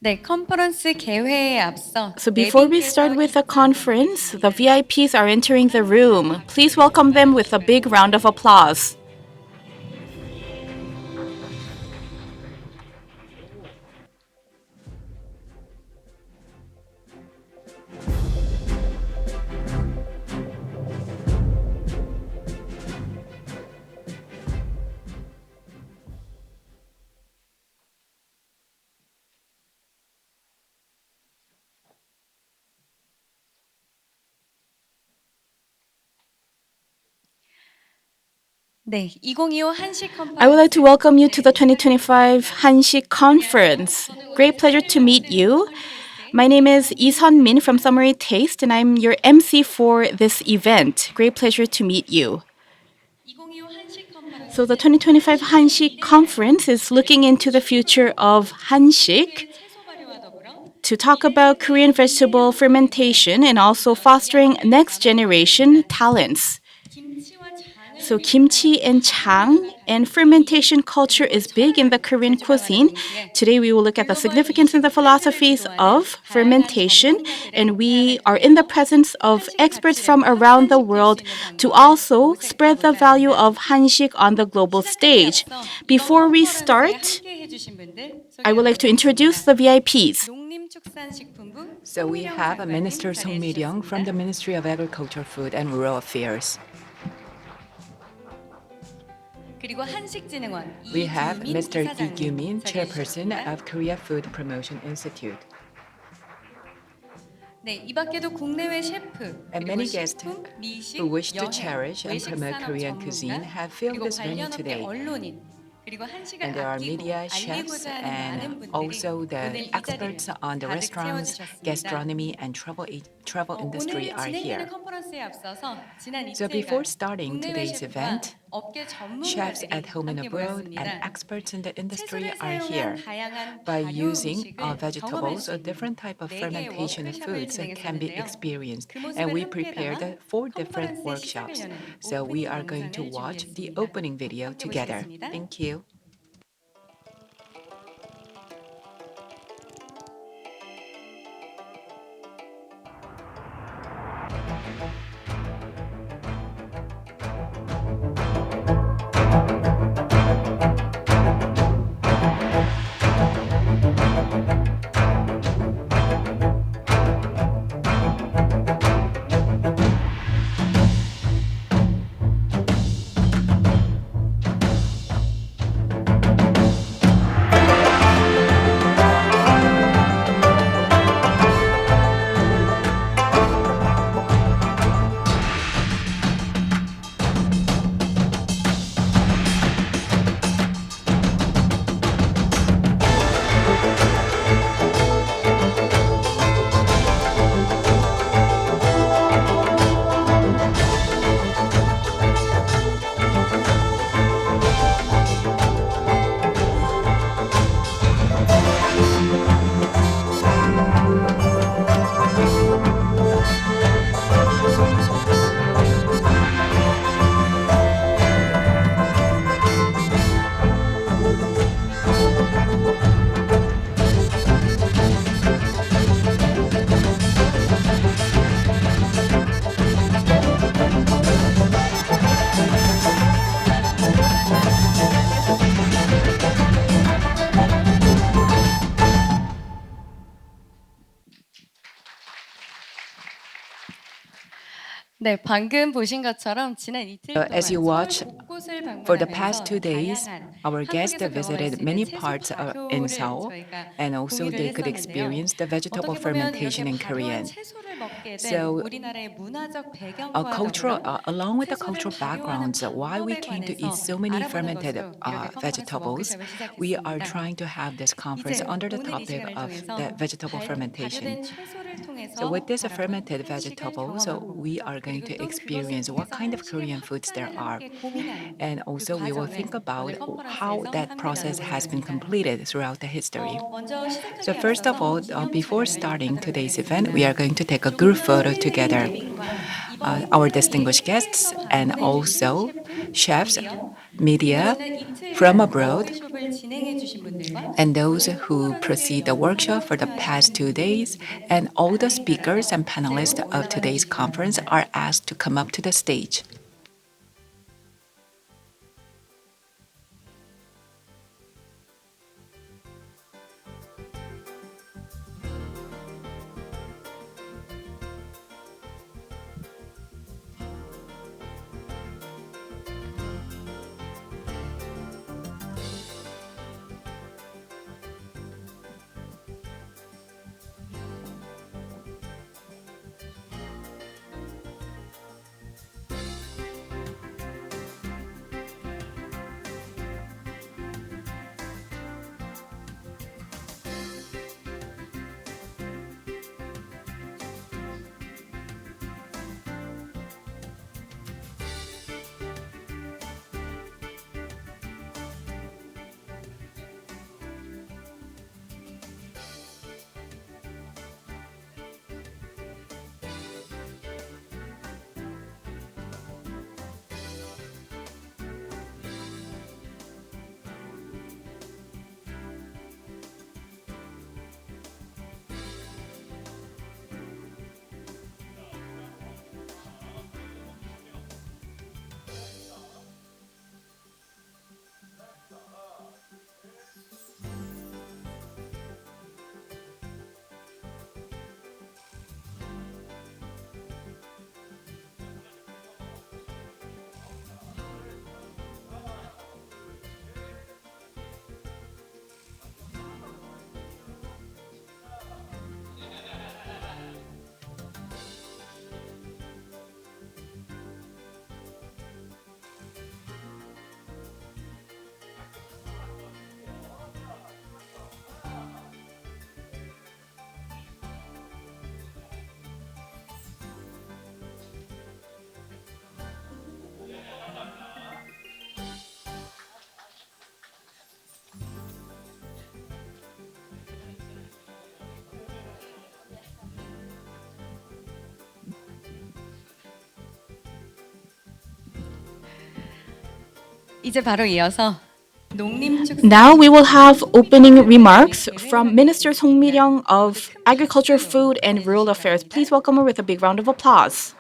네, 컨퍼런스 개회에 앞서 So before we start with the conference, the VIPs are entering the room. Please welcome them with a big round of applause. 네, 2025 한식 I would like to 컨퍼런스 welcome you to the 2025 HANSIK Conference. Great pleasure to meet you. My name is Lee Sun-min from Summary Taste, and I'm your MC for this event. Great pleasure to meet you. 2025 한식 컨퍼런스 So the 2025 HANSIK Conference is looking into the future of 한식 채소 발효와 더불어 to talk about Korean vegetable fermentation and also fostering next generation talents. 김치와 장을 So kimchi and chang and fermentation culture is big in the Korean cuisine. Today we will look at the significance and the philosophies of fermentation, and we are in the presence of experts from around the world to also spread the value of 한식 on the global stage. Before we start, I would like to introduce the VIPs. 농림축산식품부 So we have a Minister Song Mi-ryung from the Ministry of Agriculture, Food and Rural Affairs. 그리고 한식진흥원 We have Mr. Lee 이사장님 Gyu-min, 자리해 Chairperson 주셨습니다. of Korea Food Promotion Institute. 네, 이 밖에도 국내외 셰프 And 그리고 many guests 식품, 미식, who wish to 여행, cherish and 외식 promote 산업 Korean 전문가, cuisine have filled 그리고 this venue 관련 업계 today. 언론인 그리고 한식을 And there are 아끼고 media, chefs, 알리고자 하는 많은 and 분들이 also 오늘 the 이 experts 자리를 on the 가득 restaurants, 채워주셨습니다. gastronomy, and travel industry 오늘 are 진행되는 here. 컨퍼런스에 앞서서 지난 So before 이틀간 starting 국내외 today's 셰프와 event, 업계 chefs 전문가들이 at home and 함께 abroad and 모였습니다. experts in the industry 채소를 are here. 사용한 다양한 By 발효 using 음식을 경험할 vegetables, 수 a 있는 different type of 4개의 fermentation of 워크숍을 foods that can be 진행했었는데요. experienced. 그 And 모습을 we 함께 prepared 담아 4 different 컨퍼런스의 시작을 workshops. 여는 So we 오프닝 are going to 영상을 watch the 준비했습니다. opening video 함께 together. 보시겠습니다. Thank you. 네, 방금 보신 것처럼 지난 이틀 동안 As you watch, 서울 곳곳을 for the past 방문하면서 2 days, 다양한 our guests 한국에서 경험할 visited 수 many 있는 채소 parts in 발효를 Seoul, 저희가 and also 공유를 they could 했었는데요. experience the vegetable 어떻게 보면 이렇게 fermentation in 발효한 Korean. 채소를 먹게 된 So, 우리나라의 문화적 배경과 cultural, 더불어 along with the 채소를 cultural 발효하는 backgrounds, why we 방법에 came to eat 관해서 so many 알아보는 fermented 것으로 이렇게 컨퍼런스 vegetables, 워크숍을 we are 시작했습니다. trying to have this conference 이제 under the 오늘 이 topic 시간을 of 통해서 the vegetable fermentation. 발효된 채소를 So 통해서 with this 바라본 fermented 한식을 vegetables, 경험하고 we are going 그리고 to 또 experience 그것을 what 통해서 kind of 한식의 Korean foods there 확장을 are. 함께 고민하는 And 그 also we will think 과정을 about 오늘 how 컨퍼런스에서 that 함께 process has been 나눠보겠습니다. completed throughout the history. 먼저 So 시작하기에 first of 앞서서 all, 기념 before 촬영을 starting 하도록 today's event, 하겠습니다. we are going to take a group photo together. our distinguished guests, and also chefs, media from abroad, and those who proceed the workshop for the past 2 days, and all the speakers and panelists of today's conference are asked to come up to the stage. 이제 바로 이어서 Now we will have opening remarks from Minister Song Mi-ryung of Agriculture, Food and Rural Affairs. Please welcome her with a big round of applause.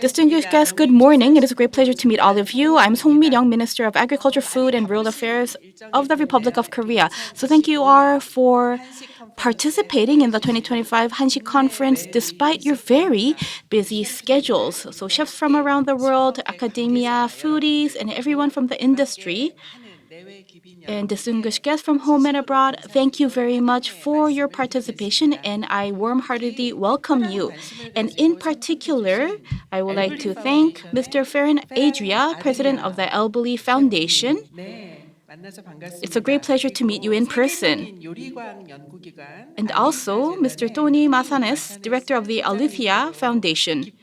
Distinguished guests, good morning. It is a great pleasure to meet all of you. I'm Song Mi-ryung, Minister of Agriculture, Food and Rural Affairs of the Republic of Korea. So thank you all for participating in the 2025 HANSIK Conference despite your very busy schedules. So chefs from around the world, academia, foodies, and everyone from the industry, and distinguished guests from home and abroad, thank you very much for your participation, and I warm-heartedly welcome you. And in particular, I would like to thank Mr. Farron Adria, President of the Elbely Foundation. It's a great pleasure to meet you in person. And also, Mr. Tony Masanes, Director of the Alithia Foundation.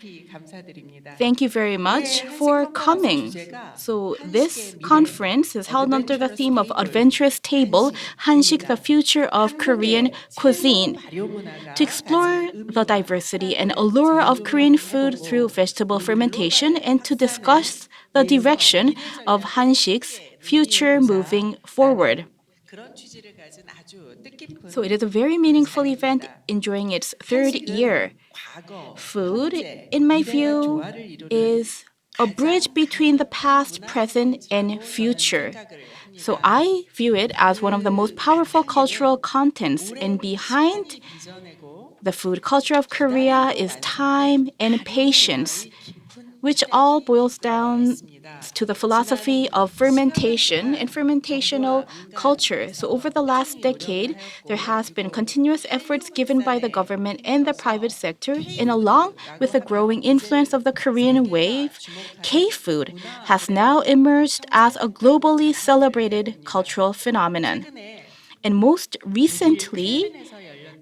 Thank you very much for coming. So this conference is held under the theme of Adventurous Table, Hansik, the Future of Korean Cuisine, to explore the diversity and allure of Korean food through vegetable fermentation and to discuss the direction of Hansik's future moving forward. So it is a very meaningful event enjoying its third year. Food, in my view, is a bridge between the past, present, and future. So I view it as one of the most powerful cultural contents, and behind the food culture of Korea is time and patience, which all boils down to the philosophy of fermentation and fermentational culture. So over the last decade, there has been continuous efforts given by the government and the private sector, and along with the growing influence of the Korean wave, K-food has now emerged as a globally celebrated cultural phenomenon. And most recently,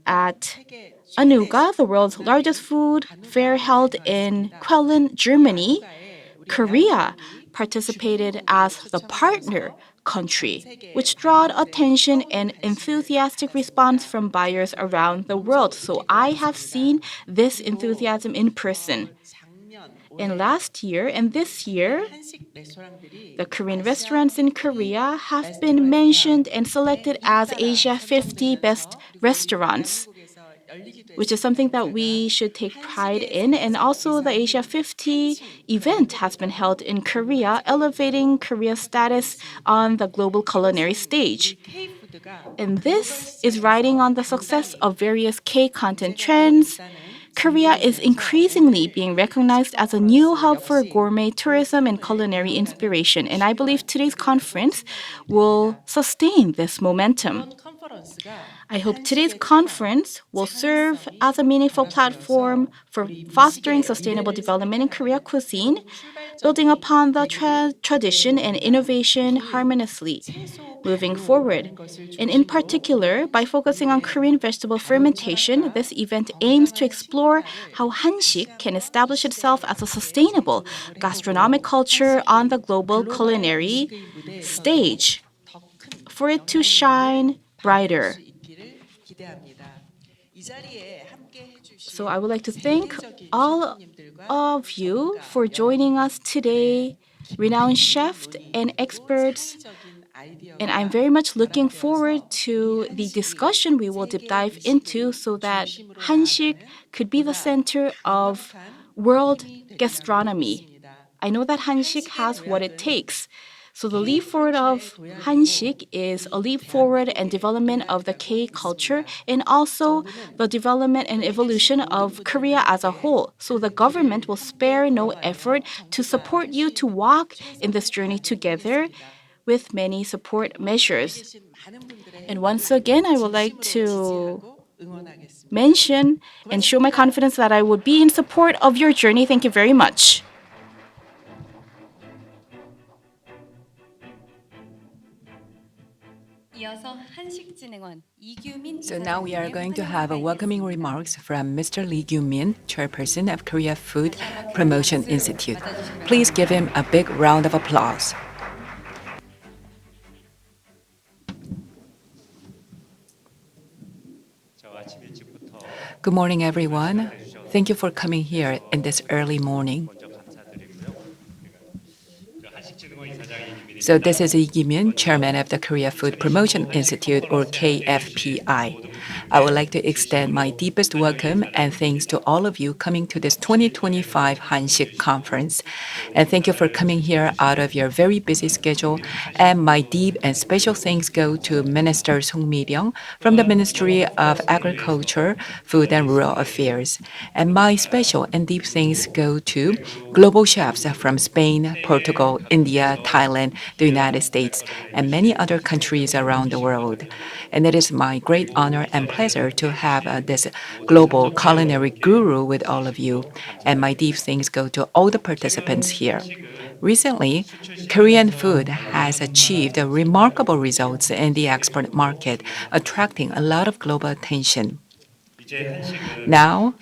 at Anuga, the world's largest food fair held in Köln, Germany, Korea participated as the partner country, which drawed attention and enthusiastic response from buyers around the world. So I have seen this enthusiasm in person. And last year and this year, the Korean restaurants in Korea have been mentioned and selected as Asia 50 best restaurants, which is something that we should take pride in. And also the Asia 50 event has been held in Korea, elevating Korea's status on the global culinary stage. And this is riding on the success of various K-content trends. Korea is increasingly being recognized as a new hub for gourmet tourism and culinary inspiration. And I believe today's conference will sustain this momentum. I hope today's conference will serve as a meaningful platform for fostering sustainable development in Korea cuisine, building upon the tradition and innovation harmoniously moving forward. And in particular, by focusing on Korean vegetable fermentation, this event aims to explore how Hansik can establish itself as a sustainable gastronomic culture on the global culinary stage, for it to shine brighter. So I would like to thank all of you for joining us today, renowned chefs and experts. And I'm very much looking forward to the discussion we will deep dive into so that Hansik could be the center of world gastronomy. I know that Hansik has what it takes. So the leap forward of Hansik is a leap forward and development of the K culture and also the development and evolution of Korea as a whole. So the government will spare no effort to support you to walk in this journey together with many support measures. And once again, I would like to mention and show my confidence that I would be in support of your journey. Thank you very much. So now we are going to have a welcoming remarks from Mr. Lee Gyu-min, chairperson of Korea Food Promotion Institute. Please give him a big round of applause. Good morning, everyone. Thank you for coming here in this early morning. So this is Lee Gi-min, chairman of the Korea Food Promotion Institute, or KFPI. I would like to extend my deepest welcome and thanks to all of you coming to this 2025 HANSIK Conference. And thank you for coming here out of your very busy schedule. And my deep and special thanks go to Minister Song Mi-ryung from the Ministry of Agriculture, Food and Rural Affairs. And my special and deep thanks go to global chefs from Spain, Portugal, India, Thailand, the United States, and many other countries around the world. And it is my great honor and pleasure to have this global culinary guru with all of you. And my deep thanks go to all the participants here. Recently, Korean food has achieved remarkable results in the export market, attracting a lot of global attention. Now,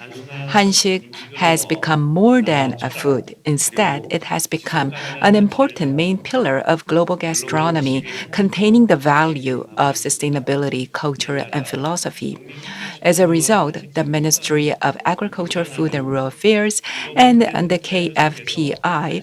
Hansik has become more than a food. Instead, it has become an important main pillar of global gastronomy, containing the value of sustainability, culture, and philosophy. As a result, the Ministry of Agriculture, Food and Rural Affairs and the KFPI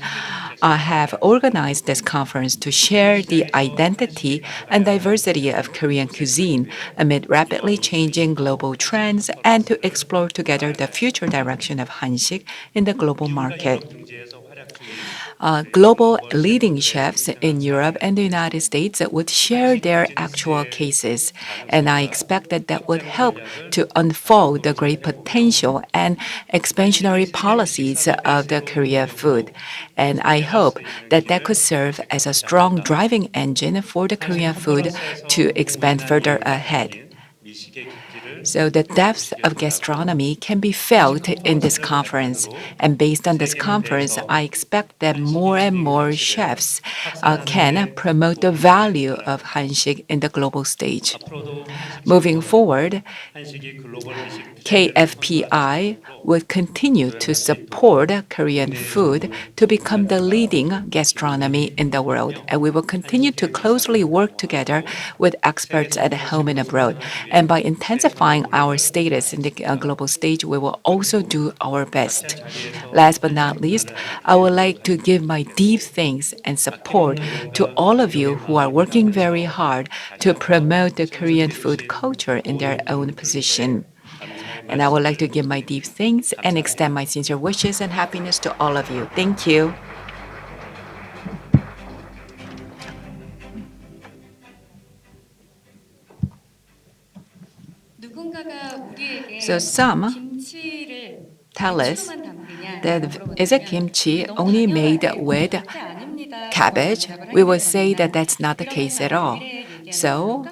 have organized this conference to share the identity and diversity of Korean cuisine amid rapidly changing global trends and to explore together the future direction of Hansik in the global market. Global leading chefs in Europe and the United States would share their actual cases, and I expect that would help to unfold the great potential and expansionary policies of the Korea food. And I hope that could serve as a strong driving engine for the Korean food to expand further ahead. So the depth of gastronomy can be felt in this conference. And based on this conference, I expect that more and more chefs can promote the value of 한식 in the global stage. Moving forward, KFPI would continue to support Korean food to become the leading gastronomy in the world. And we will continue to closely work together with experts at home and abroad. And by intensifying our status in the global stage, we will also do our best. Last but not least, I would like to give my deep thanks and support to all of you who are working very hard to promote the Korean food culture in their own position. And I would like to give my deep thanks and extend my sincere wishes and happiness to all of you. Thank you. So some tell us that is a kimchi only made with cabbage. We will say that that's not the case at all. So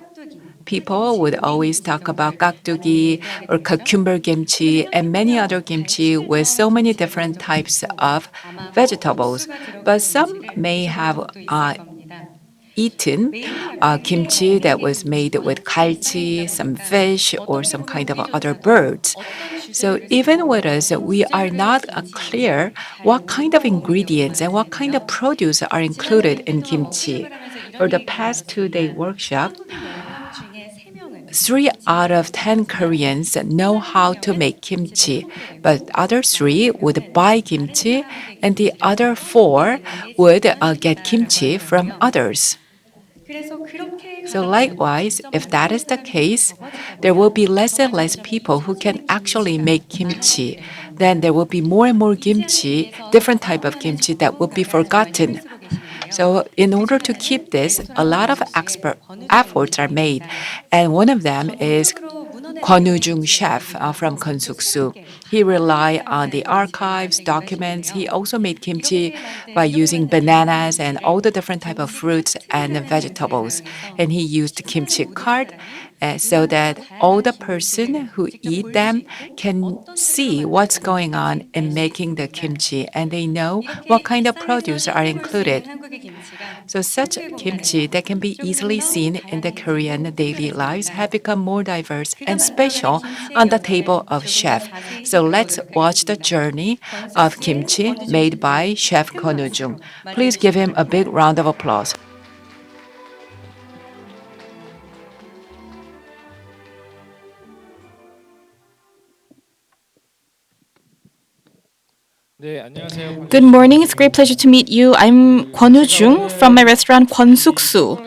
people would always talk about 깍두기 or cucumber kimchi and many other kimchi with so many different types of vegetables. But some may have eaten kimchi that was made with 갈치, some fish, or some kind of other birds. So even with us, we are not clear what kind of ingredients and what kind of produce are included in kimchi. For the past 2-day workshop, 3 out of 10 Koreans know how to make kimchi, but other 3 would buy kimchi, and the other 4 would get kimchi from others. So likewise, if that is the case, there will be less and less people who can actually make kimchi. Then there will be more and more kimchi, different type of kimchi that will be forgotten. So in order to keep this, a lot of efforts are made. And one of them is Kwon Woo-jung chef from Keonsuksu. He relied on the archives, documents. He also made kimchi by using bananas and all the different type of fruits and vegetables. And he used kimchi cart so that all the person who eat them can see what's going on in making the kimchi, and they know what kind of produce are included. So such kimchi that can be easily seen in the Korean daily lives have become more diverse and special on the table of chef. So let's watch the journey of kimchi made by Chef Kwon Woo-jung. Please give him a big round of applause. Good morning. It's a great pleasure to meet you. I'm Kwon Woo-jung from my restaurant Keonsuksu.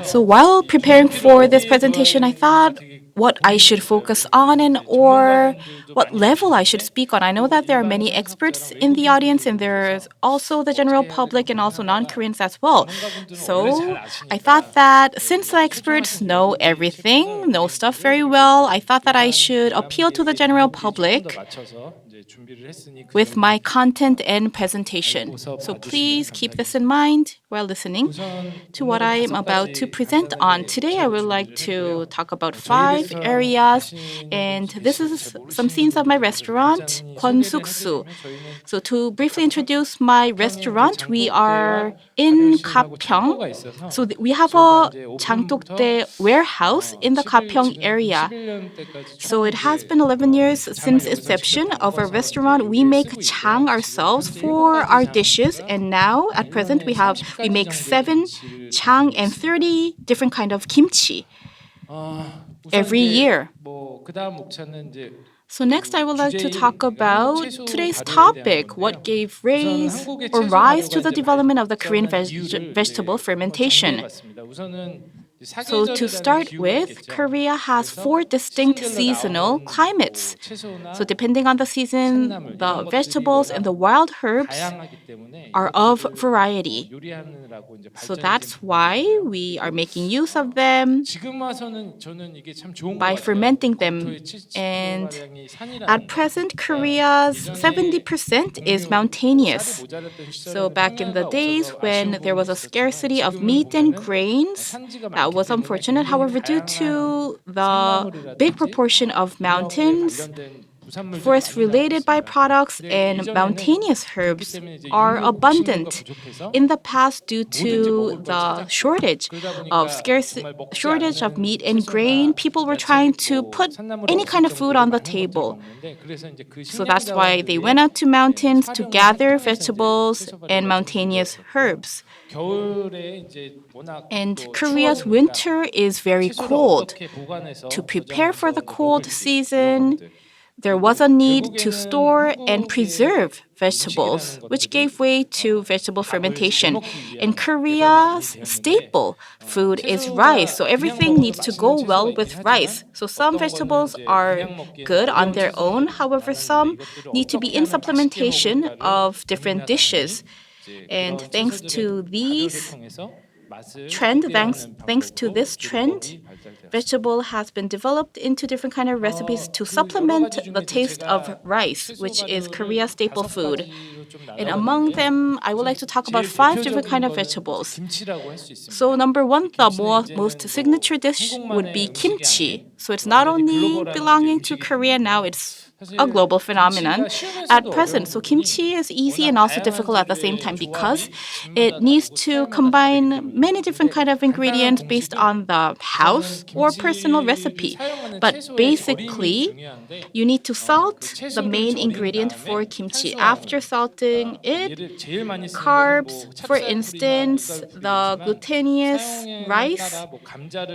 So while preparing for this presentation, I thought what I should focus on and or what level I should speak on. I know that there are many experts in the audience, and there's also the general public and also non-Koreans as well. So I thought that since the experts know everything, know stuff very well, I thought that I should appeal to the general public with my content and presentation. So please keep this in mind while listening to what I am about to present on. Today I would like to talk about 5 areas, and this is some scenes of my restaurant, Keonsuksu. So to briefly introduce my restaurant, we are in Gapyeong. So we have a 장독대 warehouse in the Gapyeong area. So it has been 11 years since inception of our restaurant. We make jang ourselves for our dishes, and now at present we make 7 jang and 30 different kind of kimchi every year. So next I would like to talk about today's topic, what gave rise to the development of the Korean vegetable fermentation. So to start with, Korea has 4 distinct seasonal climates. So depending on the season, the vegetables and the wild herbs are of variety. So that's why we are making use of them by fermenting them. And at present, Korea's 70% is mountainous. So back in the days when there was a scarcity of meat and grains, that that was unfortunate. However, due to the big proportion of mountains, forest-related byproducts and mountainous herbs are abundant. In the past, due to the shortage of meat and grain, people were trying to put any kind of food on the table. So that's why they went out to mountains to gather vegetables and mountainous herbs. And Korea's winter is very cold. To prepare for the cold season, there was a need to store and preserve vegetables, which gave way to vegetable fermentation. And Korea's staple food is rice, so everything needs to go well with rice. So some vegetables are good on their own, however, some need to be in supplementation of different dishes. And thanks to this trend, vegetable has been developed into different kind of recipes to supplement the taste of rice, which is Korea's staple food. And among them, I would like to talk about 5 different kind of vegetables. So number 1, the most signature dish would be kimchi. So it's not only belonging to Korea now, it's a global phenomenon at present. So kimchi is easy and also difficult at the same time because it needs to combine many different kind of ingredients based on the house or personal recipe. But basically, you need to salt the main ingredient for kimchi. After salting it, carbs, for instance, the glutinous rice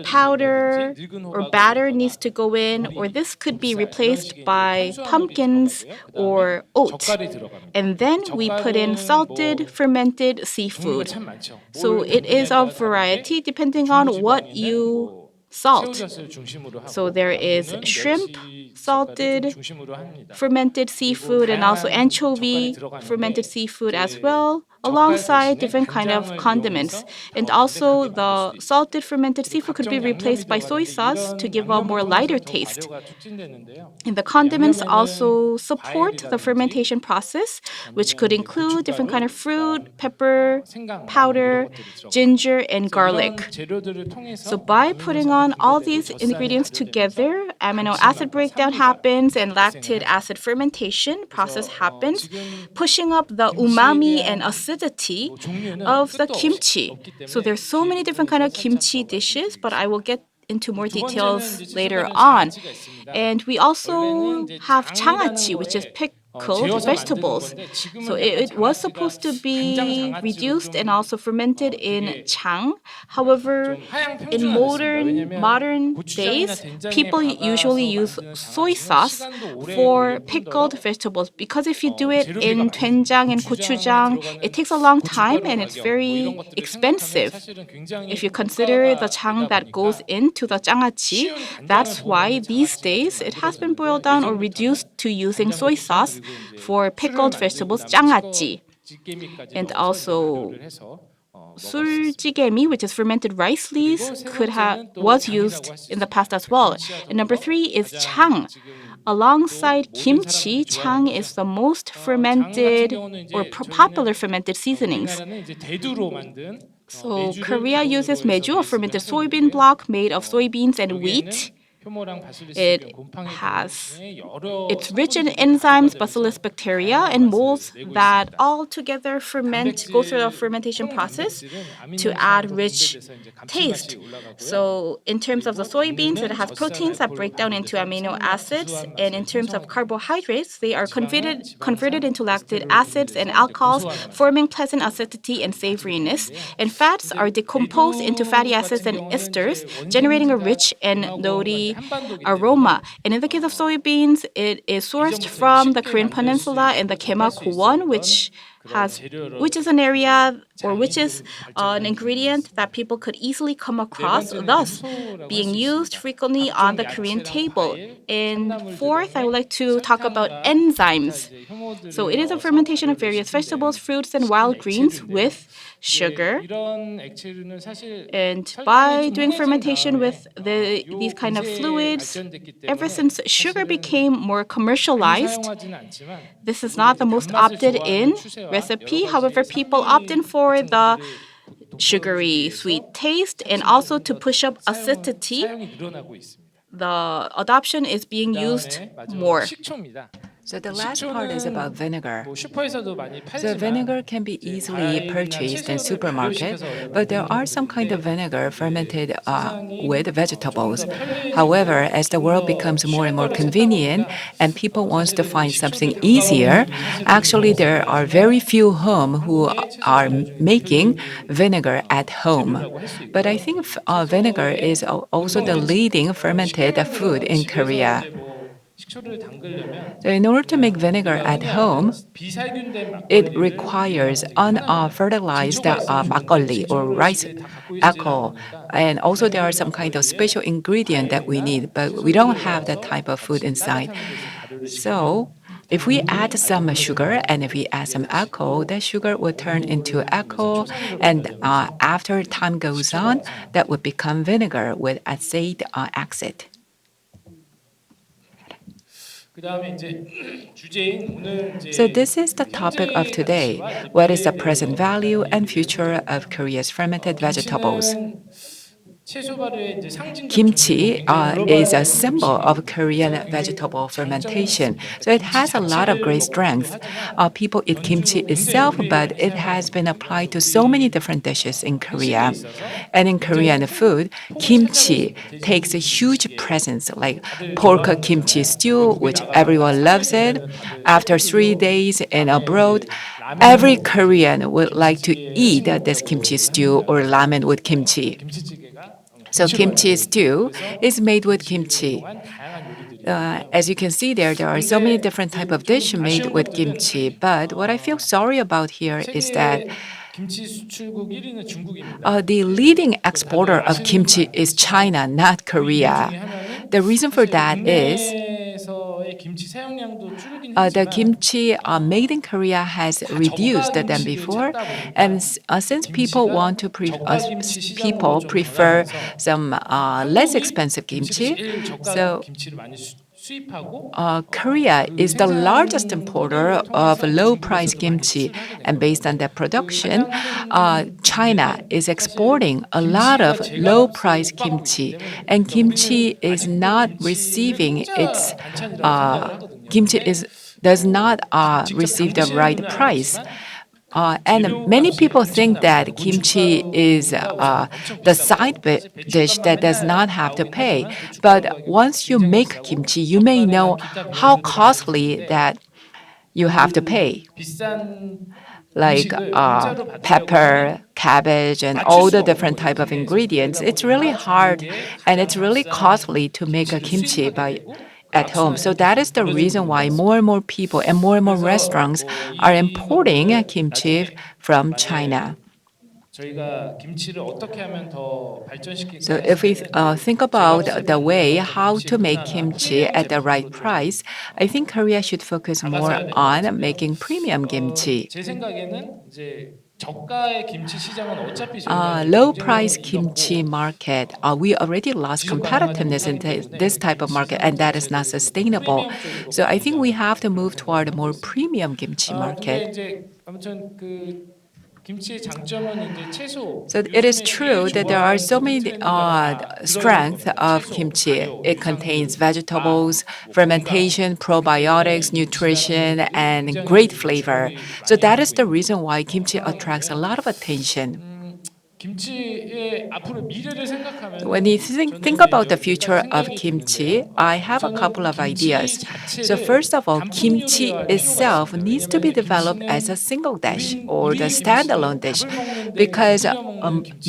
powder or batter needs to go in, or this could be replaced by pumpkins or oats. And then we put in salted, fermented seafood. So it is a variety depending on what you salt. So there is shrimp, salted, fermented seafood, and also anchovy, fermented seafood as well, alongside different kind of condiments. And also the salted fermented seafood could be replaced by soy sauce to give a more lighter taste. And the condiments also support the fermentation process, which could include different kind of fruit, pepper, powder, ginger, and garlic. So by putting on all these ingredients together, amino acid breakdown happens and lactic acid fermentation process happens, pushing up the umami and acidity of the kimchi. So there's so many different kind of kimchi dishes, but I will get into more details later on. And we also have 장아찌, which is pickled vegetables. So it was supposed to be reduced and also fermented in chang. However, in modern days, people usually use soy sauce for pickled vegetables because if you do it in doenjang and gochujang, it takes a long time and it's very expensive. If you consider the chang that goes into the 장아찌, that's why these days it has been boiled down or reduced to using soy sauce for pickled vegetables, 장아찌. And also 술찌개미, which is fermented rice leaves, was used in the past as well. And number 3 is chang. Alongside kimchi, chang is the most fermented or popular fermented seasonings. So Korea uses meju, a fermented soybean block made of soybeans and wheat. It's rich in enzymes, bacillus bacteria, and molds that all together go through the fermentation process to add rich taste. So in terms of the soybeans, it has proteins that break down into amino acids, and in terms of carbohydrates, they are converted into lactic acids and alcohols, forming pleasant acidity and savoriness. And fats are decomposed into fatty acids and esters, generating a rich and nutty aroma. And in the case of soybeans, it is sourced from the Korean Peninsula and the Gyeonggi-won, which is an area or which is an ingredient that people could easily come across, thus being used frequently on the Korean table. And 4th, I would like to talk about enzymes. So it is a fermentation of various vegetables, fruits, and wild greens with sugar. And by doing fermentation with these kind of fluids, ever since sugar became more commercialized, this is not the most opted in recipe. However, people opt in for the sugary, sweet taste, and also to push up acidity, 사용이 늘어나고 있습니다. the adoption is being used 그다음에 마지막으로 more. 식초입니다. So the last part is about vinegar. 뭐 슈퍼에서도 많이 So 팔지만 vinegar can be 이제 easily 과일이나 purchased in 채소를 supermarket, 발효시켜서 but there are some kind of vinegar fermented with vegetables. However, as the world becomes more and more convenient and people wants to find something easier, actually there are very few home who are making vinegar at home. But I think vinegar is also the leading fermented food in Korea. 식초를 담그려면 So in order to make vinegar at home, 비살균된 it 막걸리를 requires unfertilized makgeolli or rice alcohol. And also there are some kind of special ingredient that we need, but we don't have that type of food inside. So if we add some sugar and if we add some alcohol, that sugar will turn into alcohol, and after time goes on, that would become vinegar with acetic acid. 그다음에 이제 주제인 오늘 이제 So this is the topic of today. What is the present value and future of Korea's fermented vegetables? 채소 발효의 이제 상징적 Kimchi 중국, is a symbol of Korean vegetable fermentation. So it has a lot of great strength. People eat kimchi itself, but it has been applied to so many different dishes in Korea. And in Korean food, kimchi takes a huge presence, like pork kimchi stew, which everyone loves it. After 3 days in abroad, every Korean would like to eat this kimchi stew or ramen with kimchi. 김치찌개가 So kimchi stew is made with kimchi. 다양한 요리들이 As you can see there are so many different type of dish made with kimchi. But what I feel sorry about here is that 김치 수출국 1위는 중국입니다. the leading exporter of kimchi is China, not Korea. The reason for that is 국내에서의 김치 사용량도 줄긴 the 했지만 kimchi made in Korea has reduced than before, and since people want to people prefer some less expensive kimchi, 제일 저가 so 김치를 많이 수입하고 Korea is the largest importer of low-price kimchi, and based on that production, China is exporting a lot of low-price kimchi, and kimchi is not receiving its does not receive the right price. And many people think that kimchi is the side dish that does not have to pay. But once you make kimchi, you may know how costly that you have to pay. 비싼 Like pepper, cabbage, and all the different type of ingredients. It's really hard and it's really costly to make a kimchi at home. So that is the reason why more and more people and more restaurants are importing kimchi from China. 저희가 김치를 어떻게 하면 더 발전시킬까? So if we think about the way how to make kimchi at the right price, I think Korea should focus more on making premium kimchi. 제 생각에는 이제 저가의 김치 시장은 어차피 저희가 Low price kimchi market, we already lost competitiveness in this type of market, and that is not sustainable. So I think we have to move toward a more premium kimchi 근데 market. 이제 아무튼 그 김치의 장점은 이제 채소. So it is true that there are so many strengths of kimchi. It contains vegetables, fermentation, probiotics, nutrition, and great flavor. So that is the reason why kimchi attracts a lot of attention. 김치의 앞으로 미래를 생각하면 When you think about the future of kimchi, I have a couple of ideas. So first of all, kimchi itself needs to be developed as a single dish or the standalone dish because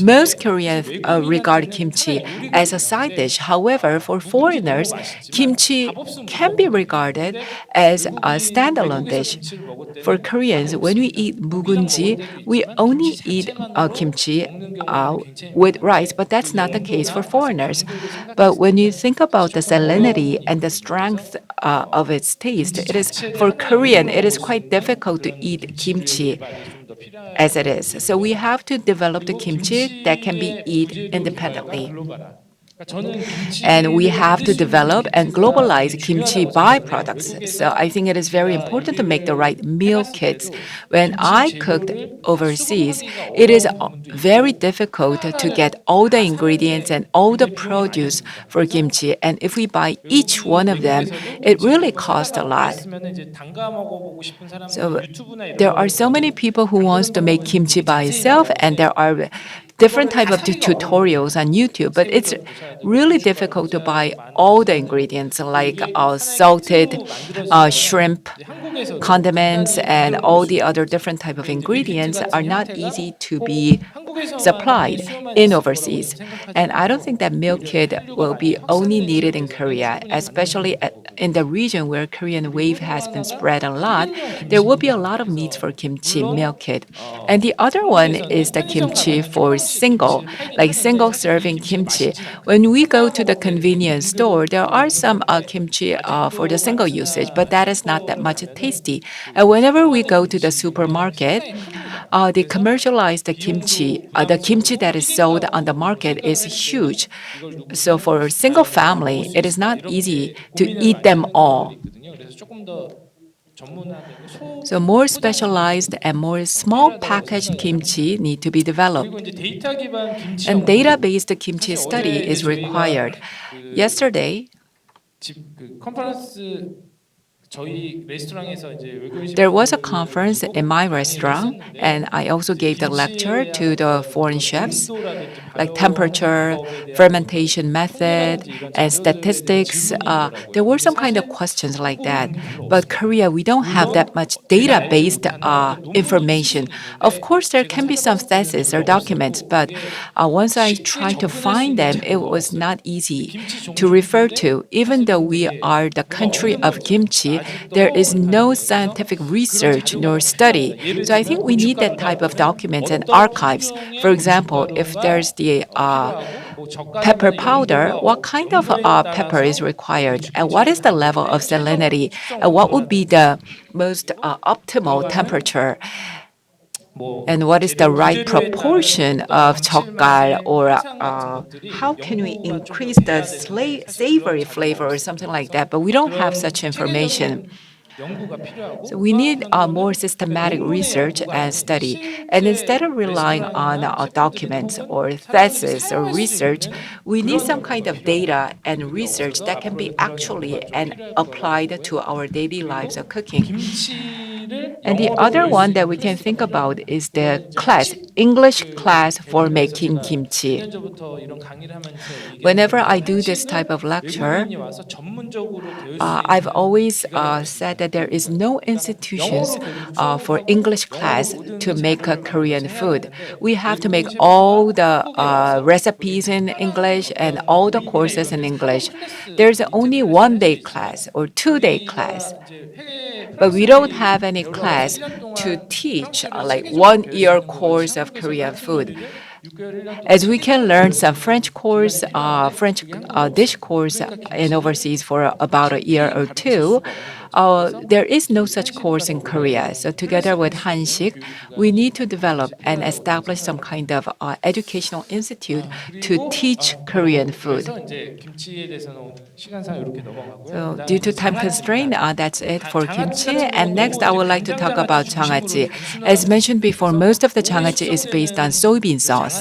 most Koreans regard kimchi as a side dish. However, for foreigners, kimchi can be regarded as a standalone dish. For Koreans, when we eat 묵은지, we only eat kimchi with rice, but that's not the case for foreigners. But when you think about the salinity and the strength of its taste, for Korean, it is quite difficult to eat kimchi as it is. So we have to develop the kimchi that can be eaten independently. And we have to develop and globalize kimchi byproducts. So I think it is very important to make the right meal kits. When I cooked overseas, it is very difficult to get all the ingredients and all the produce for kimchi. And if we buy each one of them, it really costs a lot. So there are so many people who wants to make kimchi by itself, and there are different type of tutorials on YouTube, but it's really difficult to buy all the ingredients like salted shrimp, condiments, and all the other different type of ingredients are not easy to be supplied in overseas. And I don't think that meal kit will be only needed in Korea, especially in the region where Korean wave has been spread a lot. There will be a lot of needs for kimchi meal kit. And the other one is the kimchi for single serving kimchi. When we go to the convenience store, there are some kimchi for the single usage, but that is not that much tasty. And whenever we go to the supermarket, the commercialized kimchi, the kimchi that is sold on the market is huge. So for a single family, it is not easy to eat them all. So more specialized and more small packaged kimchi need to be developed. And data-based kimchi study is required. Yesterday, there was a conference in my restaurant, and I also gave the lecture to the foreign chefs, like temperature, fermentation method, and statistics. There were some kind of questions like that. But Korea, we don't have that much data-based information. Of course, there can be some thesis or documents, but once I tried to find them, it was not easy to refer to. Even though we are the country of kimchi, there is no scientific research nor study. So I think we need that type of documents and archives. For example, if there's the pepper powder, what kind of pepper is required? And what is the level of salinity? And what would be the most optimal temperature? And what is the right proportion of 젓갈, or how can we increase the savory flavor or something like that? But we don't have such information. So we need more systematic research and study. And instead of relying on documents or thesis or research, we need some kind of data and research that can be actually and applied to our daily lives of cooking. And the other one that we can think about is the class, English class for making kimchi. Whenever I do this type of lecture, I've always said that there is no institutions for English class to make a Korean food. We have to make all the recipes in English and all the courses in English. There's only 1-day class or 2-day class. But we don't have any class to teach like 1-year course of Korean food. As we can learn some French course, French dish course in overseas for about a year or two, there is no such course in Korea. So together with Hansik, we need to develop and establish some kind of educational institute to teach Korean food. So due to time constraint, that's it for kimchi. And next, I would like to talk about 장아찌. As mentioned before, most of the 장아찌 is based on soybean sauce.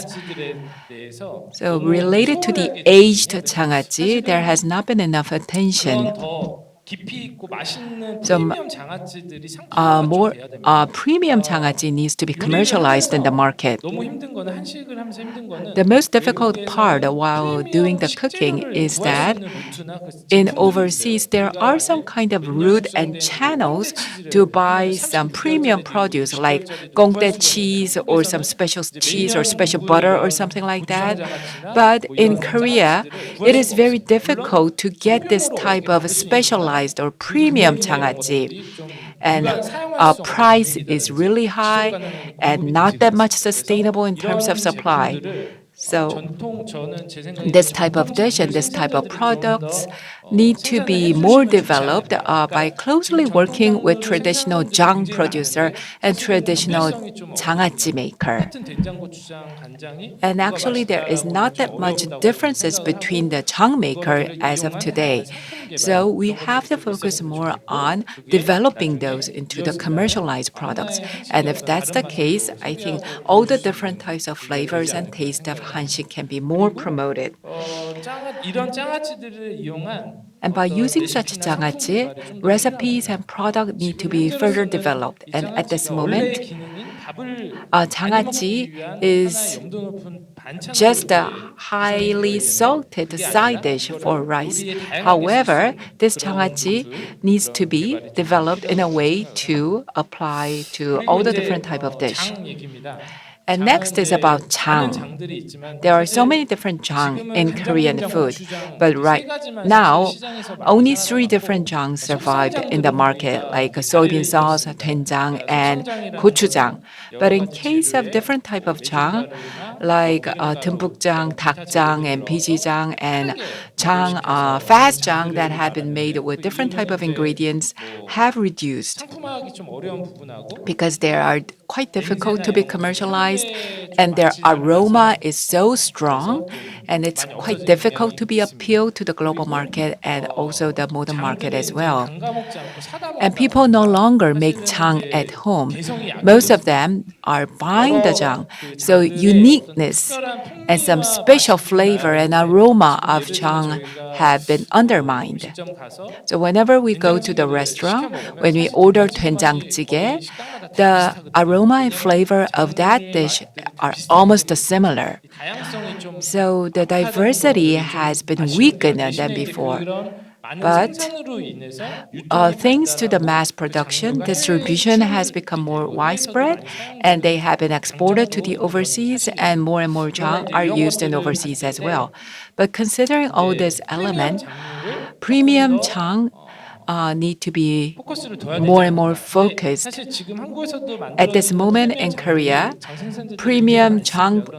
So related to the aged 장아찌, there has not been enough attention. Some more premium 장아찌 needs to be commercialized in the market. The most difficult part while doing the cooking is that in overseas there are some kind of route and channels to buy some premium produce like gongdae cheese or some special cheese or special butter or something like that. But in Korea, it is very difficult to get this type of specialized or premium 장아찌. And price is really high and not that much sustainable in terms of supply. So 저는 제 생각에 this type of dish and this type of products need to be more developed by closely working with traditional 장 producer and traditional 장아찌 maker. 같은 된장고추장 간장이 And actually, there is not that much differences between the 장 maker as of today. So we have to focus more on developing those into the commercialized products. And if that's the case, I think all the different types of flavors and taste of 한식 can be more promoted. 이런 장아찌들을 이용한 And by using such 장아찌, recipes and products need to be further developed. And at this moment, 장아찌 is just a highly salted side dish for rice. However, this 장아찌 needs to be developed in a way to apply to all the different type of dish. And next is about 장. There are so many different 장 in Korean food, but right now, only 3 different 장s survived in the market, like soybean sauce, 된장, and 고추장. But in case of different type of 장, like 듬북장, 닭장, and 비지장, and 장, fast 장 that have been made with different type of ingredients have reduced because they are quite difficult to be commercialized and their aroma is so strong and it's quite difficult to be appealed to the global market and also the modern market as well. And people no longer make 장 at home. Most of them are buying the 장. So uniqueness and some special flavor and aroma of 장 have been undermined. So whenever we go to the restaurant, when we order 된장찌개, the aroma and flavor of that dish are almost similar. So the diversity has been weakened than before. But thanks to the mass production, distribution has become more widespread and they have been exported to the overseas and more 장 are used in overseas as well. But considering all this element, premium 장 need to be more and more focused. At this moment in Korea,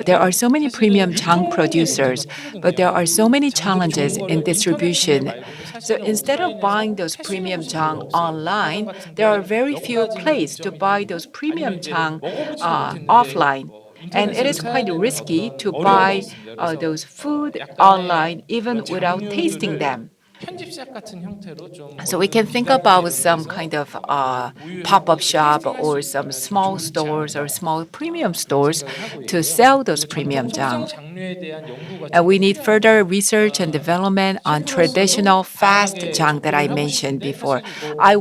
there are so many premium 장 producers, but there are so many challenges in distribution. So instead of buying those premium 장 online, there are very few places to buy those premium 장 offline. And it is quite risky to buy those food online even without tasting them. So we can think about some kind of pop-up shop or some small stores or small premium stores to sell those premium 장. And we need further research and development on traditional fast 장 that I mentioned before. I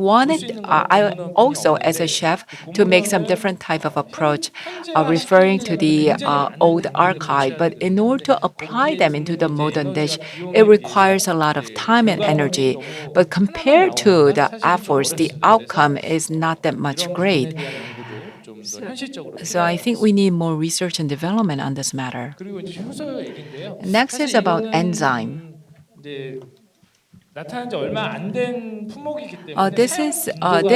also as a chef to make some different type of approach referring to the old archive. But in order to apply them into the modern dish, it requires a lot of time and energy. But compared to the efforts, the outcome is not that much great. So I think we need more research and development on this matter. Next is about enzyme. This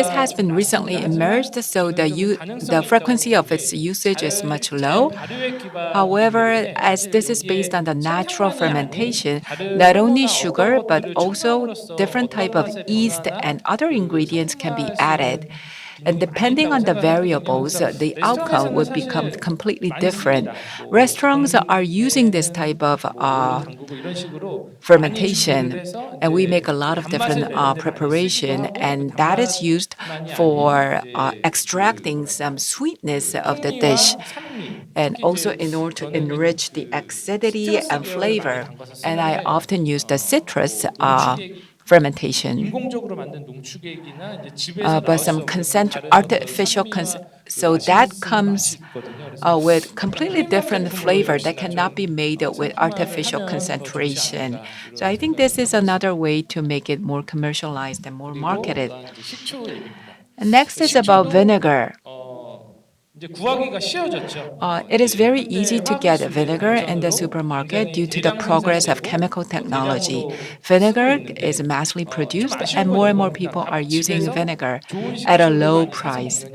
has been recently emerged, so the frequency of its usage is much low. However, as this is based on the natural fermentation, not only sugar but also different type of yeast and other ingredients can be added. And depending on the variables, the outcome would become completely different. Restaurants are using this type of fermentation, and we make a lot of different preparation, and that is used for extracting some sweetness of the dish, and also in order to enrich the acidity and flavor. And I often use the citrus fermentation, but some so that comes with completely different flavor that cannot be made with artificial concentration. So I think this is another way to make it more commercialized and more marketed. And next is about vinegar. It is very easy to get vinegar in the supermarket due to the progress of chemical technology. Vinegar is massively produced and more people are using vinegar at a low price.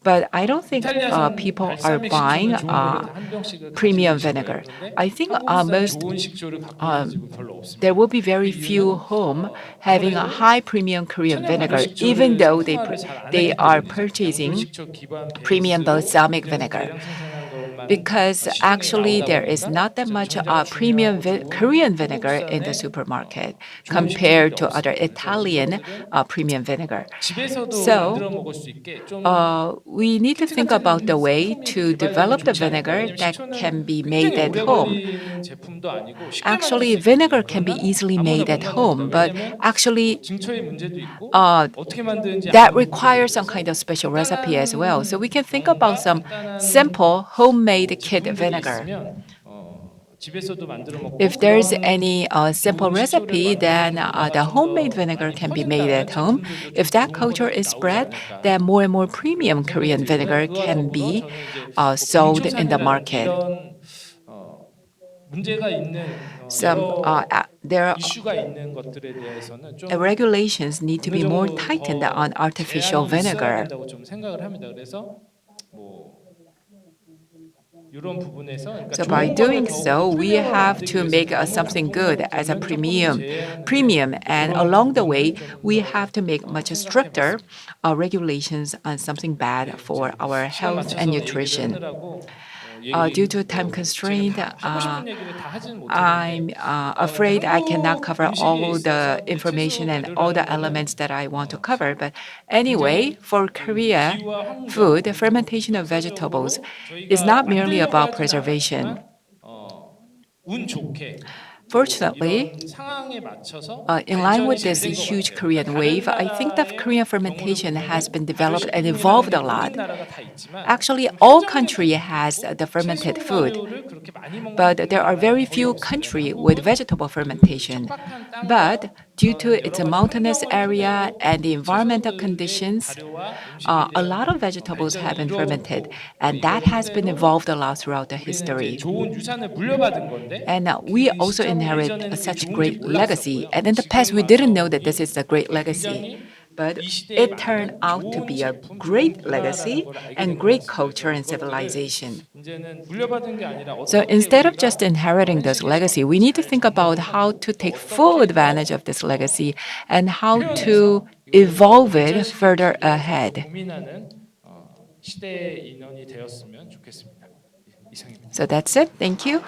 But I don't think 이탈리아산 people are 발사믹 buying 식초는 좋은 거를 한 병씩은 premium 가지고 vinegar. 계시더라고요. 그런데 I think 한국산의 most 좋은 식초를 갖고 있는 집은 별로 없습니다. there will be very 그 few 이유는 home having a 아무래도 high premium Korean 천연 발효 vinegar, even 식초를 though 상품화를 잘 안 they 했기 are 때문이죠. purchasing 양조 식초 기반 premium 베이스로 balsamic 그냥 vinegar. 대량 생산한 것만 Because 시중에 actually 나오다 there is 보니까 not that much 정작 premium 중요하고 좋은 Korean vinegar in the 한국산의 supermarket 좋은 compared 식초들이 to other 없습니다. 그래서 Italian 이것들은 premium vinegar. 집에서도 So 만들어 먹을 수 있게 좀 we need to 키트 think about the 같은 way 상품이 to 개발되면 develop the 좋지 않을까? vinegar 왜냐면 that can 식초는 be 굉장히 made at 오래 home. 걸리는 제품도 아니고 쉽게 만들 Actually, 수 vinegar 있거든요. can be 그러나 easily 아무나 made 못 at 만듭니다. home, but 왜냐면 actually 증초의 문제도 있고 uh, 어떻게 만드는지 that 아는 부분도 requires some 있고 kind of special 그래서 recipe as well. So we can think about 경험과 some 간단한 simple homemade kit 제품들이 vinegar. 있으면 집에서도 만들어 먹고 If there's 그런 any simple 좋은 식초를 recipe, then 만드는 문화가 the 좀 homemade 더 vinegar 많이 can be made 퍼진다면 at home. 제품들도 If 좀 that 좋은 culture 것들이 is 나오지 spread, 않을까 then more and more premium 생각이 Korean 들고요. vinegar 그와 can 더불어 be 저는 이제 sold in the 병조산이라든지 market. 이런 문제가 있는 Some 여러 there 이슈가 있는 것들에 대해서는 좀 regulations need to 어느 be more 정도 tightened 더 on artificial 제한이 있어야 vinegar. 된다고 좀 생각을 합니다. 그래서 뭐 이런 부분에서 그러니까 So by 좋은 거를 doing 더욱 so, we 프리미엄으로 have 만들기 to 위해서는 make 너무 something 보통은 good as a 전면 조건을 제외하는데 premium, and 이런 along the 부분을 way, 좀 we 더 have to make much stricter 생각해봤습니다. regulations on something bad for our 시간 health and 맞춰서 얘기를 nutrition. 하느라고 Due to time constraint, 제가 하고 싶은 얘기를 다 하지는 I'm 못했는데 afraid I cannot 한국 cover 음식에 all the 있어서 information 채소 and all the 발효라는 elements 거는 that I want to cover. But anyway, 굉장히 for 그 Korea, 기후와 환경 food, the fermentation of vegetables 역사적으로 is 저희가 not merely 만들려고 about 하지는 preservation. 않았지만 운 좋게 Fortunately, 이런 상황에 맞춰서 in line 발전이 with 잘 this 된 것 huge 같아요. Korean 다른 wave, I think that 나라의 Korean 경우를 fermentation has been 보면은 developed and 발효식품이라는 evolved 게 a lot. 모든 나라가 다 있지만 Actually, 좀 all 한정된 country 것들이 has 있고 the fermented 채소 food, 발효를 그렇게 많이 but 먹는 there are very 나라가 거의 few 없습니다. countries with 한국은 vegetable 그 fermentation. 척박한 But 땅과 due to 그런 its 여러 가지 mountainous 환경을 area 토대로 and the environmental 채소들의 conditions, 발효와 음식에 a lot 대한 of vegetables have 발전이 been fermented, 이루어졌고 and that 이걸 has been 토대로 evolved a lot throughout the 우리는 이제 history. 좋은 유산을 물려받은 건데 And 그 we also 시점에 inherit 예전에는 그게 such 좋은지 great legacy. 몰랐었고요. And in the past, 지금 we didn't know 와서 that this is a great legacy. 굉장히 But 이 시대에 it turned 맞는 out to 좋은 be a 제품, great 좋은 legacy 문화라는 걸 알게 and 된 것 great 같습니다. culture and 그래서 그것들을 civilization. 이제는 물려받은 게 아니라 So 어떻게 instead of just 우리가 inheriting this legacy, we need to think about how to take full advantage of this legacy and how to evolve it further ahead. 고민하는 시대의 인원이 되었으면 좋겠습니다. 이상입니다. So that's it. Thank you.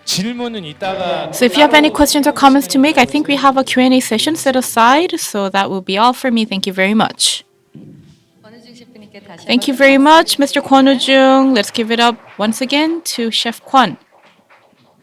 질문은 이따가 So if you have any questions or comments to make, I think we have a Q&A session set aside. So that will be all for me. Thank you very much. 권우중 셰프님께 다시 Thank you 한번 very much, 말씀드리겠습니다. Mr. Kwon Woo-jung. Let's give it up once again to Chef Kwon.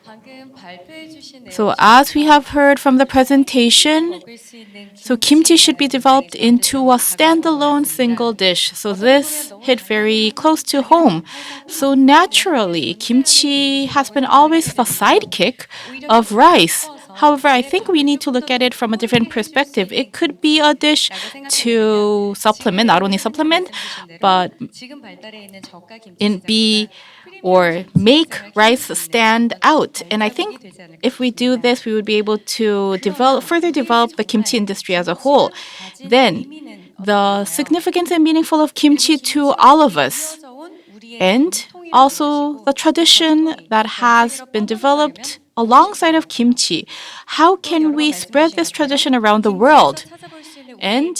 방금 발표해 주신 내용 So as we have heard from the presentation, 먹을 수 있는 so kimchi should be developed into a standalone single dish. So this hit very close to home. So naturally, kimchi has been always the sidekick of rice. However, I think we need to look at it from a different perspective. It could be a dish to supplement, not only supplement, but 지금 발달해 있는 저가 김치 be or make rice stand out. And I think if we do this, we would be able to further develop the kimchi industry as a whole. Then the significance and meaningful of kimchi to all of us, and also the tradition that has been developed alongside of kimchi. How can we spread this tradition around the world? And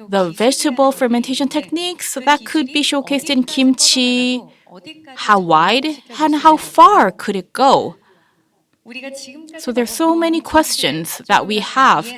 the vegetable fermentation techniques that could be showcased in kimchi, how wide and how far could it go? So there's so many questions that we have.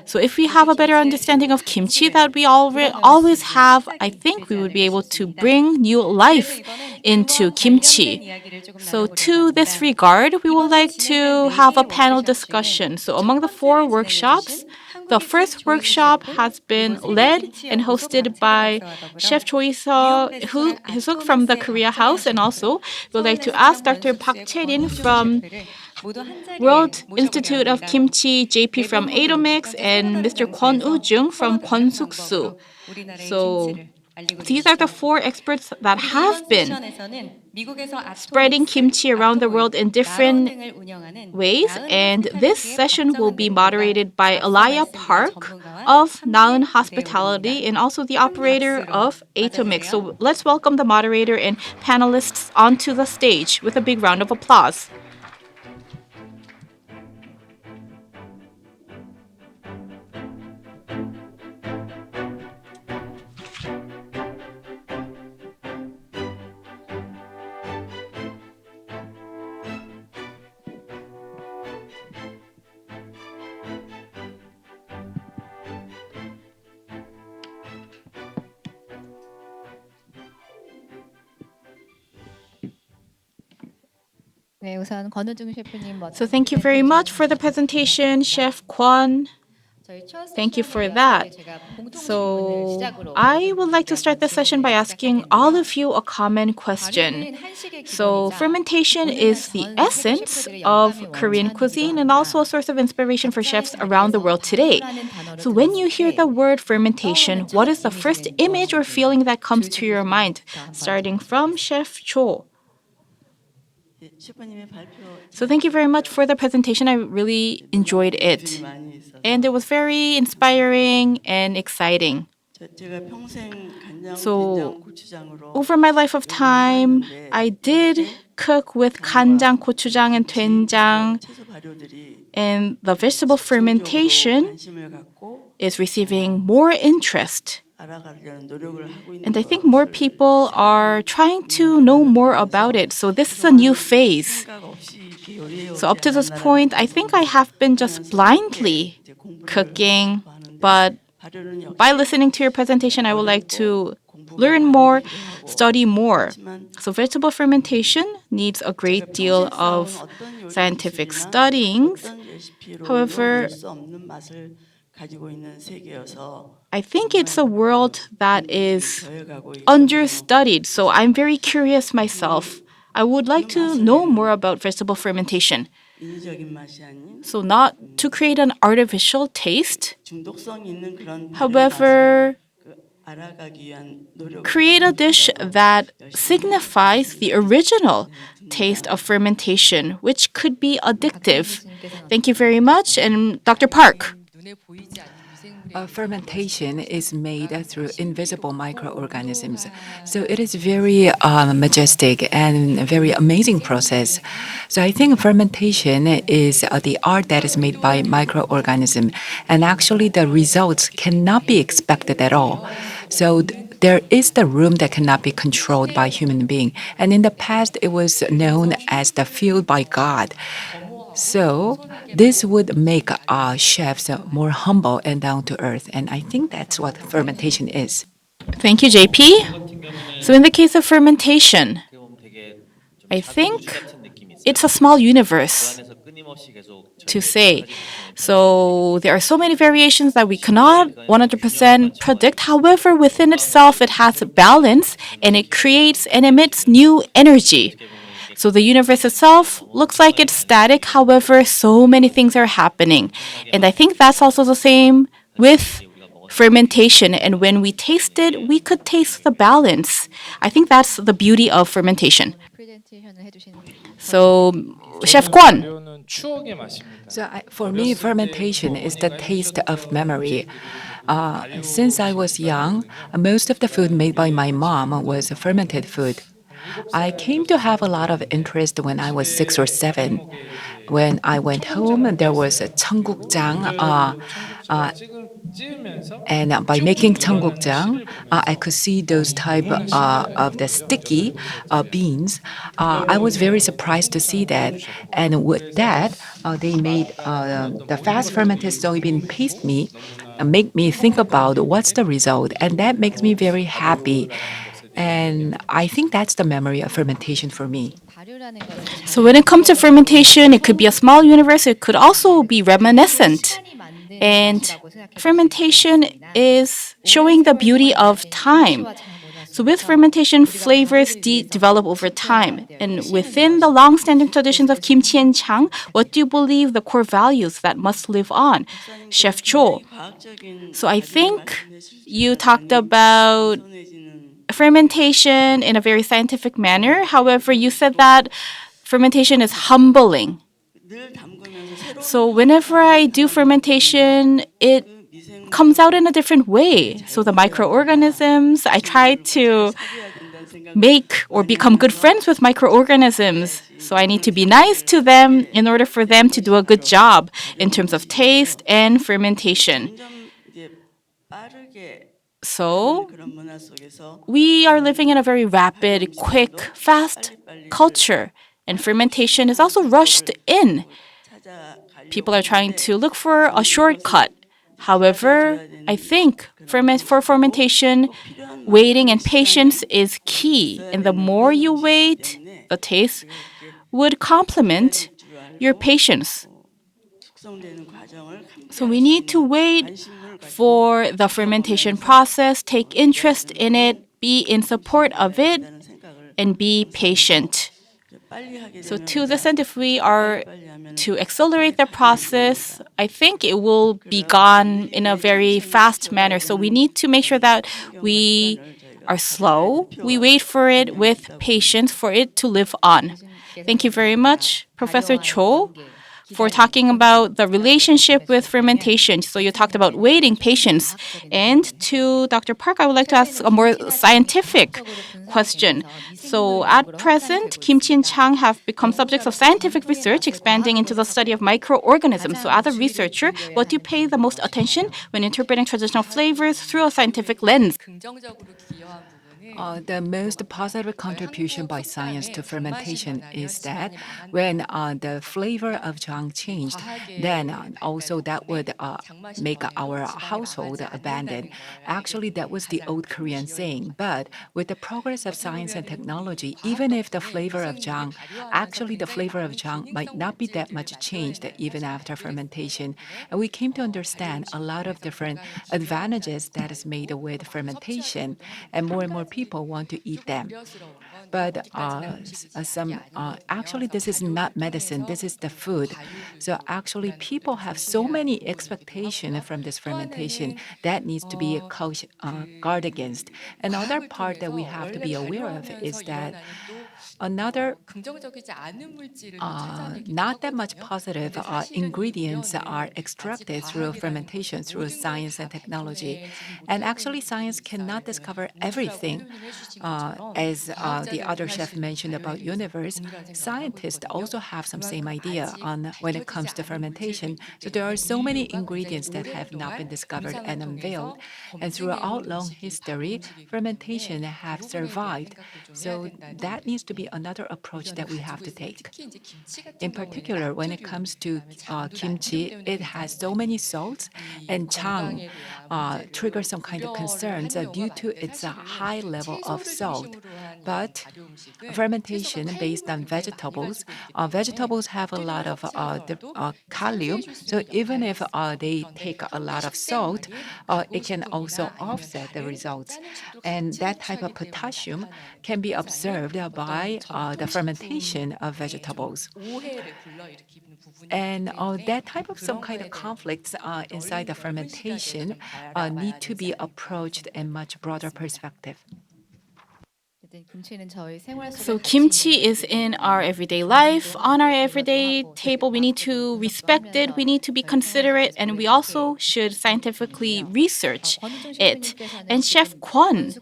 So if we have a better understanding of kimchi that we always have, I think we would be able to bring new life into kimchi. So to this regard, we would like to have a panel discussion. So among the 4 workshops, the first workshop has been led and hosted by Chef Choi Hyesuk from the Korea House, and also we would like to ask Dr. Park Chae-rin from World Institute of Kimchi, JP from Adomix, and Mr. Kwon Woo-jung from Kwonsuksu. So These are the 4 experts that have been spreading kimchi around the world in different ways, and this session will be moderated by Alaya Park of Naeun Hospitality and also the operator of Atomix. So let's welcome the moderator and panelists onto the stage with a big round of applause. 네, 우선 권은중 셰프님 먼저. So thank you very much for the presentation, Chef Kwon. Thank you for that. So I would like to start the session by asking all of you a common question. So fermentation is the essence of Korean cuisine and also a source of inspiration for chefs around the world today. So when you hear the word fermentation, what is the first image or feeling that comes to your mind? Starting from Chef Cho. So thank you very much for the presentation. I really enjoyed it. And it was very inspiring and exciting. So over my life of time, I did cook with 간장, 고추장, and 된장. And the vegetable fermentation is receiving more interest. And I think more people are trying to know more about it. So this is a new phase. So up to this point, I think I have been just blindly cooking. But by listening to your presentation, I would like to learn more, study more. So vegetable fermentation needs a great deal of scientific studying. However, I think it's a world that is understudied, so I'm very curious myself. I would like to know more about vegetable fermentation. So not to create an artificial taste, however, create a dish that signifies the original taste of fermentation, which could be addictive. Thank you very much. And Dr. Park. Fermentation is made through invisible microorganisms. So it is very majestic and a very amazing process. So I think fermentation is the art that is made by microorganisms. And actually the results cannot be expected at all. So there is the room that cannot be controlled by human being. And in the past, it was known as the field by God. So this would make chefs more humble and down to earth. And I think that's what fermentation is. Thank you, JP. So in the case of fermentation, I think it's a small universe to say. So there are so many variations that we cannot 100% predict. However, within itself, it has balance and it creates and emits new energy. So the universe itself looks like it's static. However, so many things are happening. And I think that's also the same with fermentation. And when we taste it, we could taste the balance. I think that's the beauty of fermentation. So, Chef Kwon. So for me, fermentation is the taste of memory. Since I was young, most of the food made by my mom was fermented food. I came to have a lot of interest when I was 6 or 7. When I went home, there was a 청국장, and by making 청국장, I could see those type of the sticky beans. I was very surprised to see that. And with that, they made the fast fermented soybean paste make me think about what's the result. And that makes me very happy. And I think that's the memory of fermentation for me. So when it comes to fermentation, it could be a small universe. It could also be reminiscent. And fermentation is showing the beauty of time. So with fermentation, flavors develop over time. And within the long-standing traditions of kimchi and chang, what do you believe the core values that must live on? Chef Cho. So I think you talked about fermentation in a very scientific manner. However, you said that fermentation is humbling. So whenever I do fermentation, it comes out in a different way. So the microorganisms, I try to make or become good friends with microorganisms. So I need to be nice to them in order for them to do a good job in terms of taste and fermentation. So we are living in a very rapid, quick, fast culture, and fermentation is also rushed in. People are trying to look for a shortcut. However, I think for fermentation, waiting and patience is key. And the more you wait, the taste would complement your patience. So we need to wait for the fermentation process, take interest in it, be in support of it, and be patient. So to this end, if we are to accelerate the process, I think it will be gone in a very fast manner. So we need to make sure that we are slow. We wait for it with patience for it to live on. Thank you very much, Professor Cho, for talking about the relationship with fermentation. So you talked about waiting, patience. And to Dr. Park, I would like to ask a more scientific question. So at present, kimchi and chang have become subjects of scientific research, expanding into the study of microorganisms. So as a researcher, what do you pay the most attention when interpreting traditional flavors through a scientific lens? The most positive contribution by science to fermentation is that when the flavor of jang changed, then also that would make our household abandoned. Actually, that was the old Korean saying. But with the progress of science and technology, even if the flavor of jang, actually the flavor of jang might not be that much changed even after fermentation. And we came to understand a lot of different advantages that is made with fermentation, and more people want to eat them. But actually, this is not medicine. This is the food. So actually, people have so many expectations from this fermentation that needs to be guard against. Another part that we have to be aware of is that another not that much positive ingredients are extracted through fermentation, through science and technology. And actually, science cannot discover everything. As the other chef mentioned about universe, scientists also have some same idea on when it comes to fermentation. So there are so many ingredients that have not been discovered and unveiled. And throughout long history, fermentation have survived. So that needs to be another approach that we have to take. In particular, when it comes to kimchi, it has so many salts, and chang triggers some kind of concerns due to its high level of salt. But fermentation based on vegetables, vegetables have a lot of kalium, so even if they take a lot of salt, it can also offset the results. And that type of potassium can be observed by the fermentation of vegetables. And that type of some kind of conflicts inside the fermentation need to be approached in much broader perspective. So kimchi is in our everyday life, on our everyday table. We need to respect it, we need to be considerate, and we also should scientifically research it. And Chef Kwon,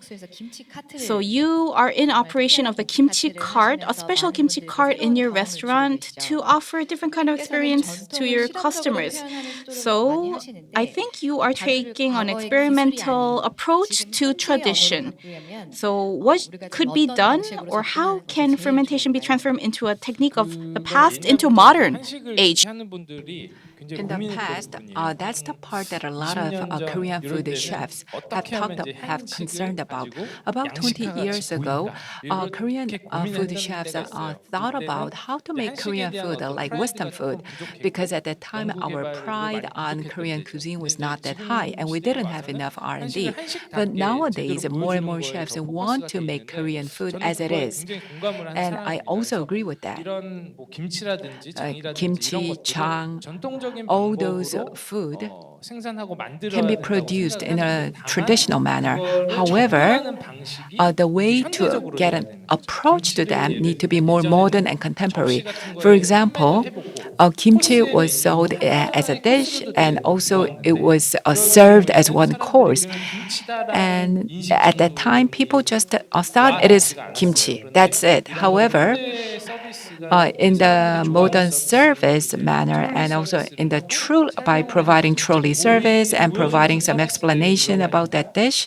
so you are in operation of the kimchi cart, a special kimchi cart in your restaurant to offer a different kind of experience to your customers. So I think you are taking an experimental approach to tradition. So what could be done, or how can fermentation be transformed into a technique of the past into modern age? In the past, that's the part that a lot of Korean food chefs have concerned about. About 20 years ago, Korean food chefs thought about how to make Korean food like Western food, because at that time our pride on Korean cuisine was not that high, and we didn't have enough R&D. But nowadays, more and more chefs want to make Korean food as it is, and I also agree with that. 이런 뭐 김치라든지 Kimchi, chang, all those food can be produced in a traditional manner. However, the way to get an approach to them need to be more modern and contemporary. For example, kimchi was sold as a dish, and also it was served as one course. And at that time, people just thought it is kimchi. That's it. However, in the modern service manner, and also in the by providing trolley service and providing some explanation about that dish,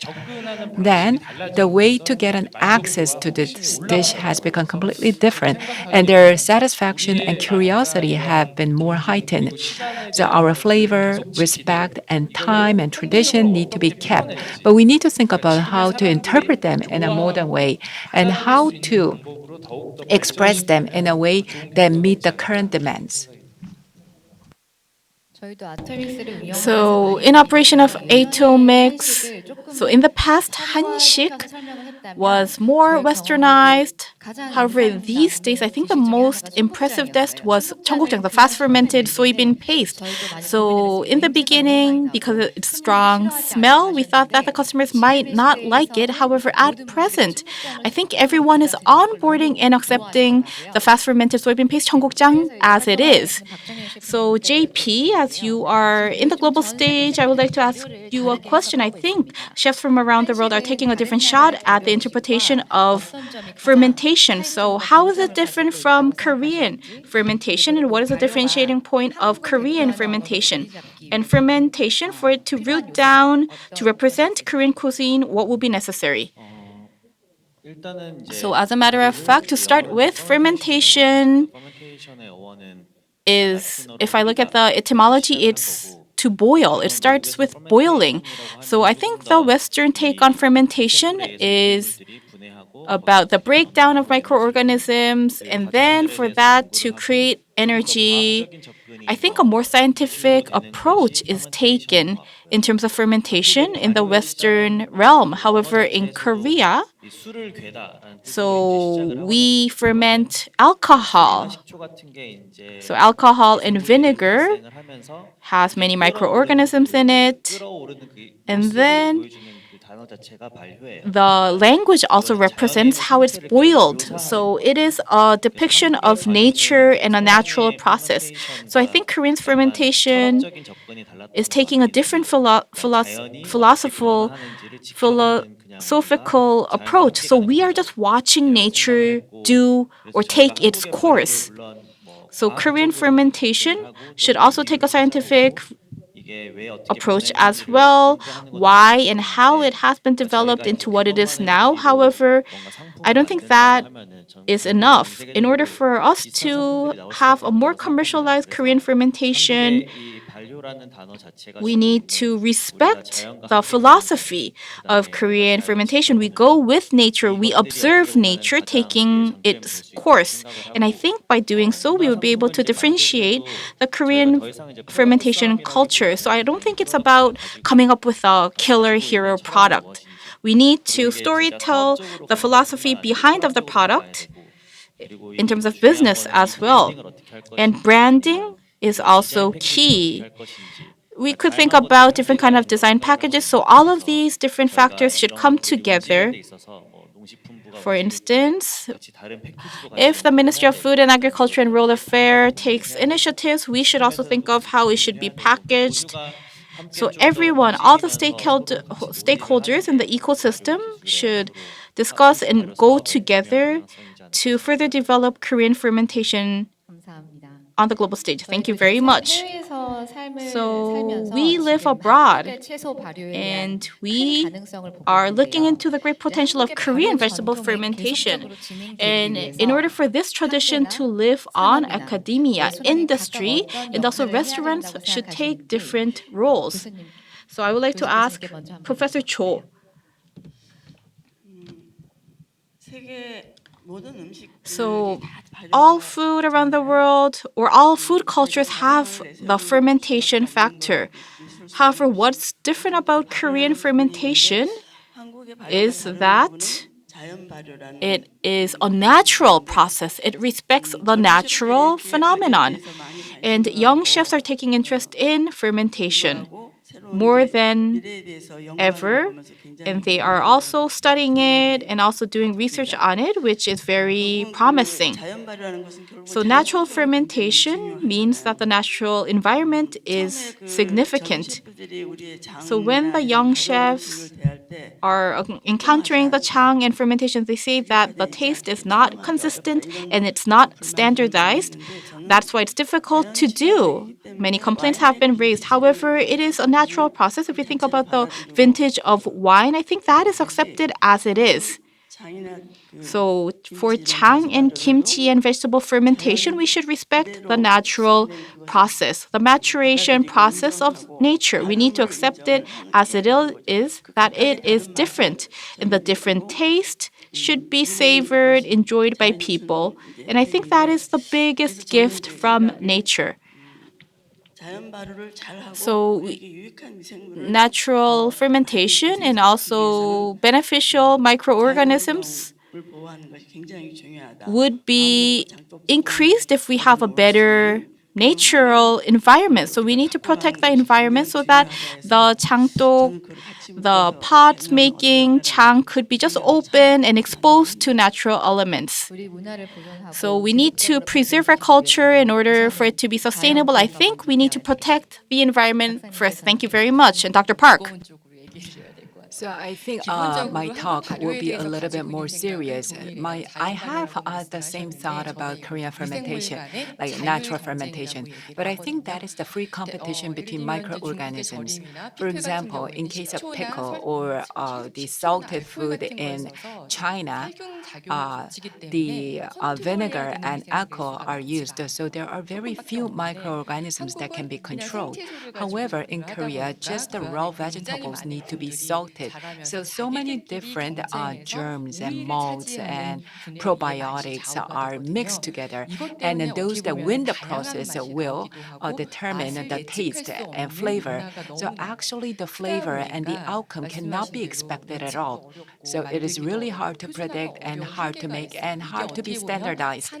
then the way to get an access to this dish has become completely different, and their satisfaction and curiosity have been more heightened. So our flavor, respect, and time and tradition need to be kept, but we need to think about how to interpret them in a modern way and how to express them in a way that meet the current demands. So in operation of Atomix, so in the past, 한식 was more westernized. However, these days, I think the most impressive dish was 청국장, the fast fermented soybean paste. So in the beginning, because of its strong smell, we thought that the customers might not like it. However, at present, I think everyone is onboarding and accepting the fast fermented soybean paste 청국장 as it is. So JP, as you are in the global stage, I would like to ask you a question. I think chefs from around the world are taking a different shot at the interpretation of fermentation. So how is it different from Korean fermentation, and what is the differentiating point of Korean fermentation? And fermentation, for it to root down to represent Korean cuisine, what will be necessary? So as a matter of fact, to start with, fermentation is, if I look at the etymology, it's to boil. It starts with boiling. So I think the Western take on fermentation is about the breakdown of microorganisms, and then for that to create energy. I think a more scientific approach is taken in terms of fermentation in the Western realm. However, in Korea, so we ferment alcohol. So alcohol and vinegar has many microorganisms in it. And then the language also represents how it's boiled. So it is a depiction of nature and a natural process. So I think Korean fermentation is taking a different philosophical approach. So we are just watching nature do or take its course. So Korean fermentation should also take a scientific approach as well, why and how it has been developed into what it is now. However, I don't think that is enough. In order for us to have a more commercialized Korean fermentation, we need to respect the philosophy of Korean fermentation. We go with nature, we observe nature taking its course. And I think by doing so, we would be able to differentiate the Korean fermentation culture. So I don't think it's about coming up with a killer hero product. We need to storytell the philosophy behind of the product in terms of business as well. And branding is also key. We could think about different kind of design packages. So all of these different factors should come together. For instance, if the Ministry of Food and Agriculture and Rural Affairs takes initiatives, we should also think of how it should be packaged. So everyone, all the stakeholders in the ecosystem should discuss and go together to further develop Korean fermentation on the global stage. Thank you very much. So we live abroad, and we are looking into the great potential of Korean vegetable fermentation. And in order for this tradition to live on, academia, industry, and also restaurants should take different roles. So I would like to ask Professor Cho. So all food around the world, or all food cultures, have the fermentation factor. However, what's different about Korean fermentation is that it is a natural process. It respects the natural phenomenon. And young chefs are taking interest in fermentation more than ever. And they are also studying it and also doing research on it, which is very promising. So natural fermentation means that the natural environment is significant. So when the young chefs are encountering the chang and fermentation, they say that the taste is not consistent and it's not standardized. That's why it's difficult to do. Many complaints have been raised. However, it is a natural process. If you think about the vintage of wine, I think that is accepted as it is. So for chang and kimchi and vegetable fermentation, we should respect the natural process, the maturation process of nature. We need to accept it as it is, that it is different. And the different taste should be savored, enjoyed by people. And I think that is the biggest gift from nature. So natural fermentation and also beneficial microorganisms would be increased if we have a better natural environment. So we need to protect the environment so that the changtok, the pots making chang could be just open and exposed to natural elements. So we need to preserve our culture in order for it to be sustainable. I think we need to protect the environment first. Thank you very much. And Dr. Park. So I think my talk will be a little bit more serious. I have the same thought about Korean fermentation, like natural fermentation, but I think that is the free competition between microorganisms. For example, in case of pickle or the salted food in China, the vinegar and alcohol are used, so there are very few microorganisms that can be controlled. However, in Korea, just the raw vegetables need to be salted. So many different germs and molds and probiotics are mixed together, and those that win the process will determine the taste and flavor. So actually, the flavor and the outcome cannot be expected at all. So it is really hard to predict and hard to make and hard to be standardized.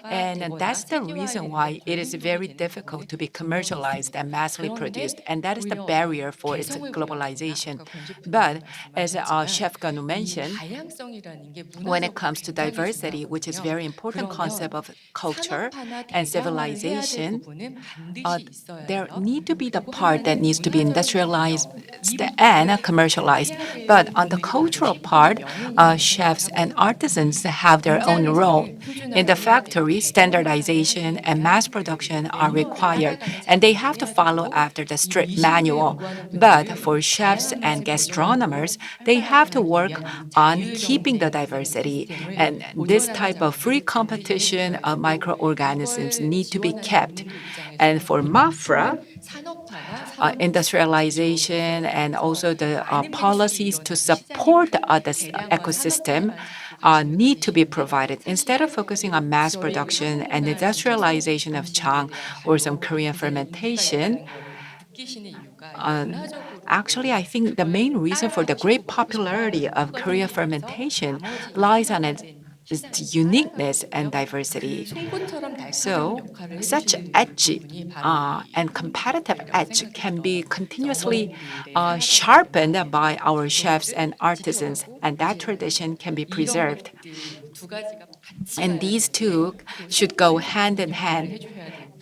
And that's the reason why it is very difficult to be commercialized and massively produced. And that is the barrier for its globalization. But as Chef Ganu mentioned, when it comes to diversity, which is a very important concept of culture and civilization, there need to be the part that needs to be industrialized and commercialized. But on the cultural part, chefs and artisans have their own role. In the factory, standardization and mass production are required, and they have to follow after the strict manual. But for chefs and gastronomers, they have to work on keeping the diversity. And this type of free competition of microorganisms need to be kept. And for MAFRA, industrialization and also the policies to support the ecosystem need to be provided. Instead of focusing on mass production and industrialization of chang or some Korean fermentation, actually, I think the main reason for the great popularity of Korean fermentation lies on its uniqueness and diversity. So, such edge and competitive edge can be continuously sharpened by our chefs and artisans, and that tradition can be preserved. And these two should go hand in hand.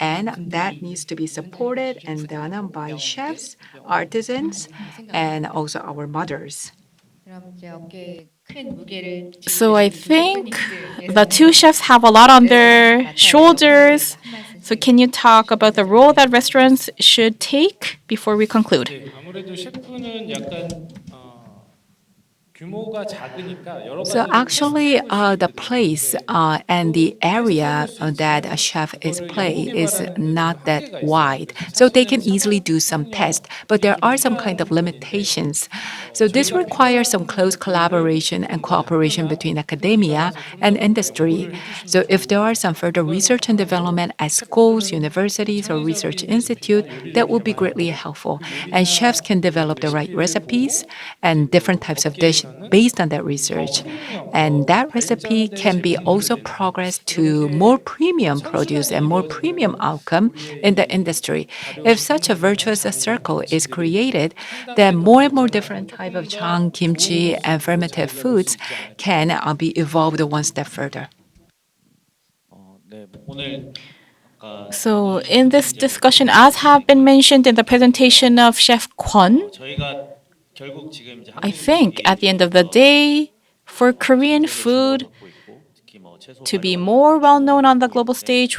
And that needs to be supported and done by chefs, artisans, and also our mothers. So I think the two chefs have a lot on their shoulders. So can you talk about the role that restaurants should take before we conclude? 네, 아무래도 셰프는 약간 규모가 작으니까 여러 So 가지 actually, the place and the area that a chef is play is not that wide. So they can easily do some tests, but there are some kind of limitations. So this requires some close collaboration and cooperation between academia and industry. So if there are some further research and development at schools, universities, or research institute, that will be greatly helpful. And chefs can develop the right recipes and different types of based on that research. And that recipe can be also progressed to more premium produce and more premium outcome in the industry. If such a virtuous circle is created, then more and more different type of jang, kimchi, and fermented foods can be evolved one step further. So, in this discussion, as have been mentioned in the presentation of Chef Kwon, I think at the end of the day, for Korean food to be more well known on the global stage,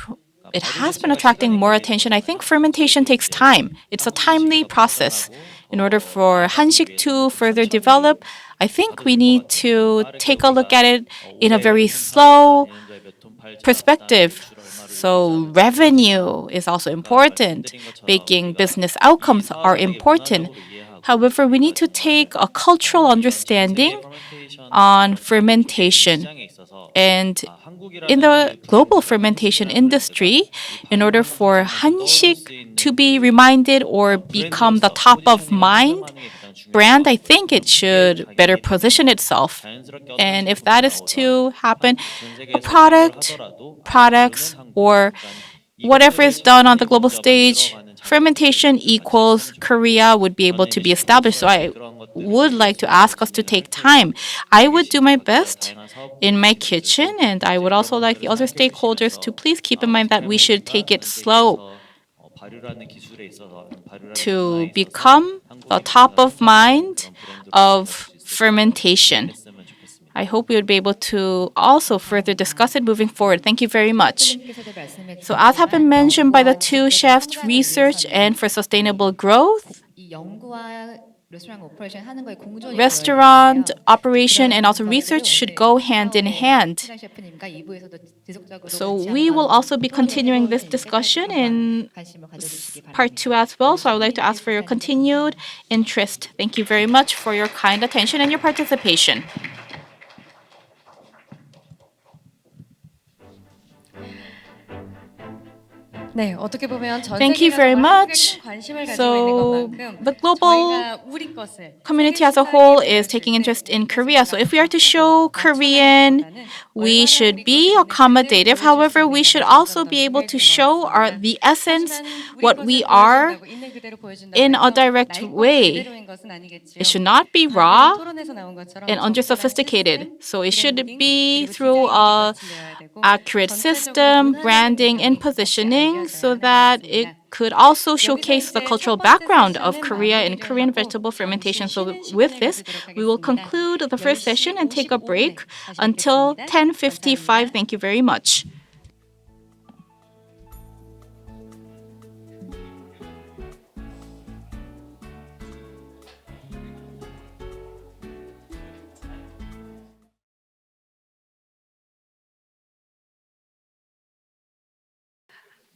it has been attracting more attention. I think fermentation takes time. It's a timely process. In order for Hansik to further develop, I think we need to take a look at it in a very slow perspective. So revenue is also important. Making business outcomes are important. However, we need to take a cultural understanding on fermentation. And in the global fermentation industry, in order for Hansik to be reminded or become the top of mind brand, I think it should better position itself. And if that is to happen, a products, or whatever is done on the global stage, fermentation equals Korea would be able to be established. So I would like to ask us to take time. I would do my best in my kitchen, and I would also like the other stakeholders to please keep in mind that we should take it slow to become the top of mind of fermentation. I hope we would be able to also further discuss it moving forward. Thank you very much. So as have been mentioned by the two chefs, research and for sustainable growth, restaurant operation and also research should go hand in hand. So we will also be continuing this discussion in part 2 as well. So I would like to ask for your continued interest. Thank you very much for your kind attention and your participation. 네, 어떻게 보면 전 Thank you 세계가 very 정말 much. 관심을 가지고 So, 있는 것만큼 the global 저희가 우리 것을 community as a whole is taking interest in Korea. So if we are to show Korean, we should be accommodative. However, we should also be able to show the essence, what we are, in a direct way. It should not be raw and under-sophisticated. So it should be through a accurate system, branding, and positioning so that it could also showcase the cultural background of Korea and Korean vegetable fermentation. So with this, we will conclude the first session and take a break until 10:55. Thank you very much.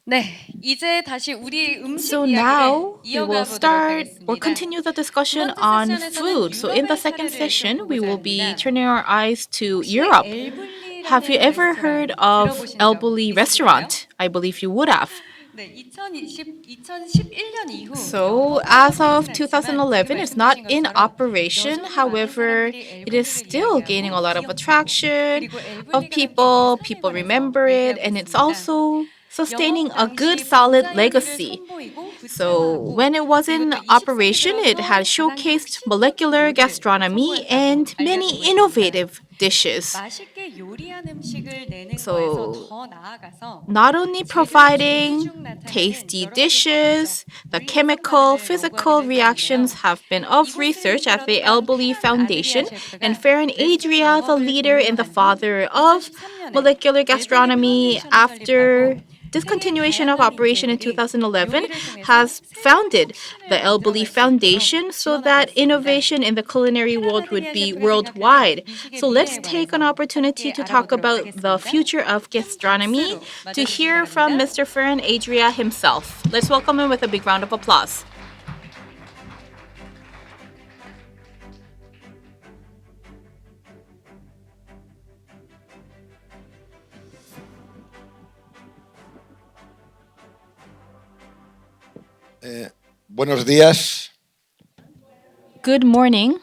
네, 이제 다시 우리 음식 So 이야기를 now we 이어가 will 보도록 start or 하겠습니다. continue the discussion on food. So in the second session, we will be turning our eyes to Europe. Have you ever heard of Elbuli restaurant? I believe you would have. 네, 2011년 이후 So as of 2011, it's not in operation. However, it is still gaining a lot of attraction of people. People remember it, and it's also sustaining a good, solid legacy. So when it was in operation, it had showcased molecular gastronomy and many innovative dishes. 맛있게 요리한 음식을 내는 So, 거에서 더 나아가서 not only providing tasty dishes, the chemical, physical reactions have been of research at the Elbuli Foundation, and Farron Adria, the leader and the father of molecular gastronomy after discontinuation of operation in 2011, has founded the Elbuli Foundation so that innovation in the culinary world would be worldwide. So let's take an opportunity to talk about the future of gastronomy to hear from Mr. Farron Adria himself. Let's welcome him with a big round of applause. Buenos días. Good morning.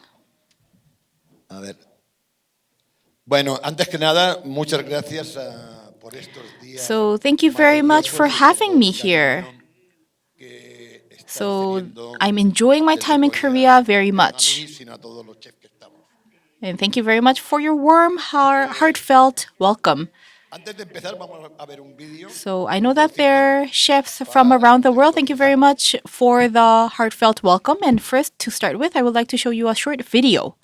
Bueno, antes que nada, muchas gracias por estos días. So thank you very much for having me here. que están So teniendo I'm enjoying my time in desde Korea very no a mí, much. sino a todos los chefs que estamos. And thank you very much for your warm, heartfelt welcome. Antes de empezar, vamos a ver un vídeo. So I know that there are chefs from around the world. Thank you very much for the heartfelt welcome. And first, to start with, I would like to show you a short video.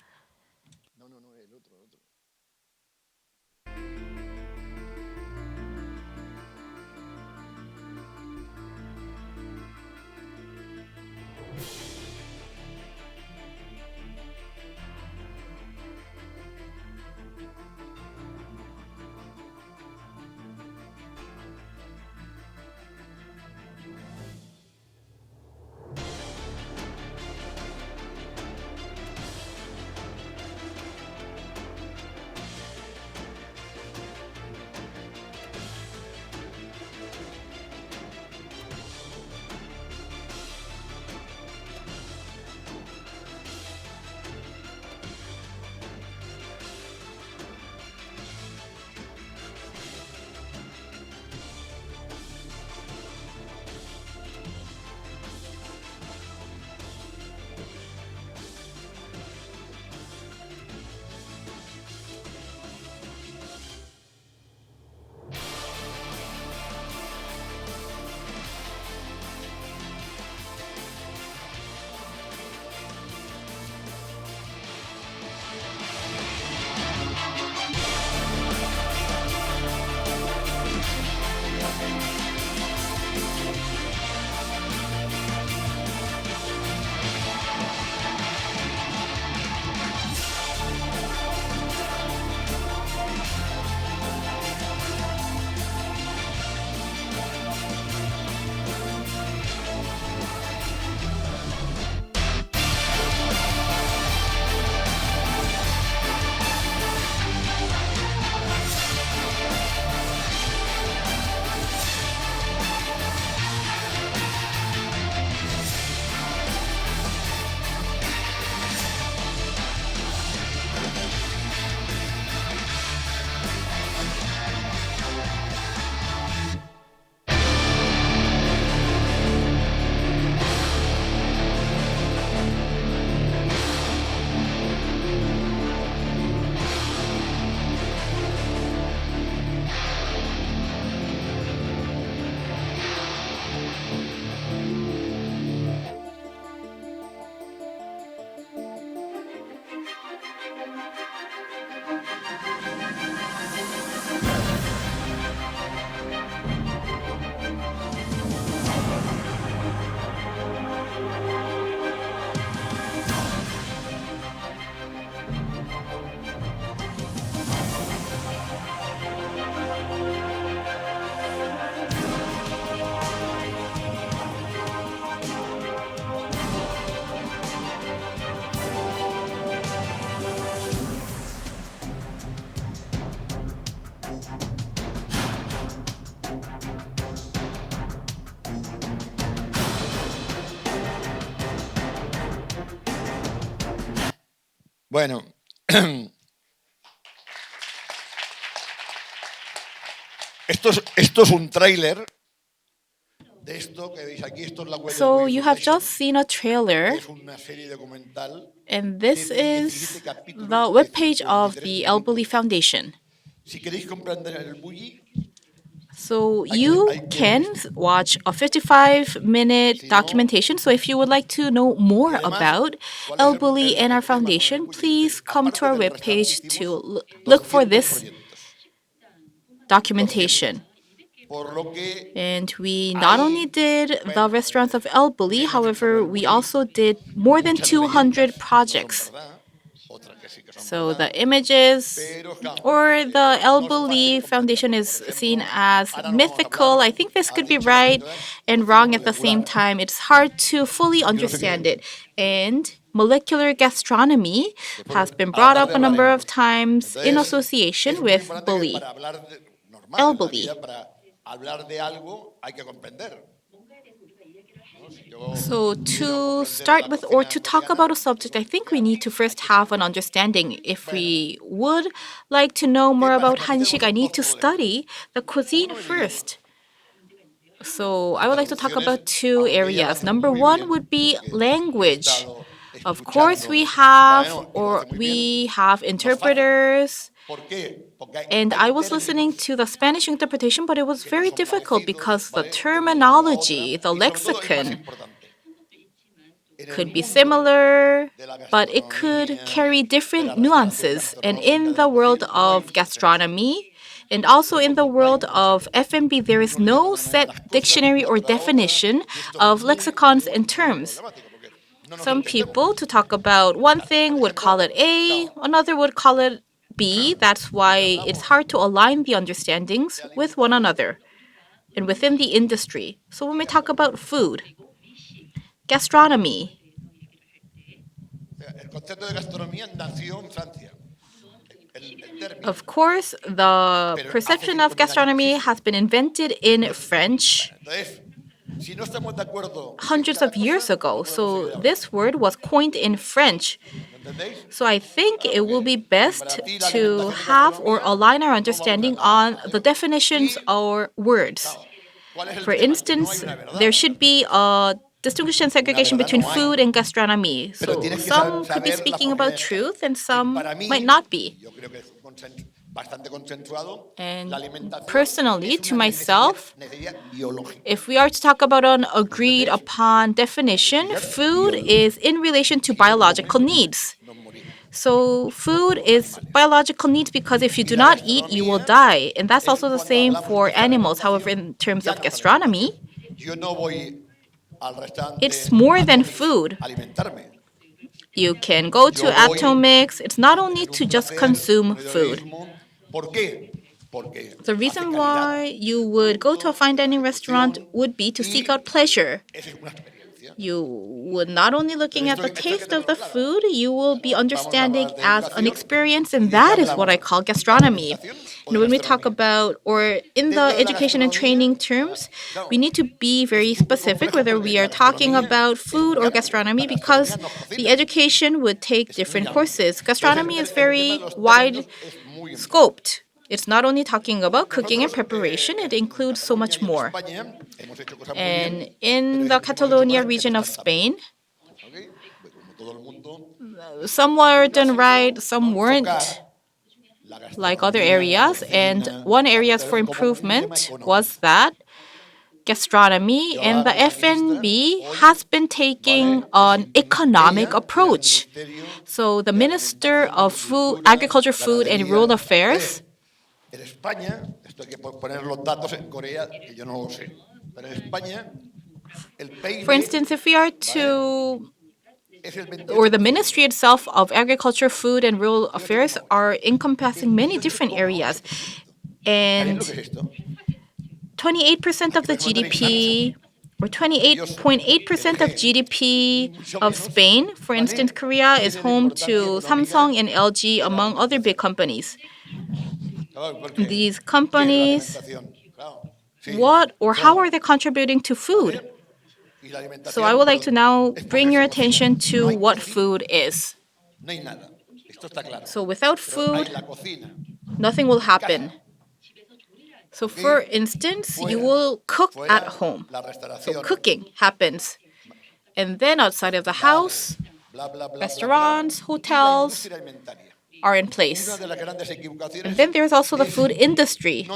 Bueno, esto es un tráiler de esto que veis aquí. Esto es la web So del you have Foundation, just seen a trailer, que es una serie documental. and this is 17 capítulos, the webpage of 23 the El Bulli minutos. Foundation. Si queréis comprender el bulli, So you can watch a 55-minute documentation. So if you would like to know more about El Bulli and our foundation, please come to our webpage to look for this documentation. por lo que And we not only did the restaurants of El Bulli, however, we also did more than 200 projects. So the images or the El Bulli Foundation is seen as mythical. I think this could be right and wrong at the same time. It's hard to fully understand it. And molecular gastronomy has been brought up a number of times in association with Bulli. El Bulli. Para hablar de algo hay que comprender. So to start with or to talk about a subject, I think we need to first have an understanding. If we would like to know more about Hansik, I need to study the cuisine first. So I would like to talk about two areas. Number one would be language. Of course, we have interpreters. And I was listening to the Spanish interpretation, but it was very difficult because the terminology, the lexicon, could be similar, but it could carry different nuances. And in the world of gastronomy, and also in the world of F&B, there is no set dictionary or definition of lexicons and terms. Some people, to talk about one thing, would call it A, another would call it B. That's why it's hard to align the understandings with one another and within the industry. So when we talk about food, gastronomy, of course, the perception of gastronomy has been invented in French hundreds of years ago. So this word was coined in French. So I think it will be best to have or align our understanding on the definitions or words. For instance, there should be a distinction and segregation between food and gastronomy. So some could be speaking about truth and some might not be. And personally, to myself, if we are to talk about an agreed upon definition, food is in relation to biological needs. So food is biological needs because if you do not eat, you will die. And that's also the same for animals. However, in terms of gastronomy, it's more than food. You can go to Atomics. It's not only to just consume food. The reason why you would go to a fine dining restaurant would be to seek out pleasure. You would not only looking at the taste of the food, you will be understanding as an experience, and that is what I call gastronomy. And when we talk about, or in the education and training terms, we need to be very specific whether we are talking about food or gastronomy because the education would take different courses. Gastronomy is very wide scoped. It's not only talking about cooking and preparation, it includes so much more. And in the Catalonia region of Spain, some were done right, some weren't, like other areas. And one area for improvement was that gastronomy and the F&B has been taking an economic approach. So the Minister of Food, Agriculture, Food and Rural Affairs for instance, if we are to, or the Ministry itself of Agriculture, Food and Rural Affairs are encompassing many different areas. And 28% of the GDP, or 28.8% of GDP of Spain, for instance, Korea is home to Samsung and LG, among other big companies. These companies, what or how are they contributing to food? So I would like to now bring your attention to what food is. So without food, nothing will happen. So for instance, you will cook at home. So cooking happens. And then outside of the house, restaurants, hotels are in place. And then there's also the food industry.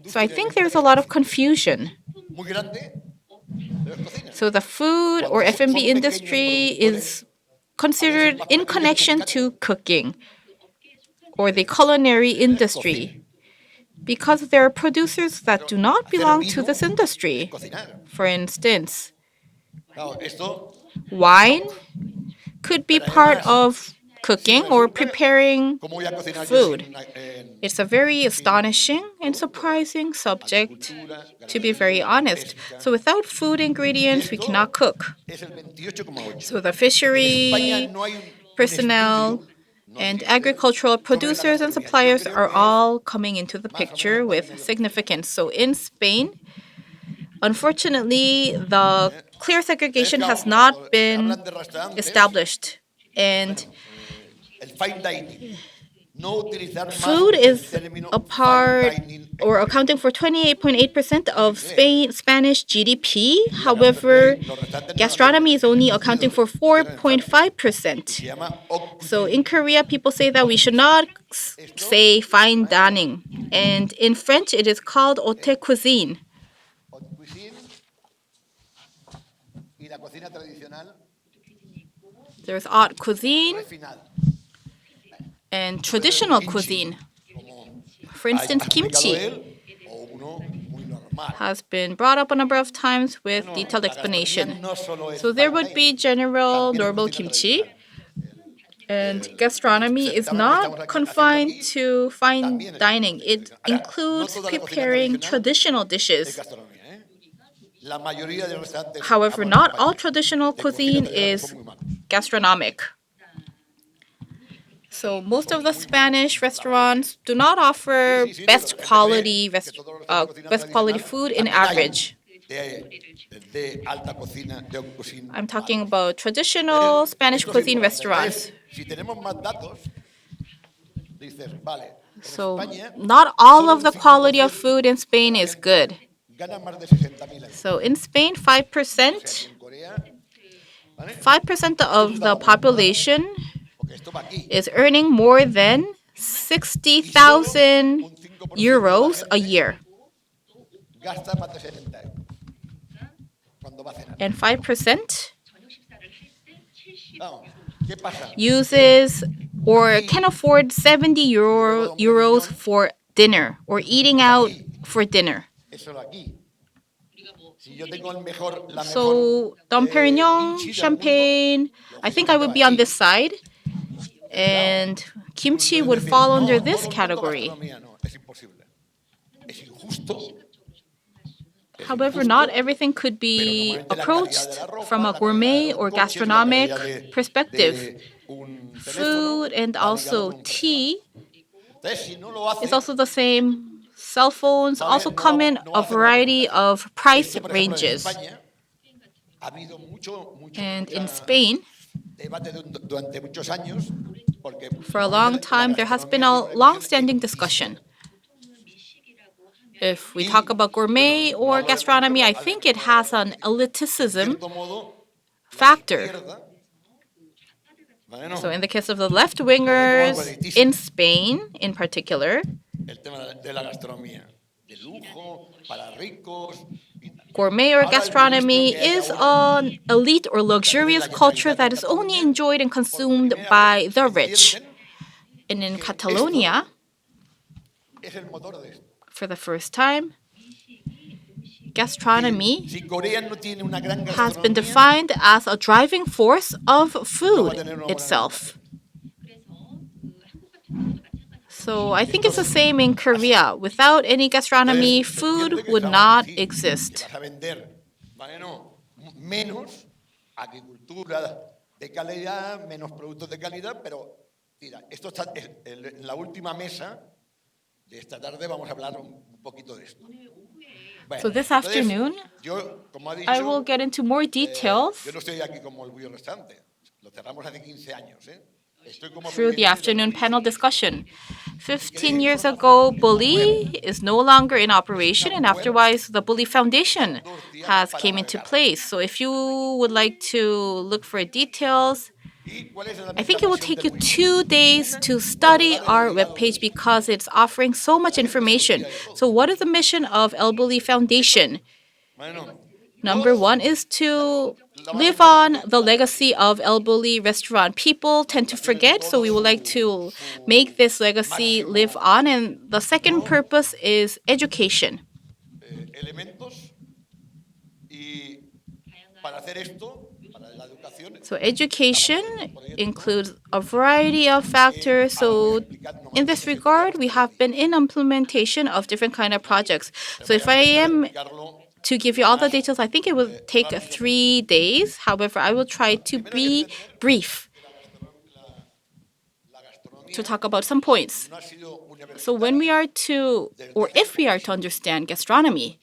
So I think there's a lot of confusion. So the food or F&B industry is considered in connection to cooking or the culinary industry because there are producers that do not belong to this industry. For instance, wine could be part of cooking or preparing food. It's a very astonishing and surprising subject, to be very honest. So without food ingredients, we cannot cook. So the fishery personnel and agricultural producers and suppliers are all coming into the picture with significance. So in Spain, unfortunately, the clear segregation has not been established. And El fine dining. No utilizar más food el is término a fine part dining. or accounting for 28.8% of Spanish GDP. However, gastronomy is only accounting for 4.5%. Se llama haute So cuisine. in Korea, people say that we should not say fine dining. And in French, it is called haute cuisine. Haute cuisine y la cocina tradicional There's haute cuisine refinada. and traditional cuisine. Como For instance, ha explicado kimchi él, o uno muy normal. has been brought up a number of times with Bueno, detailed la gastronomía explanation. no solo es So there fine would be dining, general también es normal cocina kimchi, tradicional. and gastronomy is Estamos not aquí confined haciendo aquí, to fine también es dining. cocina It tradicional. Ahora, no includes toda la cocina preparing tradicional traditional Es dishes. gastronomía, ¿eh? La mayoría de los restaurantes However, ahora en not España all traditional de cocina cuisine tradicional is son muy malos. gastronomic. So most of the Spanish restaurants do not offer Sí, sí, best pero es quality verdad que todos los restaurantes de cocina best quality tradicional food in también hay average. de alta cocina, de haute cuisine. I'm talking malos. about traditional Spanish Esto es cuisine importante. restaurants. Entonces, si tenemos más datos, dices, vale, en So España not all solo of un the quality of 5% food in Spain is good. gana más de 60.000 euros. So in Spain, O sea, que 5% en Corea, ¿vale? 5% of the population Porque esto va aquí. is earning more than 60,000 euros a year. Gasta más de 70 euros cuando va a cenar. And 5% Vamos, ¿qué pasa? uses or can afford 70 euros for dinner or eating out for dinner. Eso lo aquí. Si yo tengo el mejor, la mejor So Dom Perignon, kimchi del champagne, mundo, I think I would be on this side. And kimchi would fall under this category. No, es imposible. Es injusto. However, not everything could be approached from a gourmet or gastronomic perspective. Food and also tea is also the same. Cell phones also come in a variety of price ranges. And in Spain, durante muchos años, porque for a long time, there has been a long-standing discussion. If we talk about gourmet or gastronomy, I think it has an eliticism factor. So in the case of the left-wingers in Spain, in particular, el tema de la gastronomía, de lujo, para ricos. gourmet or gastronomy is an elite or luxurious culture that is only enjoyed and consumed by the rich. And in Catalonia, Es el motor de esto. for the first time, gastronomy Si Corea no tiene una gran has been gastronomía, defined as a driving force of food itself. So I think it's the same in Korea. Without any gastronomy, food would not exist. vas a vender, bueno, menos agricultura de calidad, menos productos de calidad, pero mira, esto está en la última mesa de esta tarde vamos a hablar un poquito de esto. Bueno, So this entonces, afternoon, yo, como ha dicho, I will get into more details yo no estoy aquí como el bullo restaurante, lo cerramos hace 15 años, ¿eh? Estoy como through the presidente afternoon del panel discussion. 15 years ago, Bully is no longer in operation, and afterwards, the Bully Foundation has came into place. So if you would like to look for details, ¿Y cuál es la I think it will take you 2 days to study our webpage because it's offering so much information. So what is the mission of El Bully Foundation? Bueno, Number 1 is to live on the legacy of El Bulli restaurant. People tend to forget, so we would like to make this legacy live on. And the second purpose is education. elementos y para hacer esto, para la educación, So education includes a variety of factors. So in this regard, we have been in implementation of different kind of projects. So if I am to give you all the details, I think it will take 3 days. However, I will try to be brief to talk about some points. no ha sido universal. So when we are to, or if we are to understand gastronomy,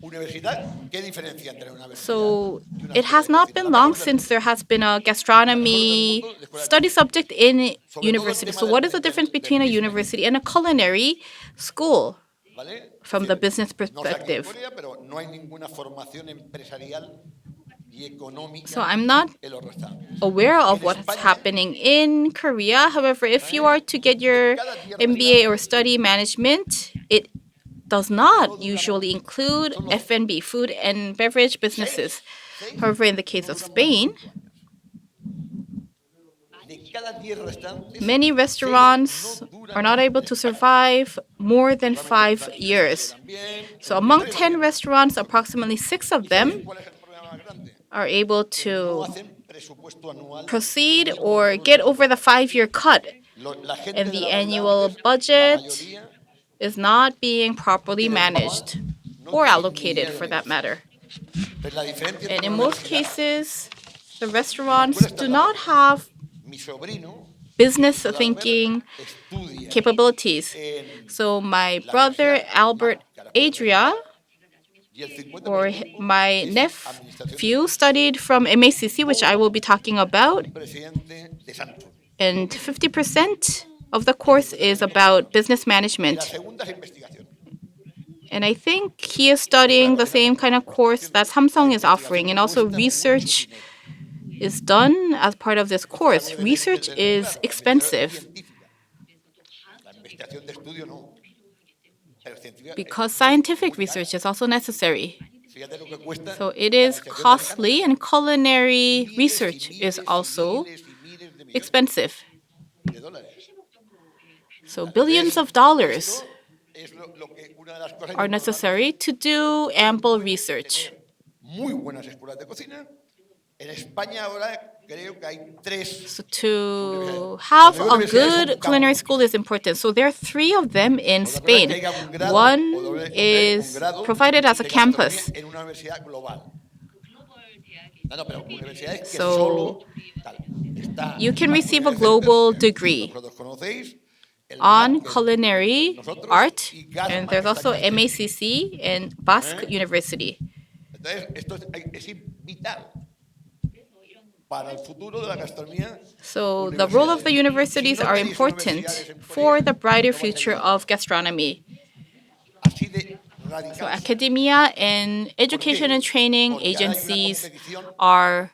Universidad, ¿qué diferencia entre una universidad So y una it has escuela de not cocina? been long since there has been a gastronomy study subject in university. So what is the difference between a university and a culinary school ¿Vale? from the business No sé aquí en perspective? Corea, pero no hay ninguna formación empresarial y económica So I'm not en los restaurantes. aware of what's happening in Korea. However, if you are to get your MBA or study management, it does not usually include F&B, food and beverage businesses. However, in the case of Spain, De cada 10 restaurantes, many restaurants are not able to survive more than 5 years. So among 10 restaurants, approximately 6 of them ¿cuál es el problema más grande? are able No to hacen presupuesto anual. proceed or get over the 5-year cut, La gente and de the los annual restaurantes, budget la mayoría, is not being properly managed or allocated for that matter. pues la diferencia And entre in una most universidad, cases, the restaurants do not have mi sobrino business thinking estudia capabilities. en So my brother Albert Adria y el 50% or my es nephew studied from MACC, which I will be talking about, presidente de Santos. and 50% of the course is about business Y la management. segunda es investigación. And I think he is studying the same kind of course that Samsung is offering, and also research is done as part of this course. Research is expensive La investigación de estudio no. Pero científica, because scientific research is also necessary. fíjate lo que cuesta. So it is costly, and culinary research is also Miles y miles de millones expensive. de dólares. So billions of dollars Es lo que una de las cosas are necessary to do ample research. muy buenas escuelas de cocina. En España ahora creo que hay 3. So to have a good culinary school is important. So there are 3 of them in Spain. One is provided as a campus. En una universidad global. No, pero universidades que So solo tal. Está you can la receive a Universidad global Center, degree vosotros conocéis, el on MAC, culinary nosotros, art, y GASMA, and there's que está also aquí. MACC and Basque University. Entonces, esto es vital para el futuro de la gastronomía. So the role of the universities are important for the brighter future of gastronomy. Así de So radical. academia and education and training agencies are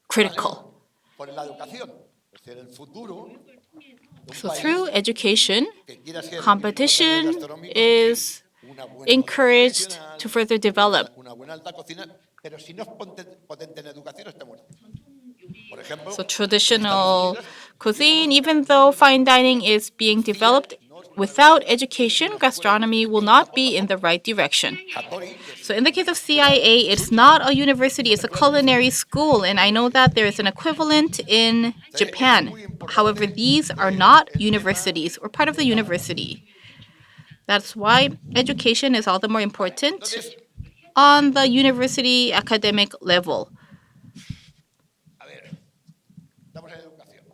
critical. Por la educación. Es decir, el futuro de un So país through education, que quiera ser competition gastronómico, is una buena encouraged profesional, to further develop. una buena alta cocina, pero si no es potente en educación, está muerto. Por ejemplo, So traditional cuisine, even though fine dining is being developed, without education, gastronomy will not be in the right direction. Hattori, So in the case of CIA, it's not a university, it's a culinary school, and I know that there is an equivalent in Japan. However, these are not universities or part of the university. That's why education is all the more important on the university academic level. a ver, estamos en educación.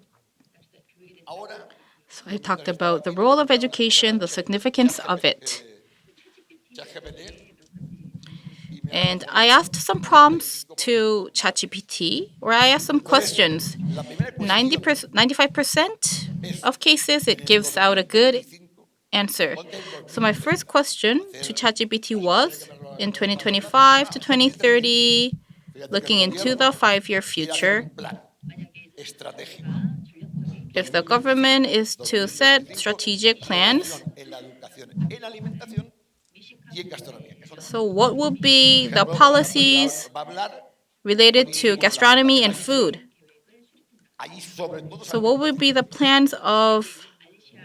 Ahora, So I talked about the role of education, the significance of it. ChatGPT, And I asked some prompts to ChatGPT, where I asked some questions. la primera cuestión 95% of cases, it gives out a good answer. So my first question to ChatGPT was, in 2025 to 2030, looking into the 5-year future, plan estratégico if the government is to set strategic plans, en la educación, en alimentación y en gastronomía. Que son, so what will be the por ejemplo, policies va a hablar related to gastronomy and food? allí sobre todo So what would be the plans of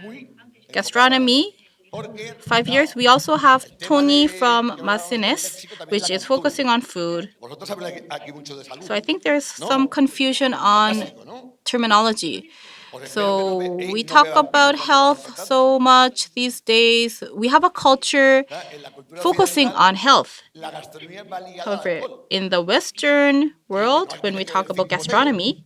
muy gastronomy? porque 5 years. We also have Tony from Macines, which is focusing on food. vosotros habláis aquí mucho de salud. So I think there's some confusion on Básico, ¿no? terminology. Pues So espero que no we vea talk aquí about tanto health importante, so much these days. We have a culture ¿verdad? En la cultura focusing occidental, on health. la gastronomía va ligada al However, alcohol. in the Western world, when we talk about gastronomy,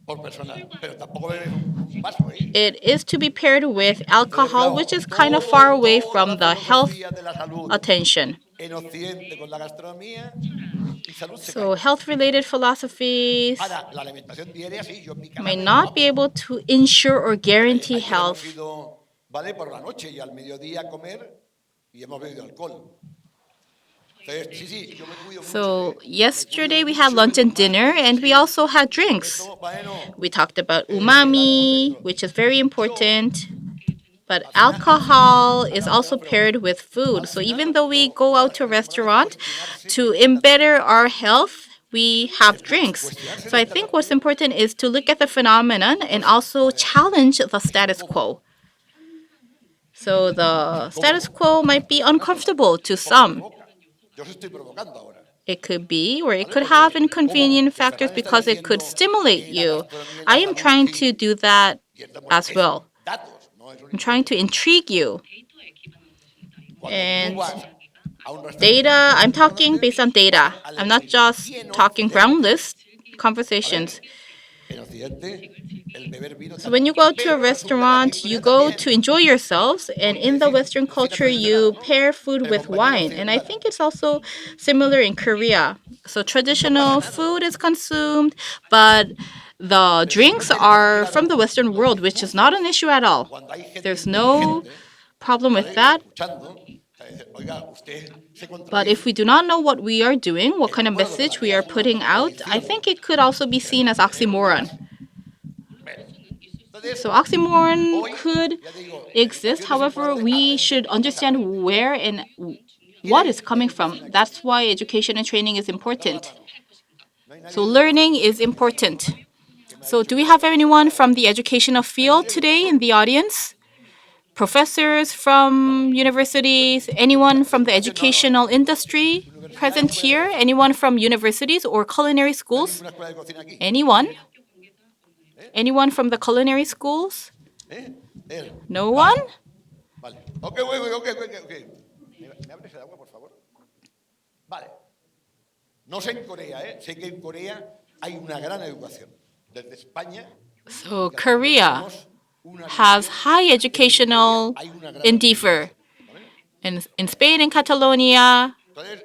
Por persona, pero tampoco bebes un vaso, ¿eh? it is to be paired with alcohol, which is kind of far away from the health attention. en Occidente con la gastronomía y salud se So cae. health-related philosophies Ahora, la alimentación diaria, sí, yo en mi casa may me not lo be hago. able to ensure or guarantee Ayer hemos health. ido, ¿vale? Por la noche y al mediodía a comer y hemos bebido alcohol. Entonces, sí, yo me cuido mucho. So yesterday we had lunch and dinner, and we also had drinks. Esto, bueno, We talked about umami, which is very important. But alcohol is also paired with food. So even though we go out to a restaurant to better our health, we have drinks. So I think what's important is to look at the phenomenon and also challenge the status quo. So the status quo might be uncomfortable to some. yo os estoy provocando ahora. It could be, or it could have inconvenient factors because it could stimulate you. I am trying to do that as well. Datos, no es un I'm trying to intrigue you. Cuando And tú vas a un restaurante, data, I'm talking based on data. I'm not just talking groundless conversations. en Occidente, el beber vino So when you go to a restaurant, you go to enjoy yourselves, and in the Western culture, you pair food with wine. And I think it's also similar in Korea. So traditional food is consumed, but the drinks are from the Western world, which is not an issue at all. cuando hay gente There's no problem with that. escuchando, oiga, usted se But if we do not know what we are doing, what kind of message we are putting out, I think it could also be seen as oxymoron. So oxymoron could exist. However, we should understand where and what is coming from. That's why education and training is important. So learning is important. So do we have anyone from the educational field today in the audience? Professors from universities, anyone from the educational industry present here? Anyone from universities or culinary schools? una escuela de cocina aquí. Anyone? Anyone from the culinary schools? Él. No one? Vale. Ok. ¿Me abres el agua, por favor? Vale. No sé en Corea, ¿eh? Sé que en Corea hay una gran educación. Desde España So Korea has high educational endeavor. In Spain and Catalonia, entonces,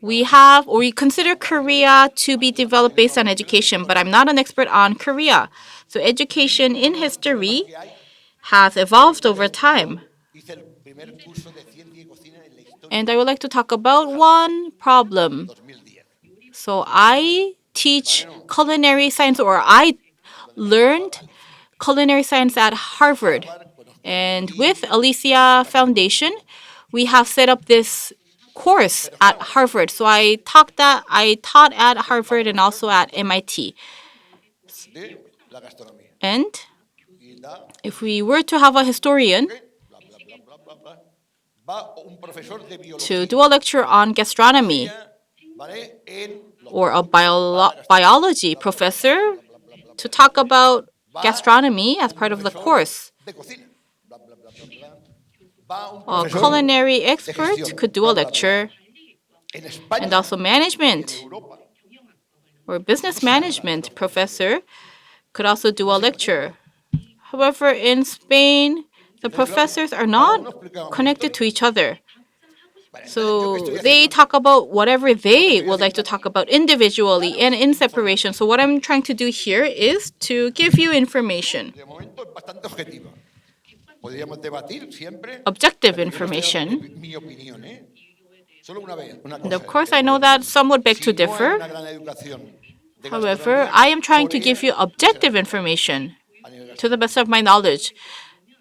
we consider Korea to be developed based on education, but I'm not an expert on Korea. So education in history has evolved over time. hice el primer curso de ciencia y cocina en la historia And I would like to talk about one problem. 2010. So I teach culinary science, or I learned culinary science at Harvard. And with Alicia Foundation, we have set up this course at Harvard. So I taught at Harvard and also at MIT. De la gastronomía. And Y da, if we were to have a historian bla, bla, bla, bla, bla, va un profesor de to biología, do a lecture on gastronomy, ¿vale? En los or a biology professor to talk about gastronomy as part of the course. de cocina. Bla, bla, bla, bla, bla. Va un A profesor culinary expert could do a lecture, en España, and also management en Europa. or business management professor could also do a lecture. However, in Spain, the professors are not connected to each other. So they talk about whatever they would like to talk about individually and in separation. So what I'm trying to do here is to give you information, De momento es bastante objetiva. Podríamos debatir siempre. objective pero yo no estoy dando information. mi opinión, ¿eh? Solo una vez, una And cosa. of course, I know that some would beg Si to no hay differ. una gran educación de However, gastronomía, I am trying to Corea give you objective information a nivel to the best of my knowledge.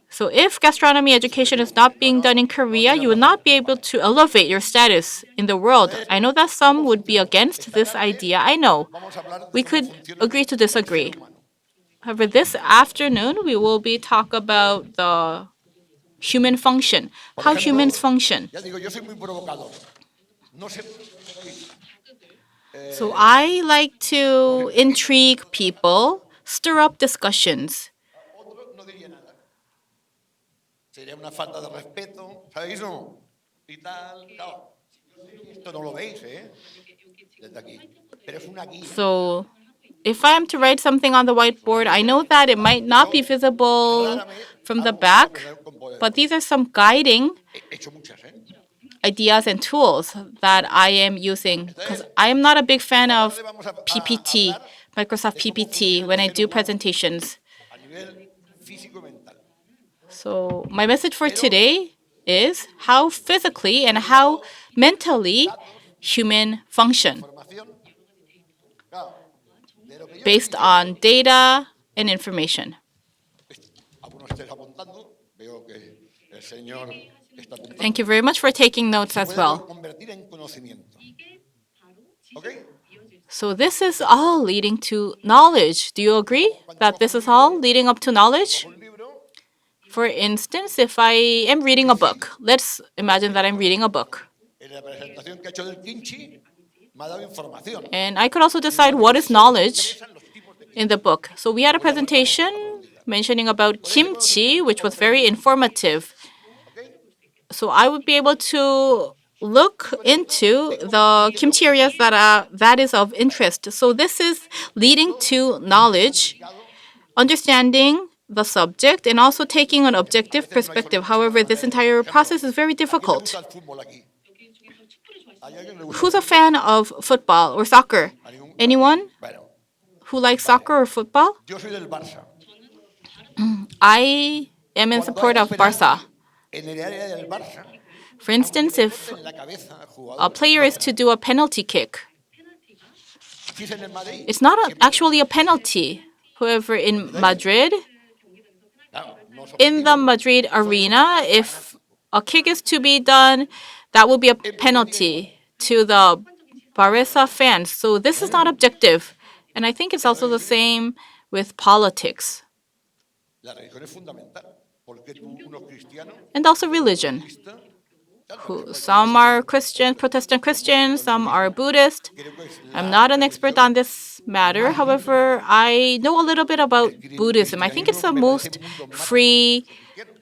So if gastronomy education is not being done in Korea, you will not be able to elevate your status in the world. I know that some would be against this idea. I know. Vamos a hablar de We cómo could funciona agree to el ser disagree. humano. However, this afternoon, we will be talk about the human function, Por how ejemplo, humans function. Ya digo, yo soy muy provocador. No sé. So I like to intrigue people, stir up discussions. Otro no diría nada. Sería una falta de respeto, ¿sabéis? No. Y tal, claro. Esto no lo veis, ¿eh? Desde aquí. Pero es una guía. So if I am to write something on the whiteboard, I know that it might not be visible from the back, but these are some guiding He hecho muchas, ¿eh? ideas and tools that I am using, because I am not a big fan of PPT, Microsoft PPT, when I do presentations. a nivel físico y mental. So my message for today is how physically and how mentally human function Información, claro, de lo que yo based on data and information. algunos estáis apuntando, veo que el señor está apuntando. Thank you very much for taking notes as Puede well. convertir en conocimiento. ¿Ok? So this is all leading to knowledge. Do you agree that this is all leading up to knowledge? Un libro, For instance, if I am reading a book, let's imagine that I'm reading a book. en la presentación que ha hecho del kimchi, me ha dado información. And I could also decide what is knowledge in the book. So we had a presentation mentioning about kimchi, which was very informative. So I would be able to look into the kimchi areas that is of interest. So this is leading to knowledge, understanding the subject, and also taking an objective perspective. However, this entire process is very ¿A quién le difficult. gusta el fútbol aquí? ¿Hay alguien que le gusta? Who's a fan of football or soccer? ¿A ningún? Anyone Bueno, who likes soccer or football? yo soy del Barça. I am in Cuando support hay of un Barça. penalti En el área del Barça, For instance, if en la cabeza al jugador. a player is to do a penalty kick, Si es en el Madrid, it's not actually a penalty. However, in Madrid, claro, no es in the Madrid arena, if a kick is to be done, that will be a penalty to the Barça fans. So this is not objective. And I think it's also the same with politics la religión es fundamental. Porque tú, unos cristianos, and also religion. cristianos, Some are Christian, Protestant Christians, some are Buddhist. I'm not an expert on this matter. However, I know a little bit about Buddhism. I think it's the most free,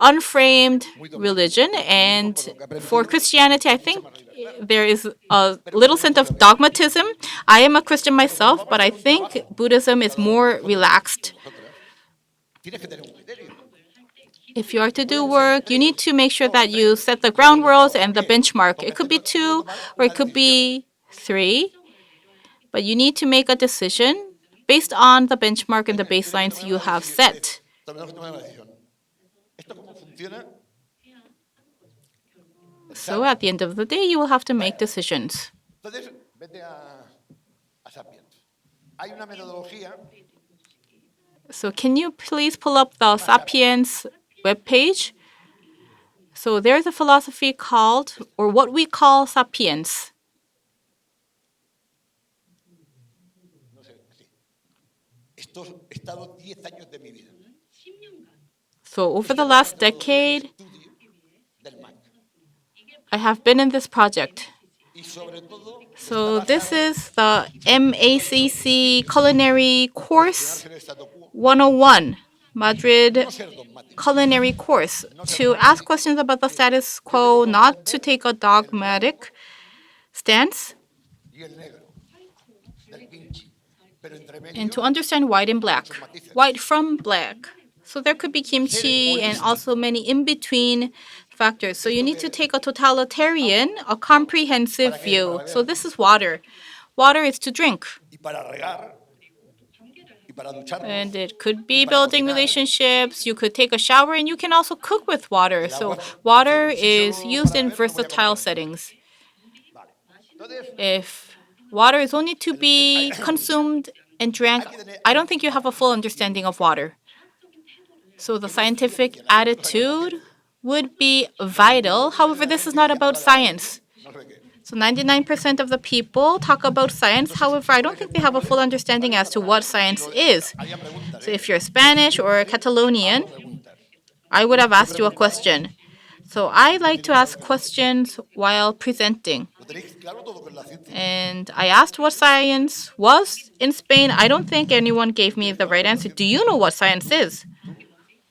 unframed religion. And for Christianity, I think there is a little sense of dogmatism. I am a Christian myself, but I think Buddhism is more relaxed. tienes que tener un criterio. If you are to do work, you need to make sure that you set the ground rules and the benchmark. It could be 2 or it could be 3, but you need to make a decision based on the benchmark and the baselines you have set. Tenemos que tomar una decisión. ¿Esto cómo funciona? So at the end of the day, you will have to make decisions. Entonces, vete a Sapiens. Hay una metodología So can you please pull up the Sapiens webpage? So there's a philosophy called, or what we call Sapiens. no sé, sí. Esto he estado 10 años de mi vida. So over the last decade, Del MAC. I have been in this project. Y sobre todo, So this is the MACC Culinary Course en el statu quo. 101, Madrid No ser dogmático. Culinary Course. To ask questions about the status quo, not to take a dogmatic stance, Y el negro. Del kimchi. Pero entre medio, and to understand white and black. White from black. So there could be kimchi and also many in-between factors. So you need to take a totalitarian, a comprehensive view. So this is water. Water is to drink. y para regar, y para ducharnos. And it could be building relationships. You could take a shower and you can also cook with water. So water is used in versatile settings. Entonces, If water is only to be consumed and drank, I don't think you have a full understanding of water. So the scientific attitude would be vital. However, this is not about science. no sé qué. So 99% of the people talk about science. However, I don't think they have a full understanding as to what science is. Había preguntas, So if you're Spanish or Catalonian, preguntas. I would have asked you a question. So I like to ask questions while presenting. Lo tenéis claro todo con la ciencia. And I asked what science was in Spain. I don't think anyone gave me the right answer. Do you know what science is?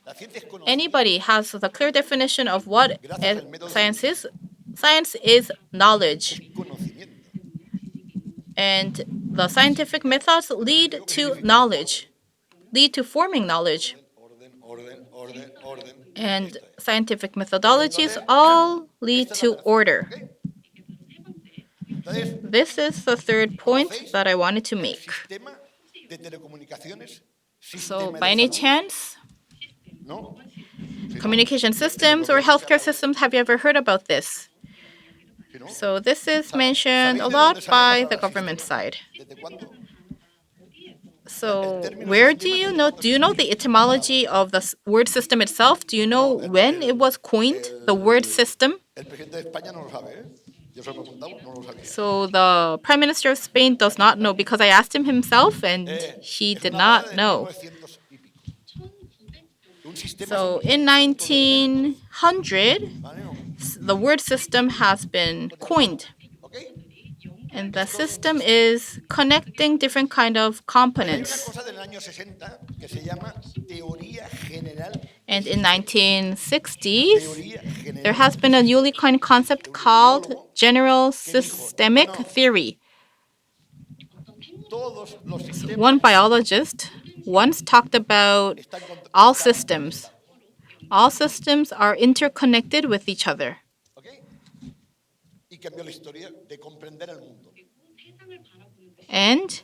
La ciencia es conocimiento. Anybody has the clear definition of what science is? Science is knowledge. Conocimiento. And the scientific methods lead to knowledge, lead to forming knowledge. Orden, orden, orden, orden. And scientific methodologies all lead to order. Entonces, This is the third point that I wanted to el make. sistema de telecomunicaciones, So, sistema by de any salud, chance, ¿no? Si no, communication systems or healthcare systems, have you ever heard about this? si no, So, this is mentioned ¿sabéis a de lot dónde sale la by the palabra government sistema? side. ¿Desde cuándo? So, where do you know the etymology of the word system itself? Do you know when it was coined, the word system? El presidente de España no lo sabe, ¿eh? Yo se lo he preguntado, no lo sabía. So, the Prime Minister of Spain does not know because I asked him himself and he Es did una not palabra de know. 1900 y pico. Un sistema So, son in un conjunto de elementos, 1900, ¿vale? ¿No? the word system has been coined. ¿Ok? And the system is connecting different kind of Hay una components. cosa del año 60 que se llama teoría general. And in 1960s, Teoría general. there has been a newly coined concept called general systemic theory. Todos los sistemas One biologist once talked about están all systems. All systems are interconnected with each other. ¿ok? Y cambió la historia de comprender el mundo. And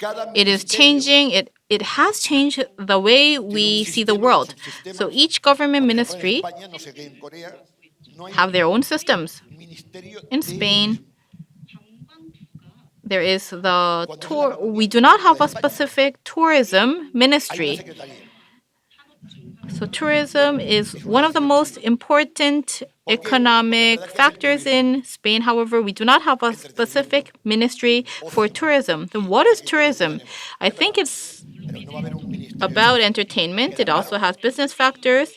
Cada it is ministerio changing, it has changed the way we see the world. So each government por ejemplo, en ministry España, no sé qué, en Corea, no hay have their own systems. ministerio In de Spain, there is the tour. We do not have a specific tourism hay una ministry. secretaría. So tourism is one of the most important economic factors in Spain. However, we do not have a specific ministry for tourism. Then what is tourism? I think it's Pero no va a haber un ministerio. about entertainment. It also has business factors.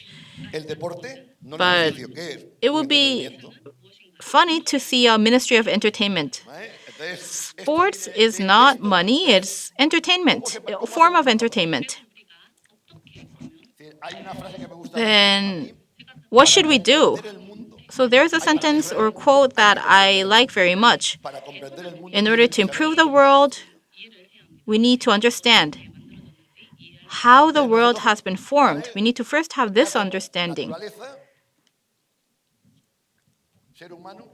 El deporte no But negocio, ¿qué es? it Un would be entretenimiento, funny to see a ministry of entertainment. ¿vale? Entonces, esto Sports viene is de not esto. money, it's entertainment, a form of entertainment. Hay una frase que me gusta Then what should we do? mucho. El mundo, So there's a sentence or quote that I like very much. para comprender el mundo, In order to improve the world, we need to understand how the world has been formed. We need to first have this understanding. naturaleza, ser humano,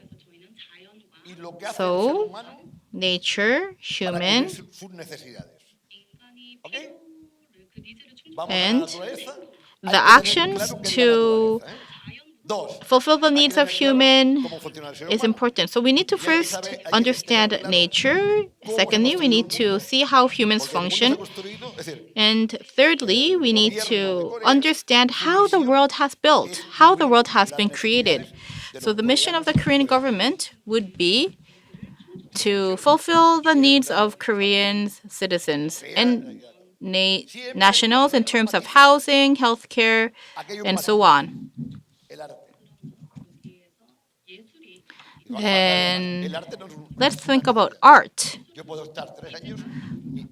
y lo que hace So, el ser humano Nature, para human, cubrir sus necesidades. ¿Ok? Vamos And a la naturaleza. the actions to Dos, fulfill the hay que needs of tener claro human cómo funciona el ser is humano. important. So we need to first understand nature. Secondly, we need to see how humans Porque el mundo function. se ha construido, es decir, And thirdly, we need to understand how the world has built, how the world has been created. So the mission of the Korean government would be to fulfill the needs of Korean citizens and nationals in terms of housing, healthcare, and so on. el arte. Then El arte no es let's think about art. Yo puedo estar 3 años.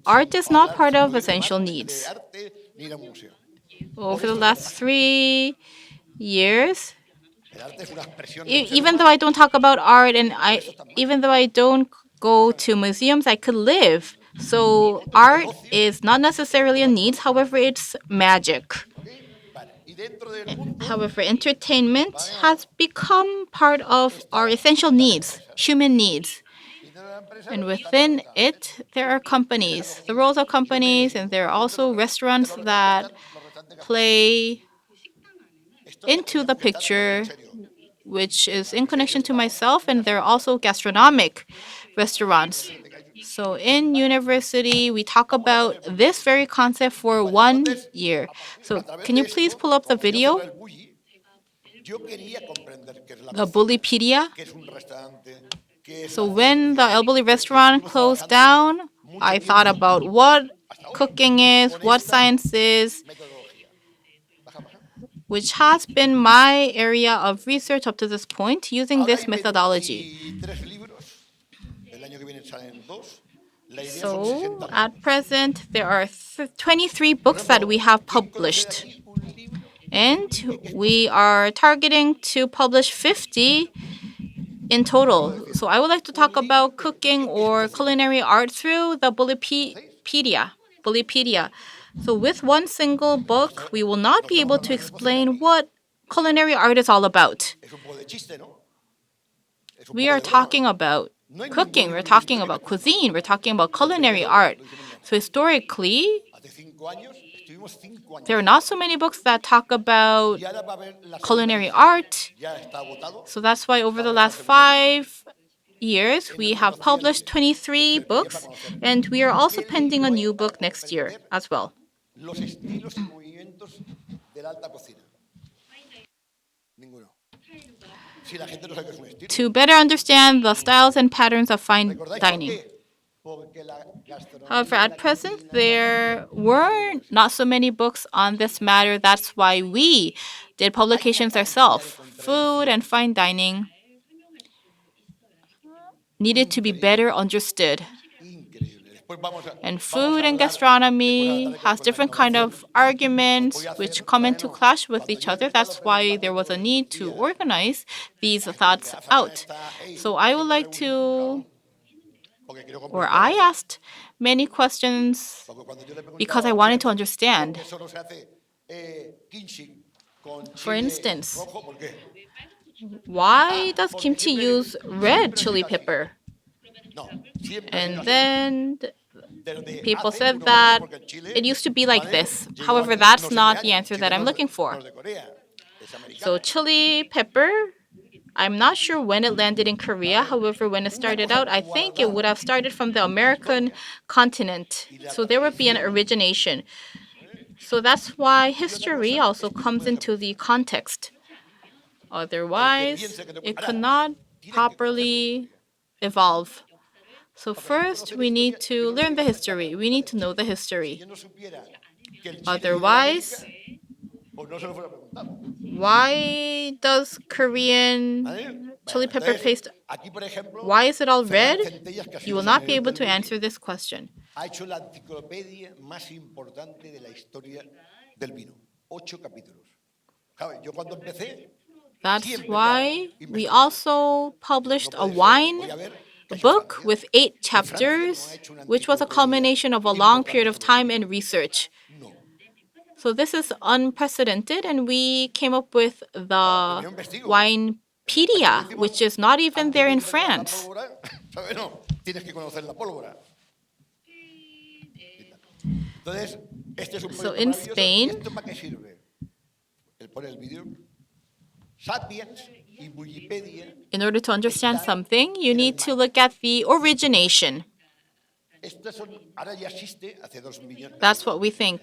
Art is not part of essential needs. De arte, ni ir a un museo. Over the last 3 years, El arte es una expresión. even though I don't talk about art and even though I don't go to museums, I could live. So art is not necessarily a need, however, it's magic. Vale. Y dentro del mundo, However, entertainment has become part of our essential needs, human needs. y dentro de la empresa, And within it, there are companies, the roles of companies, and there are also restaurants that play into the picture, which is in connection to myself, and there are also gastronomic restaurants. So in university, we talk about this very concept for 1 year. So can you please pull up the video, el bully, yo quería comprender qué es la the Bullypedia? qué es un restaurante, qué es So when the El Bulli restaurant closed down, I thought about what cooking is, what science is, metodología. which has been my area of research up to this point using Ahora this hay methodology. 23 libros, el año que viene salen 2. La idea son So 60. at present, there are 23 books that we have published. Un libro And we are targeting to publish 50 in total. So I would like to talk about cooking or culinary art through the Bullypedia. So with one single book, we will not be able to explain what culinary art is all about. es un poco de chiste, ¿no? Es un We poco are de broma. talking about cooking, we're talking about cuisine, we're talking about culinary art. So historically, Hace 5 años, estuvimos 5 años. there are not so many books that talk about Y ahora va a haber la culinary segunda edición. art. Ya está agotado. So that's why over the last 5 years, we have published 23 books, and we are also pending a new book next year as well. Los estilos y movimientos de la alta cocina. Ninguno. Si la gente no sabe qué es un estilo. To better understand the styles and patterns of fine ¿Recordáis por dining. qué? Porque la gastronomía However, at present, there were not so many books on this matter. That's why we did publications ourselves. Food and fine dining needed to be better understood. increíble. Después vamos a, And vamos food a and hablar- gastronomy después has hablaré different con kind la of arguments Voy a which hacer, come into bueno, clash with cuando each yo he other. estado That's why there was a preguntando need estos to días, organize these la gente thoughts hace out. está, "Ey, So I would ¿qué like preguntas?" to, Porque quiero or comprender. I asked many questions Porque cuando yo le preguntaba because I a wanted to Chef, understand. ¿por qué solo se hace, kimchi con For chile instance, rojo? ¿Por qué? Why does kimchi use red chili pepper? No, siempre ha sido And así. then Desde people hace said unos that años, porque el chile, it used to be like ¿vale? this. Llegó However, aquí that's no sé not qué the año. answer Chile that I'm no es- looking no for. es de Corea, es americano. So chili pepper, I'm not sure when it landed in Korea. However, when it started out, I think it would have started from the American continent. So there would be an origination. So that's why history also comes into the context. Otherwise, it could not properly evolve. So first, we need to learn the history. We need to know the Si history. yo no supiera que el chile Otherwise, viene de América, pues no se lo fuera preguntado. why does Korean ¿Vale? chili Bueno, pepper entonces, paste, aquí, por ejemplo, why is it all Ferran red? Centellas, que ha You sido will not be señor able del to Wiki, answer this question. ha hecho la enciclopedia más importante de la historia del vino. 8 capítulos. ¿Sabes? Yo cuando empecé, That's siempre, why claro, we investigaba. also published No a puede ser. wine Voy a ver qué ha hecho book Francia. with 8 Y Francia no ha chapters, hecho una which was a enciclopedia culmination of a long importante period of sobre time el and vino. research. No. So this is unprecedented, and we came up with Ahora, the yo investigo. Winepedia, which is not even Antes there de in irte con la France. pólvora, ¿sabes? No, tienes que conocer la pólvora. Entonces, este es un So proyecto in maravilloso. Spain- ¿Y esto para qué sirve? El poner el vídeo. Sapiens y Wikipedia. In order to understand something, you need to look at the origination. Estas son, ahora ya existe hace 2 millones. That's what we think.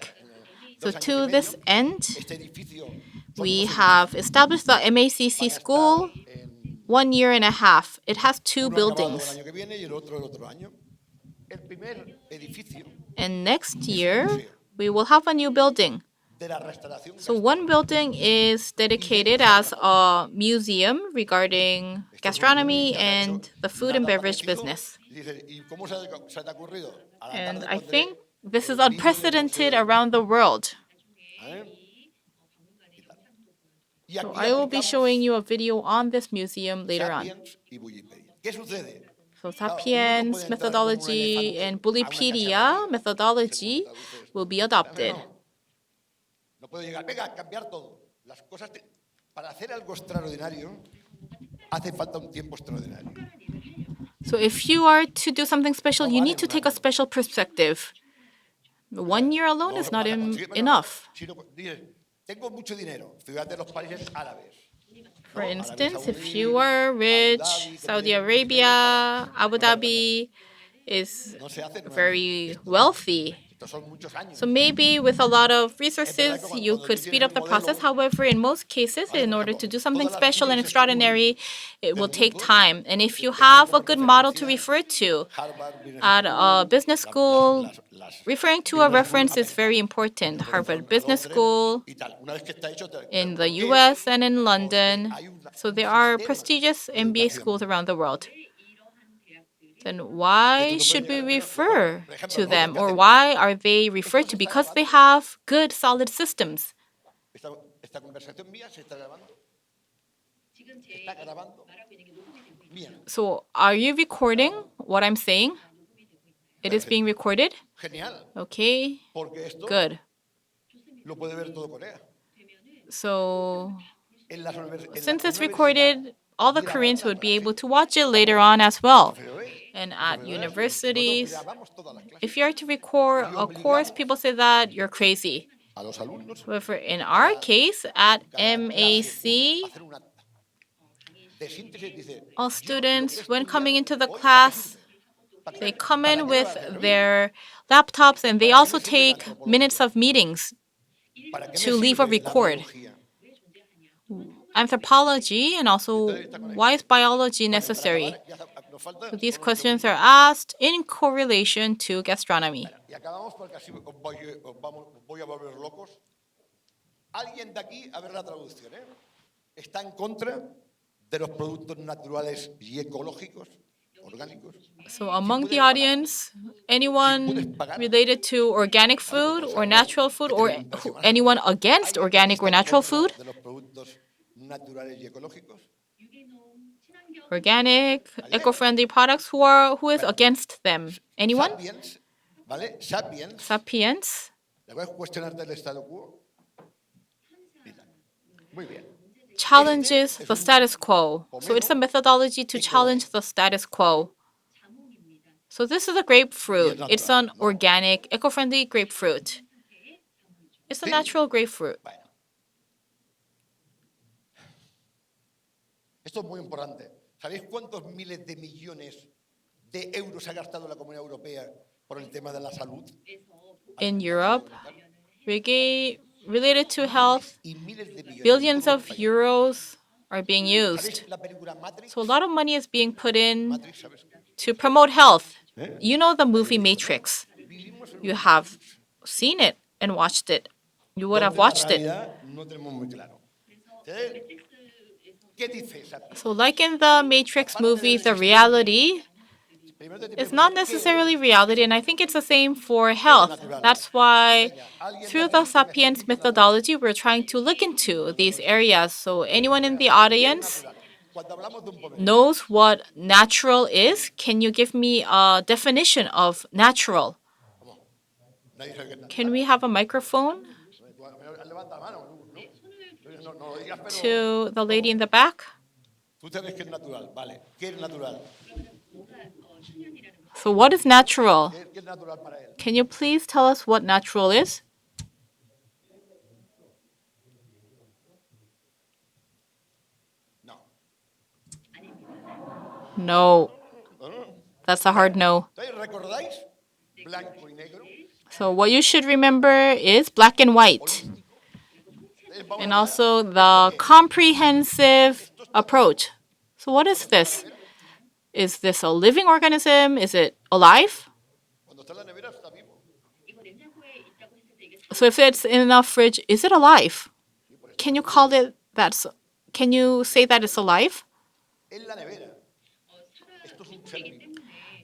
So 2 años y to medio, this end, este edificio, son we 12 have edificios. established the Van MACC a school estar en 1 year and a half. It has 2 uno acabado el buildings. año que viene y el otro año. El primer edificio And next year, we will have a new building. de la restauración. So one building is dedicated as a museum regarding gastronomy and the food and beverage business. Dice, ¿y cómo se te ha ocurrido? A la And tarde I pondré think this is el vídeo del unprecedented museo. around the world. ¿Eh? Y So aquí I will be aplicamos showing you a video on this museum later on. Sapiens y Wikipedia. ¿Qué sucede? So Claro, uno no Sapiens puede entrar como un methodology elefante and a una Bulipedia cacharrería. methodology No sé cómo traduces. will be adopted. No puedo llegar, venga, a cambiar todo. Las cosas para hacer algo extraordinario hace falta un tiempo extraordinario. So if you are to do something special, you need to take a special perspective. 1 year alone No is se not puede conseguir, bueno, enough. si no, dices, tengo mucho dinero, ciudad de los países árabes. For ¿no? instance, Arabia if Saudí, you are Abu rich, Dhabi, Saudi que tienen mucho dinero, Arabia, pero Abu Dhabi is no se hace nuevamente. very wealthy. Estos son muchos años. So maybe with a lot of resources, you could speed up the process. However, in most cases, in order to do something special and extraordinary, it will take time. And if you have a good model to refer to Harvard, Business at School, a business school, las referring to a reference is very important. Harvard Business School y tal. Una vez que está hecho, in the ¿por qué? US and in London. Hay So there un are sistema prestigious de MBA educación. schools around the world. Then why should we refer to them, or why are they referred to? Because they have good, solid systems. Esta conversación mía se está grabando. Está grabando. Mía. So are you recording what I'm saying? It is being recorded? Genial. Okay, Porque esto good. lo puede ver todo Corea. So En las since it's recorded, all the Koreans would be able to watch it later on as well. and at universities. Grabamos todas las clases. If you are to record a course, people say that you're crazy. A los alumnos, However, in our case, at MAC, hacer una de síntesis, dice, all students, when coming into the class, they come in with their laptops and they also take minutes of meetings ¿para qué me to leave a sirve la record. biología? Anthropology and also why is biology necessary? Ya nos falta- So these questions are asked in correlation to gastronomy. Y acabamos porque así voy a volver locos. Alguien de aquí, a ver la traducción, ¿eh? ¿Está en contra de los productos naturales y ecológicos, orgánicos? So among the audience, anyone related to organic food or natural food, or anyone against organic or natural food? De los productos naturales y ecológicos. Organic, eco-friendly products, who is against them? Anyone? Sapiens, ¿vale? Sapiens, Sapiens. ¿le voy a cuestionar del statu quo? Mira, muy bien. Challenges the status quo. So it's a methodology to challenge the status quo. So this is a grapefruit. It's an organic, eco-friendly grapefruit. It's a natural grapefruit. Bueno. Esto es muy importante. ¿Sabéis cuántos miles de millones de euros ha gastado la Comunidad Europea por el tema de la salud? In Europe, related to health, Y miles de millones. billions of euros are being used. ¿Sabéis la película Matrix? So a lot of money is being put in Matrix, ¿sabes? to promote health. You know the movie Matrix. You have seen it and watched it. You would have watched it. La realidad no tenemos muy claro. ¿Qué dice esa? So like in the Matrix movie, the reality Primero te is not necessarily reality, and I think it's the same for health. That's why through the Sapiens methodology, we're trying to look into these areas. So anyone in the audience Cuando hablamos de un poder, knows what natural is. Can you give me a definition of natural? nadie sabe qué es nada. Can we have a microphone Levanta la mano. No lo digas, pero to the lady in the back? tú sabes qué es natural. Vale. ¿Qué es natural? So what is natural? ¿Qué es natural para él? Can you please tell us what natural is? No. No. No, no. That's a hard no. Entonces, ¿recordáis? Blanco y negro. So what you should remember is black and white, Vamos and also the comprehensive approach. So what is this? Is this a living organism? Is it alive? cuando está en la nevera está vivo. So if it's in a fridge, is it alive? Can you call it that's can you say that it's alive? En la nevera. Esto es un ser vivo.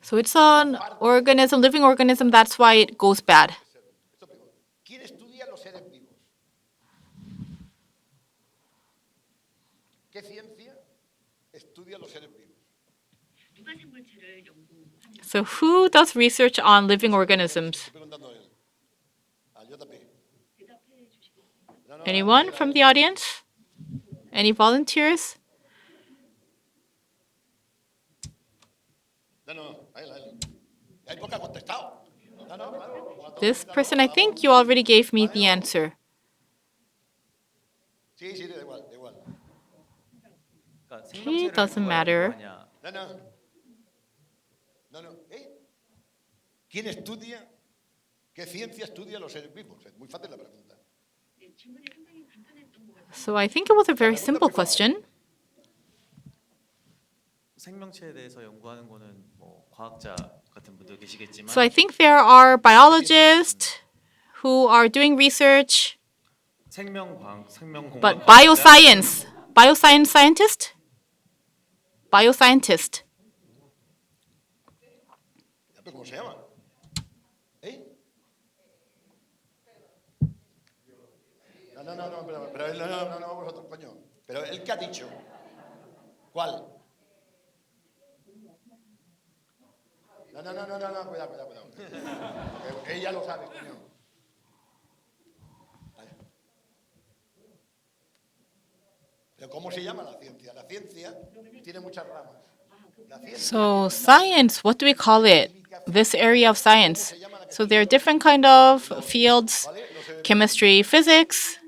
So it's an organism, living organism, that's why it goes bad. Esto es vivo. ¿Quién estudia los seres vivos? ¿Qué ciencia estudia los seres vivos? So who does research on living organisms? Estoy preguntando a él. A JP. Anyone from the audience? Any volunteers? No, a él. Hay poca contestado. Claro. This person, I think you already gave me the answer. Sí, da igual, da igual. Okay, it doesn't matter. No. ¿Quién estudia? ¿Qué ciencia estudia los seres vivos? Es muy fácil la pregunta. So I think it was a very simple question. 생명체에 대해서 연구하는 거는 뭐 과학자 같은 분들 계시겠지만 So I think there are biologists who are doing research, 생명공학 but bioscience scientist? Bioscientist. ¿Cómo se llama? No, pero él no, vosotros, coño. Pero él, ¿qué ha dicho? ¿Cuál? No, cuidado. Porque ella lo sabe, coño. Pero ¿cómo se llama la ciencia? La ciencia tiene muchas ramas. So science, what do we call it? This area of science. So there are different kind of fields, chemistry, physics.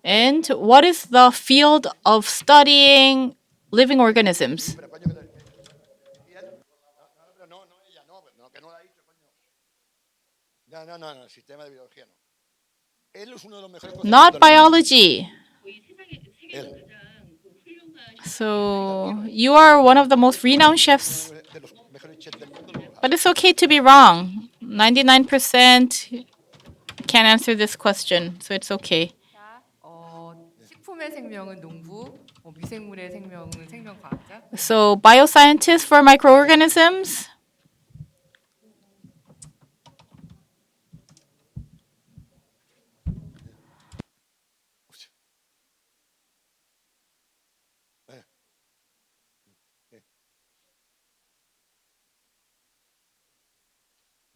And what is the field of studying living organisms? Pero coño, no, ella no, que no lo ha dicho, coño. No, sistema de biología no. Él es uno de los mejores Not conceptos del mundo. biology. Él, So you are one of the most renowned chefs, de los mejores chefs del mundo. but it's okay to be wrong. 99% can't answer this question, so it's okay. 식품의 생명은 농부, 미생물의 생명은 생명과학자. So bioscientists for microorganisms.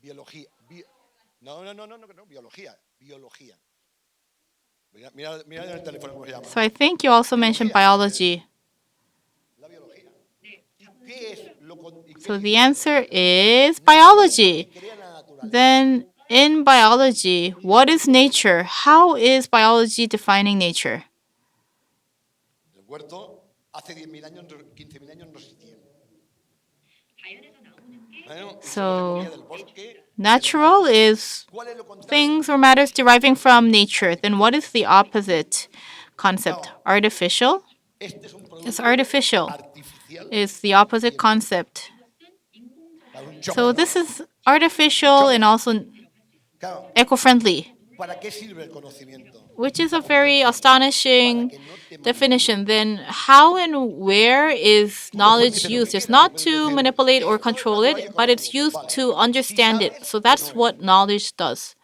Biología. No, biología. Mira en el teléfono cómo se llama. So I think you also mentioned biology. La biología. ¿Y qué es lo So the answer is biology. crea la naturaleza? Then in biology, what is nature? How is biology defining nature? El huerto hace 10.000 años, 15.000 años no existía. Bueno, y So se recogía del bosque. natural is ¿Cuál es lo contrario? things or matters deriving from nature. Then what is the opposite concept? Artificial? Este es un producto It's artificial. artificial. Is the opposite concept. Para un So chocolate. this is artificial and also Claro, eco-friendly, ¿para qué sirve el conocimiento? which is a very astonishing definition. Then how and where is knowledge used? It's not to manipulate or control it, but it's used to understand it. So that's what knowledge does.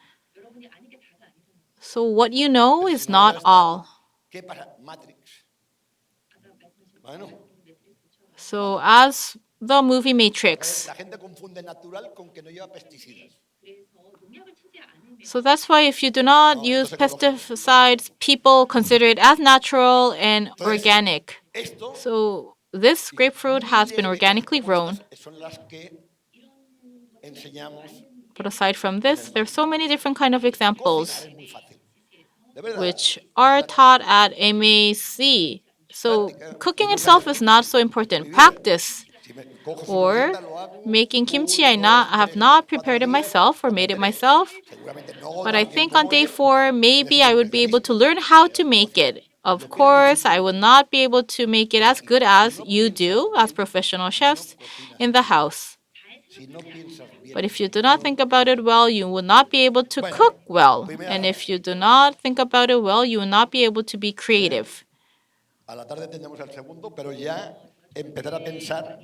So what you know is not all. ¿Qué pasa? Matrix. Bueno, So as the movie Matrix. la gente confunde natural con que no lleva pesticidas. So that's why if you do not use pesticides, people consider it as natural and organic. Esto So this grapefruit has been organically grown. son las que enseñamos. But aside from this, there's so many different kind of examples Es muy fácil. De verdad. which are taught at MAC. So cooking itself is not so important. Practice. Si me cojo Or fruta, lo hago, making kimchi, I have not prepared it myself or made it myself. seguramente no But I tan bien think on como day él. 4, maybe I would be able to learn how to make it. Of course, I will not be able to make it as good as you do as professional chefs in the house. Si no piensas bien, But if you do not think about it well, you will not be able to cook well. And if you do not think about it well, you will not be able to be creative. a la tarde tendremos el segundo, pero ya empezar a pensar.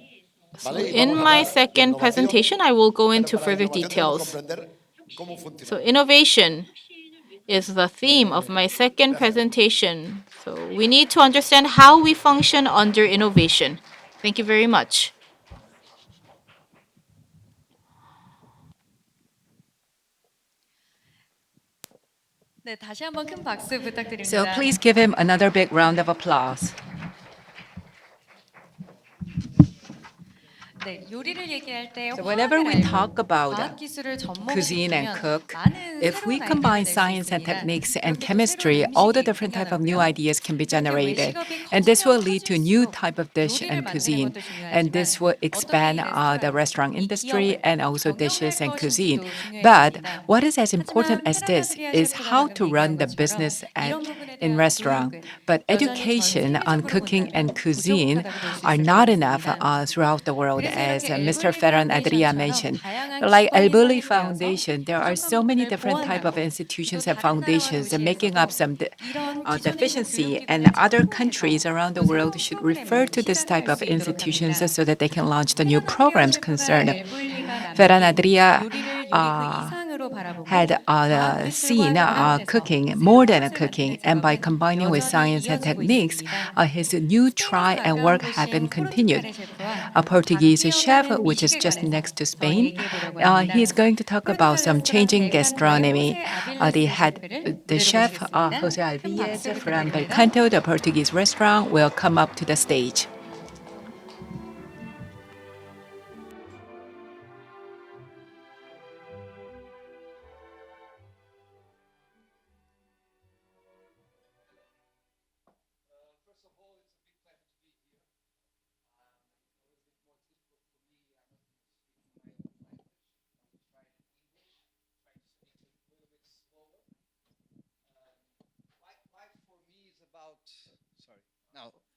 ¿vale? Y In vamos a my hablar de second innovación, presentation, I will go pero into para la further innovación tenemos que details. comprender cómo funciona. So innovation is the theme of my second presentation. So we need to understand how we function under innovation. Thank you very much. 네, 다시 한번 큰 박수 부탁드립니다. So please give him another big round of applause. 네, 요리를 얘기할 때 So whenever we talk about 과학 기술을 cuisine and cook, 많은 if we 새로운 combine 아이디어를 낼 수 science and 있습니다. techniques and 그렇게 chemistry, 새로운 all the 음식이 different type of new 생겨나고요. ideas can be 그렇게 generated. 외식업이 And this will 커지면 lead to new 커질수록 type of dish 요리를 and 만드는 cuisine. 것도 And this 중요하지만 will expand 어떻게 이 the restaurant 이 industry 기업을 and also 경영할 dishes and 것인지도 cuisine. But 중요해집니다. what is as important 하지만 as this 페라나드리아 is 셰프가 how 방금 to run 얘기한 the 것처럼 business 이런 부분에 in 대한 restaurant. 교육은 But 여전히 전 education on 세계적으로 cooking 본다면 and cuisine 부족하다고 볼 수 are 있을 것 not enough 같습니다. throughout the world, 그래서 as 이렇게 Mr. 엘블리 Ferran Adria 파운데이션처럼 mentioned. 다양한 Like 기관이 Elbuli 설립되어서 Foundation, there are so many 부족한 different 부분을 type of 보완하고 institutions 또 and 다른 나라와 foundations, and making up 도시에서도 some 이런 기존에 있는 deficiency. 교육 And 기구를 other 참고해서 countries around the 또 world 새로운 should 프로그램을 refer to this type 시작할 of 수 있도록 institutions 합니다. so that they can launch the new 페라나드리아 programs 셰프가 concerned. 엘블리가 Ferran 남긴 Adria 요리를 요리 그 이상으로 바라보고 had 과학 seen 기술과 결합해서 cooking more than 새로운 맛을 cooking, 만드는 and by 작업은 combining with 여전히 science and 이어지고 techniques, 있습니다. his new try 스페인에서 and work 가까운 have been 곳인 continued. 포르투갈의 셰프와 A Portuguese chef, 바뀌어가는 which is 미식에 just 관해서 next to 더 Spain, 얘기해 보려고 he's 합니다. going to talk about some 포르투갈 changing 레스토랑 gastronomy. The chef, 셰프를 Jose 큰 Albiez 박수 from 부탁드립니다. Belcanto, the Portuguese restaurant, will come up to the stage.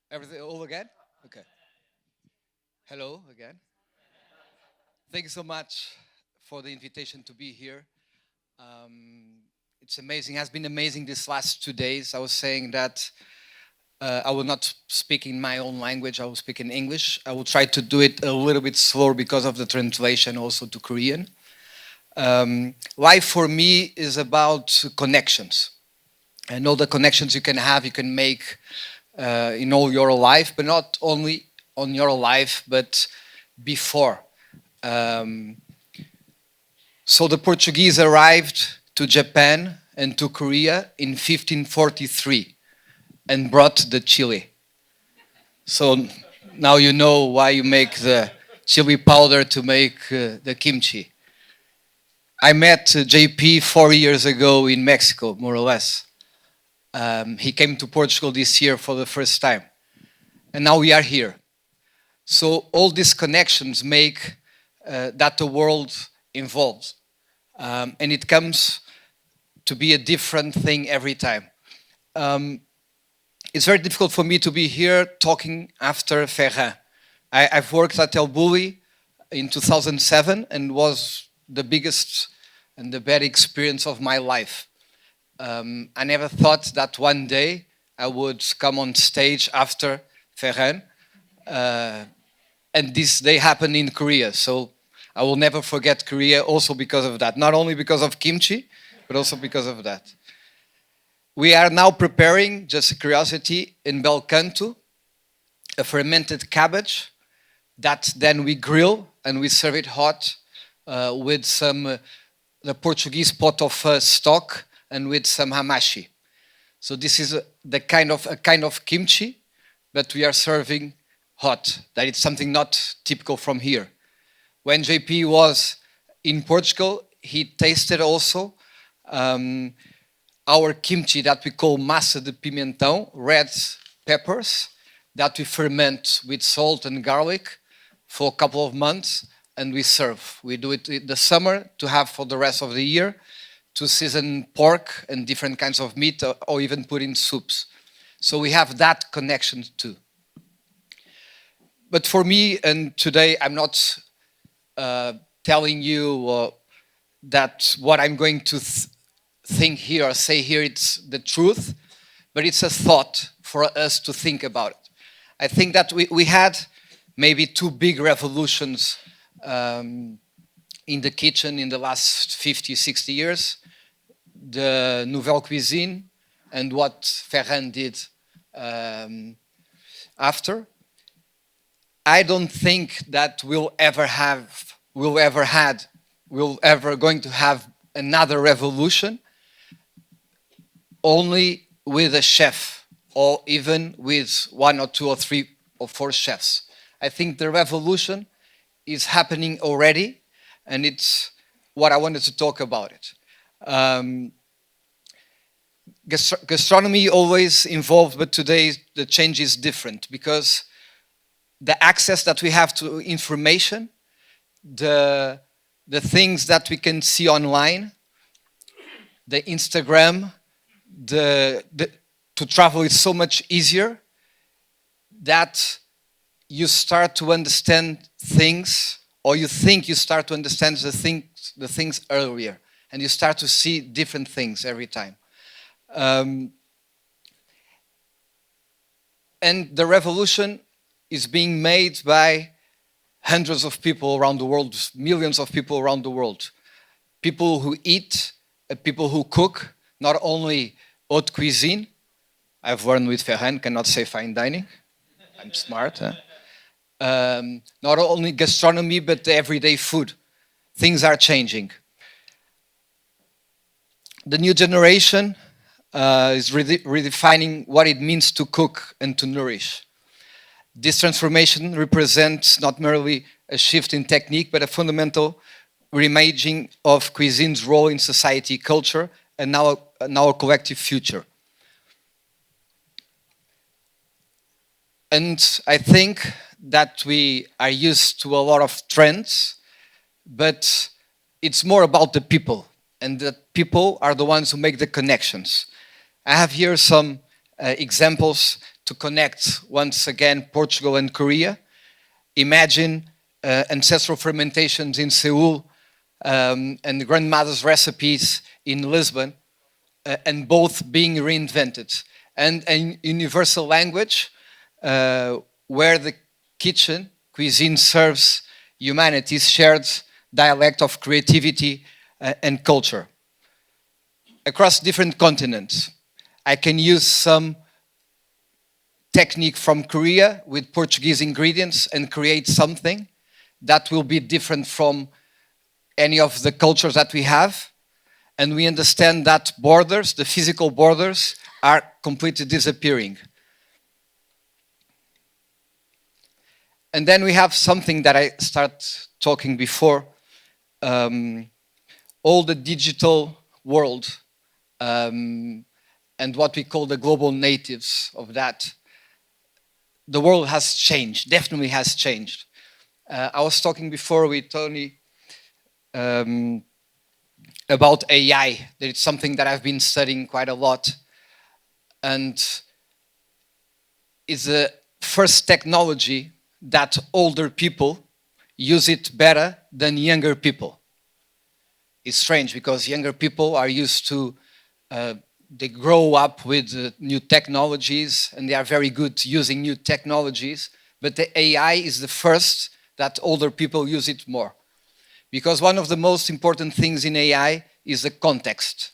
Everything all again? Okay. Hello again. Thank you so much for the invitation to be here. It's amazing. It has been amazing these last 2 days. I was saying that I will not speak in my own language. I will speak in English. I will try to do it a little bit slower because of the translation also to Korean. Life for me is about connections. And all the connections you can have, you can make in all your life, but not only on your life, but before. So the Portuguese arrived to Japan and to Korea in 1543 and brought the chili. So now you know why you make the chili powder to make the kimchi. I met JP 4 years ago in Mexico, more or less. He came to Portugal this year for the first time. And now we are here. So all these connections make that the world evolves. And it comes to be a different thing every time. It's very difficult for me to be here talking after Ferrin. I've worked at El Bulli in 2007 and was the biggest and the best experience of my life. I never thought that one day I would come on stage after Ferrin. And this day happened in Korea. So I will never forget Korea also because of that. Not only because of kimchi, but also because of that. We are now preparing, just a curiosity, in bel canto, a fermented cabbage that then we grill and we serve it hot with some the Portuguese pot of stock and with some hamashi. So this is a kind of kimchi, but we are serving hot. That is something not typical from here. When JP was in Portugal, he tasted also our kimchi that we call massa de pimentão, red peppers, that we ferment with salt and garlic for a couple of months, and we serve. We do it in the summer to have for the rest of the year, to season pork and different kinds of meat, or even put in soups. So we have that connection too. But for me, and today I'm not telling you that what I'm going to think here or say here, it's the truth, but it's a thought for us to think about it. I think that we had maybe 2 big revolutions in the kitchen in the last 50, 60 years. The Nouvelle Cuisine and what Ferrin did after. I don't think that we'll ever going to have another revolution only with a chef or even with 1 or 2 or 3 or 4 chefs. I think the revolution is happening already, and it's what I wanted to talk about it. Gastronomy always involved, but today the change is different because the access that we have to information, the things that we can see online, the Instagram, to travel is so much easier that you start to understand things, or you think you start to understand the things earlier, and you start to see different things every time. And the revolution is being made by hundreds of people around the world, millions of people around the world. People who eat, people who cook, not only haute cuisine. I've learned with Ferrin, cannot say fine dining. I'm smart, huh? Not only gastronomy, but the everyday food. Things are changing. The new generation is redefining what it means to cook and to nourish. This transformation represents not merely a shift in technique, but a fundamental reimagining of cuisine's role in society, culture, and our collective future. And I think that we are used to a lot of trends, but it's more about the people, and the people are the ones who make the connections. I have here some examples to connect once again Portugal and Korea. Imagine ancestral fermentations in Seoul and grandmother's recipes in Lisbon, and both being reinvented. And a universal language where the cuisine serves humanity's shared dialect of creativity and culture. Across different continents, I can use some technique from Korea with Portuguese ingredients and create something that will be different from any of the cultures that we have. And we understand that borders, the physical borders, are completely disappearing. And then we have something that I start talking before, all the digital world and what we call the global natives of that. The world has changed, definitely has changed. I was talking before with Tony about AI. That it's something that I've been studying quite a lot. And it's the first technology that older people use it better than younger people. It's strange because younger people are used to, they grow up with new technologies and they are very good using new technologies, but the AI is the first that older people use it more. Because one of the most important things in AI is the context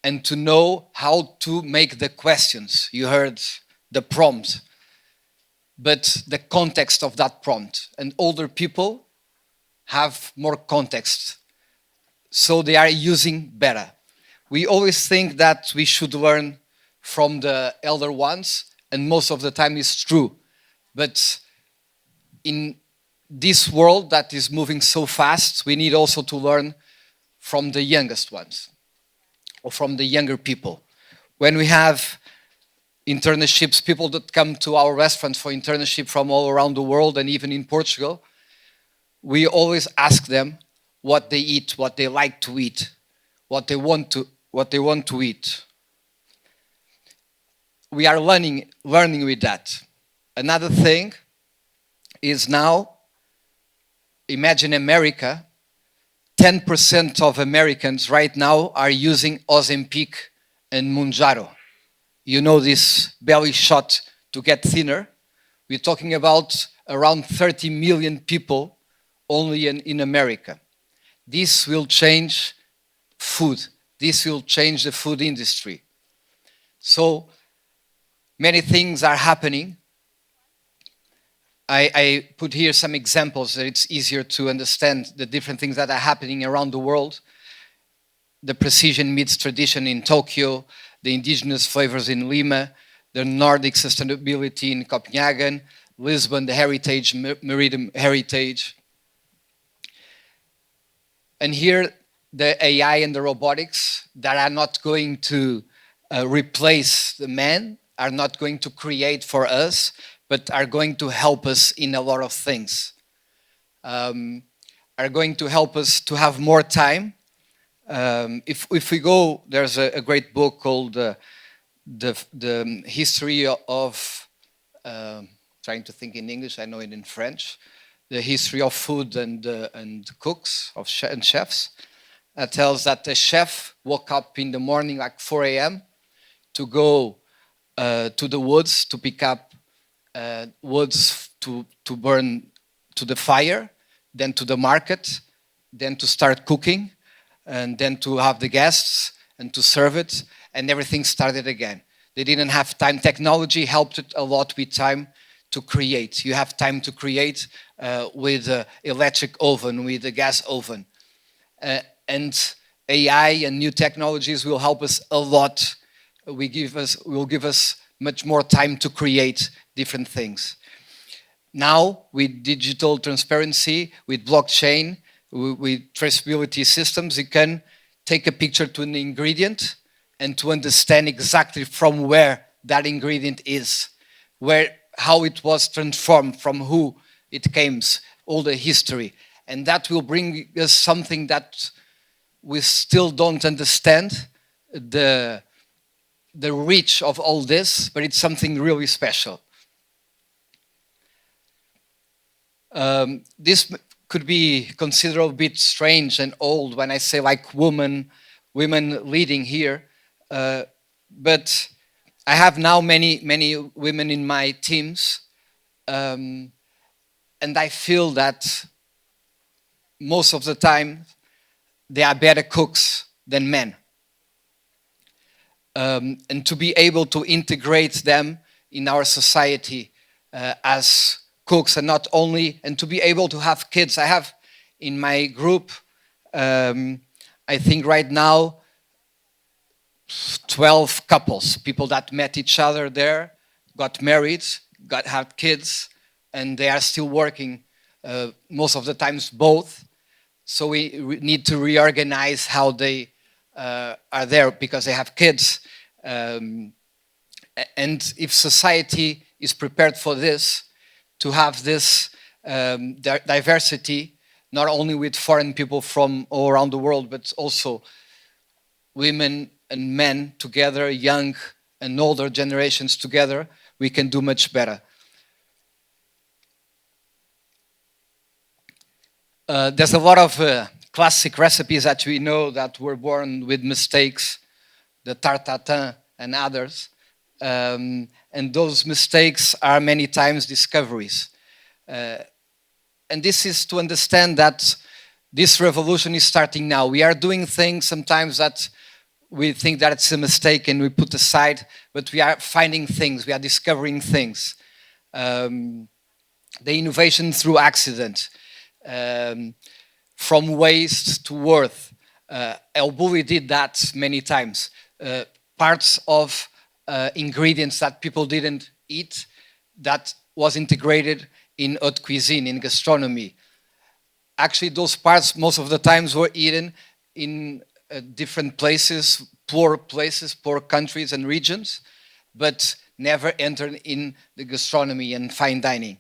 and to know how to make the questions. You heard the prompt, but the context of that prompt. And older people have more context, so they are using better. We always think that we should learn from the elder ones, and most of the time it's true. But in this world that is moving so fast, we need also to learn from the youngest ones, or from the younger people. When we have internships, people that come to our restaurants for internship from all around the world and even in Portugal, we always ask them what they eat, what they like to eat, what they want to eat. We are learning with that. Another thing is now, imagine America, 10% of Americans right now are using Ozempic and Mounjaro. You know, this belly shot to get thinner. We're talking about around 30 million people only in America. This will change food. This will change the food industry. So many things are happening. I put here some examples that it's easier to understand the different things that are happening around the world. The precision meets tradition in Tokyo, the indigenous flavors in Lima, the Nordic sustainability in Copenhagen, Lisbon, the heritage, maritime heritage. And here, the AI and the robotics that are not going to replace the man, are not going to create for us, but are going to help us in a lot of things. Are going to help us to have more time. If we go, there's a great book called the history of, trying to think in English, I know it in French, the history of food and cooks and chefs. That tells that a chef woke up in the morning like 4 a.m. to go to the woods to pick up woods to burn to the fire, then to the market, then to start cooking, and then to have the guests and to serve it, and everything started again. They didn't have time. Technology helped it a lot with time to create. You have time to create with an electric oven, with a gas oven. And AI and new technologies will help us a lot. Will give us much more time to create different things. Now, with digital transparency, with blockchain, with traceability systems, you can take a picture to an ingredient and to understand exactly from where that ingredient is, how it was transformed, from who it came, all the history. And that will bring us something that we still don't understand, the the reach of all this, but it's something really special. This could be considered a bit strange and old when I say like women leading here, but I have now many women in my teams, and I feel that most of the time they are better cooks than men. And to be able to integrate them in our society as cooks, and not only, and to be able to have kids. I have in my group, I think right now, 12 couples, people that met each other there, got married, had kids, and they are still working, most of the times both. So we need to reorganize how they are there because they have kids. And if society is prepared for this, to have this diversity, not only with foreign people from all around the world, but also women and men together, young and older generations together, we can do much better. There's a lot of classic recipes that we know that were born with mistakes, the tarte tatin and others. And those mistakes are many times discoveries. And this is to understand that this revolution is starting now. We are doing things sometimes that we think that it's a mistake and we put aside, but we are finding things, we are discovering things. The innovation through accident, from waste to worth. El Bulli did that many times. Parts of ingredients that people didn't eat, that was integrated in haute cuisine, in gastronomy. Actually, those parts most of the times were eaten in different places, poor countries and regions, but never entered in the gastronomy and fine dining.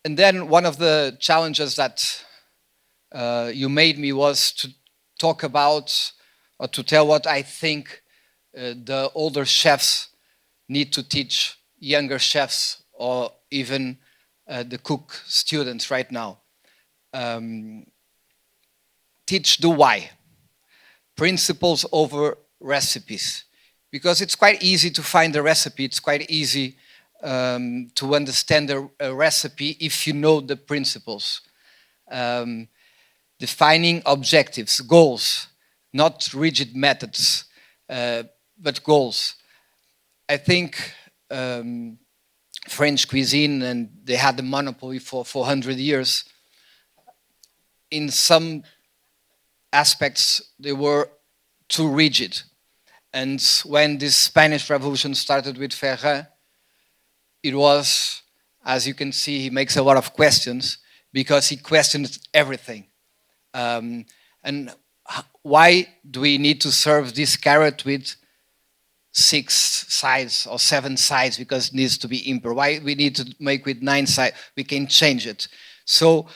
And then one of the challenges that you made me was to talk about, or to tell what I think the older chefs need to teach younger chefs, or even the cook students right now. Teach the why. Principles over recipes. Because it's quite easy to find a recipe, it's quite easy to understand a recipe if you know the principles. Defining objectives, goals, not rigid methods, but goals. I think French cuisine, and they had the monopoly for 400 years. In some aspects, they were too rigid. And when this Spanish Revolution started with Ferran, it was, as you can see, he makes a lot of questions because he questioned everything. And why do we need to serve this carrot with 6 sides or 7 sides because it needs to be imper? Why we need to make with 9 sides? We can change it. So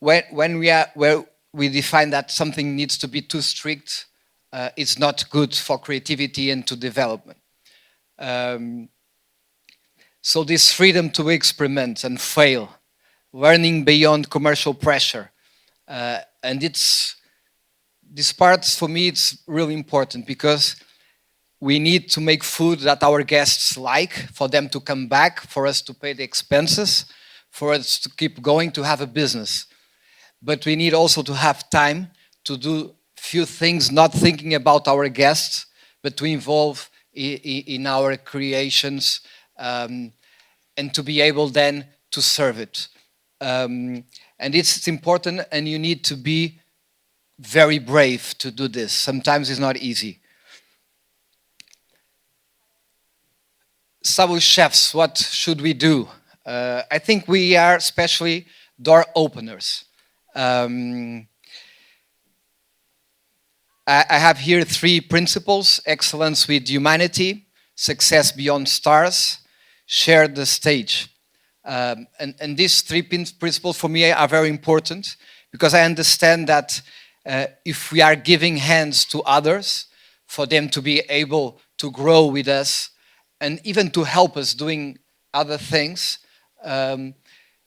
when we define that something needs to be too strict, it's not good for creativity and to development. So this freedom to experiment and fail, learning beyond commercial pressure, and this part for me it's really important because we need to make food that our guests like, for them to come back, for us to pay the expenses, for us to keep going, to have a business. But we need also to have time to do few things, not thinking about our guests, but to involve in our creations, and to be able then to serve it. And it's important, and you need to be very brave to do this. Sometimes it's not easy. So chefs, what should we do? I think we are especially door openers. I have here 3 principles: excellence with humanity, success beyond stars, share the stage. And these 3 principles for me are very important because I understand that if we are giving hands to others for them to be able to grow with us and even to help us doing other things, the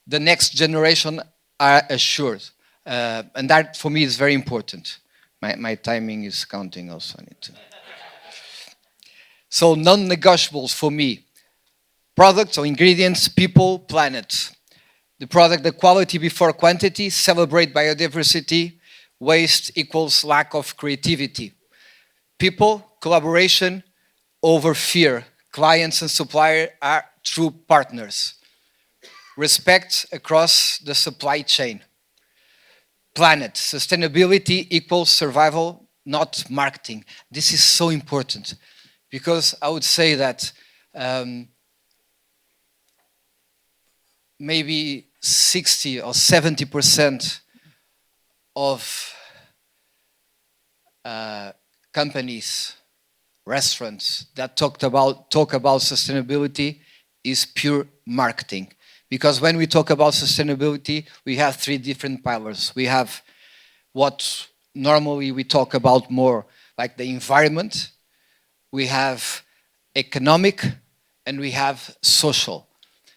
next generation are assured. And that for me is very important. My timing is counting also. I need to. So non-negotiables for me: products or ingredients, people, planet. The product, the quality before quantity, celebrate biodiversity, waste equals lack of creativity. People, collaboration over fear. Clients and supplier are true partners. Respect across the supply chain. Planet, sustainability equals survival, not marketing. This is so important because I would say that maybe 60 or 70% of companies, restaurants that talk about sustainability is pure marketing. Because when we talk about sustainability, we have three different pillars. We have what normally we talk about more, like the environment, we have economic, and we have social.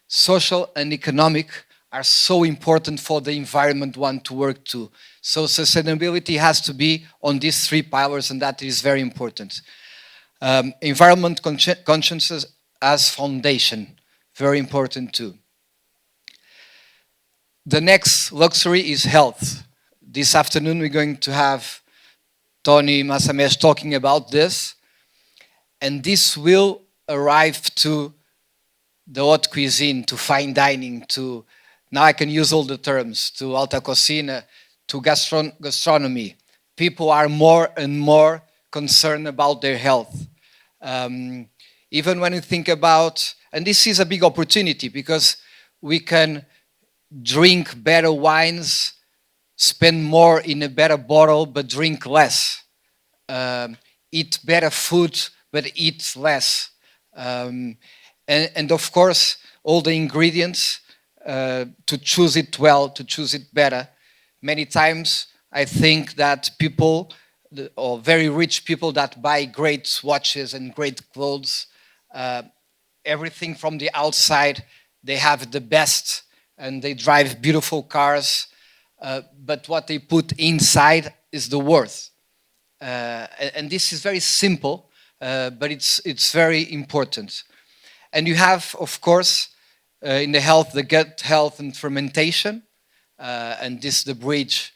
Social and economic are so important for the environment one to work to. So sustainability has to be on these three pillars, and that is very important. Environment consciousness as foundation, very important too. The next luxury is health. This afternoon we're going to have Tony Massamesh talking about this, and this will arrive to the haute cuisine, to fine dining, to, now I can use all the terms, to alta cocina, to gastronomy. People are more and more concerned about their health. Even when you think about, and this is a big opportunity because we can drink better wines, spend more in a better bottle, but drink less. Eat better food, but eat less. And of course, all the ingredients, to choose it well, to choose it better. Many times, I think that people, or very rich people that buy great watches and great clothes, everything from the outside, they have the best, and they drive beautiful cars, but what they put inside is the worth. And this is very simple, but it's very important. And you have, of course, in the health, the gut health and fermentation, and this is the bridge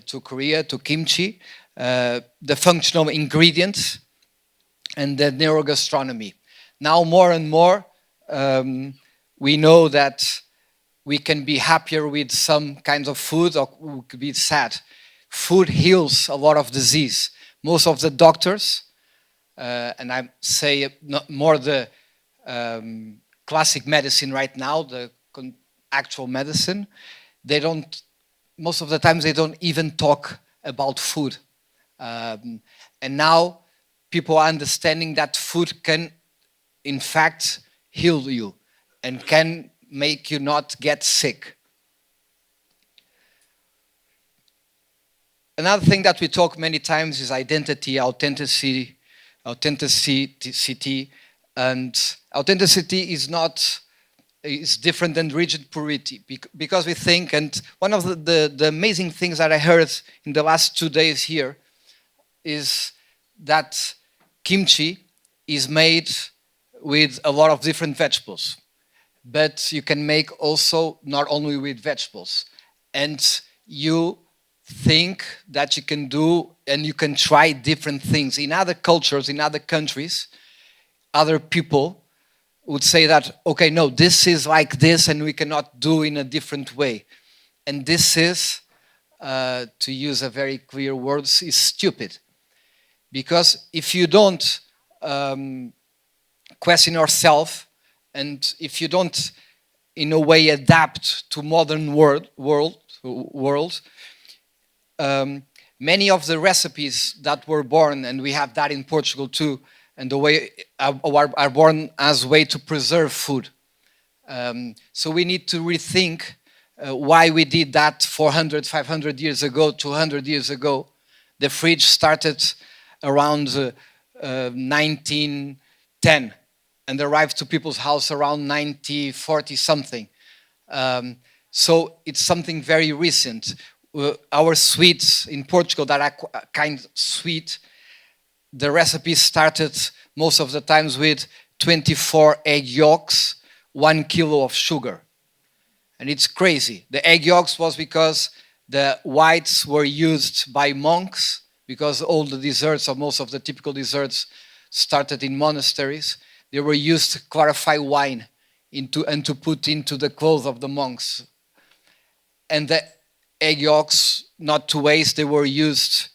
to Korea, to kimchi, the functional ingredients, and the neurogastronomy. Now more and more, we know that we can be happier with some kinds of food, or we could be sad. Food heals a lot of disease. Most of the doctors, and I say not more the classic medicine right now, the actual medicine, they don't, most of the times they don't even talk about food. And now people are understanding that food can, in fact, heal you and can make you not get sick. Another thing that we talk many times is identity, authenticity, and authenticity is different than rigid purity because we think, and one of the amazing things that I heard in the last 2 days here is that kimchi is made with a lot of different vegetables, but you can make also not only with vegetables, and you think that you can do and you can try different things. In other cultures, in other countries, other people would say that, okay, no, this is like this and we cannot do in a different way. And this is, to use a very clear word, is stupid. Because if you don't question yourself, and if you don't, in a way, adapt to modern world, many of the recipes that were born, and we have that in Portugal too, and the way are born as a way to preserve food. So we need to rethink why we did that 400, 500 years ago, 200 years ago, The fridge started around 1910 and arrived to people's house around 1940 something. So it's something very recent. Our sweets in Portugal that are kind of sweet, the recipe started most of the times with 24 egg yolks, 1 kilo of sugar. And it's crazy. The egg yolks was because the whites were used by monks, because all the desserts, or most of the typical desserts, started in monasteries. They were used to clarify wine and to put into the clothes of the monks. And the egg yolks, not to waste, they were used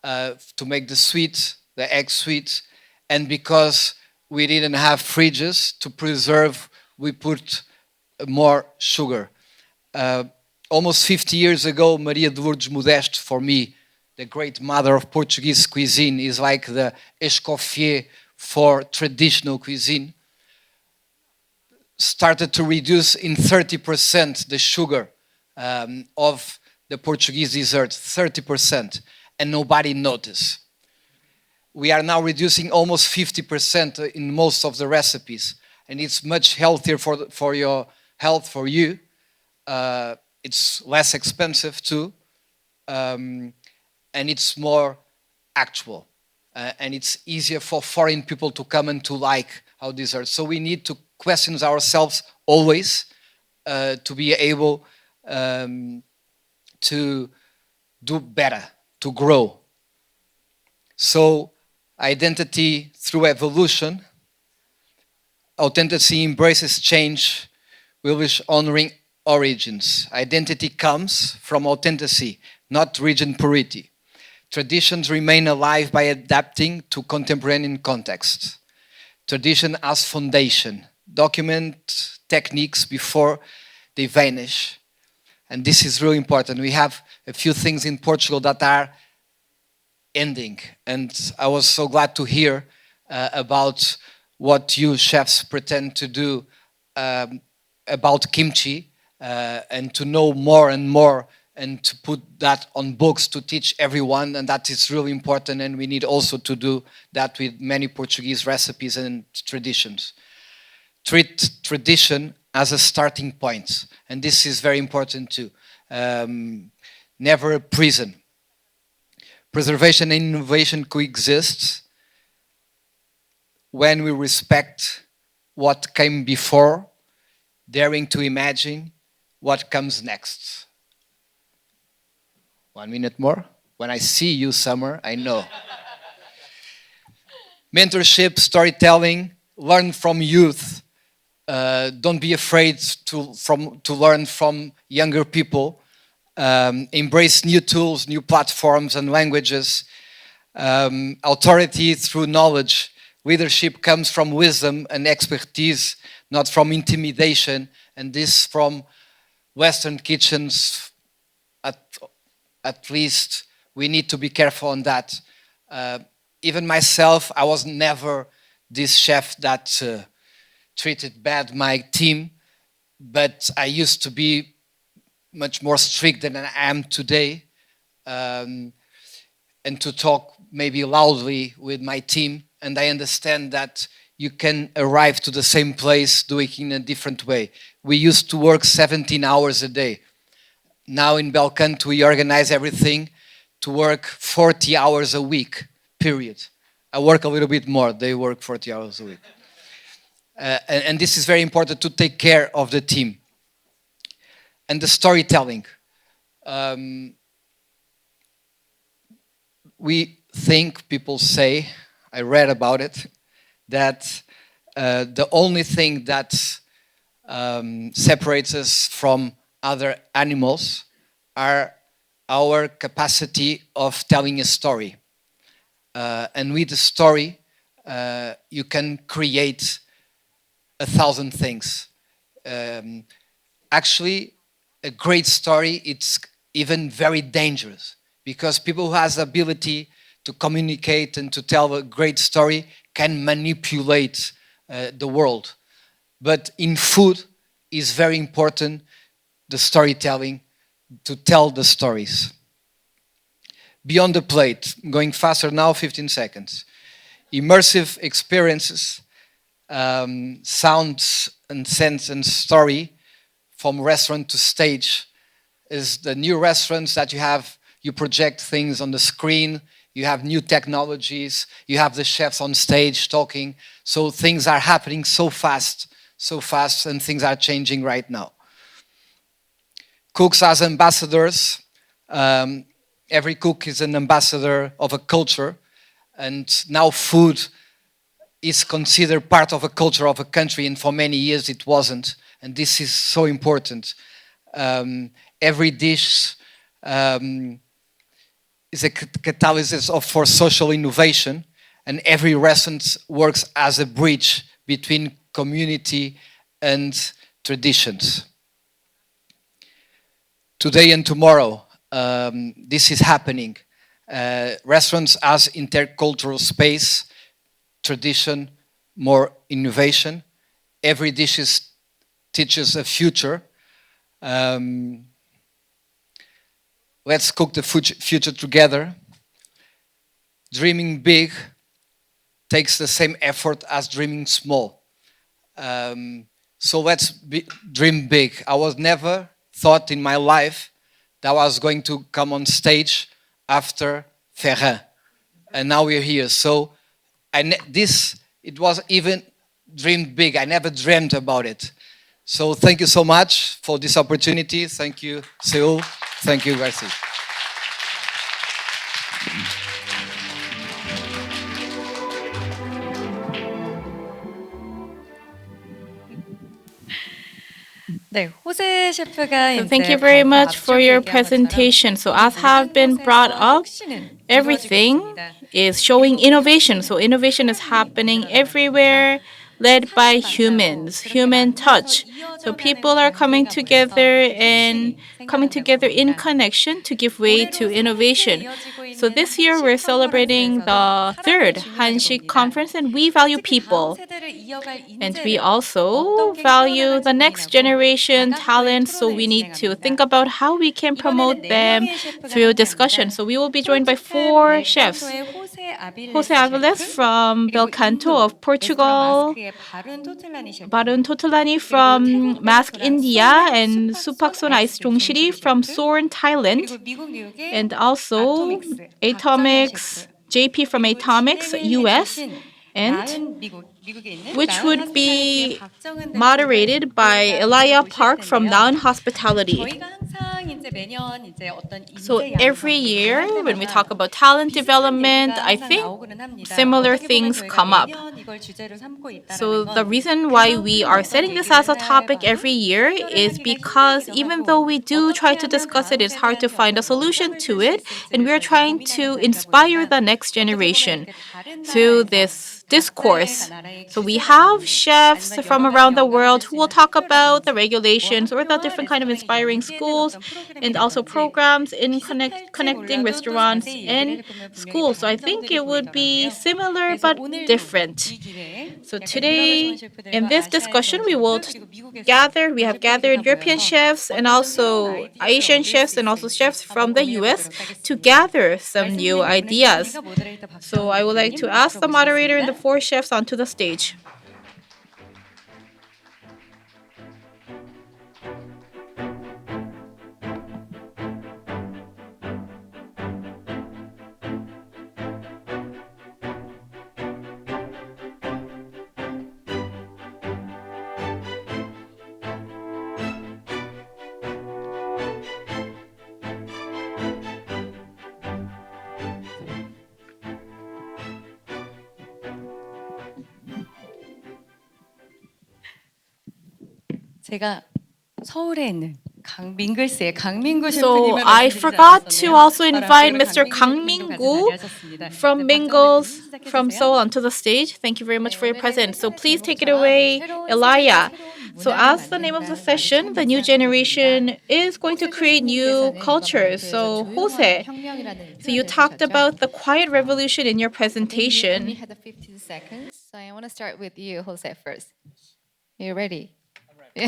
to make the sweet, the egg sweet. And because we didn't have fridges to preserve, we put more sugar. Almost 50 years ago, Maria de Lourdes Modesto, for me, the great mother of Portuguese cuisine, is like the Escoffier for traditional cuisine, started to reduce in 30% the sugar of the Portuguese dessert, 30%, and nobody noticed. We are now reducing almost 50% in most of the recipes, and it's much healthier for your health, for you. It's less expensive too, and it's more actual. And it's easier for foreign people to come and to like our dessert. So we need to question ourselves always to be able to do better, to grow. So identity through evolution, authenticity embraces change, we wish honoring origins. Identity comes from authenticity, not region purity. Traditions remain alive by adapting to contemporary context. Tradition as foundation. Document techniques before they vanish. And this is really important. We have a few things in Portugal that are ending. And I was so glad to hear about what you chefs pretend to do about kimchi, and to know more and more, and to put that on books to teach everyone, and that is really important, and we need also to do that with many Portuguese recipes and traditions. Treat tradition as a starting point, and this is very important too. Never a prison. Preservation and innovation coexist when we respect what came before, daring to imagine what comes next. 1 minute more. When I see you, Summer, I know. Mentorship, storytelling, learn from youth. Don't be afraid to learn from younger people. Embrace new tools, new platforms and languages. Authority through knowledge. Leadership comes from wisdom and expertise, not from intimidation. And this from Western kitchens, at least, we need to be careful on that. Even myself, I was never this chef that treated bad my team, but I used to be much more strict than I am today, and to talk maybe loudly with my team. And I understand that you can arrive to the same place doing it in a different way. We used to work 17 hours a day. Now in Belcanto, we organize everything to work 40 hours a week, period. I work a little bit more. They work 40 hours a week. And this is very important to take care of the team. And the storytelling. We think, people say, I read about it, that the only thing that separates us from other animals are our capacity of telling a story. And with a story, you can create 1,000 things. Actually, a great story, it's even very dangerous, because people who has the ability to communicate and to tell a great story can manipulate the world. But in food, it's very important, the storytelling, to tell the stories. beyond the plate, going faster now, 15 seconds. Immersive experiences, sounds and sense and story from restaurant to stage is the new restaurants that you project things on the screen, you have new technologies, you have the chefs on stage talking, so things are happening so fast, and things are changing right now. Cooks as ambassadors, every cook is an ambassador of a culture, and now food is considered part of a culture of a country, and for many years it wasn't, and this is so important. Every dish is a catalyst for social innovation, and every restaurant works as a bridge between community and traditions. Today and tomorrow, this is happening. Restaurants as intercultural space, tradition, more innovation. Every dish teaches a future. Let's cook the future together. Dreaming big takes the same effort as dreaming small. So let's dream big. I was never thought in my life that I was going to come on stage after Ferrin. And now we're here. So it was even dreamed big. I never dreamt about it. So thank you so much for this opportunity. Thank you, Seoul. Thank you, Garcia. 네, 호세 셰프가 So thank you very much for your presentation. So as have been brought up, everything is showing innovation. So innovation is happening everywhere, led by humans, human touch. So people are coming together in connection to give way to innovation. So this year we're celebrating the third HANSIK Conference, and we value people. And we also value the next generation talents, so we need to think about how we can promote them through discussion. So we will be joined by 4 chefs. Jose Aviles from Belcanto of Portugal, Barun Totolani from Mask India, and Supakson Aisjongshiri from Seoul, Thailand, and also Atomics, JP from Atomics, US, and which would be moderated by Elia Park from Naeun Hospitality. So every year when we talk about talent development, I think similar things come up. So the reason why we are setting this as a topic every year is because even though we do try to discuss it, it's hard to find a solution to it, and we are trying to inspire the next generation through this discourse. So we have chefs from around the world who will talk about the regulations or the different kind of inspiring schools, and also programs in connecting restaurants and schools. So I think it would be similar but different. So today in this discussion we have gathered European chefs and also Asian chefs and also chefs from the US to gather some new ideas. So I would like to ask the moderator and the 4 chefs onto the stage. 제가 서울에 있는 강민글스의 강민구 So 셰프님을 I 말씀드리지 forgot to 않았었네요. also invite Mr. 바로 Kang 앞으로 Min-gu 강민구 자리하셨습니다. from 네, Mingles 박정배 from 시작해주세요. Seoul onto the stage. Thank you very much for your presence. So please take it away, Elia. So as the name of the session, the new generation is going to create new cultures. So Jose, so you talked about the quiet revolution in your We presentation. had 15 seconds. So I want to start with you, Jose, first. Are you ready? Yeah.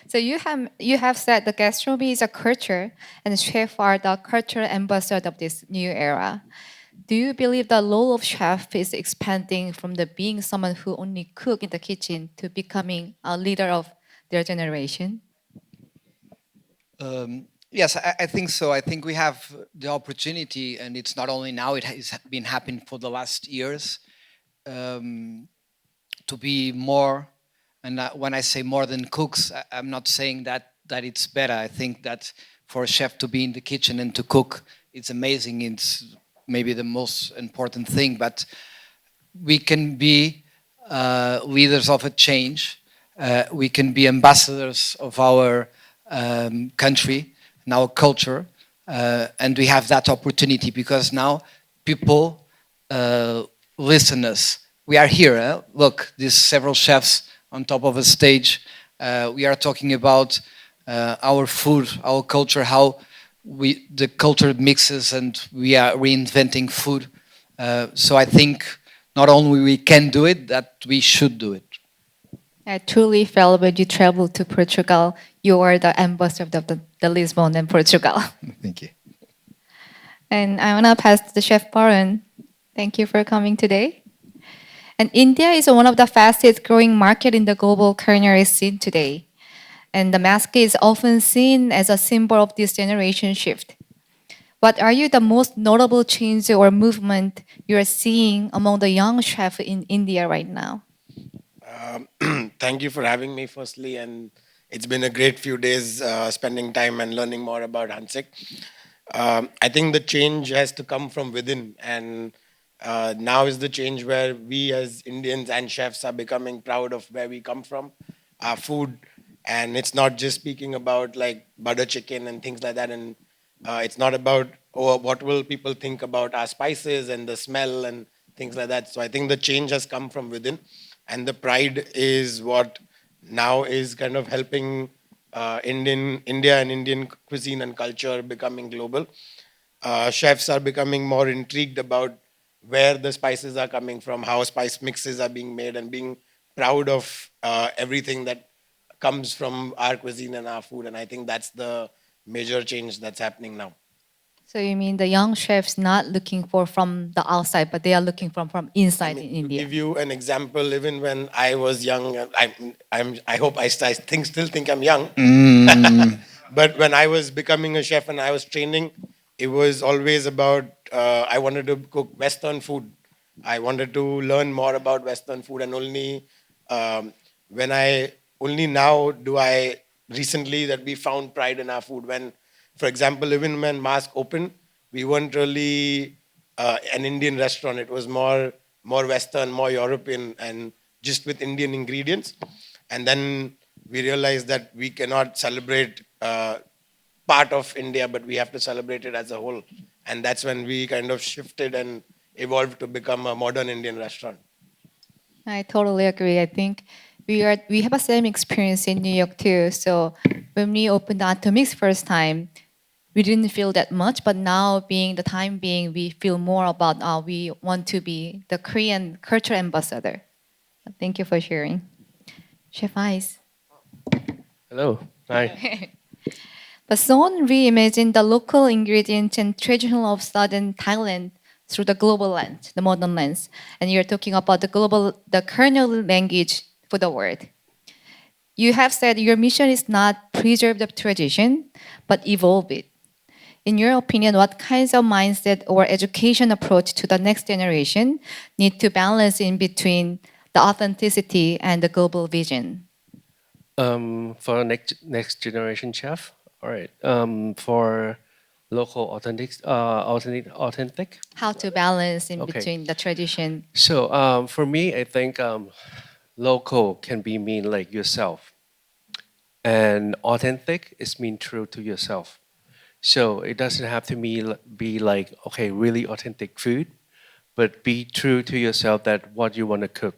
So you have said the gastronomy is a culture, and chefs are the cultural ambassador of this new era. Do you believe the role of chef is expanding from the being someone who only cook in the kitchen to becoming a leader of their generation? Yes, I think so. I think we have the opportunity, and it's not only now, it has been happening for the last years, to be more, and when I say more than cooks, I'm not saying that it's better. I think that for a chef to be in the kitchen and to cook, it's amazing. It's maybe the most important thing, but we can be leaders of a change. We can be ambassadors of our country and our culture, and we have that opportunity because now people listen us. We are here. Look, there's several chefs on top of a stage. We are talking about our food, our culture, how the culture mixes, and we are reinventing food. So I think not only we can do it, that we should do it. I truly felt when you traveled to Portugal, you are the ambassador of the Lisbon and Portugal. Thank you. And I want to pass to the Chef Baron. Thank you for coming today. And India is one of the fastest growing market in the global culinary scene today. And the mask is often seen as a symbol of this generation shift. What are you the most notable change or movement you are seeing among the young chefs in India right now? Thank you for having me, firstly, and it's been a great few days spending time and learning more about HANSIK. I think the change has to come from within, and now is the change where we as Indians and chefs are becoming proud of where we come from, our food, and it's not just speaking about like butter chicken and things like that, and it's not about what will people think about our spices and the smell and things like that. So I think the change has come from within, and the pride is what now is kind of helping India and Indian cuisine and culture becoming global. Chefs are becoming more intrigued about where the spices are coming from, how spice mixes are being made, and being proud of everything that comes from our cuisine and our food. And I think that's the major change that's happening now. So you mean the young chefs not looking for from the outside, but they are looking from inside in To India? give you an example, even when I was young, I hope I still think I'm young. But when I was becoming a chef and I was training, it was always about I wanted to cook Western food. I wanted to learn more about Western food, and only now do I recently that we found pride in our food. When, for example, even when Mask opened, we weren't really an Indian restaurant. It was more Western, more European, and just with Indian ingredients. And then we realized that we cannot celebrate part of India, but we have to celebrate it as a whole. And that's when we kind of shifted and evolved to become a modern Indian restaurant. I totally agree. I think we have a same experience in New York too. So when we opened Atomix first time, we didn't feel that much, but now we feel more about we want to be the Korean culture ambassador. Thank you for sharing. Chef Ice. Hello. Hi. But someone reimagined the local ingredients and traditional of southern Thailand through the global lens, the modern lens. And you're talking about the kernel language for the world. You have said your mission is not preserve the tradition, but evolve it. In your opinion, what kinds of mindset or education approach to the next generation need to balance in between the authenticity and the global vision? For next generation chef, all right. For local authentic. How to balance in Okay. between the tradition? So for me, I think local can be mean like yourself, and authentic is mean true to yourself. So it doesn't have to be like okay, really authentic food, but be true to yourself that what you want to cook,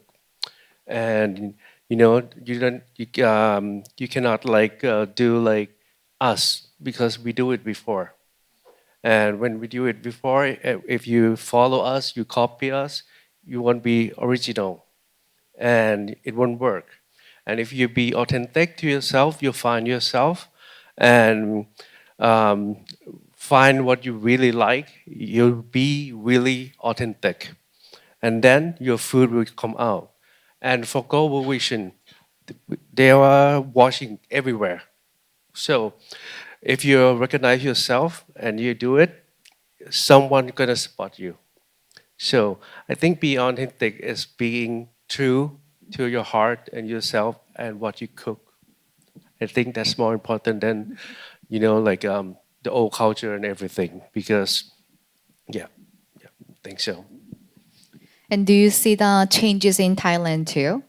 and you cannot like do like us because we do it before. And when we do it before, if you follow us, you copy us, you won't be original, and it won't work. And if you be authentic to yourself, you'll find yourself and find what you really like. You'll be really authentic. And then your food will come out. And for global vision, they are watching everywhere. So if you recognize yourself and you do it, someone's gonna spot you. So I think being authentic is being true to your heart and yourself and what you cook. I think that's more important than, the old culture and everything. Because, I think so. And do you see the changes in Thailand too?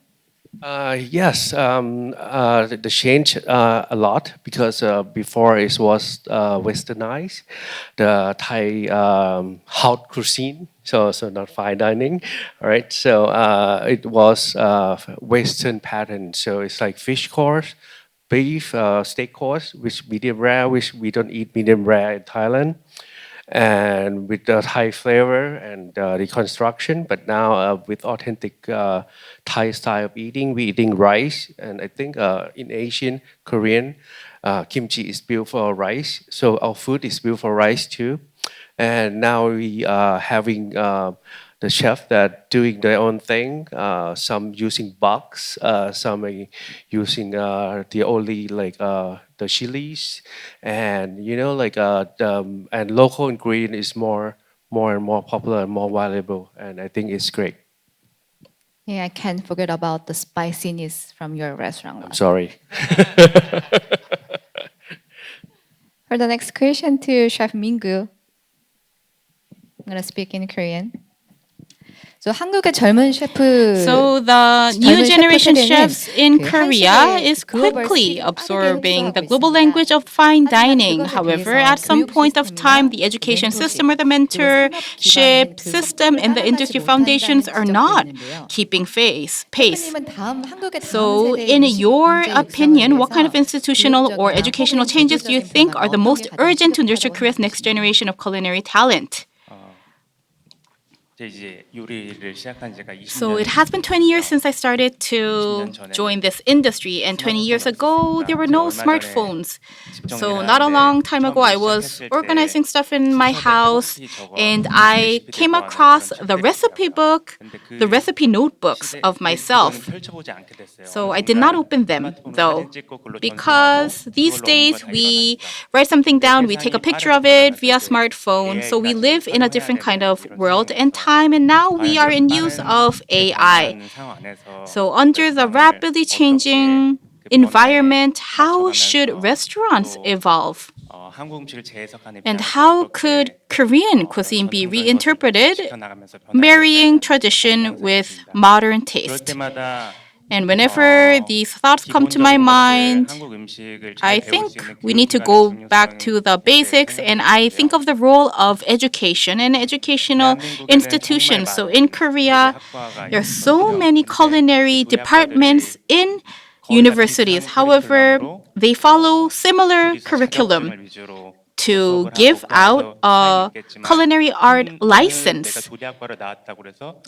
Yes, the change a lot because before it was westernized, the Thai hot cuisine, so not fine dining, all right? So it was Western pattern, so it's like fish course, beef, steak course, which medium rare, which we don't eat medium rare in Thailand. And with the Thai flavor and the construction, but now with authentic Thai style of eating, we're eating rice, and I think in Asian, Korean, kimchi is built for rice, so our food is built for rice too. And now we are having the chef that doing their own thing. Some using box, some are using the only the chilies, and and local ingredient is more and more popular and more valuable, and I think it's great. Yeah, I can't forget about the spiciness from your restaurant. I'm sorry. For the next question to Chef Minggu, I'm gonna speak in Korean. So 한국의 젊은 셰프. So the new generation chefs in 그 Korea 한식의 is 글로벌 quickly 스킬을 absorbing 빠르게 the 흡수하고 global 있습니다. language of fine dining. 그것에 However, 비해서 at some 교육 point of 시스템이나 time, the education 멘토십, system or the 그리고 mentorship 산업 기반의 그 system and the 속도를 industry 따라가지 foundations are 못한다는 not 지적도 있는데요. keeping pace. 셰프님은 한국의 다음 So, 세대의 in 음식 your 문제 opinion, 육성을 what kind of 위해서 institutional or 교육적이나 educational 혹은 changes do you 제도적인 think 변화가 are the 어떤 most 게 가장 urgent to nurture 시급하다고 Korea's next 생각하시나요? generation of culinary talent? So it has been 20 years since I started to join this industry, and 20 years ago there were no smartphones. So not a long time ago I was organizing stuff in my house, and I came across the recipe book, the recipe notebooks of myself. So I did not open them though, because these days we write something down, we take a picture of it via smartphone. So we live in a different kind of world and time, and now we are in use of AI. So under the rapidly changing environment, how should restaurants evolve? And how could Korean cuisine be reinterpreted, marrying tradition with modern taste? And whenever these thoughts come to my mind, I think we need to go back to the basics, and I think of the role of education and educational institutions. So in Korea, there are so many culinary departments in universities. However, they follow similar curriculum to give out a culinary art license.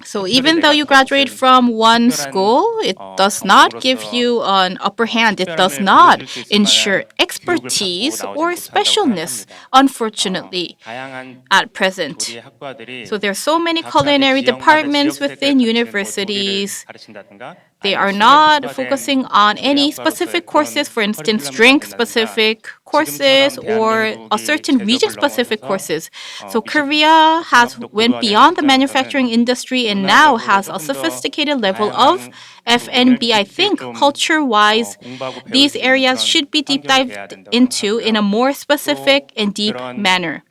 So even though you graduate from one school, it does not give you an upper hand. It does not ensure expertise or specialness, unfortunately, at present. So there are so many culinary departments within universities. They are not focusing on any specific courses, for instance, drink-specific courses or a certain region-specific courses. So Korea has went beyond the manufacturing industry and now has a sophisticated level of F&B. I think culture-wise, these areas should be deep dived into in a more specific and deep manner.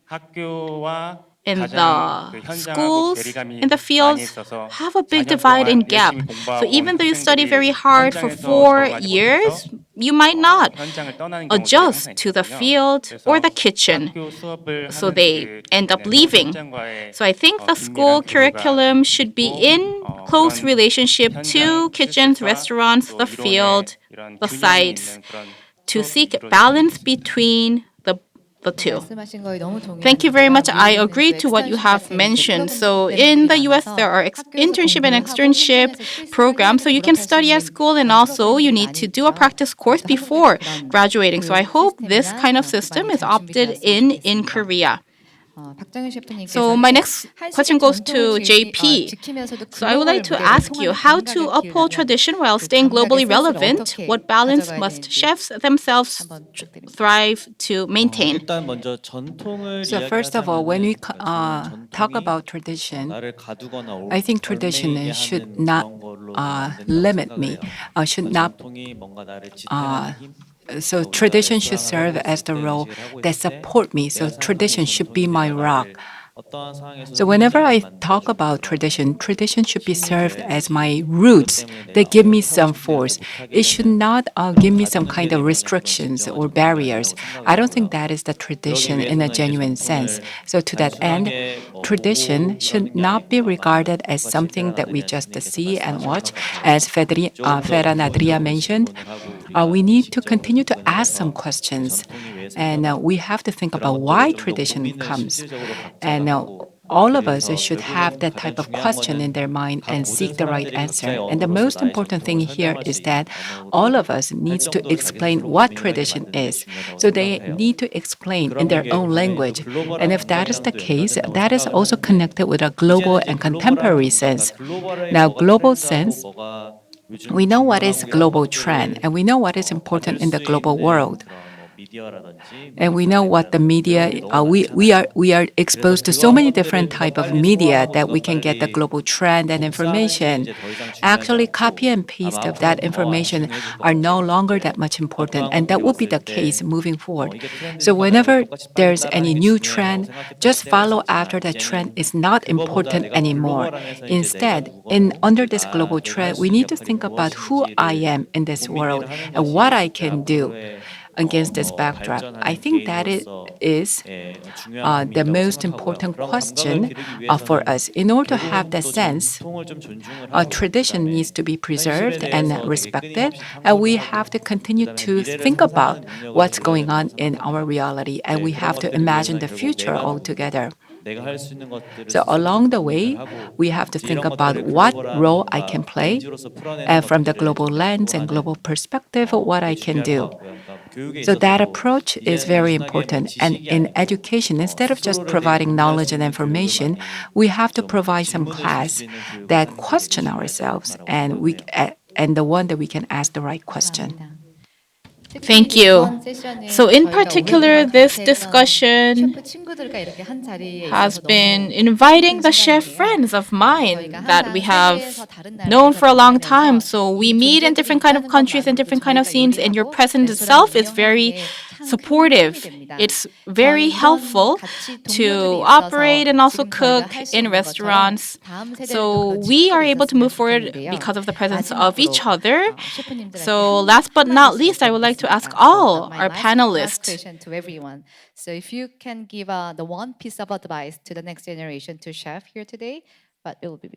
And the schools in the fields have a big divide and gap. So even though you study very hard for 4 years, you might not adjust to the field or the kitchen. So they end up leaving. So I think the school curriculum should be in close relationship to kitchens, restaurants, the field, the sites, to seek balance between the the two. 말씀하신 거에 너무 동의합니다. Thank you very much. I agree to what you have mentioned. So in the US, there are internship and externship programs. So you can study at school and also you need to do a practice course before graduating. So I hope this kind of system is opted in Korea. So my next question goes to JP. So I would like to ask you how to uphold tradition while staying globally relevant. What balance must chefs themselves thrive to maintain? 일단 먼저 전통을 So first of all, when we talk about tradition, I think tradition should not limit me, should not. So tradition should serve as the role that support me. So tradition should be my rock. So whenever I talk about tradition, tradition should be served as my roots that give me some force. It should not give me some kind of restrictions or barriers. I don't think that is the tradition in a genuine sense. So to that end, tradition should not be regarded as something that we just see and watch. As Ferran Adria mentioned, we need to continue to ask some questions. And we have to think about why tradition comes. And all of us should have that type of question in their mind and seek the right answer. And the most important thing here is that all of us needs to explain what tradition is. So they need to explain in their own language. And if that is the case, that is also connected with a global and contemporary sense. Now, global sense, we know what is global trend and we know what is important in the global world. And we know what the media, we are exposed to so many different type of media that we can get the global trend and information. Actually, copy and paste of that information are no longer that much important, and that will be the case moving forward. So whenever there's any new trend, just follow after that trend is not important anymore. Instead, under this global trend, we need to think about who I am in this world and what I can do against this backdrop. I think that is the most important question for us. In order to have that sense, tradition needs to be preserved and respected, and we have to continue to think about what's going on in our reality, and we have to imagine the future altogether. So along the way, we have to think about what role I can play, and from the global lens and global perspective, what I can do. So that approach is very important. And in education, instead of just providing knowledge and information, we have to provide some class that question ourselves and the one that we can ask the right question. Thank you. So in particular, this discussion has been inviting the chef friends of mine that we have known for a long time. So we meet in different kind of countries and different kind of scenes, and your presence itself is very supportive. It's very helpful to operate and also cook in restaurants. So we are able to move forward because of the presence of each other. So last but not least, I would like to ask all our panelists. To everyone. So if you can give the one piece of advice to the next generation to chef here today, what it will be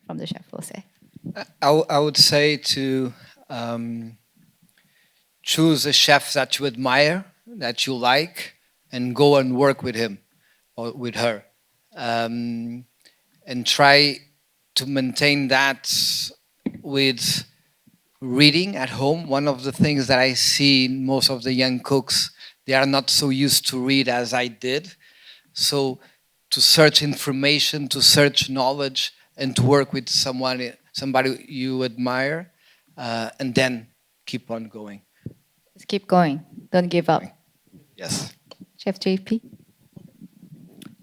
from the chef, we'll say. I would say to choose a chef that you admire, that you like, and go and work with him or with her. And try to maintain that with reading at home. One of the things that I see in most of the young cooks, they are not so used to read as I did. So to search information, to search knowledge, and to work with somebody you admire, and then keep on going. Just keep going. Don't give up. Yes. Chef JP?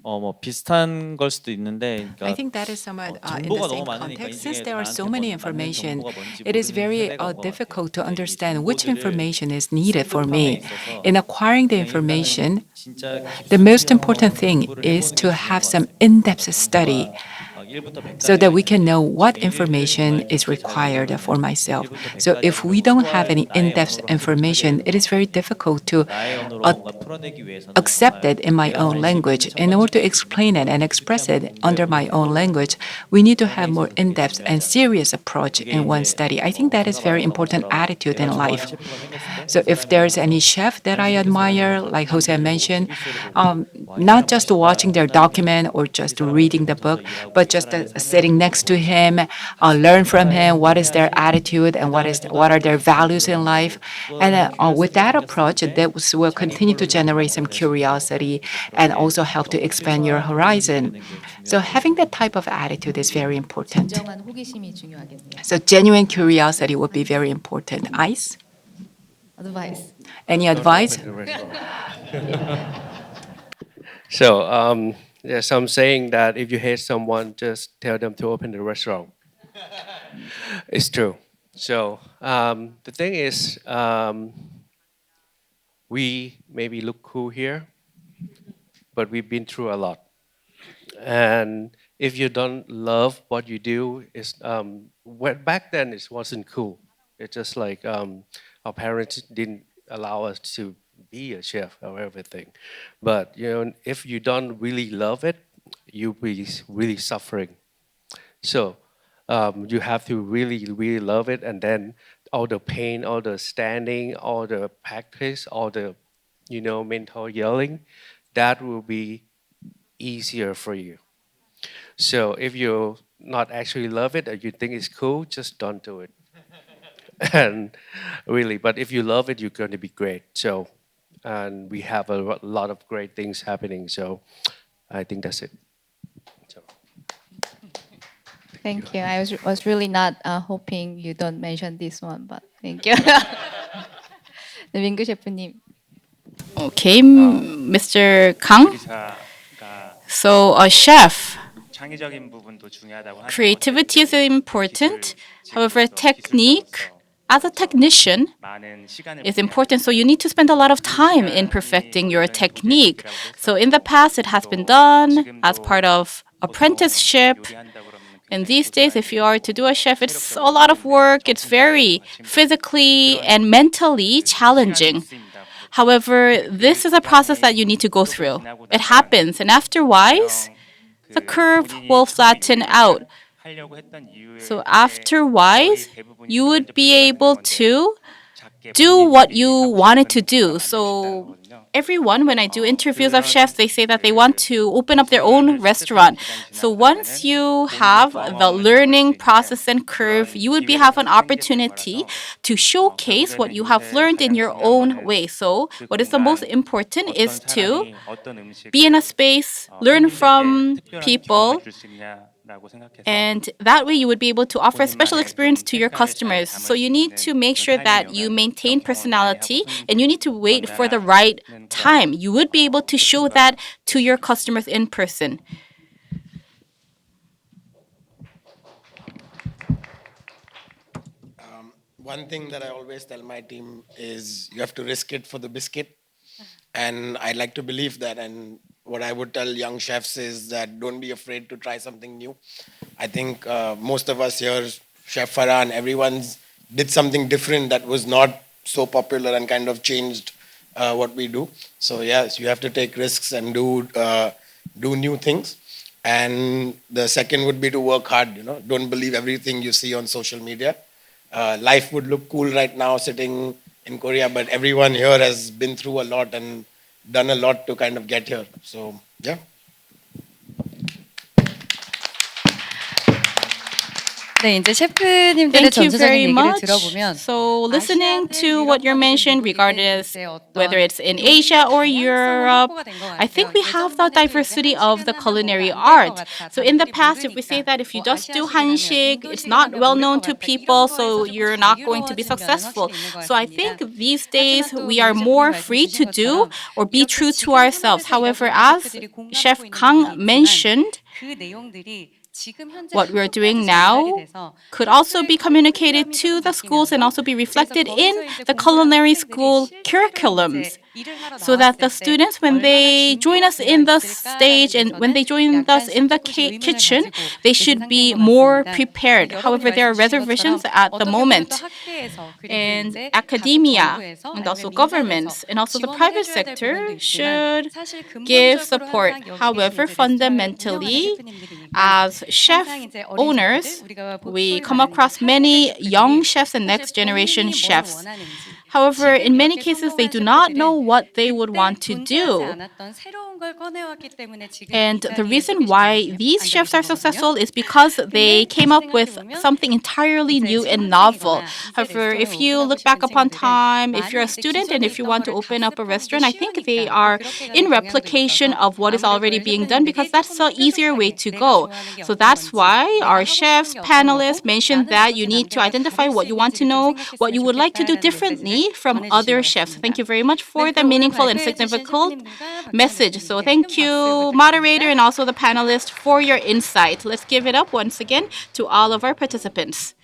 뭐 비슷한 걸 수도 있는데 I think that is somewhat in the same context. Since there are so many information, it is very difficult to understand which information is needed for me. In acquiring the information, the most important thing is to have some in-depth study so that we can know what information is required for myself. So if we don't have any in-depth information, it is very difficult to accept it in my own language. In order to explain it and express it under my own language, we need to have more in-depth and serious approach in one study. I think that is very important attitude in life. So if there's any chef that I admire, like Jose mentioned, not just watching their document or just reading the book, but just sitting next to him, learn from him what is their attitude and what are their values in life. And with that approach, that will continue to generate some curiosity and also help to expand your horizon. So having that type of attitude is very important. 진정한 호기심이 중요하겠네요. So genuine curiosity would be very important. Ice? Advice. Any advice? So there's some saying that if you hate someone, just tell them to open the restaurant. It's true. So the thing is, we maybe look cool here, but we've been through a lot. And if you don't love what you do, back then it wasn't cool. It's just like our parents didn't allow us to be a chef or everything. But if you don't really love it, you'll be really suffering. So you have to really, really love it, and then all the pain, all the standing, all the practice, all the mental yelling, that will be easier for you. So if you not actually love it or you think it's cool, just don't do it. And really, but if you love it, you're going to be great. So, and we have a lot of great things happening. So I think that's it. So. Thank you. I was really not hoping you don't mention this one, but thank you. 네, 민규 셰프님. Okay, Mr. Kang. So a chef, creativity is important. However, technique, as a technician, is important. So you need to spend a lot of time in perfecting your technique. So in the past, it has been done as part of apprenticeship. And these days, if you are to do a chef, it's a lot of work. It's very physically and mentally challenging. However, this is a process that you need to go through. It happens, and afterwards, the curve will flatten out. So afterwards, you would be able to do what you wanted to do. So everyone, when I do interviews of chefs, they say that they want to open up their own restaurant. So once you have the learning process and curve, you would have an opportunity to showcase what you have learned in your own way. So what is the most important is to be in a space, learn from people, and that way you would be able to offer a special experience to your customers. So you need to make sure that you maintain personality, and you need to wait for the right time. You would be able to show that to your customers in person. One thing that I always tell my team is you have to risk it for the biscuit. And I like to believe that. And what I would tell young chefs is that don't be afraid to try something new. I think most of us here, Chef Farhan, everyone's did something different that was not so popular and kind of changed what we do. So yes, you have to take risks and do new things. And the second would be to work hard. Don't believe everything you see on social media. Life would look cool right now sitting in Korea, but everyone here has been through a lot and done a lot to kind of get here. So, yeah. 네, 이제 셰프님들의 Thank you 전체적인 very 얘기를 much. 들어보면 So listening to what you're mentioning, regardless whether it's in Asia or Europe, I think we have the diversity of the culinary art. So in the past, if we say that if you just do 한식, it's not well known to people, so you're not going to be successful. So I think these days we are more free to do or be true to ourselves. However, as Chef Kang mentioned, what we're doing now could also be communicated to the schools and also be reflected in the culinary school curriculums. so that the students, when they join us in the stage and when they join us in the kitchen, they should be more prepared. However, there are reservations at the moment. And academia and also governments and also the private sector should give support. However, fundamentally, as chef owners, we come across many young chefs and next generation chefs. However, in many cases, they do not know what they would want to do. And the reason why these chefs are successful is because they came up with something entirely new and novel. However, if you look back upon time, if you're a student and if you want to open up a restaurant, I think they are in replication of what is already being done because that's the easier way to go. So that's why our chefs, panelists mentioned that you need to identify what you want to know, what you would like to do differently from other chefs. Thank you very much for the meaningful and significant message. So thank you, moderator, and also the panelists for your insight. Let's give it up once again to all of our participants.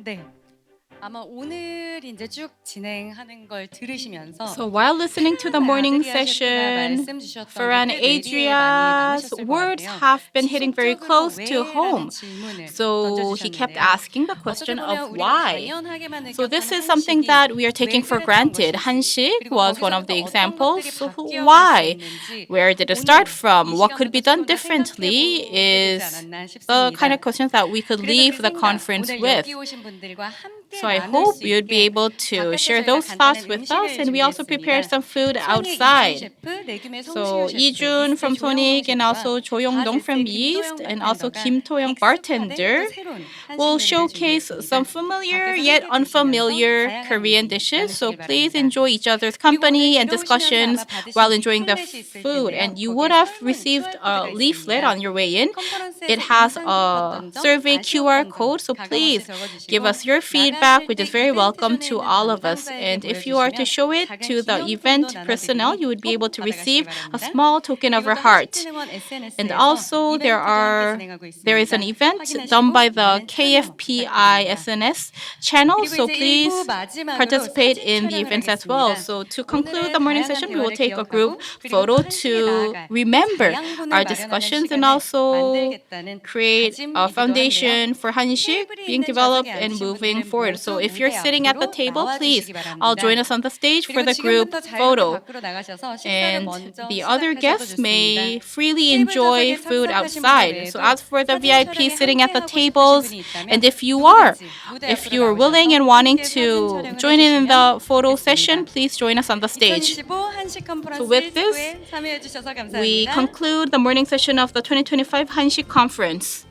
네. 아마 오늘 이제 쭉 진행하는 걸 들으시면서 So while listening to the morning session, Farhan Adria's words have been hitting very close to home. So he kept asking the question of why. So this is something that we are taking for granted. Hansik was one of the examples. So why? Where did it start from? What could be done differently is the kind of questions that we could leave the conference with. So I hope you'd be able to share those thoughts with us. And we also prepared some food outside. So Lee-jun from Sonic and also Jo Young-dong from Yeast and also Kim To-young bartender will showcase some familiar yet unfamiliar Korean dishes. So please enjoy each other's company and discussions while enjoying the food. And you would have received a leaflet on your way in. It has a survey QR code. So please give us your feedback, which is very welcome to all of us. And if you are to show it to the event personnel, you would be able to receive a small token of our heart. And also there is an event done by the KFPI SNS channel, so please participate in the events as well. So to conclude the morning session, we will take a group photo to remember our discussions and also create a foundation for Hansik being developed and moving forward. So if you're sitting at the table, please join us on the stage for the group photo. And the other guests may freely enjoy food outside. So as for the VIP sitting at the tables, and if you are willing and wanting to join in the photo session, please join us on the stage. So with this, we conclude the morning session of the 2025 HANSIK Conference.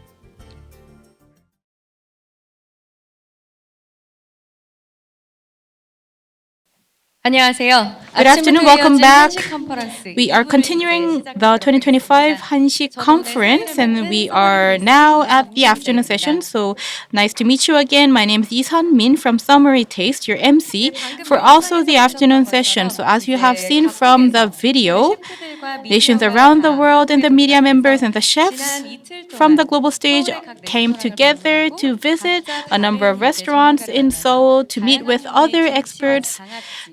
안녕하세요. Good afternoon, welcome back. We are continuing the 2025 HANSIK Conference and we are now at the afternoon session. So nice to meet you again. My name is Isan Min from Summary Taste, your MC, for also the afternoon session. So as you have seen from the video, nations around the world and the media members and the chefs from the global stage came together to visit a number of restaurants in Seoul, to meet with other experts,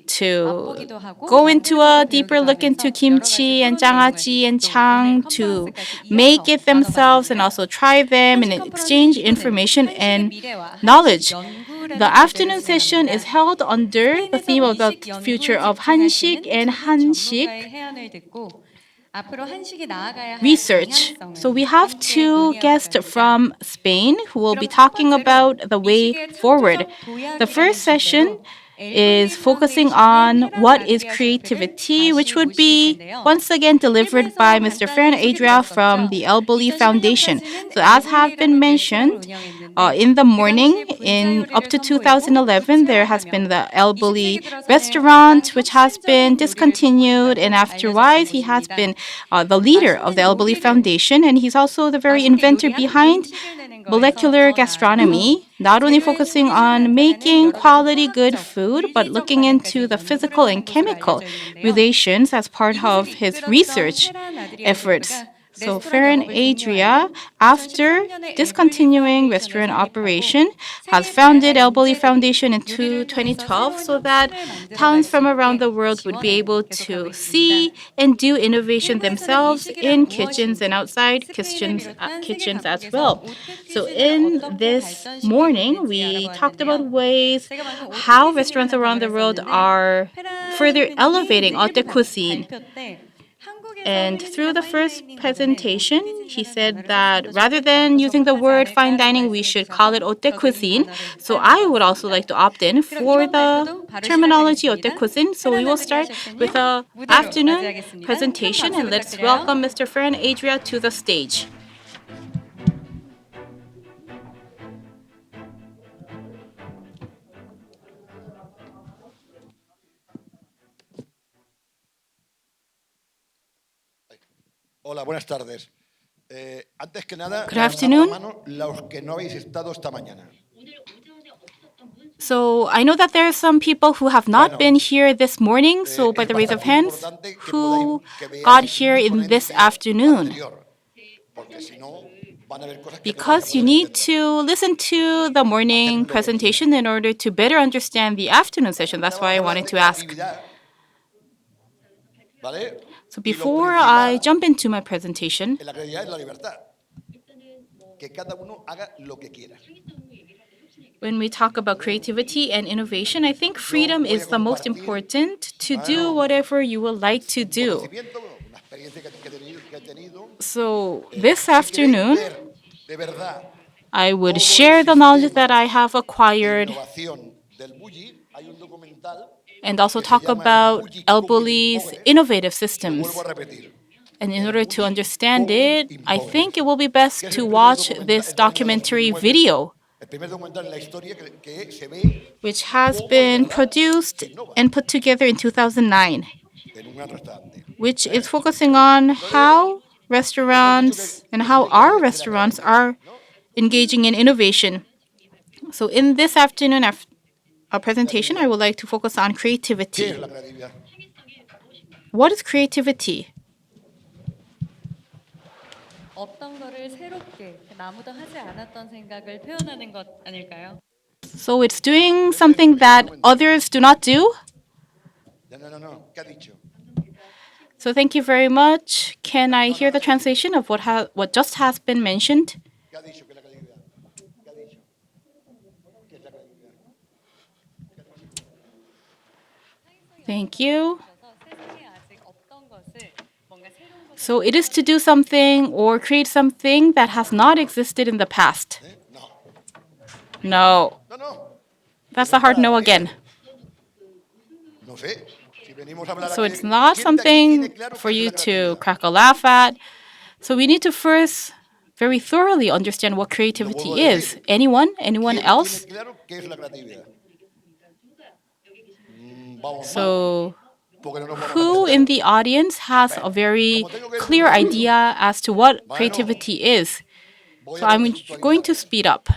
to go into a deeper look into kimchi and 장아찌 and chang, to make it themselves and also try them and exchange information and knowledge. The afternoon session is held under the theme of the future of Hansik and Hansik research. So we have two guests from Spain who will be talking about the way forward. The first session is focusing on what is creativity, which would be once again delivered by Mr. Farhan Adria from the Elboli Foundation. So as have been mentioned, in the morning, in up to 2011, there has been the Elboli restaurant, which has been discontinued, and afterwards he has been the leader of the Elboli Foundation, and he's also the very inventor behind molecular gastronomy, not only focusing on making quality good food, but looking into the physical and chemical relations as part of his research efforts. So Farron Adria, after discontinuing restaurant operation, has founded Elboli Foundation in 2012 so that talents from around the world would be able to see and do innovation themselves in kitchens and outside kitchens as well. So in this morning, we talked about ways how restaurants around the world are further elevating haute cuisine. And through the first presentation, he said that rather than using the word fine dining, we should call it haute cuisine. So I would also like to opt in for the terminology haute cuisine. So we will start with an afternoon presentation, and let's welcome Mr. Farron Adria to the stage. Hola, buenas tardes. Antes que nada, Good afternoon. los que no habéis estado esta mañana. So I know that there are some people who have not been here this morning, so by the raise of hands, who got here in this afternoon? Because you need to listen to the morning presentation in order to better understand the afternoon session. That's why I wanted to ask. So before I jump into my presentation, La creatividad es la libertad. Que cada uno haga lo que quiera. when we talk about creativity and innovation, I think freedom is the most important to do whatever you would like to do. Una experiencia que he tenido, So this afternoon, de verdad, I would share the knowledge that I have acquired innovación del bulli, hay un documental, and also talk about Elboli's innovative systems. vuelvo a repetir, And in order to understand it, I think it will be best to watch this documentary video, el primer documental en la historia que se ve which has been produced and put together in 2009, en un gran restaurante. which is focusing on how restaurants and how our restaurants are engaging in innovation. So in this afternoon presentation, I would like to focus on ¿Qué creativity. es la creatividad? What is creativity? 어떤 거를 새롭게 아무도 하지 않았던 생각을 표현하는 것 아닐까요? So it's doing something that others do not do? No. ¿Qué ha dicho? So thank you very much. Can I hear the translation of what just has been mentioned? ¿Qué ha dicho que es la creatividad? ¿Qué ha dicho? ¿Qué es la creatividad? Thank you. 세상에 아직 없던 것을 뭔가 새로운 것을 So it is to do something or create something that has not existed in the past. No. No. That's a hard no again. No sé. Si venimos a hablar So aquí, it's not ¿quién de aquí something tiene claro for qué es you la to creatividad? crack a laugh at. So we need to first very thoroughly understand what Lo creativity vuelvo a is. decir. Anyone ¿Quién else? tiene claro qué es la creatividad? Vamos mal, So porque no nos vamos a who entender. in the audience has a very clear idea as to what creativity is? Voy So a I'm contextualizar. going to speed up.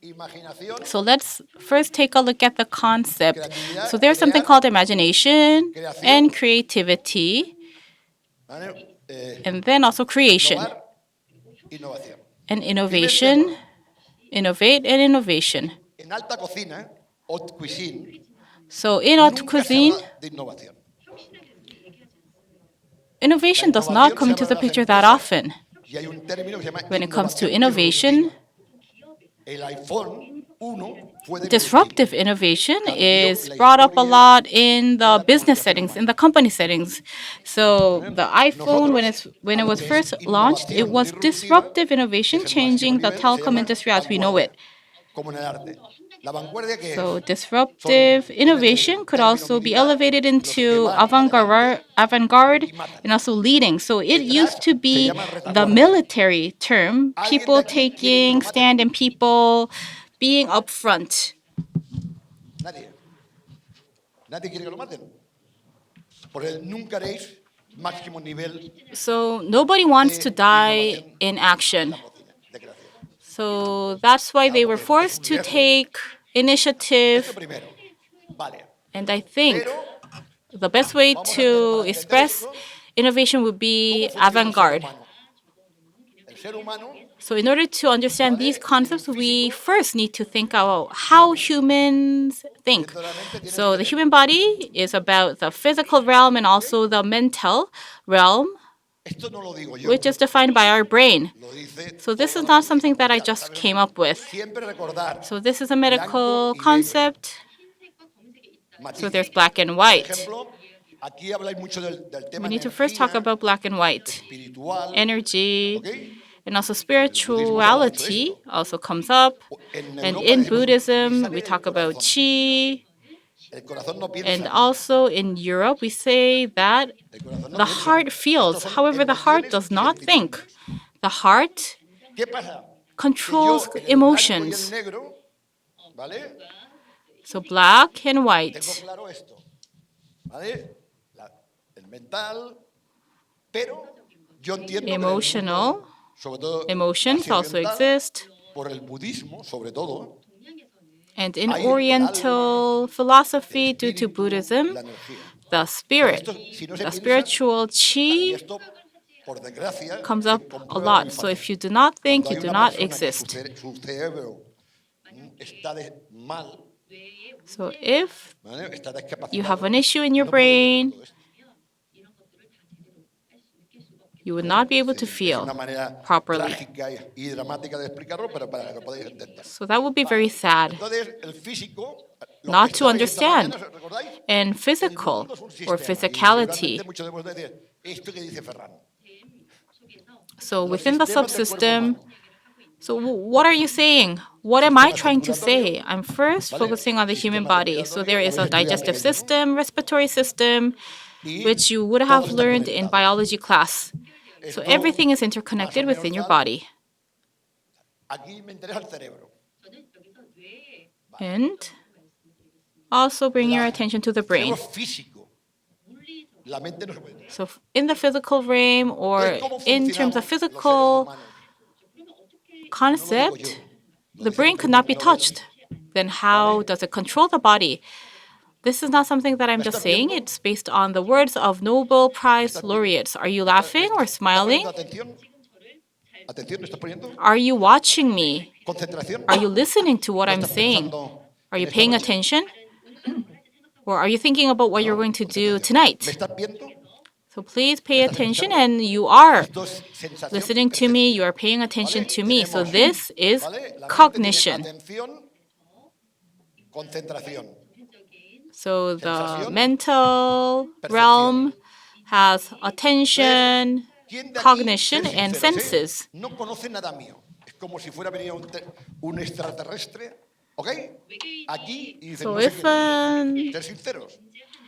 Imaginación, So let's first take a look at the concept. So there's something called imagination and creativity, ¿vale? and then also creation Innovar, innovación. and innovation, innovate and innovation. En alta cocina, haute cuisine, So in haute nunca se cuisine, habla de innovación. innovation does not come into the picture that often. Y hay un término que se llama When it comes to innovación innovation, El iPhone 1 fue de disruptive innovation is brought up a lot in the business settings, in the company settings. So the iPhone, when it was first launched, it was disruptive innovation, changing the telecom industry as we know it. como en el arte. La vanguardia que So es disruptive innovation could also be elevated into avant-garde and also leading. So it used to be the military term, people taking stand and people being up front. nadie. Nadie quiere que lo maten. Por el nunca haréis máximo nivel So nobody wants to die in action. de creación. So that's why they were forced to take initiative. Esto primero. Vale. And I think the best way to express innovation would be avant-garde. El ser humano So in order to understand these concepts, we first need to think about how humans think. So the human body is about the physical realm and also the mental realm, esto no lo digo yo, which is defined by our brain. lo dice So this is not something that I just came up with. siempre recordar. So this is a medical concept. So there's black and Por white. ejemplo, aquí habláis mucho del tema We need to first talk energía, about black and white. espiritual, Energy ¿ok? and also spirituality also comes up. And in Buddhism, we talk about qi. El corazón no piensa, And also in Europe, we say that el corazón no the piensa. heart feels. However, the heart does not think. The heart ¿Qué pasa? controls Que yo, en el blanco y emotions. el negro, ¿vale? So black and Tengo white. claro esto, ¿vale? El mental, pero yo entiendo que en el mundo, Emotional sobre todo emotions hacia also oriental, exist. por el budismo, sobre todo, And in Oriental philosophy, due to Buddhism, la energía. the spirit, Esto, si no se the piensa, spiritual y chi esto, por desgracia, comes se up a comprueba lot. muy So fácil. if you do not think, Cuando you hay do una not persona que exist. su cerebro está mal, So if ¿vale? Está discapacitado, you have an issue in your no puede ver brain, todo esto. you would not be able to Es feel una manera properly. trágica y dramática de explicarlo, pero para que lo podáis entender. So that would be very sad Entonces, el físico, lo not que to estabais esta understand. mañana, ¿recordáis? And El physical mundo es un or sistema, y physicality. seguramente muchos de vosotros decís, esto que dice Ferran. So Los within the sistemas del cuerpo subsystem, humano. so what are you saying? What am I trying to say? I'm first Vale. focusing on the human Sistema body. So there is a respiratorio, digestive habéis estudiado system, respiratory system, Y which you would todo have está learned in conectado. biology class. So Esto, everything is más o interconnected menos within your tal. body. Aquí me interesa el cerebro. And also bring your attention to the brain. Cerebro físico. La mente no se puede entender. So in the physical realm or Entonces, ¿cómo in terms funcionamos of los seres physical humanos? concept, the brain could not be touched. Then how does it control the body? This is not something that I'm just saying. It's based on the words of Nobel Prize laureates. Are you laughing or ¿Estás smiling? poniendo atención? ¿Atención me estás poniendo? Are you watching me? ¿Concentración? Are you listening to what ¿No I'm estás saying? pensando Are you en esta paying noche? attention? Or are you thinking about what you're going to do ¿Me tonight? estás viendo? So please pay attention, and you are Esto es sensación listening to me, you are paying attention ¿vale? to me. So Tenemos, this is ¿vale? La mente tiene cognition. atención, concentración. So the Sensación, mental percepción. realm has attention, ¿Quién de aquí, cognition, ser and sinceros, senses. no conoce nada mío? Es como si fuera venido un extraterrestre, ¿ok? Aquí y dice, So no sé if quién an es. Ser sinceros.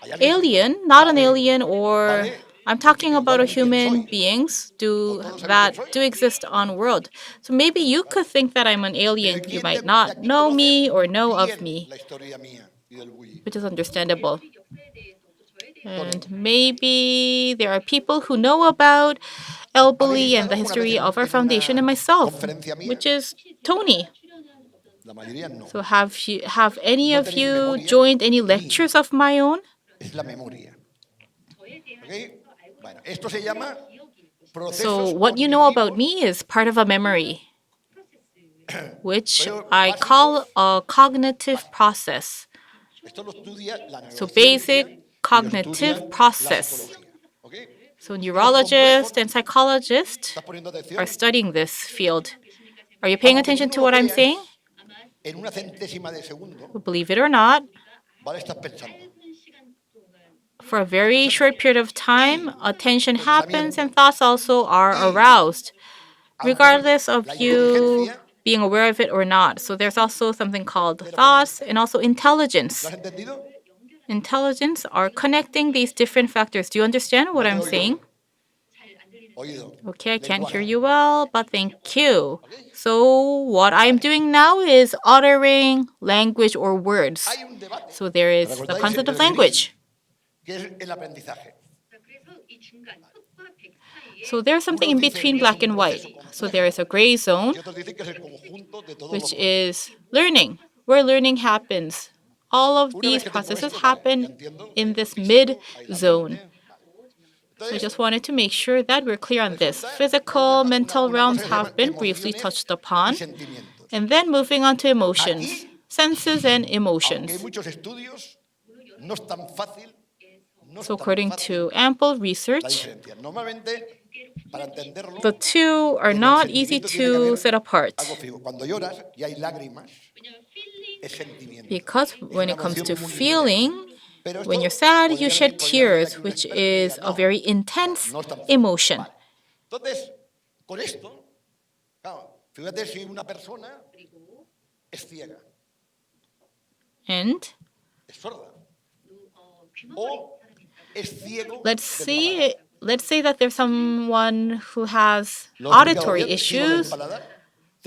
¿Hay alguien? alien, not an alien, or ¿Vale? I'm talking about a Igual ni quién human soy. beings Todos sabéis that quién soy. do exist on world. So maybe you could think that I'm an alien. Pero You ¿quién might de not aquí know conoce me or know of bien me, la historia mía y del bully? which is understandable. And maybe there are people who know about El Bulli and the history of our foundation and myself, which is Tony. La mayoría no. So have any of you joined any lectures of my own? Es la memoria. ¿Ok? Bueno, esto se llama procesos So what you know about cognitivos. me is part of a memory, which I call a cognitive process. Esto lo estudia la So neurociencia basic y lo cognitive estudia la process. psicología. ¿Ok? So neurologists and psychologists ¿Estás poniendo are atención? studying this field. Are you paying Aunque tú attention no to lo what I'm creas, saying? En una centésima de segundo, Believe it or not, ¿vale? Estás pensando. for a very short period of time, attention happens and thoughts also are aroused, regardless of you being aware of it or not. So there's also something called thoughts and also intelligence. ¿Lo has entendido? Intelligence are connecting these different factors. Do you understand what I'm saying? Oído. Okay, I can't hear you well, but thank you. So what I'm doing now is uttering language or words. Hay un debate So there is the ¿Recordáis concept el of language. que es el aprendizaje. So there's something in between black and white. So there is a gray zone, Y otros dicen que es el conjunto de todos which los is learning, where learning happens. All of these processes happen in this mid zone. So I just wanted to make sure that we're clear on this. Physical, mental realms have been briefly touched upon. And then moving on to emotions, senses and emotions. So according to ample research, the two are not easy to set apart. Because when it comes to feeling, when you're sad, you shed tears, which is a very intense emotion. And let's say that there's someone who has auditory issues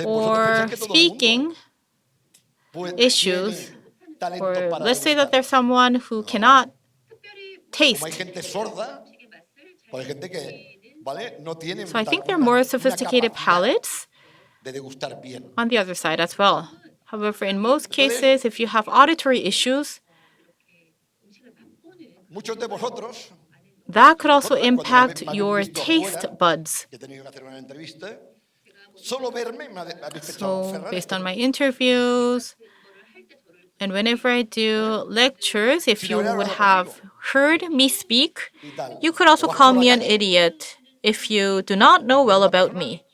or speaking issues, or let's say that there's someone who cannot taste. So I think there are more sophisticated palates on the other side as well. However, in most cases, if you have auditory issues, that could also impact your taste buds. So based on my interviews, and whenever I do lectures, if you would have heard me speak, you could also call me an idiot if you do not know well about me.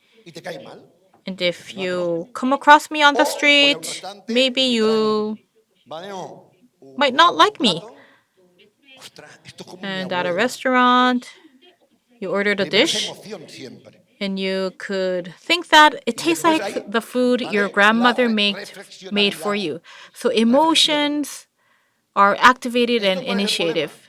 And if you come across me on the street, maybe you might not like me. And at a restaurant, you ordered a dish, and you could think that it tastes like the food your grandmother made for you. So emotions are activated and initiative.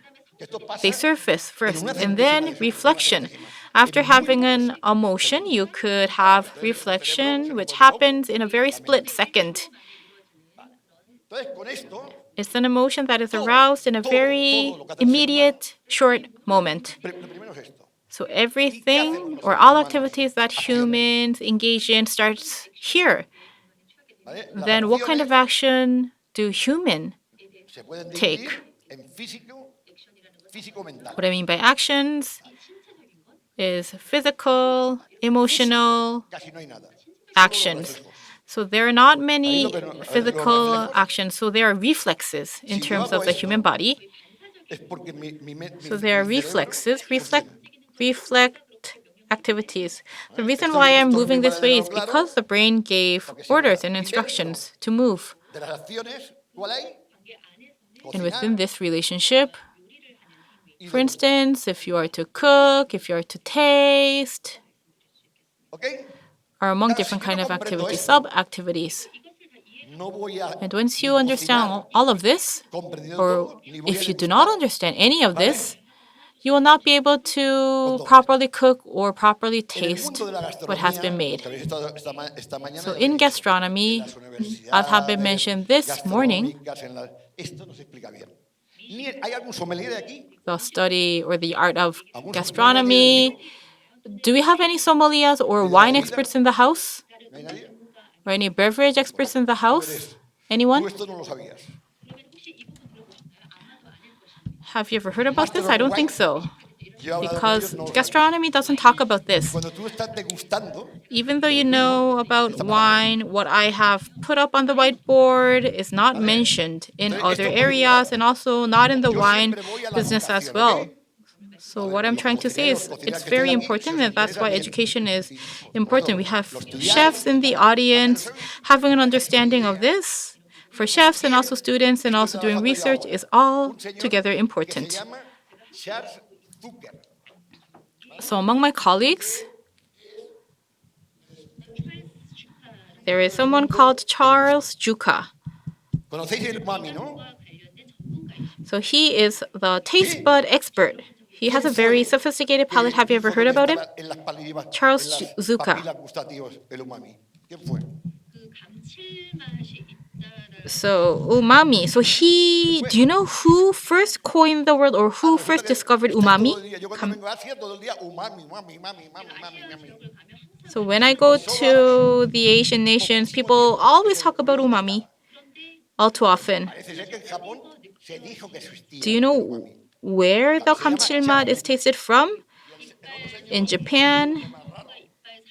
They surface first, and then reflection. After having an emotion, you could have reflection, which happens in a very split second. It's an emotion that is aroused in a very immediate, short moment. So everything or all activities that humans engage in starts here. Then what kind of action do humans take? What I mean by actions is physical, emotional actions. So there are not many physical actions. So there are reflexes in terms of the human body. So there are reflexes, reflect activities. The reason why I'm moving this way is because the brain gave orders and instructions to move. And within this relationship, for instance, if you are to cook, if you are to taste, are among different kind of activities, sub-activities. And once you understand all of this, or if you do not understand any of this, you will not be able to properly cook or properly taste what has been made. So in gastronomy, as have been mentioned this morning, the study or the art of gastronomy. Do we have any sommeliers or wine experts in the house? Or any beverage experts in the house? Anyone? Have you ever heard about this? I don't think so. Because gastronomy doesn't talk about this. Even though you know about wine, what I have put up on the whiteboard is not mentioned in other areas and also not in the wine business as well. So what I'm trying to say is it's very important, and that's why education is important. We have chefs in the audience. Having an understanding of this for chefs and also students and also doing research is all together important. So among my colleagues, there is someone called Charles Juka. So he is the taste bud expert. He has a very sophisticated palate. Have you ever heard about him? Charles Zuka. So umami. So do you know who first coined the word or who first discovered umami? So when I go to the Asian nations, people always talk about umami all too often. Do you know where the 감칠맛 is tasted from. In Japan,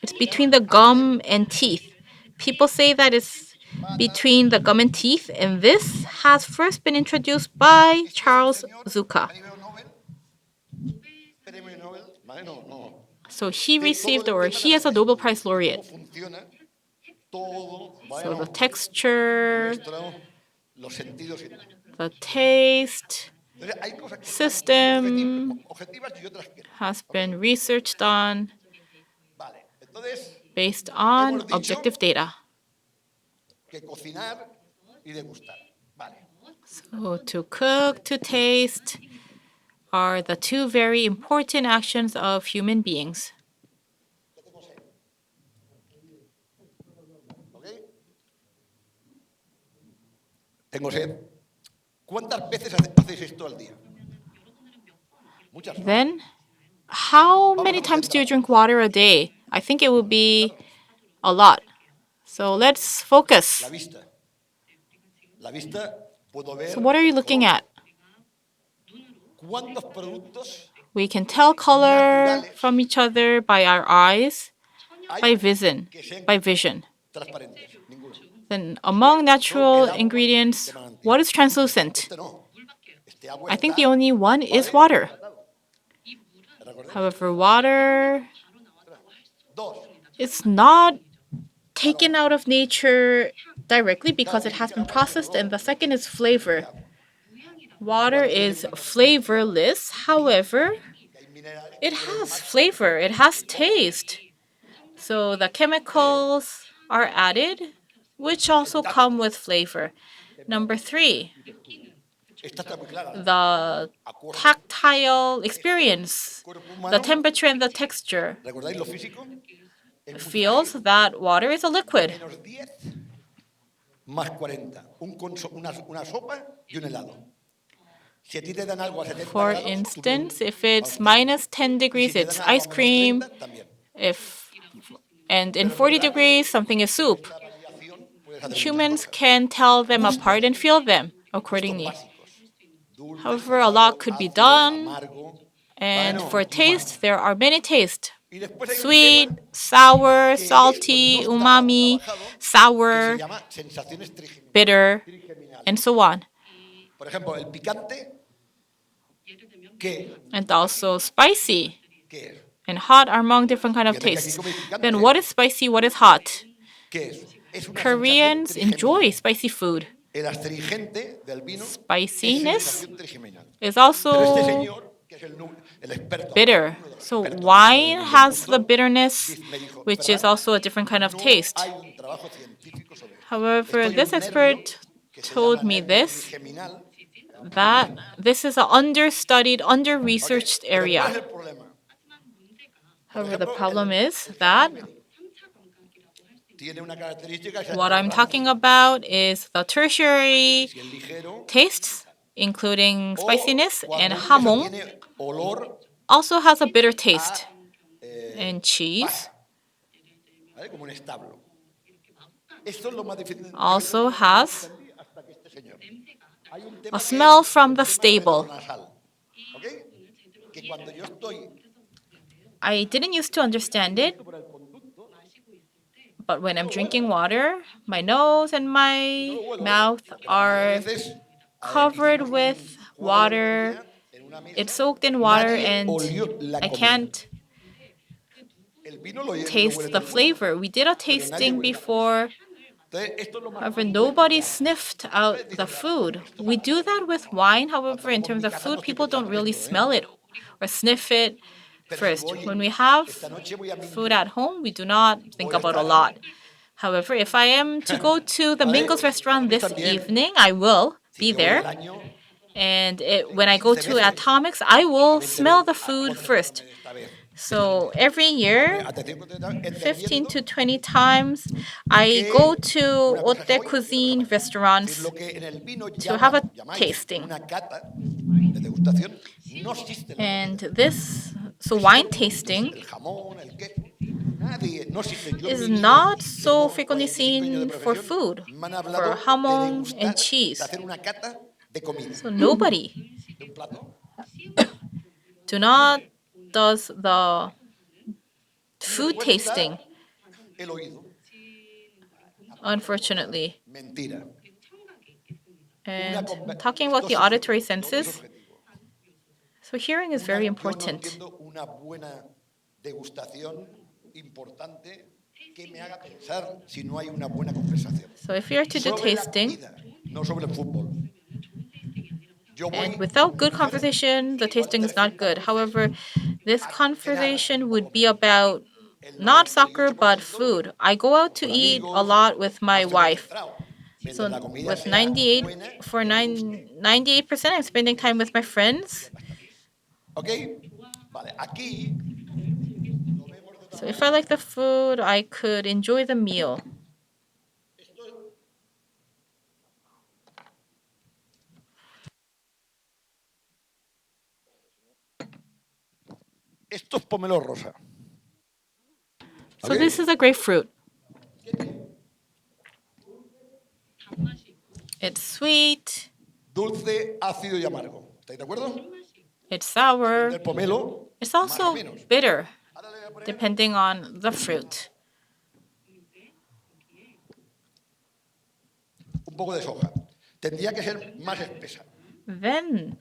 it's between the gum and teeth. People say that it's between the gum and teeth, and this has first been introduced by Charles Zucca. So he received, or he is a Nobel Prize laureate. So the texture, the taste system has been researched on based on objective data. So to cook, to taste are the two very important actions of human beings. Tengo sed. ¿Cuántas veces hacéis esto al día? Muchas. Then, how many times do you drink water a day? I think it would be a lot. So let's focus. La vista. La vista puedo ver. So what are you looking at? ¿Cuántos productos We can tell color from each other by our eyes, by vision. transparentes? Ninguno. Then among natural ingredients, what is translucent? Este no. Este agua I think the only one is water. However, water is not taken out of nature directly because it has been processed, and the second is flavor. Water is flavorless, however, it has flavor, it has taste. So the chemicals are added, which also come with flavor. Number 3, the tactile experience, the temperature and the texture ¿Recordáis lo físico? feels that water is a liquid. -10 más 40. Una sopa y un helado. Si a ti te dan algo a 70 For grados, instance, if it's minus 10 degrees, it's ice cream. And in 40 degrees, something is soup. Humans can tell them apart and feel them accordingly. However, a lot could be done. And for taste, there are many tastes. Sweet, sour, salty, umami, sour, bitter, and so on. Por ejemplo, el picante, ¿qué? And also spicy ¿Qué es? and hot are among different kind of tastes. Then what is spicy, what is hot? ¿Qué es? Es una Koreans sensación enjoy spicy food. El astringente del vino Spiciness es sensación trigeminal. is Pero este also señor, que es el experto, bitter. So wine has the bitterness, which is also a different kind of taste. hay un trabajo científico sobre esto. However, this expert told me this, Trigeminal. that this is an understudied, under-researched ¿Cuál es area. el problema? However, the problem is that Tiene una característica, es what I'm talking about is the tertiary si es ligero, tastes, including o spiciness, cuando and un queso hamon tiene olor, also has a bitter taste. And cheese ¿vale? Como un establo. Esto es lo más difícil. also has Hasta que este señor. Hay un tema a que smell from the es stable. nasal, ¿ok? Que cuando yo estoy I didn't used to understand it, but when I'm drinking water, my nose and my mouth are covered with water. It's soaked in water, and I can't taste the flavor. We did a tasting before. However, nobody sniffed out the food. We do that with wine. However, in terms of food, people don't really smell it or sniff it first. When we have food at home, we do not think about a lot. However, if I am to go to the Mingles restaurant this evening, I will be there. And when I go to Atomics, I will smell the food first. So every year, 15 to 20 times, I go to haute cuisine restaurants to have a tasting. And this, so wine tasting is not so frequently seen for food, for hamon and cheese. So nobody do not does the food tasting, El oído. unfortunately. Mentira. And talking about the auditory senses, so hearing is very important. Yo no entiendo una buena degustación importante que me haga pensar si no hay una buena conversación. So if you're to do Sobre la tasting, comida, no sobre el fútbol. Yo voy and without good conversation, the tasting is not good. However, this conversation would be about not soccer, but food. I go out to eat a lot with my wife. So with 98%, I'm spending time with my friends. ¿Ok? Vale, aquí So if I like the food, I could enjoy the meal. esto es pomelo rosa. So this is a grapefruit. It's sweet, Dulce, ácido y amargo. ¿Estáis de acuerdo? it's sour, El pomelo, it's más o also menos. bitter, depending on the fruit. Un poco de soja. Tendría que ser más espesa. Then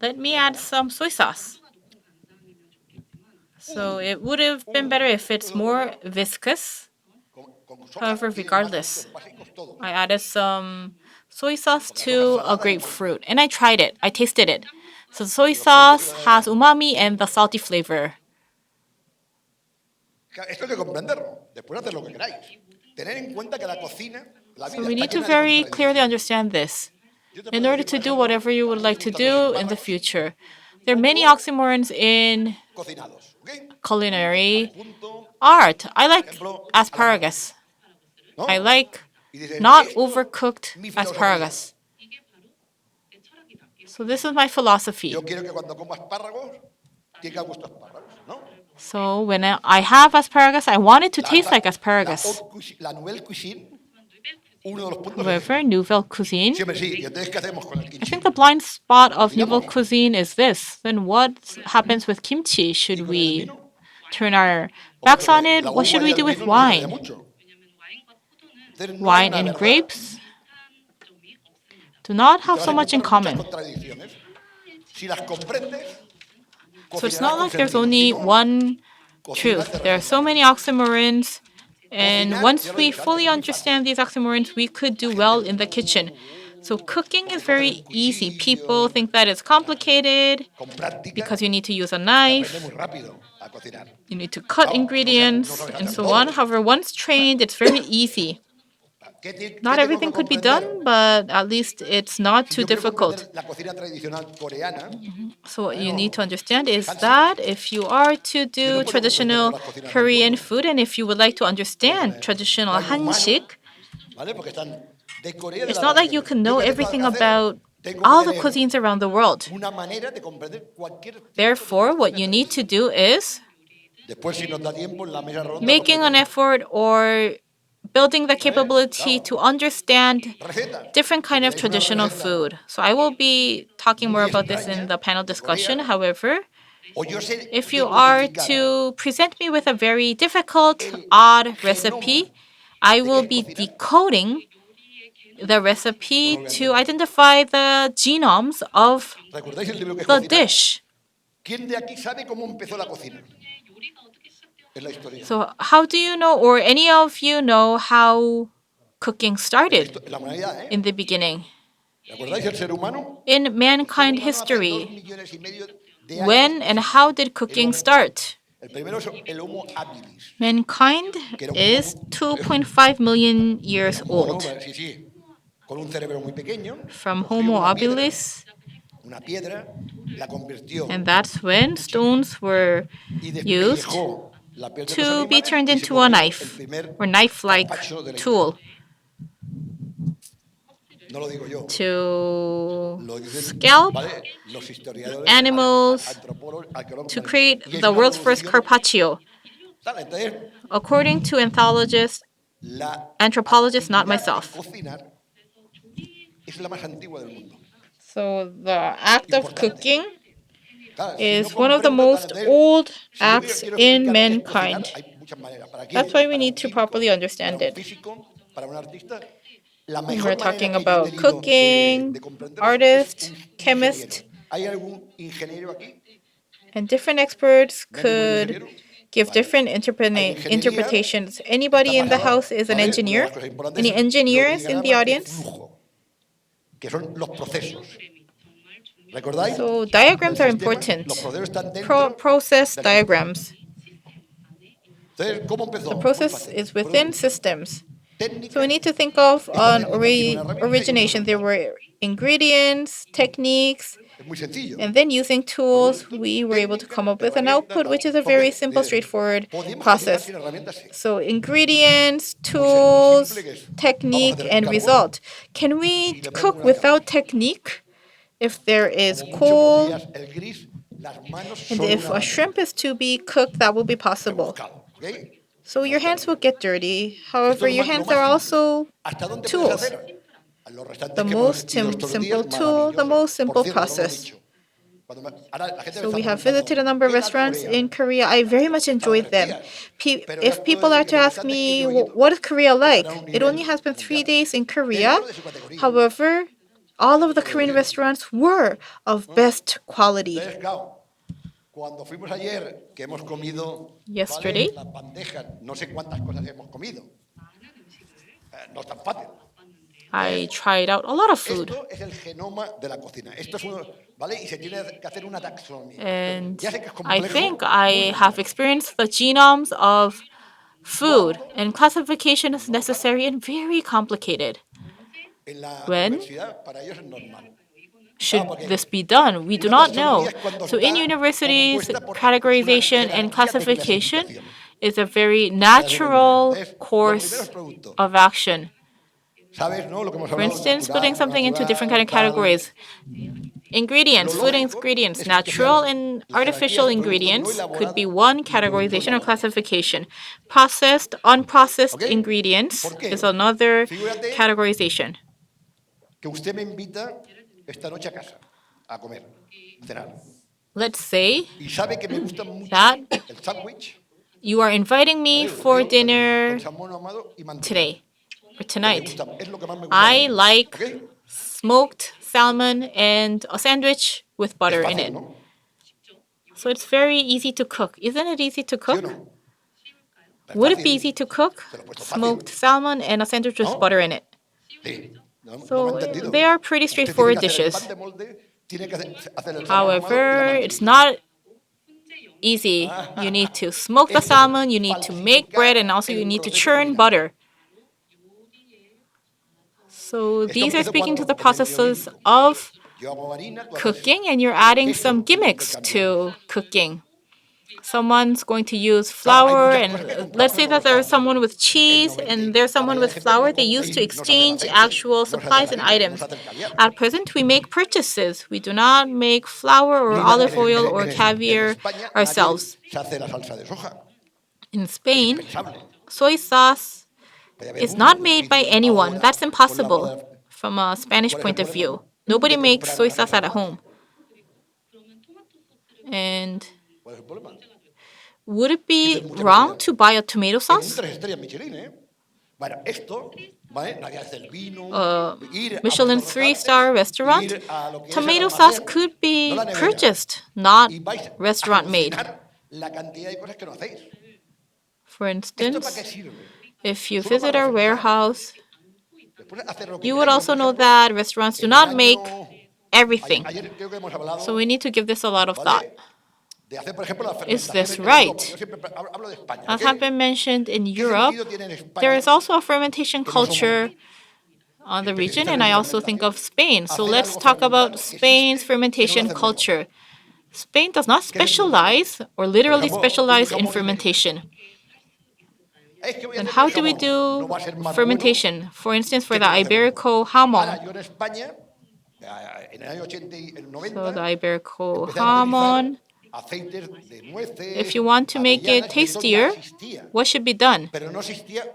let me add some soy sauce. So it would have been better if it's more viscous. Con soja However, y demás regardless, efectos básicos, todo. I added some soy sauce to a grapefruit and I tried it. I tasted it. So the soy sauce has umami and the salty flavor. Esto hay que comprenderlo. Después haced lo que queráis. Tener en cuenta que la cocina, la So vida we está need to llena de very clearly contradicciones. understand this Yo te in puedo order decir, to por do ejemplo, whatever you would like to do in the future. There are many oxymorons in cocinados, ¿ok? culinary Punto, art. I like ejemplo, asparagus. ¿no? I like Y dices, not esto es overcooked mi filosofía. asparagus. So this is my philosophy. Yo quiero que cuando como espárragos, tenga gusto a espárragos, ¿no? So when I have asparagus, I want it to taste like asparagus. La nouvelle cuisine, uno de los puntos es However, nouvelle cuisine, siempre sí. ¿Y entonces qué hacemos con el I kimchi? think the blind spot of nouvelle cuisine is this. Then what happens with kimchi? Should we turn our backs on it? What should we do with wine? Wine and grapes do not have so much in common. Si las comprendes, So it's not like there's only one truth. There are so many oxymorons, and once we fully understand these oxymorons, we could do well in the kitchen. So cooking is very easy. People think that it's complicated con práctica, because you need to use a se knife, aprende muy rápido a cocinar. you need to cut ingredients, and so on. However, once trained, it's very easy. ¿Qué Not tengo everything que could be comprender? done, but at least it's not Si too yo quiero difficult. comprender la cocina tradicional coreana, So what you need to understand is that if you are to do traditional Korean food and if you would like to understand traditional Hansik, ¿vale? Porque están de Corea de it's la not like región. you can Yo know que tengo everything que hacer, about tengo all que the tener cuisines around the world. una manera de comprender cualquier tipo de Therefore, what you need to do is Después, si nos da tiempo, en la mesa redonda, making an effort or building the capability to understand different kind of traditional food. So I will be talking more about this in the panel discussion. However, o yo sé if you are to present me with a very difficult, odd recipe, I will be decoding the recipe to identify the genomes of ¿Recordáis el libro que es the Cocinar? dish. ¿Quién de aquí sabe cómo empezó la cocina? En la historia. So how do you know, or any of you know how cooking started En la humanidad, ¿eh? in the beginning? ¿Recordáis el ser humano? In mankind Hace 2,5 history, millones de años. when and how did cooking start? El primero es el Homo habilis. Mankind is 2.5 million years Mono, old. sí, sí. Con un cerebro muy pequeño. From cogió Homo una piedra, habilis, una piedra, la convirtió and that's when stones were y used despellejó la piel de los to be animales turned y se into a convirtió knife el primer or knife-like carpaccio de la tool No lo digo yo. to Lo dicen, scalp ¿vale? Los historiadores, animals antropólogos, arqueólogos, to create y es the una world's first evolución. carpaccio. ¿Sale? Entonces, According to anthropologists, la anthropologists, not actividad de myself. cocinar es la más antigua del mundo. So the act of cooking is one of the most old acts in mankind. That's why we need to properly understand it. When we're talking about cooking, artist, chemist, and different experts could give different interpretations. Anybody in the house is an engineer? Any engineers in the audience? So diagrams are important. Process diagrams. The process is within systems. So we need to think of an origination. There were ingredients, techniques, and then using tools, we were able to come up with an output, which is a very simple, straightforward process. So ingredients, tools, technique, and result. Can we cook without technique? If there is coal, and if a shrimp is to be cooked, that will be possible. So your hands will get dirty. However, your hands are also tools. The most simple tool, the most simple process. So we have visited a number of restaurants in Korea. I very much enjoyed them. If people are to ask me, what is Korea like? It only has been 3 days in Korea. However, all of the Korean restaurants were of best quality. Yesterday, I tried out a lot of food. And I think I have experienced the genomes of food, and classification is necessary and very complicated. When should this be done? We do not know. So in universities, categorization and classification is a very natural course of action. For instance, putting something into different kind of categories. Ingredients, food ingredients, natural and artificial ingredients could be one categorization or classification. Processed, unprocessed ingredients is another categorization. Let's say that you are inviting me for dinner today or tonight. I like smoked salmon and a sandwich with butter in it. So it's very easy to cook. Isn't it easy to cook? Would it be easy to cook? Smoked salmon and a sandwich with butter in it. So they are pretty straightforward dishes. However, it's not easy. You need to smoke the salmon, you need to make bread, and also you need to churn butter. So these are speaking to the processes of cooking, and you're adding some gimmicks to cooking. Someone's going to use flour, and let's say that there's someone with cheese and there's someone with flour. They used to exchange actual supplies and items. At present, we make purchases. We do not make flour or olive oil or caviar ourselves. In Spain, soy sauce is not made by anyone. That's impossible from a Spanish point of view. Nobody makes soy sauce at home. And would it be wrong to buy a tomato sauce? Michelin 3-star restaurant, tomato sauce could be purchased, not restaurant made. For instance, if you visit our warehouse, you would also know that restaurants do not make everything. So we need to give this a lot of thought. Is this right? As has been mentioned in Europe, there is also a fermentation culture on the region, and I also think of Spain. So let's talk about Spain's fermentation culture. Spain does not specialize or literally specialize in fermentation. And how do we do fermentation? For instance, for the Iberico jamon. So the Iberico jamon, if you want to make it tastier, what should be done?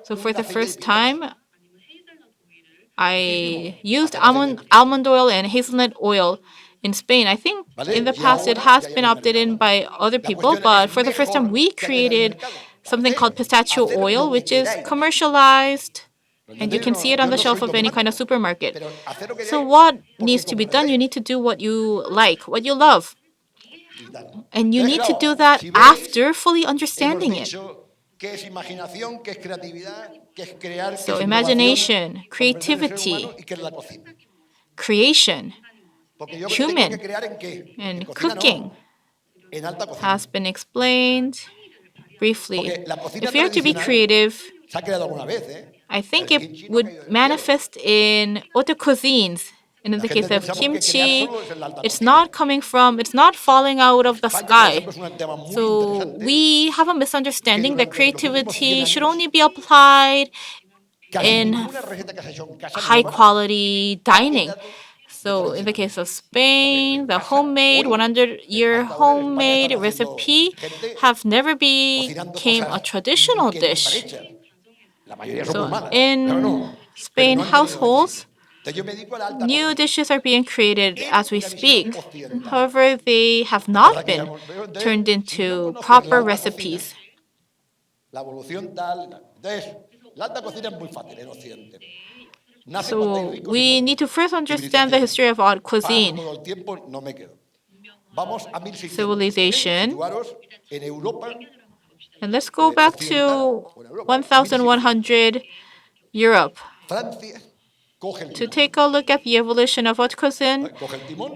So for the first time, I used almond oil and hazelnut oil, in Spain. I think in the past it has been opted in by other people, but for the first time we created something called pistachio oil, which is commercialized, and you can see it on the shelf of any kind of supermarket. So what needs to be done? You need to do what you like, what you love. And you need to do that after fully understanding it. So imagination, creativity, creation, human, and cooking has been explained briefly. If you are to be creative, I think it would manifest in haute cuisines. And in the case of kimchi, it's not falling out of the sky. So we have a misunderstanding that creativity should only be applied in high quality dining. So in the case of Spain, the homemade 100-year homemade recipe have never became a traditional dish. So in Spain households, new dishes are being created as we speak. However, they have not been turned into proper recipes. So we need to first understand the history of haute cuisine, civilization. And let's go back to 1100 Europe to take a look at the evolution of haute cuisine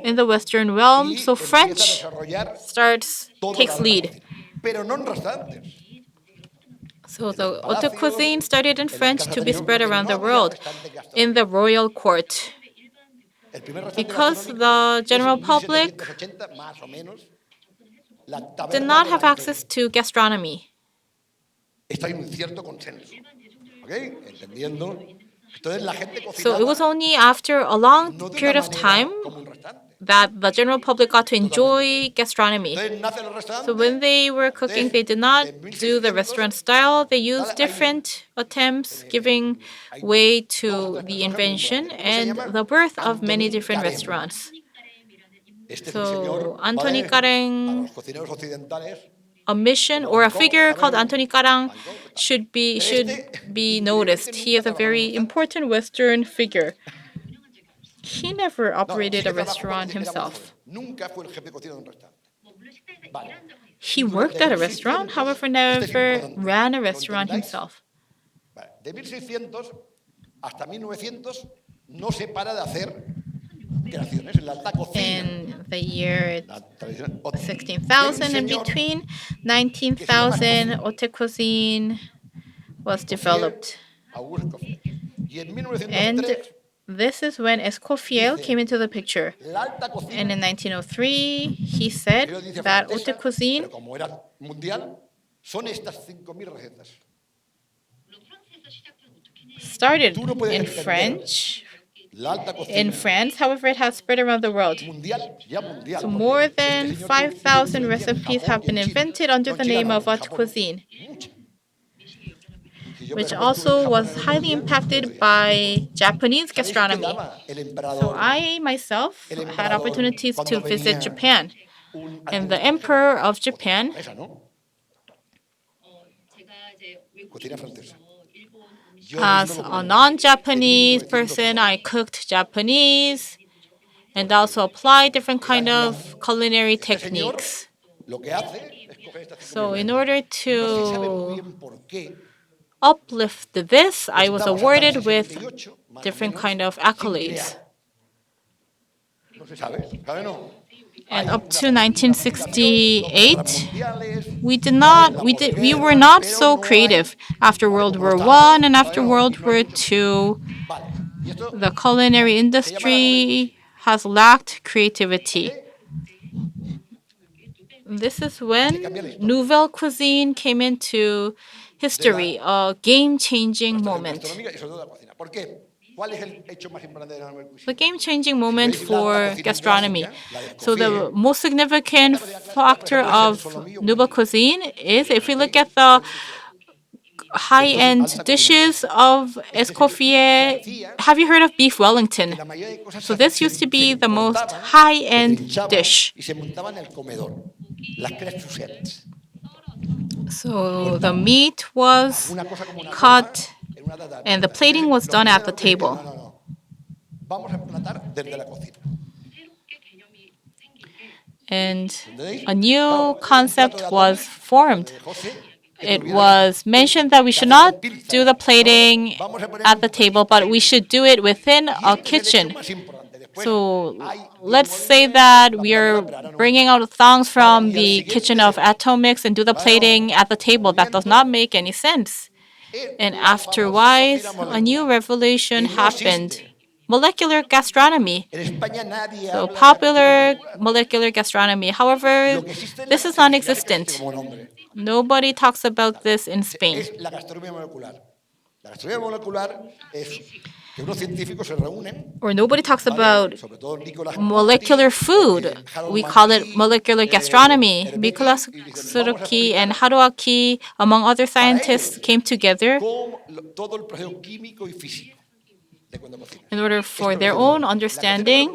in the Western realm. So French takes lead. So the haute cuisine started in French to be spread around the world in the royal court. Because the general public did not have access to gastronomy. So it was only after a long period of time that the general public got to enjoy gastronomy. So when they were cooking, they did not do the restaurant style. They used different attempts, giving way to the invention and the birth of many different restaurants. So Antoni Careng, a mission or a figure called Antoni Careng should be noticed. He is a very important Western figure. He never operated a restaurant himself. He worked at a restaurant, however, never ran a restaurant himself. In the year 16,000 and between 19,000, haute cuisine was developed. And this is when Escoffier came into the picture. And in 1903, he said that haute cuisine started in French. In France, however, it has spread around the world. So more than 5,000 recipes have been invented under the name of haute cuisine, which also was highly impacted by Japanese gastronomy. So I myself had opportunities to visit Japan, and the Emperor of Japan as a non-Japanese person, I cooked Japanese and also applied different kind of culinary techniques. So in order to uplift this, I was awarded with different kind of accolades. And up to 1968, we were not so creative. After World War I and after World War II, the culinary industry has lacked creativity. This is when Nouvelle Cuisine came into history, a game-changing moment. The game-changing moment for gastronomy. So the most significant factor of Nouvelle Cuisine is, if we look at the high-end dishes of Escoffier. Have you heard of beef Wellington? La mayoría de cosas So se- this se used to be the most montaban, high-end se trinchaban dish. y se montaba en el comedor. Las crêpes Suzette. So the meat was Una cosa como una cut cosa en una tatami. and the plating was done at the table. No, no, no. Vamos a platar desde la cocina. And a new concept was formed. It was mentioned that we should not do the plating at the table, but we should do it within a kitchen. So let's say that we are bringing out thongs from the kitchen of Atomics and do the plating at the table. That does not make any sense. And afterwards, a new revolution happened. Molecular gastronomy. So popular molecular gastronomy. However, this is non-existent. Nobody talks about this in Spain. Es la gastronomía molecular. La gastronomía molecular es que unos científicos se reúnen, Or nobody talks about sobre todo Nicolas molecular food. We call it molecular gastronomy. Nicolas Suruki and Haruaki, among other scientists, came together cómo todo el proceso químico y físico de cuando cocinan. in order for their own understanding.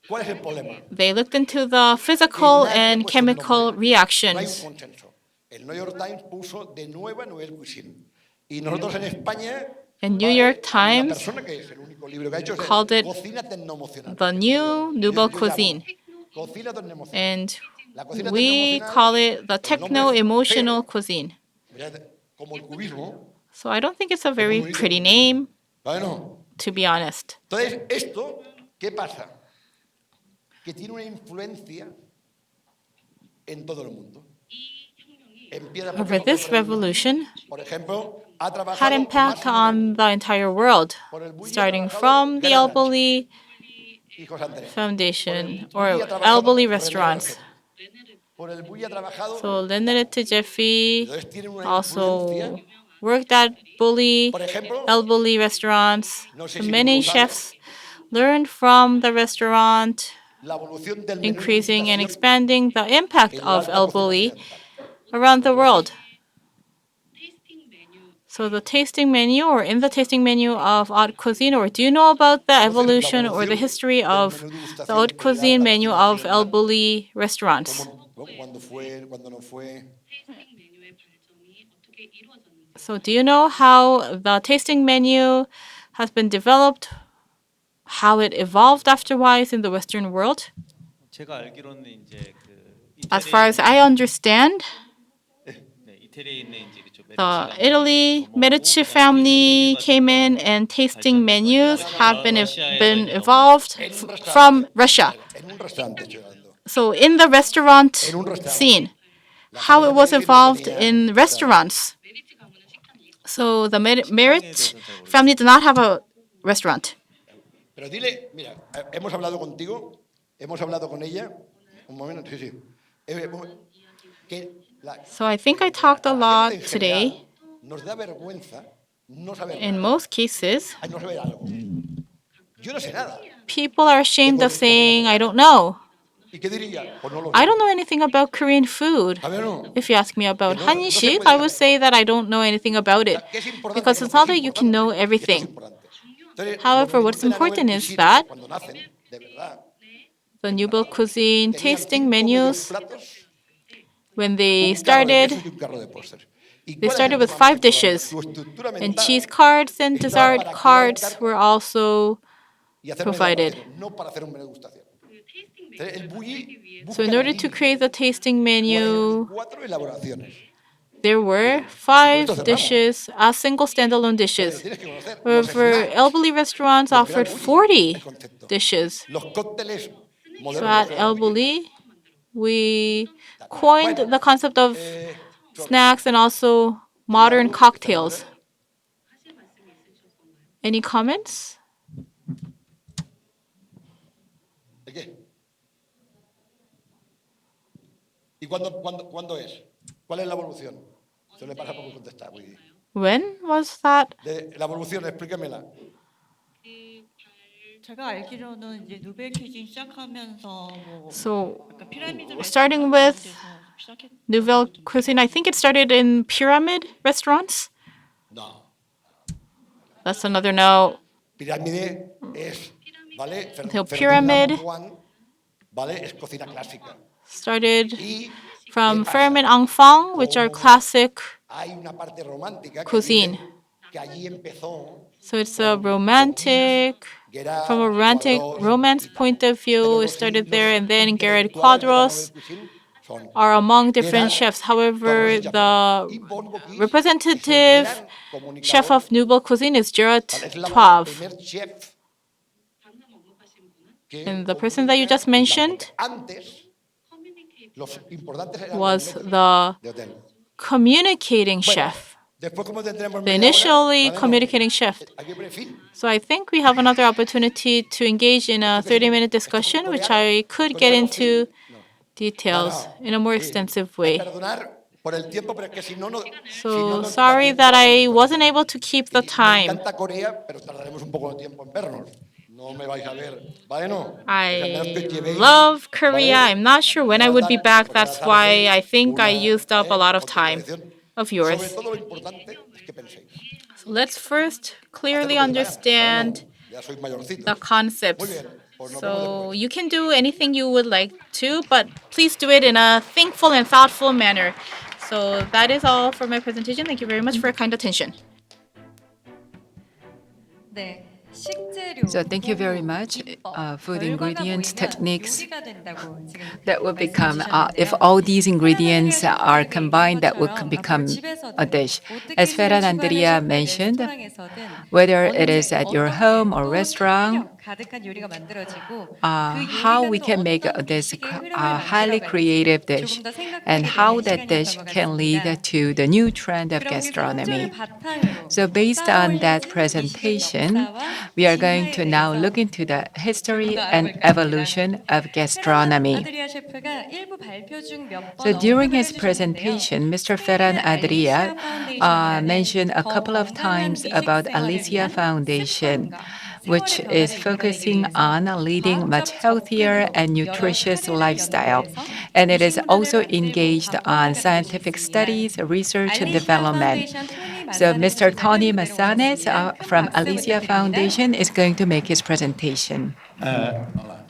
¿Cuál es el problema? They looked into the physical and chemical No hay un reactions. consenso. El New York Times puso de nueva Nouvelle Cuisine. Y nosotros en España, And New York la Times persona que es el único libro que ha hecho es called it Cocina Tecnoemocional. the new Nouvelle Cuisine. Cocina Tecnoemocional. And La cocina we tecnoemocional, call it the el nombre es techno-emotional feo, cuisine. como el cubismo. So I don't think it's a very pretty name, Bueno, to be honest. entonces esto, ¿qué pasa? Que tiene una influencia en todo el mundo. Empieza por However, this revolution por ejemplo, ha had trabajado impact más on the entire world, starting from the Elboli hijos Andrés. Foundation or Elboli restaurants. Por el Bulli ha trabajado, So Leonard Jeffy entonces tiene una also influencia. worked at Bully, Por ejemplo, Elboli restaurants. no sé So si many tú lo sabes, chefs learned from the restaurant, la evolución del menú increasing and degustación expanding the impact en la of alta El cocina Bulli occidental. around the world. So the tasting menu or in the tasting menu of haute cuisine, or do you know about the evolution or the history of the haute cuisine menu of El Bulli restaurants? Cuando fue, cuando no fue. So do you know how the tasting menu has been developed, how it evolved afterwards in the Western world? 제가 알기로는 이제 그 As far as I understand, 네, 이태리에 있는 이제 그쪽 the Italy Medici family came in, and tasting menus have been evolved from Russia. En un restaurante estoy hablando. So in the restaurant scene, how it was evolved in restaurants. So the Merit family did not have a restaurant. Pero dile, mira, hemos hablado contigo, hemos hablado con ella. Un momento, sí, sí. Que So I think I talked a lot today. nos da vergüenza no saber In nada. most cases, Ay, no saber algo. Yo no sé nada. people are ashamed of saying, I don't know. ¿Y qué diría? Pues no lo sé. I don't know anything about Korean food. A ver, no. If you ask me about HANSIK, I would say that I don't know anything about it. ¿Qué es importante? Because it's not that you can know everything. Entonces, However, los what's menús de la important Nouvelle is Cuisine, that cuando nacen, de verdad, the Nouvelle Cuisine tenían tasting 5 menus, platos, when they un carro de started, queso y un carro de póster. ¿Y they cuál es started el with problema? 5 dishes. Tu estructura And mental cheese cards and estaba dessert para cuidar el cards carro were also y hacer provided. degustación, no para hacer una degustación. Entonces, el Bulli So in busca order la to línea. create the tasting menu, 4 elaboraciones. there were 5 dishes as single standalone dishes. Tienes que conocer los However, snacks, Elboli restaurants offered 40 el concepto. dishes. Los cócteles So modernos. at Elboli, we coined the concept of snacks and also modern cocktails. Any comments? ¿De qué? ¿Y cuándo es? ¿Cuál es la evolución? Se le pasa poco contestar. When was that? La evolución, explíquemela. 제가 알기로는 이제 누벨 퀴즈 시작하면서 뭐 So, 약간 피라미드 starting with 시작했. Nouvelle Cuisine, I think it started in pyramid restaurants. No. That's another no. Pirámide es, ¿vale? The pyramid ¿Vale? Es cocina clásica. started Y from Ferment Angfang, which are classic hay una parte romántica que cuisine. dicen que allí empezó. So it's a romantic, from a romantic romance point of view, it started there, and then Garrett Quadros are among different chefs. However, the representative chef of Nouveau Cuisine is Gerard Toive. And the person that you just mentioned was the communicating chef. The initially communicating chef. So I think we have another opportunity to engage in a 30-minute discussion, which I could get into details in a more extensive way. So sorry that I wasn't able to keep the time. I love Korea. I'm not sure when I would be back. That's why I think I used up a lot of time of yours. So let's first clearly understand the concepts. So you can do anything you would like to, but please do it in a thinkful and thoughtful manner. So that is all for my presentation. Thank you very much for your kind attention. 네. 식재료, So thank you very much. Food ingredients, techniques that will become, if all these ingredients are combined, that would become a dish. As Ferran Andrea mentioned, whether it is at your home or restaurant, how we can make this highly creative dish and how that dish can lead to the new trend of gastronomy. So based on that presentation, we are going to now look into the history and evolution of gastronomy. So during his presentation, Mr. Ferran Adria mentioned a couple of times about Alicia Foundation, which is focusing on leading much healthier and nutritious lifestyle. And it is also engaged on scientific studies, research, and development. So Mr. Tony Massanes from Alicia Foundation is going to make his presentation. Hola.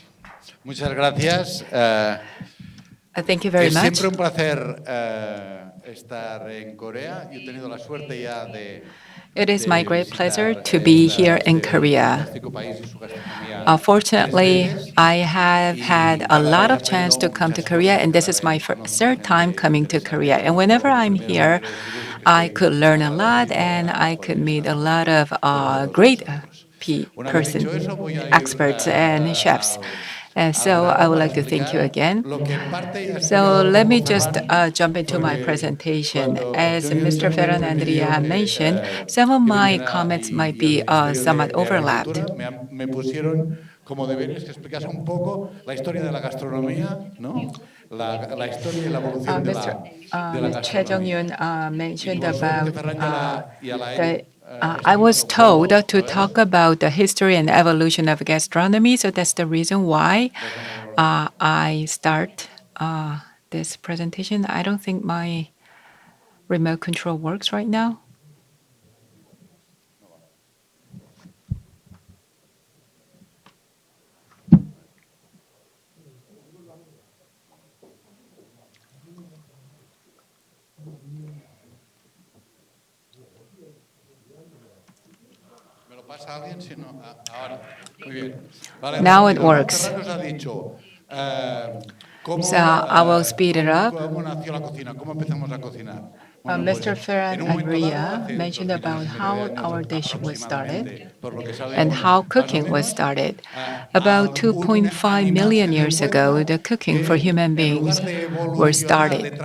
Muchas gracias. Thank you very much. Es siempre un placer estar en Corea. Yo he tenido la suerte ya de It is my great pleasure to be here in Korea. Fortunately, I have had a lot of chance to come to Korea, and this is my third time coming to Korea. And whenever I'm here, I could learn a lot, and I could meet a lot of great persons, experts, and chefs. And so I would like to thank you again. So let me just jump into my presentation. As Mr. Ferran Andrea mentioned, some of my comments might be somewhat overlapped. Me pusieron como deberes que explicase un poco la historia de la gastronomía, ¿no? La historia y la evolución de la gastronomía. Choi Jong-yoon mentioned about I was told to talk about the history and evolution of gastronomy, so that's the reason why I start this presentation. I don't think my remote control works right now. Now it works. So I will speed it up. Mr. Ferran Andrea mentioned about how our dish was started and how cooking was started. About 2.5 million years ago, the cooking for human beings were started.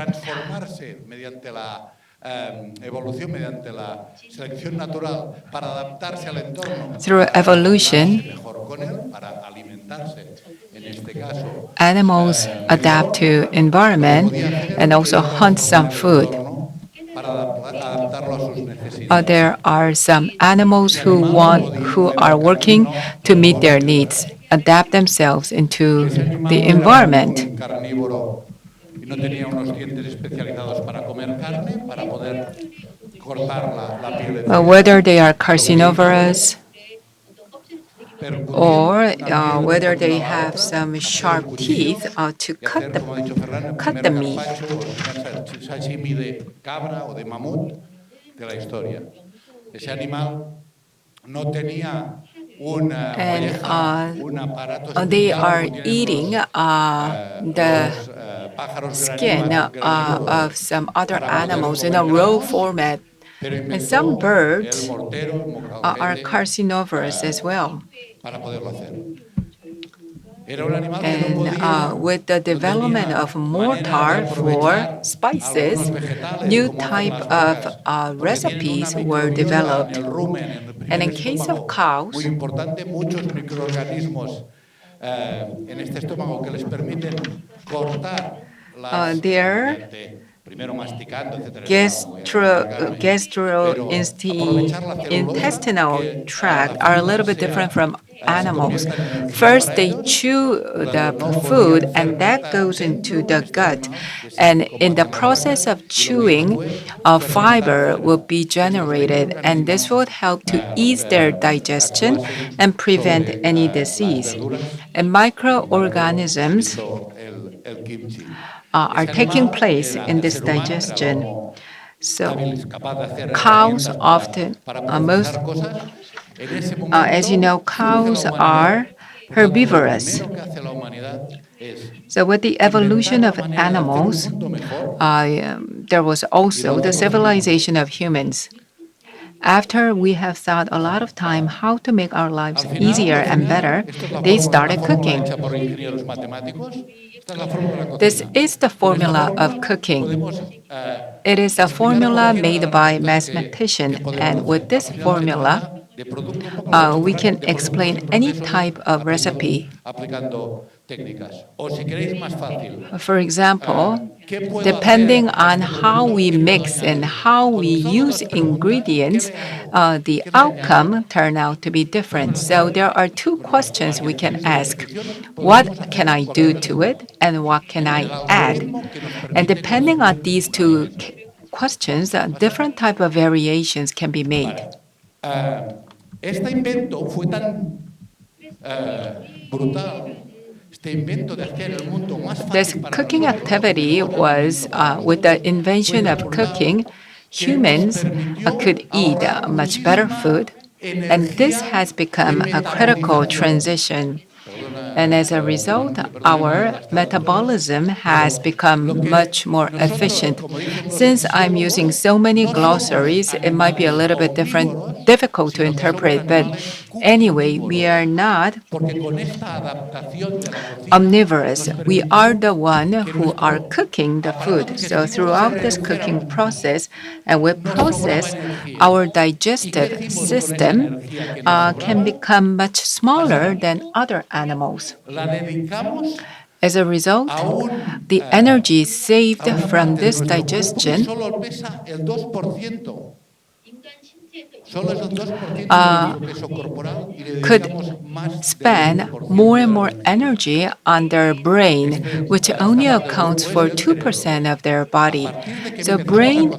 Through evolution, animals adapt to environment and also hunt some food. There are some animals who are working to meet their needs, adapt themselves into the environment. whether they are carcinovorous or whether they have some sharp teeth to cut the meat. And they are eating the skin of some other animals in a raw format. And some birds are carcinovorous as well. And with the development of mortar for spices, new type of recipes were developed. And in case of cows, their gastrointestinal tract are a little bit different from animals. First, they chew the food, and that goes into the gut. And in the process of chewing, fiber will be generated, and this will help to ease their digestion and prevent any disease. And microorganisms are taking place in this digestion. So cows often, as you know, cows are herbivorous. So with the evolution of animals, there was also the civilization of humans. After we have thought a lot of time how to make our lives easier and better, they started cooking. This is the formula of cooking. It is a formula made by mathematicians, and with this formula, we can explain any type of recipe. For example, depending on how we mix and how we use ingredients, the outcome turn out to be different. So there are two questions we can ask. What can I do to it, and what can I add? And depending on these two questions, different type of variations can be made. Este invento fue tan brutal. This cooking activity was, with the invention of cooking, humans could eat much better food, and this has become a critical transition. And as a result, our metabolism has become much more efficient. Since I'm using so many glossaries, it might be a little bit difficult to interpret, but anyway, we are not omnivorous. We are the one who are cooking the food. So throughout this cooking process, and with process, our digestive system can become much smaller than other animals. As a result, the energy saved from this digestion could spend more and more energy on their brain, which only accounts for 2% of their body. So brain,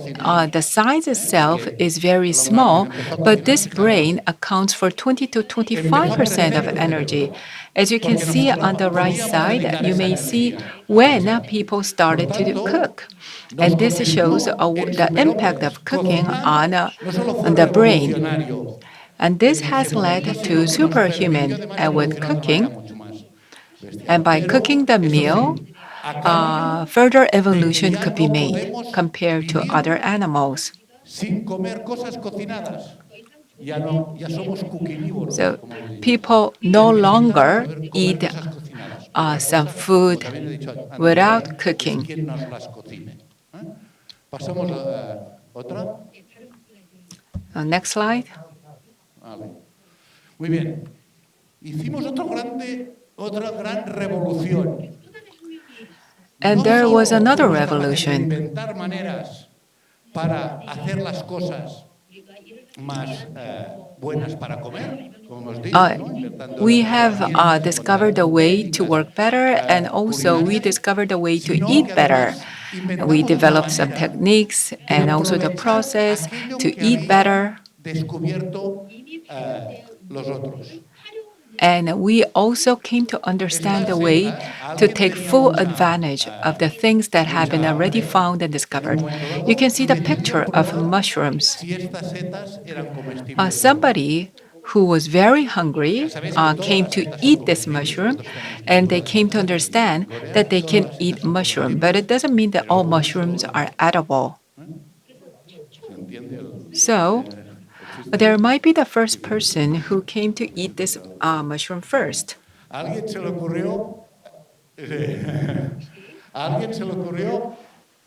the size itself is very small, but this brain accounts for 20 to 25% of energy. As you can see on the right side, you may see when people started to cook. And this shows the impact of cooking on the brain. And this has led to superhuman with cooking. And by cooking the meal, further evolution could be made compared to other animals. So people no longer eat some food without cooking. Next slide. Muy bien. Hicimos otra gran revolución. And there was another revolution. Inventar maneras para hacer las cosas más buenas para comer. We have discovered a way to work better, and also we discovered a way to eat better. We developed some techniques and also the process to eat better. Descubierto los otros. And we also came to understand the way to take full advantage of the things that have been already found and discovered. You can see the picture of mushrooms. Somebody who was very hungry came to eat this mushroom, and they came to understand that they can eat mushroom. But it doesn't mean that all mushrooms are edible. So there might be the first person who came to eat this mushroom first. A alguien se le ocurrió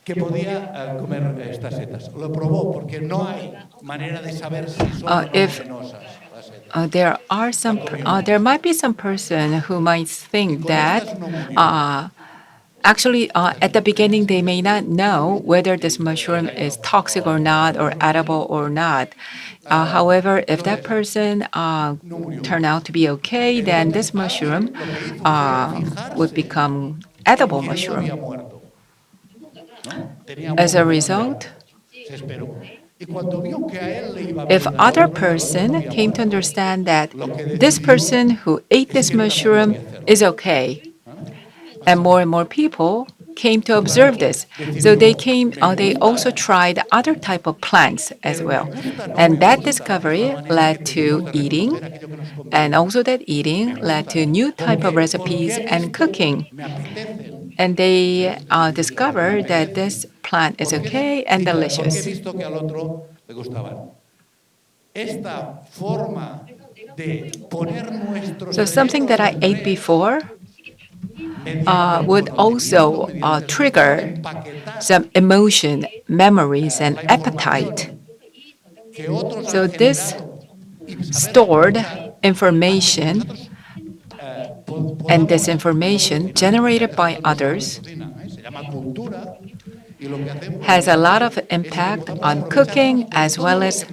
que podía comer estas setas. Lo probó porque no hay manera de saber si son venenosas. There might be some person who might think that actually at the beginning they may not know whether this mushroom is toxic or not or edible or not. However, if that person turned out to be okay, then this mushroom would become edible mushroom. As a result, if other person came to understand that this person who ate this mushroom is okay, and more people came to observe this. So they also tried other type of plants as well. And that discovery led to eating, and also that eating led to new type of recipes and cooking. And they discovered that this plant is okay and delicious. So something that I ate before would also trigger some emotion, memories, and appetite. So this stored information and this information generated by others has a lot of impact on cooking as well as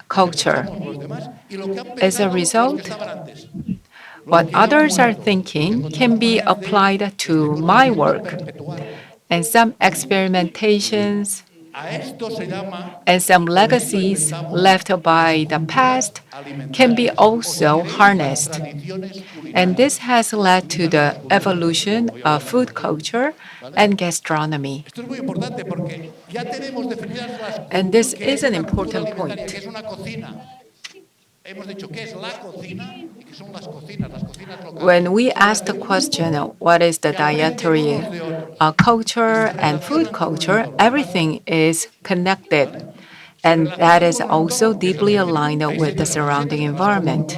culture. As a result, what others are thinking can be applied to my work, and some experimentations and some legacies left by the past can be also harnessed. And this has led to the evolution of food culture and gastronomy. And this is an important point. When we ask the question, what is the dietary culture and food culture, everything is connected. And that is also deeply aligned with the surrounding environment.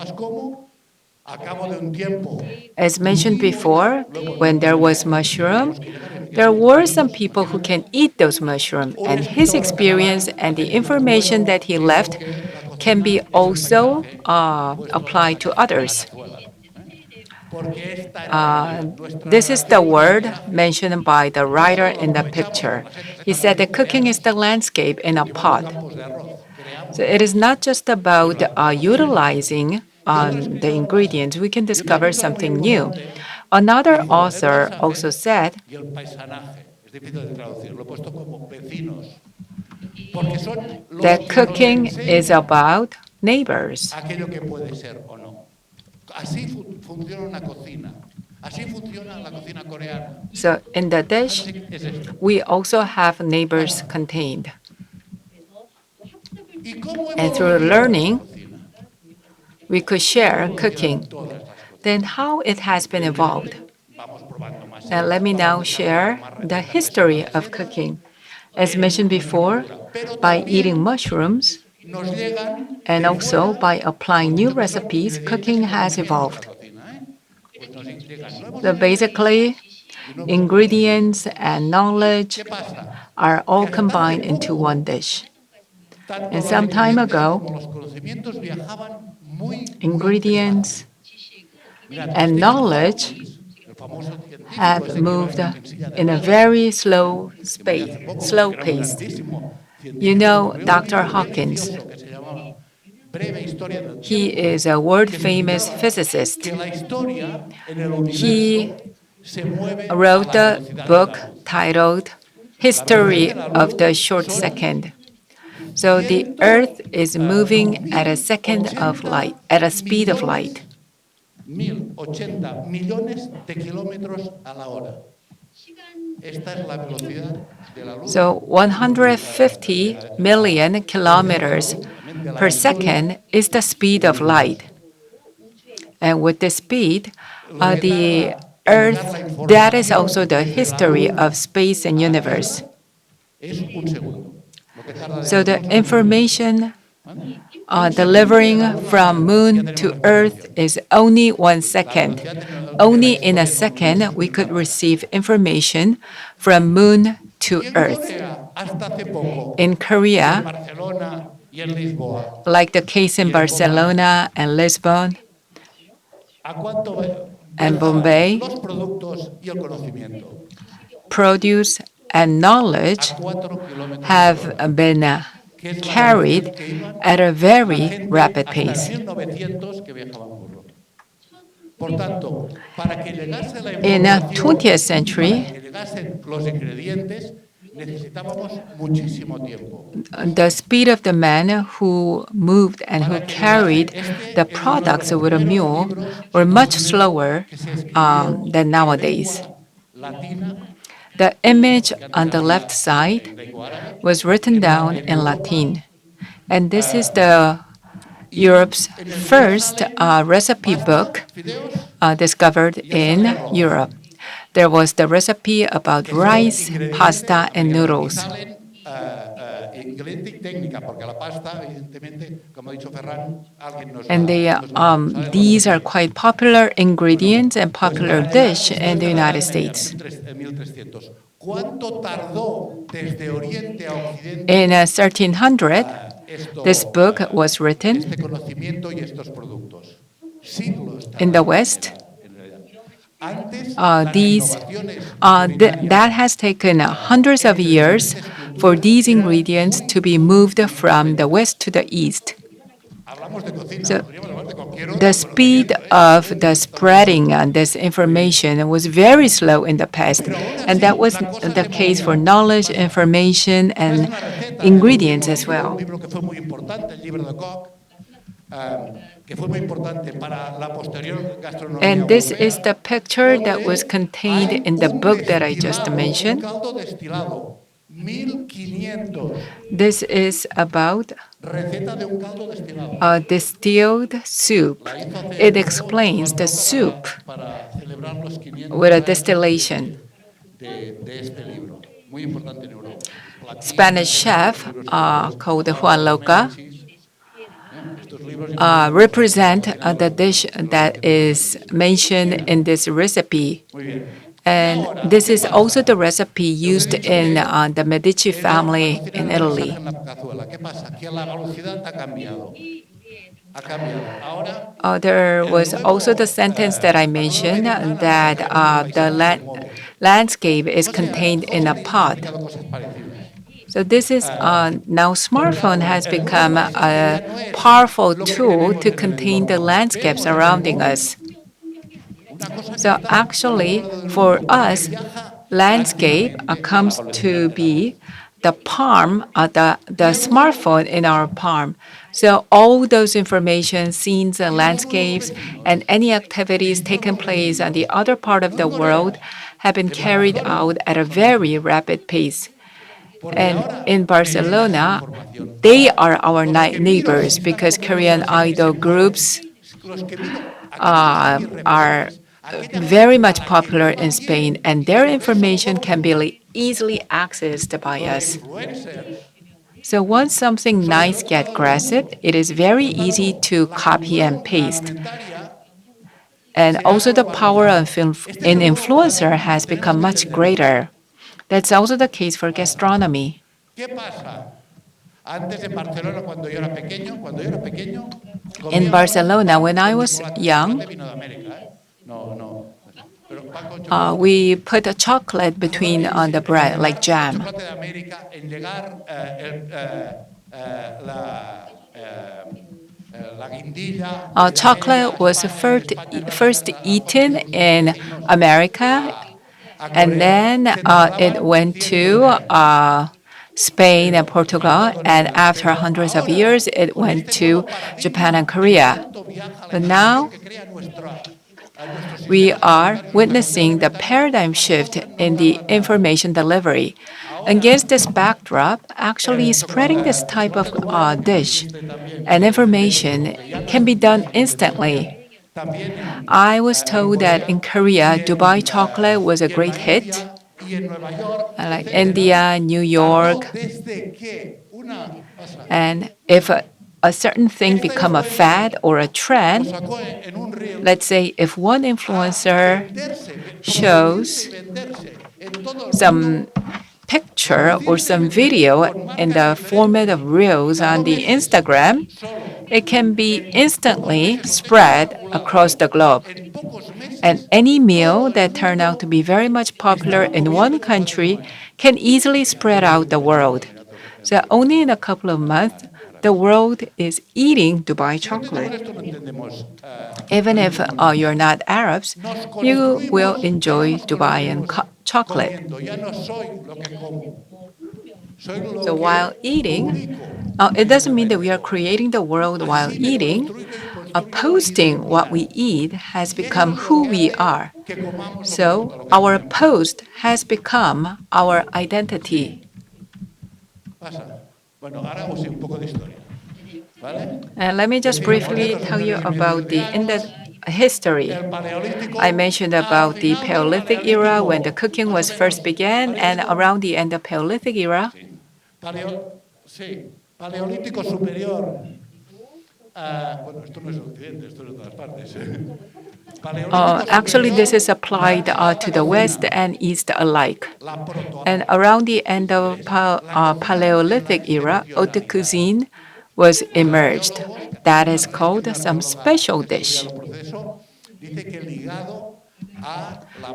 As mentioned before, when there was mushroom, there were some people who can eat those mushrooms, and his experience and the information that he left can be also applied to others. This is the word mentioned by the writer in the picture. He said that cooking is the landscape in a pot. So it is not just about utilizing the ingredients. We can discover something new. Another author also said that cooking is about neighbors. So in the dish, we also have neighbors contained. And through learning, we could share cooking. Then how it has been evolved. And let me now share the history of cooking. As mentioned before, by eating mushrooms and also by applying new recipes, cooking has evolved. So basically, ingredients and knowledge are all combined into one dish. And some time ago, ingredients and knowledge have moved in a very slow pace. You know Dr. Hawkins. He is a world-famous physicist. He wrote a book titled history of the short second. So the Earth is moving at a second of light, at a speed of light. 1080 millones de kilómetros a la hora. Esta es la velocidad de la luz. So 150 million kilometers per second is the speed of light. And with this speed, the Earth, that is also the history of space and universe. Es un segundo. So the information delivering from moon to Earth is only 1 second. Only in a second we could receive information from moon to Earth. In Korea, like the case in Barcelona and Lisbon and Bombay, produce and knowledge have been carried at a very rapid pace. In the 20th century, the speed of the man who moved and who carried the products with a mule were much slower than nowadays. The image on the left side was written down in Latin, and this is Europe's first recipe book discovered in Europe. There was the recipe about rice, pasta, and noodles. And these are quite popular ingredients and popular dish in the United States. In 1300, this book was written in the West. That has taken hundreds of years for these ingredients to be moved from the West to the East. So the speed of the spreading this information was very slow in the past, and that was the case for knowledge, information, and ingredients as well. And this is the picture that was contained in the book that I just mentioned. This is about a distilled soup. It explains the soup with a distillation. Spanish chef called Juan Loca represent the dish that is mentioned in this recipe. And this is also the recipe used in the Medici family in Italy. There was also the sentence that I mentioned that the landscape is contained in a pot. So this is now smartphone has become a powerful tool to contain the landscape surrounding us. So actually, for us, landscape comes to be the palm, the smartphone in our palm. So all those information, scenes and landscapes, and any activities taking place on the other part of the world have been carried out at a very rapid pace. And in Barcelona, they are our neighbors because Korean idol groups are very much popular in Spain, and their information can be easily accessed by us. So once something nice gets grasped, it is very easy to copy and paste. And also the power of an influencer has become much greater. That's also the case for gastronomy. In Barcelona, when I was young, we put a chocolate between the bread, like jam. Chocolate was first eaten in America, And then it went to Spain and Portugal, and after hundreds of years, it went to Japan and Korea. But now, we are witnessing the paradigm shift in the information delivery. Against this backdrop, actually spreading this type of dish and information can be done instantly. I was told that in Korea, Dubai chocolate was a great hit. Like India, New York. And if a certain thing become a fad or a trend, let's say if one influencer shows some picture or some video in the format of reels on the Instagram, it can be instantly spread across the globe. And any meal that turned out to be very much popular in one country can easily spread out the world. So only in a couple of months, the world is eating Dubai chocolate. Even if you're not Arabs, you will enjoy Dubaian chocolate. So while eating, it doesn't mean that we are creating the world while eating. Posting what we eat has become who we are. So our post has become our identity. And let me just briefly tell you about the history. I mentioned about the Paleolithic era when the cooking was first began, and around the end of Paleolithic era. Paleolítico superior. Bueno, esto no es Occidente, esto es de todas partes. Actually, this is applied to the West and East alike. And around the end of Paleolithic era, haute cuisine was emerged. That is called some special dish.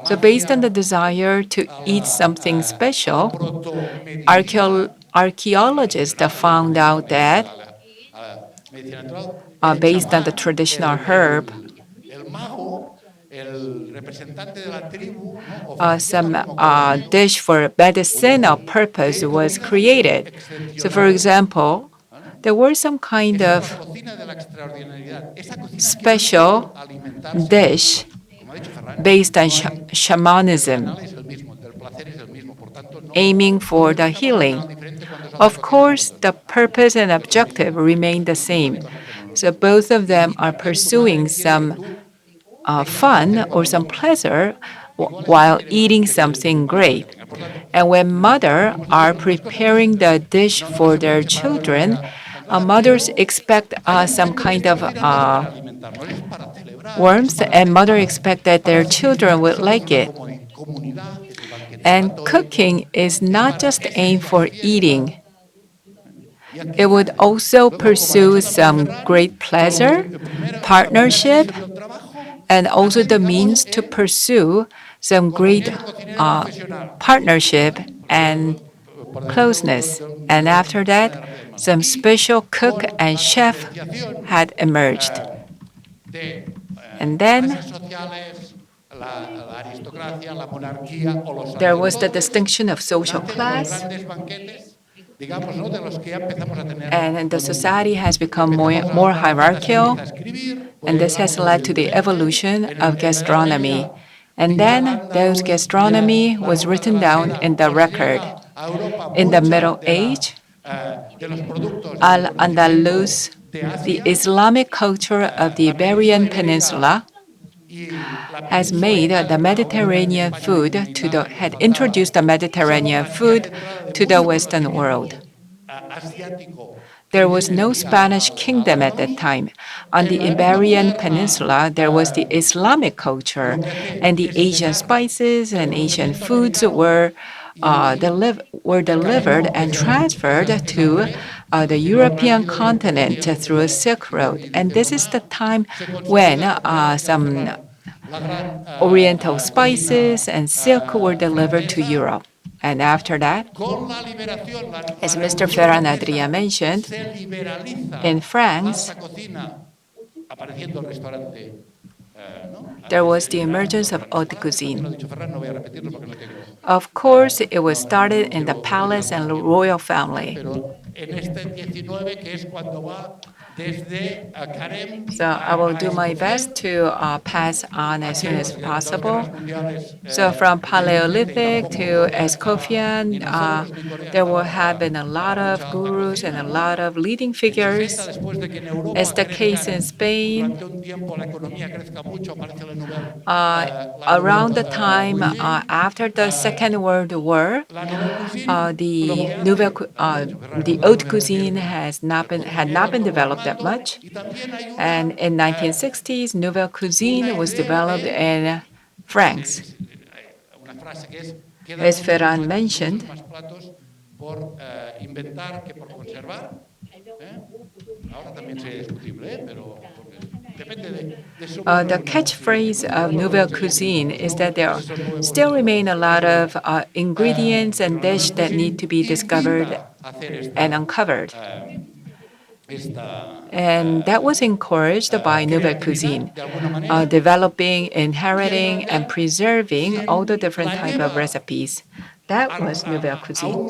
So based on the desire to eat something special, archaeologists found out that based on the traditional herb, some dish for medicinal purpose was created. So for example, there were some kind of special dish based on shamanism, aiming for the healing. Of course, the purpose and objective remain the same. So both of them are pursuing some fun or some pleasure while eating something great. And when mothers are preparing the dish for their children, mothers expect some kind of warmth, and mothers expect that their children would like it. And cooking is not just aimed for eating. It would also pursue some great pleasure, partnership, and also the means to pursue some great partnership and closeness. And after that, some special cook and chef had emerged. And then there was the distinction of social class. And the society has become more hierarchical, and this has led to the evolution of gastronomy. And then those gastronomy was written down in the record. In the Middle Age, Al-Andalus, the Islamic culture of the Iberian Peninsula, has made the Mediterranean food had introduced the Mediterranean food to the Western world. There was no Spanish kingdom at that time. On the Iberian Peninsula, there was the Islamic culture, and the Asian spices and Asian foods were delivered and transferred to the European continent through a Silk Road. And this is the time when some Oriental spices and silk were delivered to Europe. And after that, as Mr. Ferran Adrià mentioned, in France, there was the emergence of haute cuisine. Lo ha dicho Ferran, no voy a repetirlo porque no tengo. Of course, it was started in the palace and royal family. Pero en este 19, que es cuando va desde Carême So I will do my best to pass on as soon as possible. So from Paleolithic to Escoffian, there will have been a lot of gurus and a lot of leading figures. As the case in Spain, around the time after the Second World War, the haute cuisine had not been developed that much. And in 1960s, Nouvelle Cuisine was developed in France. As Ferran mentioned, the catchphrase of Nouvelle Cuisine is that there still remain a lot of ingredients and dishes that need to be discovered and uncovered. And that was encouraged by Nouvelle Cuisine, developing, inheriting, and preserving all the different type of recipes. That was Nouvelle Cuisine.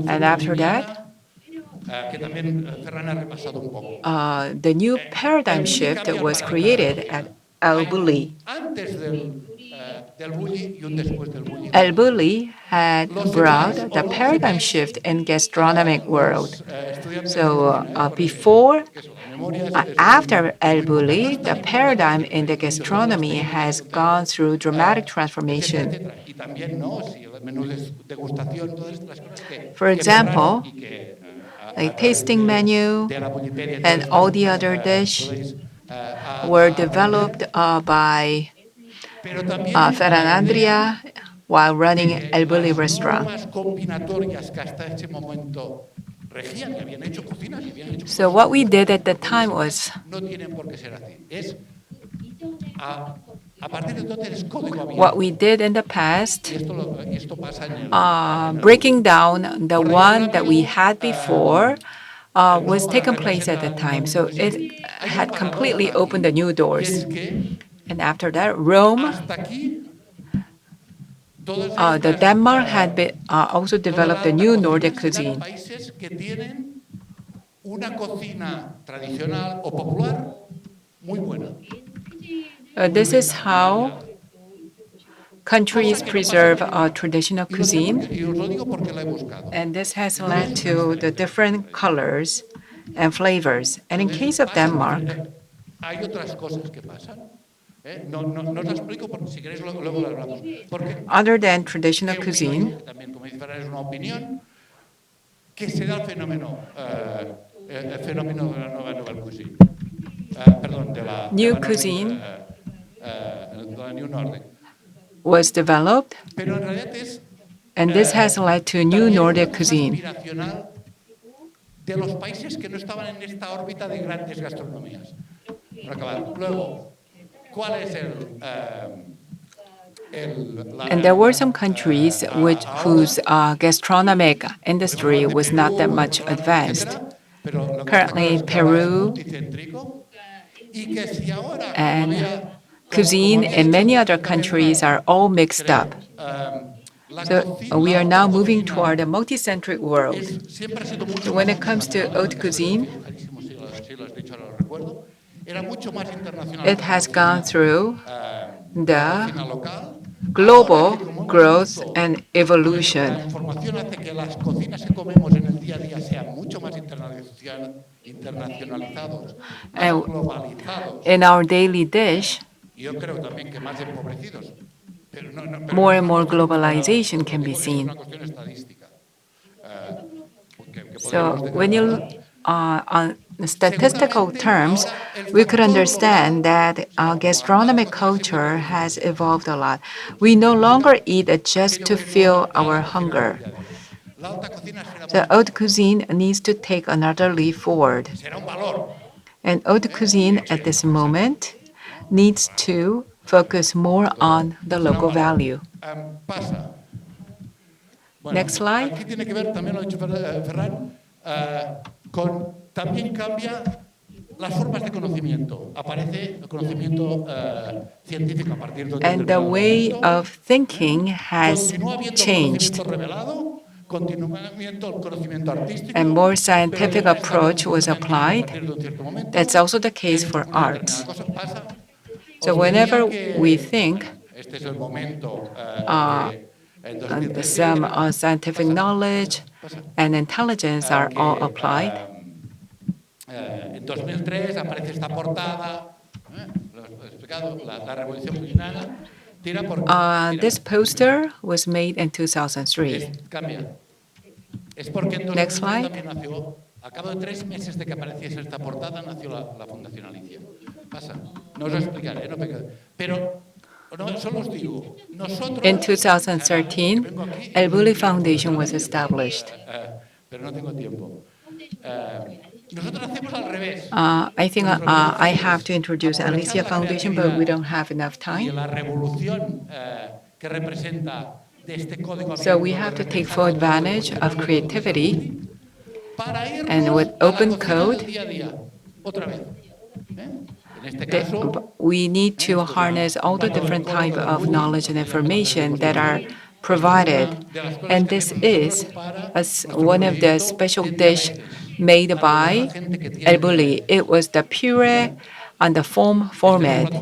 And after that, the new paradigm shift was created at El Bulli. El Bulli had brought the paradigm shift in gastronomic world. So after El Bulli, the paradigm in the gastronomy has gone through dramatic transformation. For example, a tasting menu and all the other dishes were developed by Ferran Andria while running El Bulli restaurant. So what we did at the time was what we did in the past, breaking down the one that we had before was taking place at the time. So it had completely opened the new doors. And after that, Rome, the Denmark had also developed a new Nordic cuisine. This is how countries preserve traditional cuisine, and this has led to the different colors and flavors. And in case of Denmark, other than traditional cuisine, new cuisine was developed, and this has led to new Nordic cuisine. And there were some countries whose gastronomic industry was not that much advanced. Currently, Peru and cuisine in many other countries are all mixed up. So we are now moving toward a multicentric world. So when it comes to haute cuisine, it has gone through the global growth and evolution. And in our daily dish, more and more globalization can be seen. So when you on statistical terms, we could understand that our gastronomic culture has evolved a lot. We no longer eat just to fill our hunger. The haute cuisine needs to take another leap forward. And haute cuisine at this moment needs to focus more on the local value. Next slide. También cambia las formas de conocimiento. Aparece el conocimiento científico a partir de un And the determinado way momento. of thinking has Continúa habiendo changed. conocimiento revelado, continúa habiendo el conocimiento artístico, And more pero scientific ya está approach was conocimiento applied. a partir de un cierto momento. That's also the case for Una arts. determinada cosa pasa. So Os whenever diría que we think este es el momento que en and 2013 some scientific knowledge and intelligence are all applied. En 2003 aparece esta portada, lo he explicado, la revolución culinara. Tira por, mira, This poster was made in 2003. cambia. Es porque en 2003 Next slide. también nació, a cabo de 3 meses de que apareciese esta portada, nació la Fundación Alicia. Pasa, no os lo explicaré, no peca- pero no, solo os digo, nosotros... In 2013, El Bulli Foundation was established. Pero no tengo tiempo. Nosotros hacemos al revés. I think I have to introduce Alicia Foundation, but we don't have enough Y time. la revolución que representa de este código So we abierto have to de take full advantage of creativity, para irnos and with a la open cocina code, del día a día. Otra vez. En este caso, we need to harness all the different type of knowledge and information that are provided. And this is one of the special dish made by El Bulli. It was the puree on the foam format.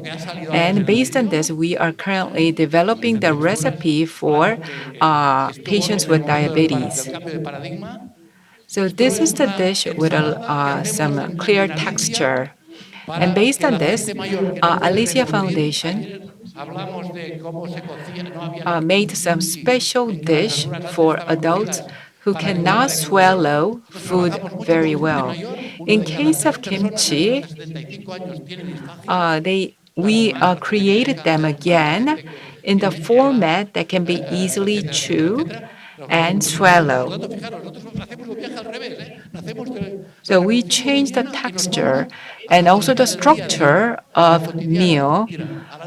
And based on this, we are currently developing the recipe for patients with diabetes. So this is the dish with some clear texture. And based on this, Alicia Foundation made some special dish for adults who cannot swallow food very well. In case of kimchi, we created them again in the format that can be easily chewed and swallow. So we changed the texture and also the structure of meal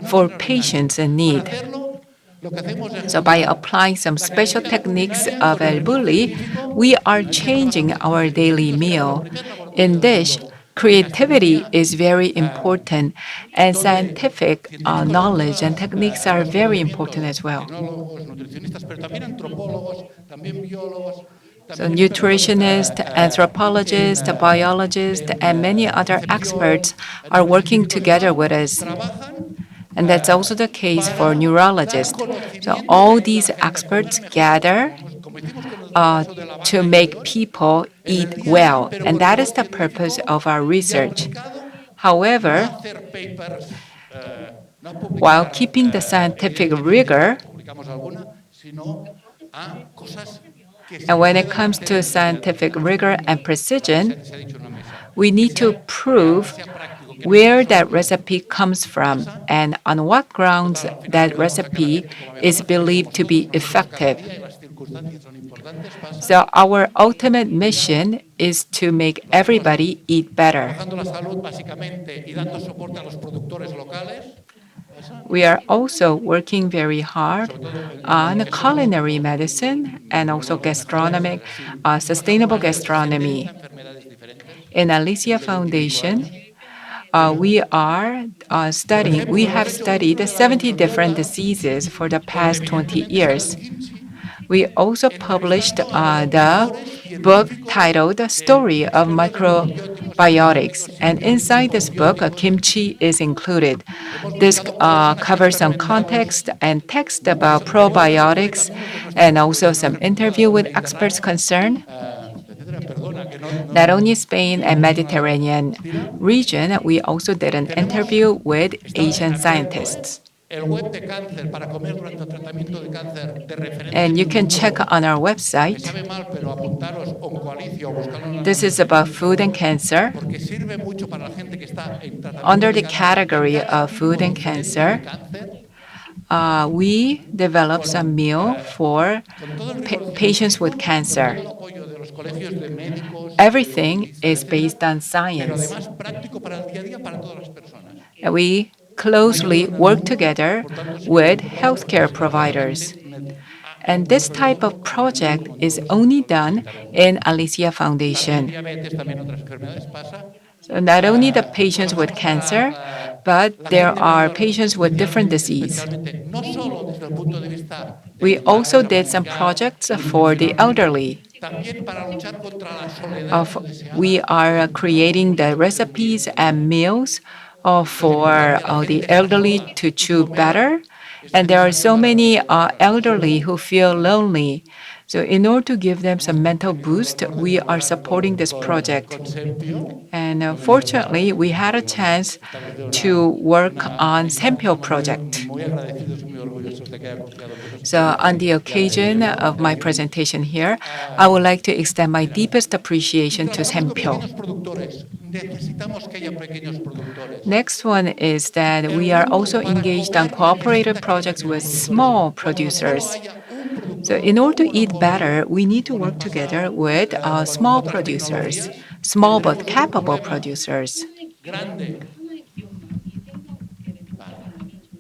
for patients in need. So by applying some special techniques of El Bulli, we are changing our daily meal. In this, creativity is very important, and scientific knowledge and techniques are very important as well. So nutritionists, anthropologists, biologists, and many other experts are working together with us. And that's also the case for neurologists. So all these experts gather to make people eat well. And that is the purpose of our research. However, while keeping the scientific rigor, and when it comes to scientific rigor and precision, we need to prove where that recipe comes from and on what grounds that recipe is believed to be effective. So our ultimate mission is to make everybody eat better. We are also working very hard on culinary medicine and also gastronomic, sustainable gastronomy. In Alicia Foundation, we have studied 70 different diseases for the past 20 years. We also published the book titled The Story of Microbiotics. And inside this book, kimchi is included. This covers some context and text about probiotics and also some interview with experts concerned. Not only Spain and Mediterranean region, we also did an interview with Asian scientists. And you can check on our website. This is about food and cancer. Under the category of food and cancer, we developed some meal for patients with cancer. Everything is based on science. And we closely work together with healthcare providers. And this type of project is only done in Alicia Foundation. Diabetes, también otras enfermedades pasa. So not only the patients with cancer, but there are patients with different disease. Especialmente, no solo desde el punto de vista de We la also renta did some básica, projects for the elderly. también para luchar contra la soledad deseada. We are creating the recipes and meals for the elderly to chew better. And there are so many elderly who feel lonely. So in order to give them some mental boost, we are supporting this project. And fortunately, we had a chance to work on Sempio project. Muy agradecidos y muy orgullosos de que haya confiado en nosotros. So on the occasion of my presentation here, I would like to extend my deepest appreciation to Sempio. Pequeños productores. Necesitamos que haya pequeños productores. Next one is that we are also engaged on cooperative projects with small producers. So in order to eat better, we need to work together with small producers, small but capable producers. Grande.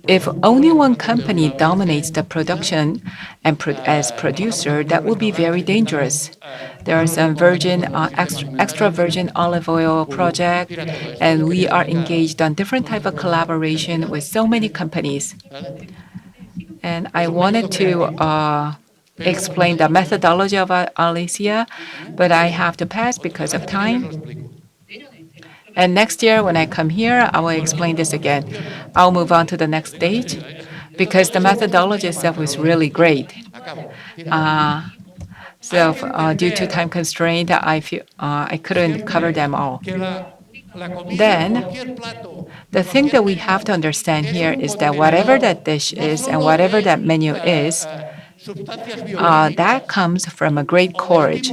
If only one company dominates the production and as producer, that would be very dangerous. There are some extra virgin olive oil project, and we are engaged on different type of collaboration with so many companies. And I wanted to explain the methodology of Alicia, but I have to pass because of time. And next year, when I come here, I will explain this again. I'll move on to the next stage because the methodology itself is really great. So due to time constraint, I feel I couldn't cover them all. Then, the thing that we have to understand here is that whatever that dish is and whatever that menu is, that comes from a great courage.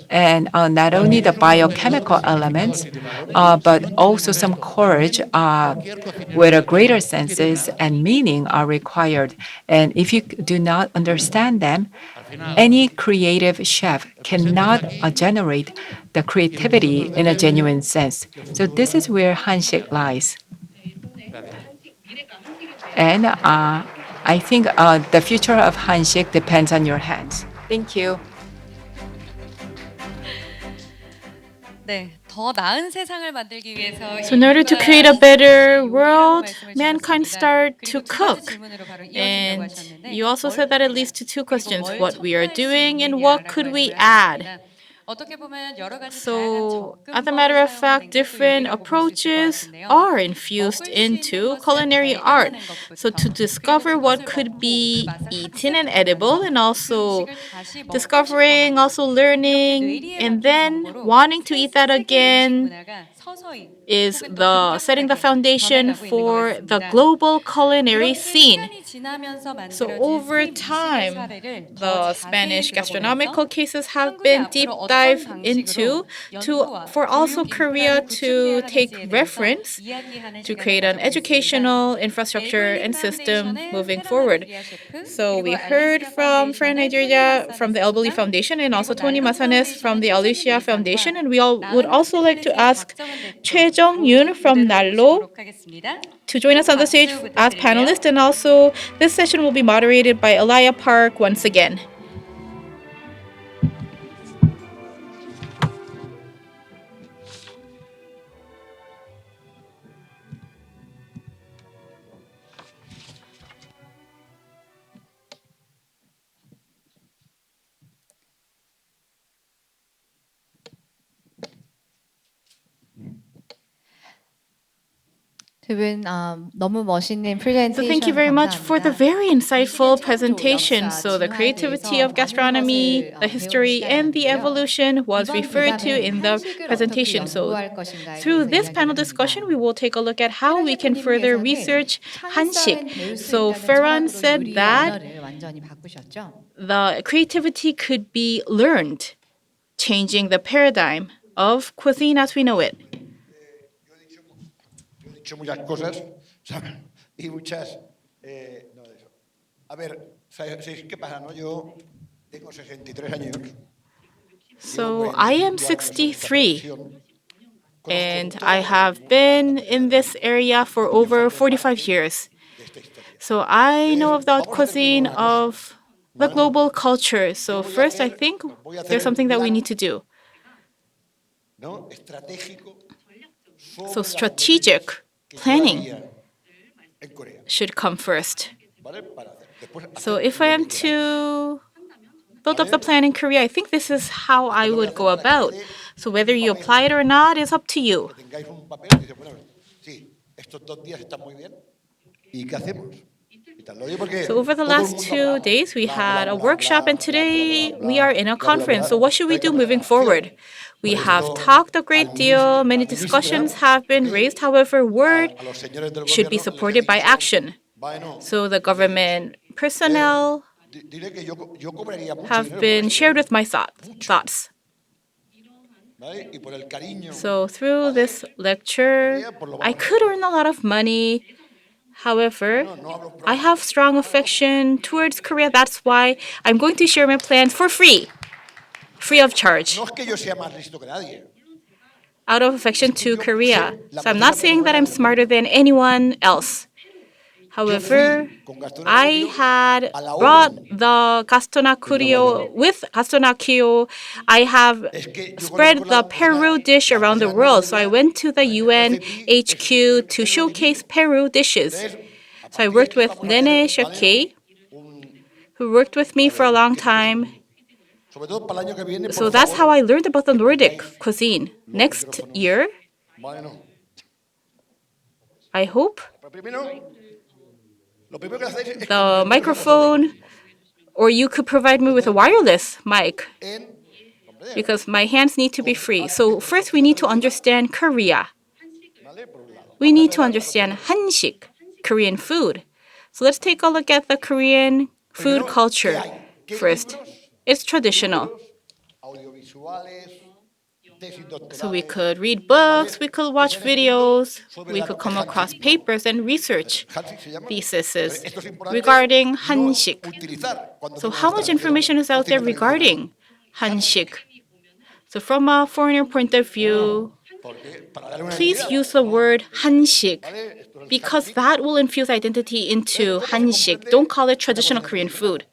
And not only the biochemical elements, but also some courage with a greater senses and meaning are required. And if you do not understand them, any creative chef cannot generate the creativity in a genuine sense. So this is where Hansik lies. And I think the future of Hansik depends on your hands. Thank you. 네, 더 나은 세상을 만들기 위해서 So in order to create a better world, mankind start to cook. And you also said that it leads to two questions: what we are doing and what could we add? So, as a matter of fact, different approaches are infused into culinary art. So, to discover what could be eaten and edible, and also discovering, also learning, and then wanting to eat that again is setting the foundation for the global culinary scene. So over time, the Spanish gastronomical cases have been deep dive into for also Korea to take reference to create an educational infrastructure and system moving forward. So we heard from Fran Nigeria from the Elboli Foundation and also Tony Masanes from the Alicia Foundation, and we all would also like to ask Choi Jong-yoon from Nallo to join us on the stage as panelist, and also this session will be moderated by Elia Park once again. 두 분 너무 멋있는 프레젠테이션 So thank you very much for the very insightful presentation. So the creativity of gastronomy, the history, and the evolution was referred to in the presentation. So through this panel discussion, we will take a look at how we can further research Hansik. So Ferran said that the creativity could be learned, changing the paradigm of cuisine as we know it. Muchas cosas, ¿saben? Y muchas... no, de eso. A ver, ¿sabéis qué pasa, no? Yo tengo 63 años. So I am 63, and I have been in this area for over 45 years. So I know of the cuisine of the global culture. So first, I think there's something that we need to do. So strategic planning should come first. So if I am to build up the plan in Korea, I think this is how I would go about. So whether you apply it or not is up to you. So over the last 2 days, we had a workshop, and today we are in a conference. So what should we do moving forward? We have talked a great deal. Many discussions have been raised. However, word should be supported by action. So the government personnel have been shared with my thoughts. So through this lecture, I could earn a lot of money. However, I have strong affection towards Korea. That's why I'm going to share my plans for free of charge, out of affection to Korea. So I'm not saying that I'm smarter than anyone else. However, I had brought the gastonaccio with gastonaccio. I have spread the Peru dish around the world. So I went to the UN HQ to showcase Peru dishes. So I worked with Nene Shakei, who worked with me for a long time. So that's how I learned about the Nordic cuisine. Next year, I hope the microphone, or you could provide me with a wireless mic, because my hands need to be free. So first we need to understand Korea. We need to understand 한식, Korean food. So let's take a look at the Korean food culture first. It's traditional. So we could read books, we could watch videos, we could come across papers and research theses regarding 한식. So how much information is out there regarding 한식? So from a foreigner point of view, please use the word 한식, because that will infuse identity into 한식. Don't call it traditional Korean food.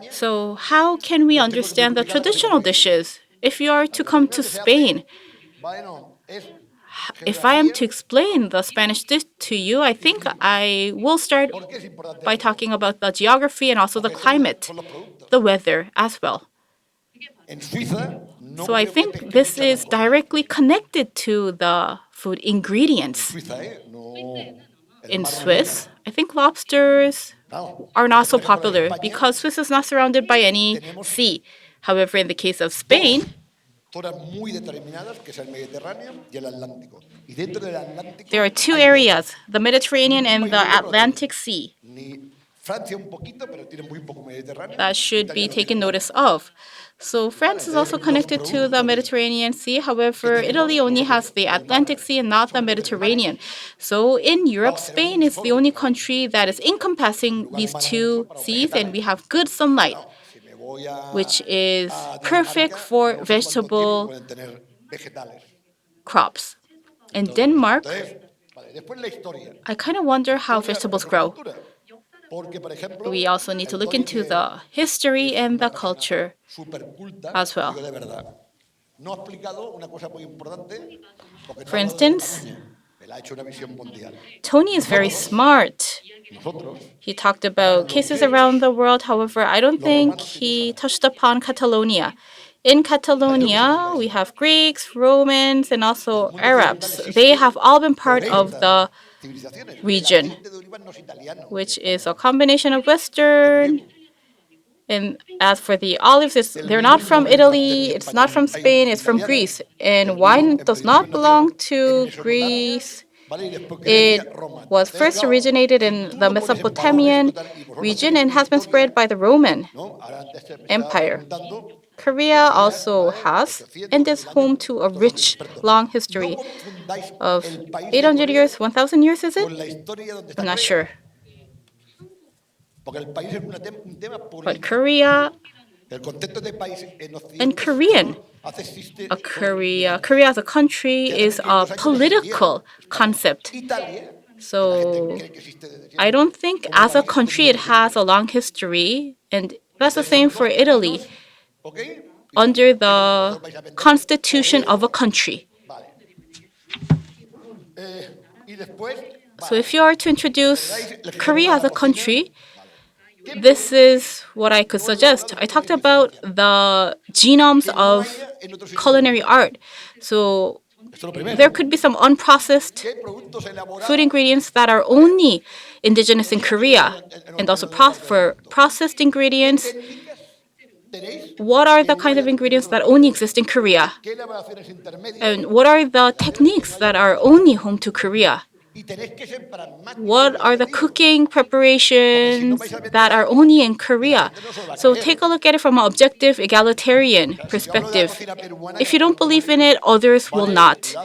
So how can we understand the traditional dishes? If you are to come to Spain, if I am to explain the Spanish dish to you, I think I will start by talking about the geography and also the climate, the weather as well. So I think this is directly connected to the food ingredients. In Swiss, I think lobsters are not so popular because Swiss is not surrounded by any sea. However, in the case of Spain, there are two areas, the Mediterranean and the Atlantic Sea, that should be taken notice of. So France is also connected to the Mediterranean Sea. However, Italy only has the Atlantic Sea and not the Mediterranean. So in Europe, Spain is the only country that is encompassing these two seas, and we have good sunlight, which is perfect for vegetable crops. In Denmark, I kind of wonder how vegetables grow. We also need to look into the history and the culture as well. For instance, Tony is very smart. He talked about cases around the world. However, I don't think he touched upon Catalonia. In Catalonia, we have Greeks, Romans, and also Arabs. They have all been part of the region, which is a combination of Western. And as for the olives, they're not from Italy, it's not from Spain, it's from Greece. And wine does not belong to Greece. It was first originated in the Mesopotamian region and has been spread by the Roman Empire. Korea also has and is home to a rich, long history of 800 years, 1,000 years, is it? I'm not sure. But Korea and Korean, Korea as a country is a political concept. So I don't think as a country it has a long history, and that's the same for Italy under the constitution of a country. So if you are to introduce Korea as a country, this is what I could suggest. I talked about the genomes of culinary art. So there could be some unprocessed food ingredients that are only indigenous in Korea, and also for processed ingredients. What are the kinds of ingredients that only exist in Korea? And what are the techniques that are only home to Korea? What are the cooking preparations that are only in Korea? So take a look at it from an objective, egalitarian perspective. If you don't believe in it, others will not.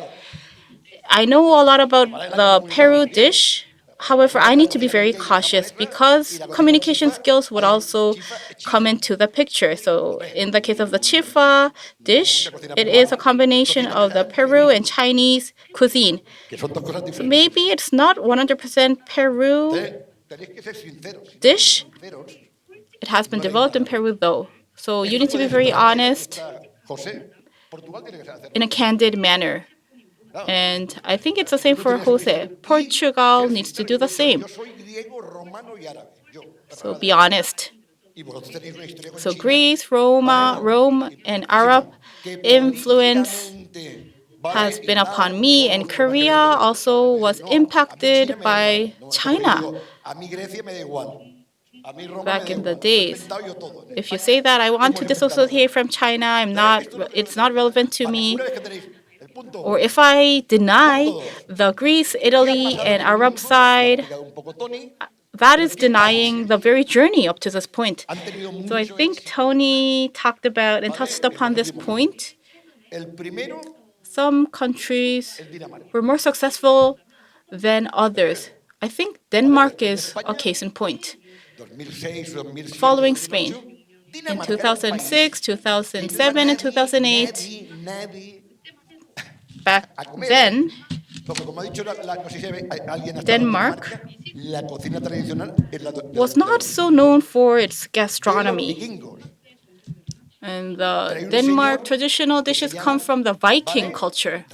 I know a lot about the Peru dish. However, I need to be very cautious because communication skills would also come into the picture. So in the case of the chifa dish, it is a combination of the Peru and Chinese cuisine. So maybe it's not 100% Peru dish. It has been developed in Peru though. So you need to be very honest in a candid manner. And I think it's the same for Jose. Portugal needs to do the same. So be honest. So Greece, Rome, and Arab influence has been upon me, and Korea also was impacted by China back in the days. If you say that I want to dissociate from China, it's not relevant to me. Or if I deny the Greece, Italy, and Arab side, that is denying the very journey up to this point. So I think Tony talked about and touched upon this point. Some countries were more successful than others. I think Denmark is a case in point. Following Spain. In 2006, 2007, and 2008, back then, Denmark was not so known for its gastronomy. And the Denmark traditional dishes come from the Viking culture.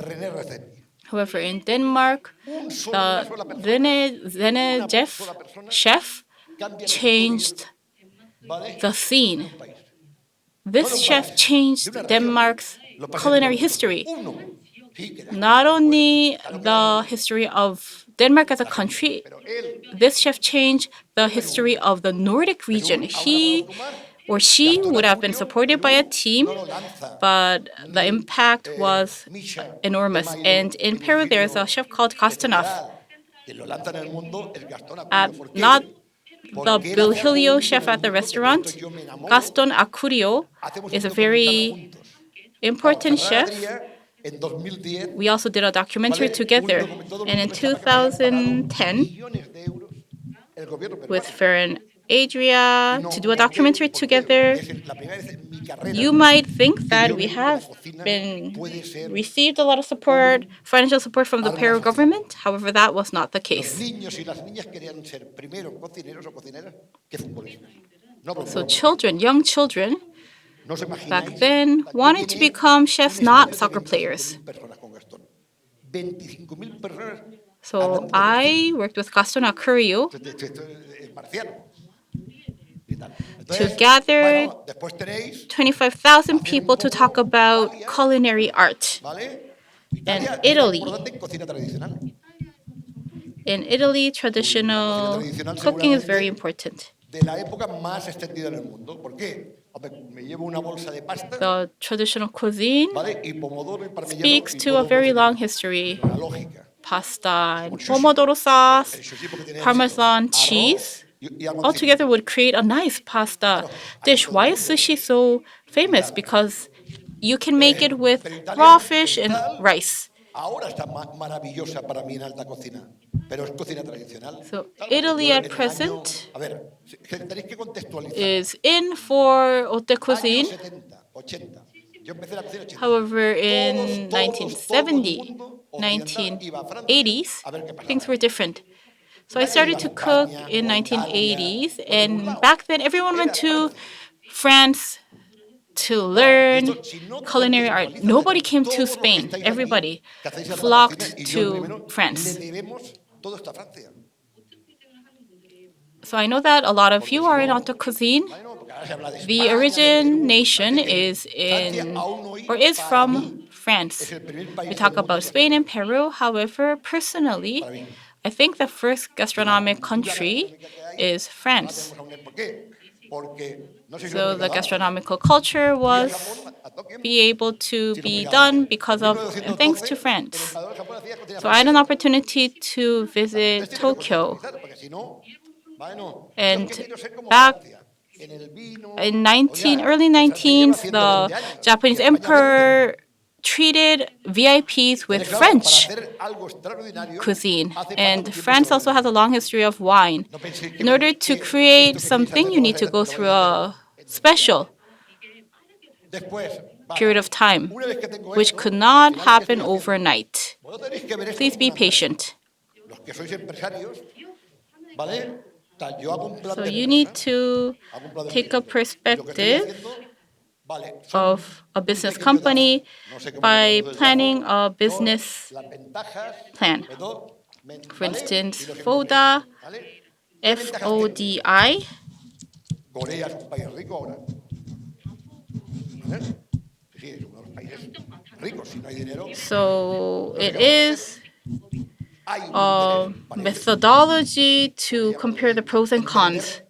However, in Denmark, the Rene chef changed the scene. This chef changed Denmark's culinary history. Not only the history of Denmark as a country, this chef changed the history of the Nordic region. He or she would have been supported by a team, but the impact was enormous. And in Peru, there's a chef called Gastanov. Not the Virgilio chef at the restaurant, Gaston Acurio is a very important chef. We also did a documentary together. And in 2010, with Ferran Adria, to do a documentary together, you might think that we have received a lot of support, financial support from the Peru government. However, that was not the case. So young children, back then, wanted to become chefs, not soccer players. So I worked with Gaston Acurio to gather 25,000 people to talk about culinary art. And in Italy, traditional cooking is very important. The traditional cuisine speaks to a very long history. Pasta and pomodoro sauce, Parmesan cheese, altogether would create a nice pasta dish. Why is sushi so famous? Because you can make it with raw fish and rice. So Italy at present is in for haute cuisine. However, in 1970, 1980s, things were different. So I started to cook in 1980s, and back then everyone went to France to learn culinary art. Nobody came to Spain. Everybody flocked to France. So I know that a lot of you are in haute cuisine. The origination is from France. We talk about Spain and Peru. However, personally, I think the first gastronomic country is France. So the gastronomical culture was able to be done because of and thanks to France. So I had an opportunity to visit Tokyo. And back in early 19th, the Japanese emperor treated VIPs with French cuisine. And France also has a long history of wine. In order to create something, you need to go through a special period of time, which could not happen overnight. Please be patient. So you need to take a perspective of a business company by planning a business plan. For instance, FODI, FODI. So it is a methodology to compare the pros and cons.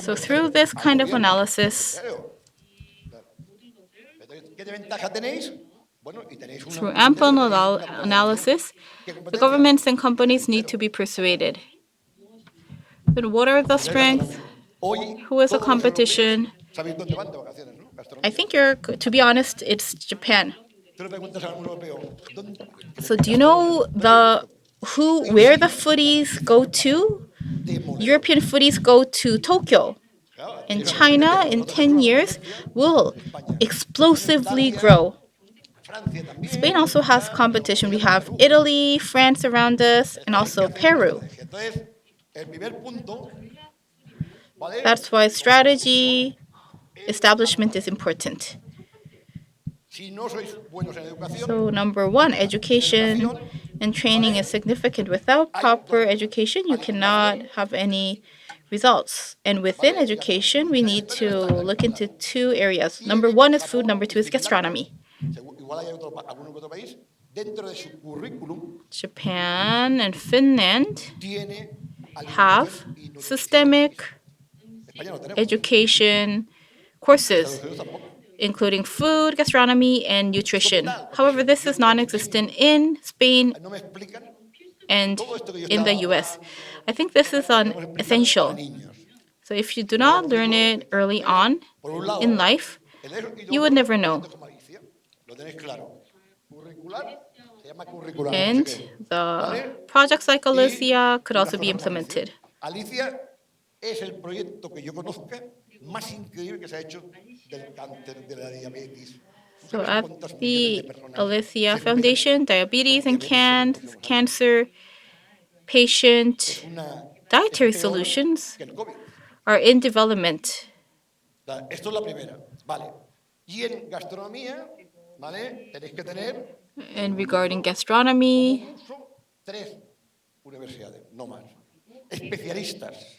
So through this kind of analysis, through ample analysis, the governments and companies need to be persuaded. Then what are the strengths? Who is the competition? I think to be honest, it's Japan. So do you know where the foodies go to? European foodies go to Tokyo. And China, in 10 years, will explosively grow. Spain also has competition. We have Italy, France around us, and also Peru. That's why strategy, establishment is important. So number one, education and training is significant. Without proper education, you cannot have any results. And within education, we need to look into two areas. Number one is food, number two is gastronomy. Japan and Finland have systemic education courses, including food, gastronomy, and nutrition. However, this is non-existent in Spain and in the US. I think this is essential. So if you do not learn it early on in life, you would never know. And the projects like Alicia could also be implemented. Es el proyecto que yo conozca más increíble que se ha hecho del cáncer, de la diabetes. So at the Alicia Foundation, diabetes and cancer patient dietary solutions are in development. Esto es la primera, vale. Y en gastronomía, vale, tenéis que tener. And regarding gastronomy, 3 universidades, no más. Especialistas.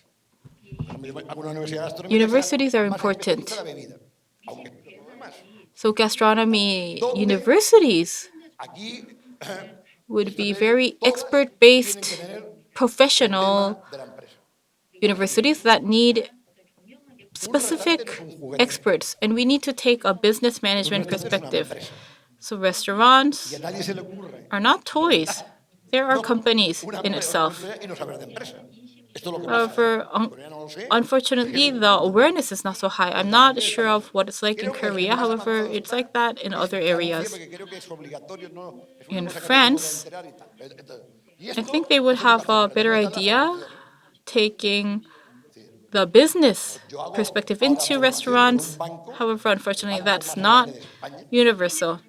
Universities are important. So gastronomy universities would be very expert-based, professional universities that need specific experts, and we need to take a business management perspective. So restaurants are not toys. There are companies in itself. However, unfortunately, the awareness is not so high. I'm not sure of what it's like in Korea. However, it's like that in other areas. In France, I think they would have a better idea taking the business perspective into restaurants. However, unfortunately, that's not universal.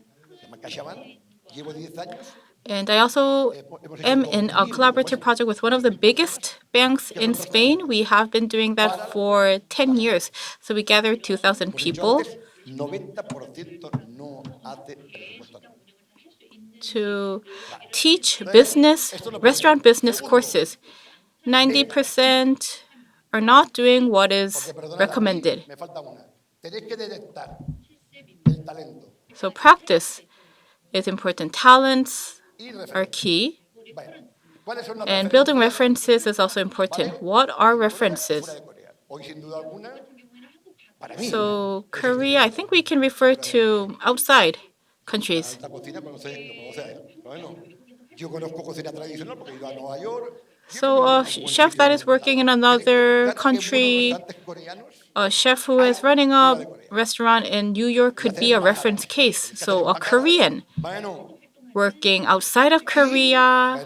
And I also am in a collaborative project with one of the biggest banks in Spain. We have been doing that for 10 years. So we gathered 2,000 people 90% no hace presupuesto anual. to teach business, restaurant business courses. 90% are not doing what is recommended. Me falta una. Tenéis que detectar el talento So practice is important. Talents are key. ¿Cuáles son las And building references is also important. What are references? Hoy sin duda alguna, para mí, So Korea, I think we can refer to outside countries. esta cocina lo conoce a él. Bueno, yo conozco cocina tradicional porque he ido a Nueva York. So a chef that is working in another country, a chef who is running a restaurant in New York could be a reference case. So a Korean working outside of Korea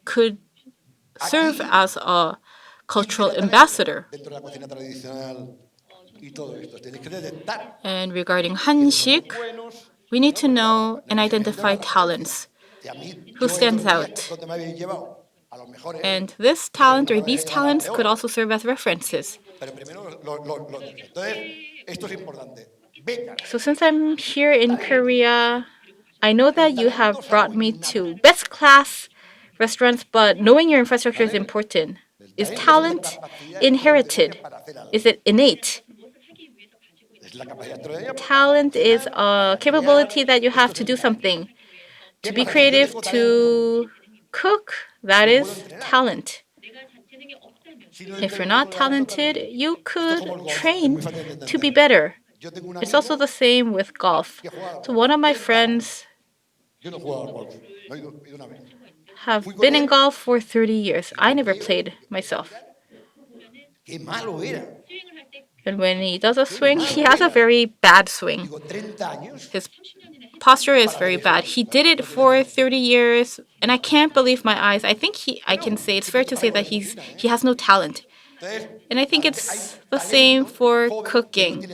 could serve as a cultural ambassador. Dentro de la cocina tradicional y todo esto. Tenéis que detectar And regarding Hansik, we need to know and identify talents. Who stands out? donde me habéis llevado. A los mejores. And this talent or these talents could also serve as references. Pero primero entonces, esto es importante. Becas. So since I'm here in Korea, I know that you have brought me to best class restaurants, but knowing your infrastructure is important. Is talent inherited? Is it innate? Talent is a capability that you have to do something. To be creative, to cook, that is talent. If you're not talented, you could train to be better. It's also the same with golf. So one of my friends Yo no jugaba al golf. No he ido una vez. have been in golf for 30 years. I never played myself. Qué malo era. And when he does a swing, he has a very bad swing. 30 años. His posture is very bad. He did it for 30 years, and I can't believe my eyes. I think I can say, it's fair to say that he has no talent. And I think it's the same for cooking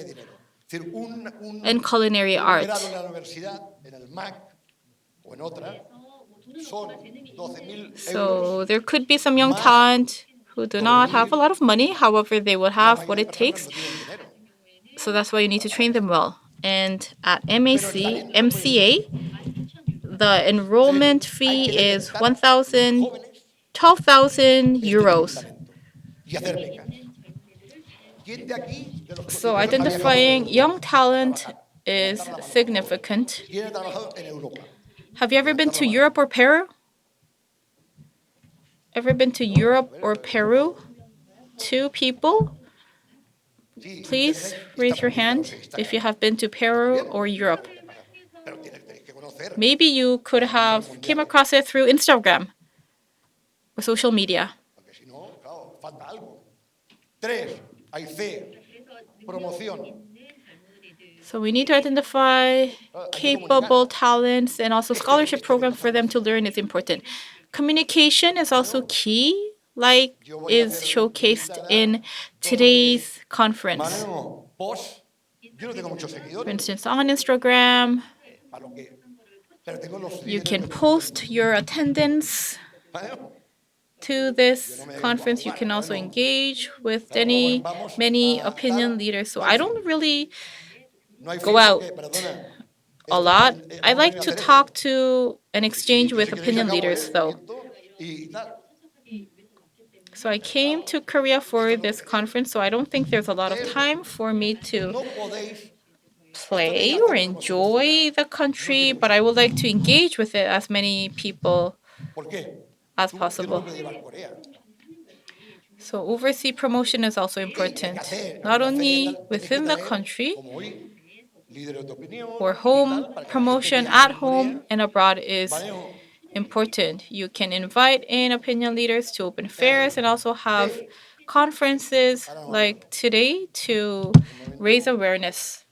and culinary art. So there could be some young talent who do not have a lot of money, however, they will have what it takes. So that's why you need to train them well. And at MCA, the enrollment fee is 12,000 euros. So identifying young talent is significant. Have you ever been to Europe or Peru? Ever been to Europe or Peru? 2 people? Please raise your hand if you have been to Peru or Europe. Maybe you could have came across it through Instagram or social media. So we need to identify capable talents, and also scholarship programs for them to learn is important. Communication is also key, like is showcased in today's conference. For instance, on Instagram, you can post your attendance to this conference. You can also engage with many opinion leaders. So I don't really go out a lot. I like to talk to and exchange with opinion leaders, though. So I came to Korea for this conference, so I don't think there's a lot of time for me to play or enjoy the country, but I would like to engage with it as many people as possible. So overseas promotion is also important, not only within the country, or home promotion at home and abroad is important. You can invite in opinion leaders to open fairs and also have conferences like today to raise awareness.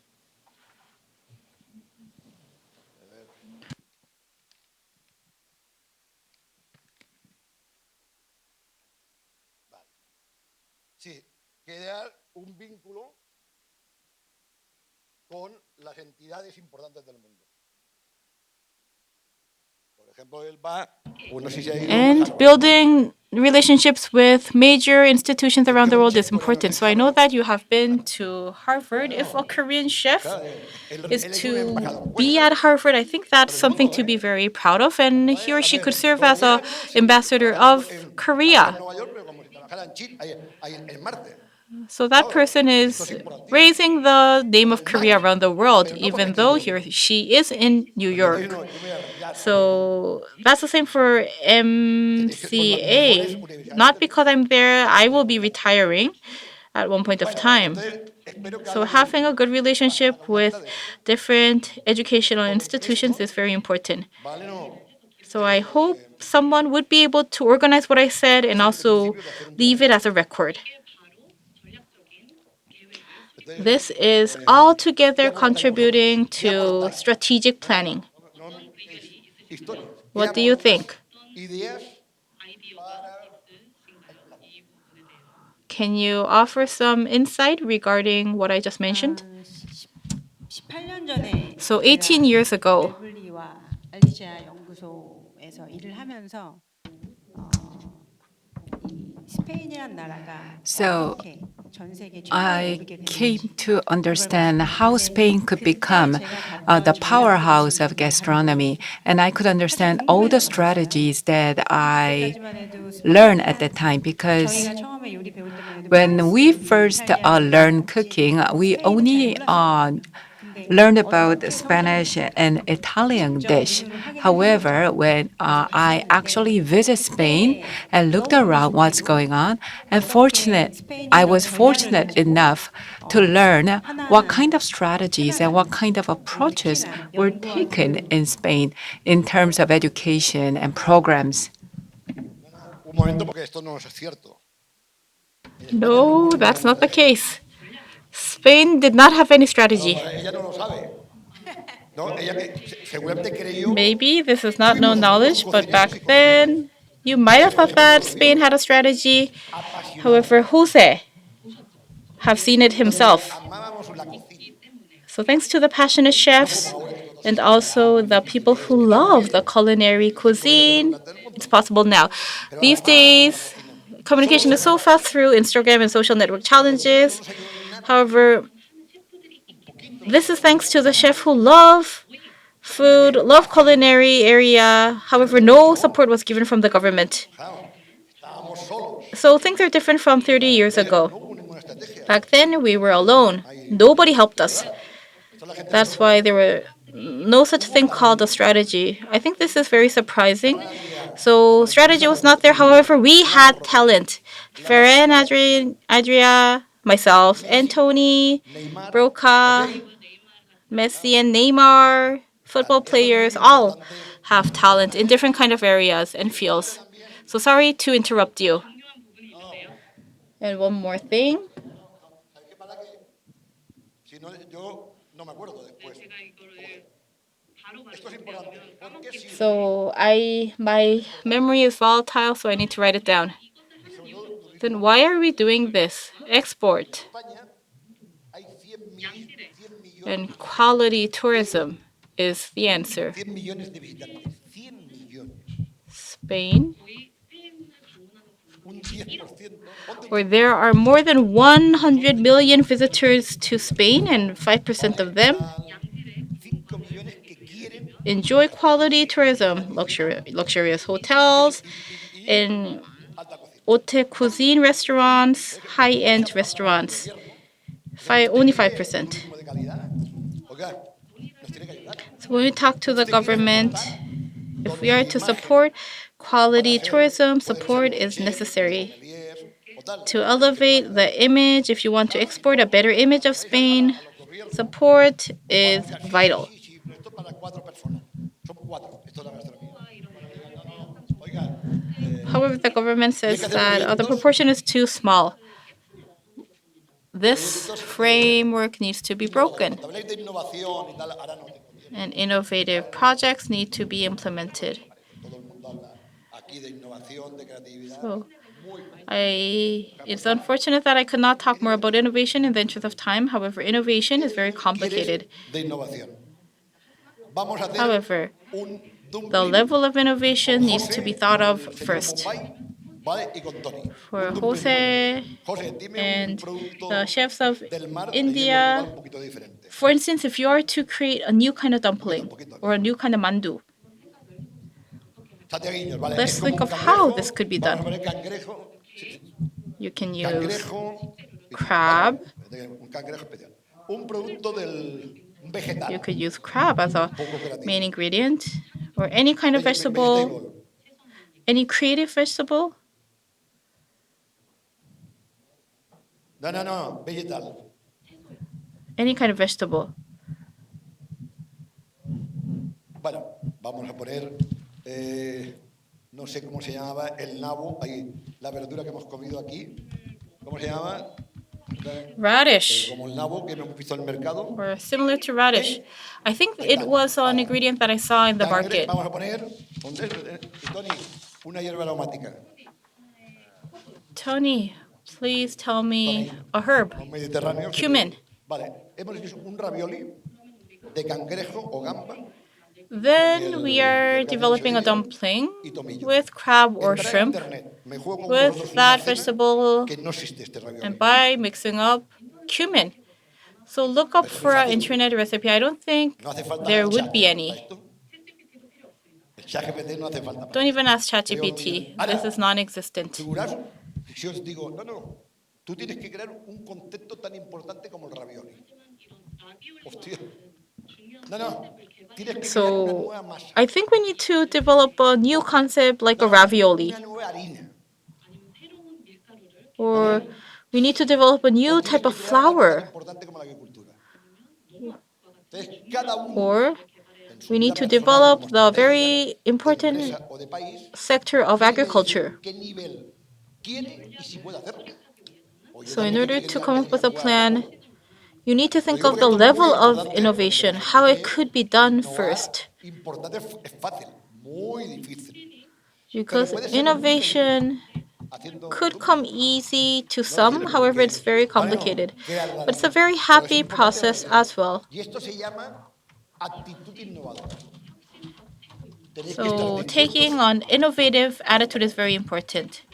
Sí, crear un vínculo con las entidades importantes del mundo. Por And building relationships with major institutions around the world is important. So I know that you have been to Harvard. If a Korean chef is to be at Harvard, I think that's something to be very proud of. And he or she could serve as an ambassador of Korea. So that person is raising the name of Korea around the world, even though he or she is in New York. So that's the same for MCA. Not because I'm there, I will be retiring at one point of time. So having a good relationship with different educational institutions is very important. So I hope someone would be able to organize what I said and also leave it as a record. This is altogether contributing to strategic planning. What do you think? Can you offer some insight regarding what I just mentioned? So 18 years ago, So I came to understand how Spain could become the powerhouse of gastronomy, and I could understand all the strategies that I learned at that time, because when we first learned cooking, we only learned about Spanish and Italian dish. However, when I actually visited Spain and looked around what's going on, I was fortunate enough to learn what kind of strategies and what kind of approaches were taken in Spain in terms of education and programs. no, that's not the case. Spain did not have any strategy. Maybe this is not known knowledge, but back then you might have thought that Spain had a strategy. However, Jose have seen it himself. So thanks to the passionate chefs and also the people who love the culinary cuisine, it's possible now. These days, communication is so fast through Instagram and social network challenges. However, this is thanks to the chef who love food, love culinary area. However, no support was given from the government. So things are different from 30 years ago. Back then, we were alone. Nobody helped us. That's why there were no such thing called a strategy. I think this is very surprising. So strategy was not there. However, we had talent. Ferran, Adria, myself, and Tony, Broca, Messi, and Neymar, football players, all have talent in different kind of areas and fields. So sorry to interrupt you. And one more thing. So my memory is volatile, so I need to write it down. Then why are we doing this? Export and quality tourism is the answer. Spain, where there are more than 100 million visitors to Spain, and 5% of them enjoy quality tourism, luxurious hotels, and haute cuisine restaurants, high-end restaurants. Only 5%. So when we talk to the government, if we are to support quality tourism, support is necessary. To elevate the image, if you want to export a better image of Spain, support is vital. However, the government says that the proportion is too small. This framework needs to be broken, and innovative projects need to be implemented. So, it's unfortunate that I could not talk more about innovation in the interest of time. However, innovation is very complicated. However, the level of innovation needs to be thought of first. For Jose and the chefs of India, for instance, if you are to create a new kind of dumpling or a new kind of mandu, let's think of how this could be done. You can use crab. You could use crab as a main ingredient, or any kind of vegetable, any creative vegetable. No, vegetal. Any kind of vegetable. Bueno, vamos a poner, no sé cómo se llamaba, el nabo, ahí, la verdura que hemos comido aquí. ¿Cómo se llama? Radish. Como el nabo que hemos visto en el mercado. Or similar to radish. I think it was an ingredient that I saw in the market. Vamos a poner, Tony, una hierba aromática. Tony, please tell me a herb. Cumin. Vale, hemos hecho un ravioli de cangrejo o gamba. Then we are developing a dumpling with crab or shrimp with that vegetable and by mixing up cumin. So look up for an internet recipe. I don't think there would be any. Don't even ask ChatGPT. This is non-existent. Si os digo, no, tú tienes que crear un concepto tan importante como el ravioli. Hostia. No. So I think we need to develop a new concept like a ravioli. Or we need to develop a new type of flour. Or we need to develop the very important sector of agriculture. So in order to come up with a plan, you need to think of the level of innovation, how it could be done first. Because innovation could come easy to some, however, it's very complicated. But it's a very happy process as well. So taking an innovative attitude is very important.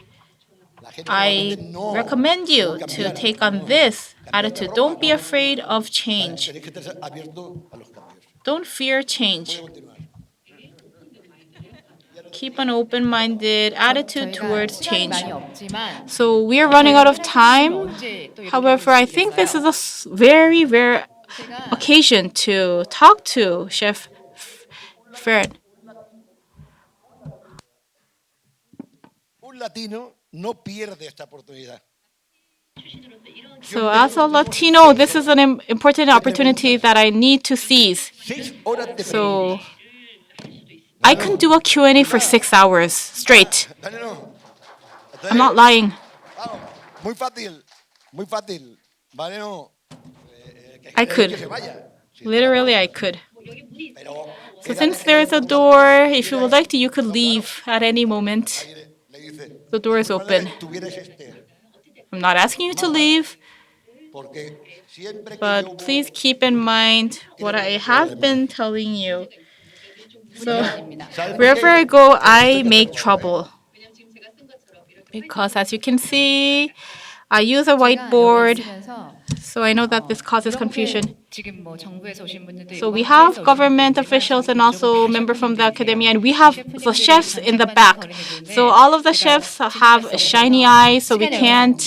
I recommend you to take on this attitude. Don't be afraid of change. Don't fear change. Keep an open-minded attitude towards change. So we are running out of time. However, I think this is a very rare occasion to talk to Chef Fern. Un latino no pierde esta oportunidad. So as a Latino, this is an important opportunity that I need to seize. So I can do a Q&A for 6 hours straight. I'm not lying. Muy fácil. I could. Literally, I could. So since there is a door, if you would like to, you could leave at any moment. The door is open. I'm not asking you to leave, but please keep in mind what I have been telling you. So wherever I go, I make trouble. Because as you can see, I use a whiteboard, so I know that this causes confusion. So we have government officials and also members from the academia, and we have the chefs in the back. So all of the chefs have shiny eyes, so we can't.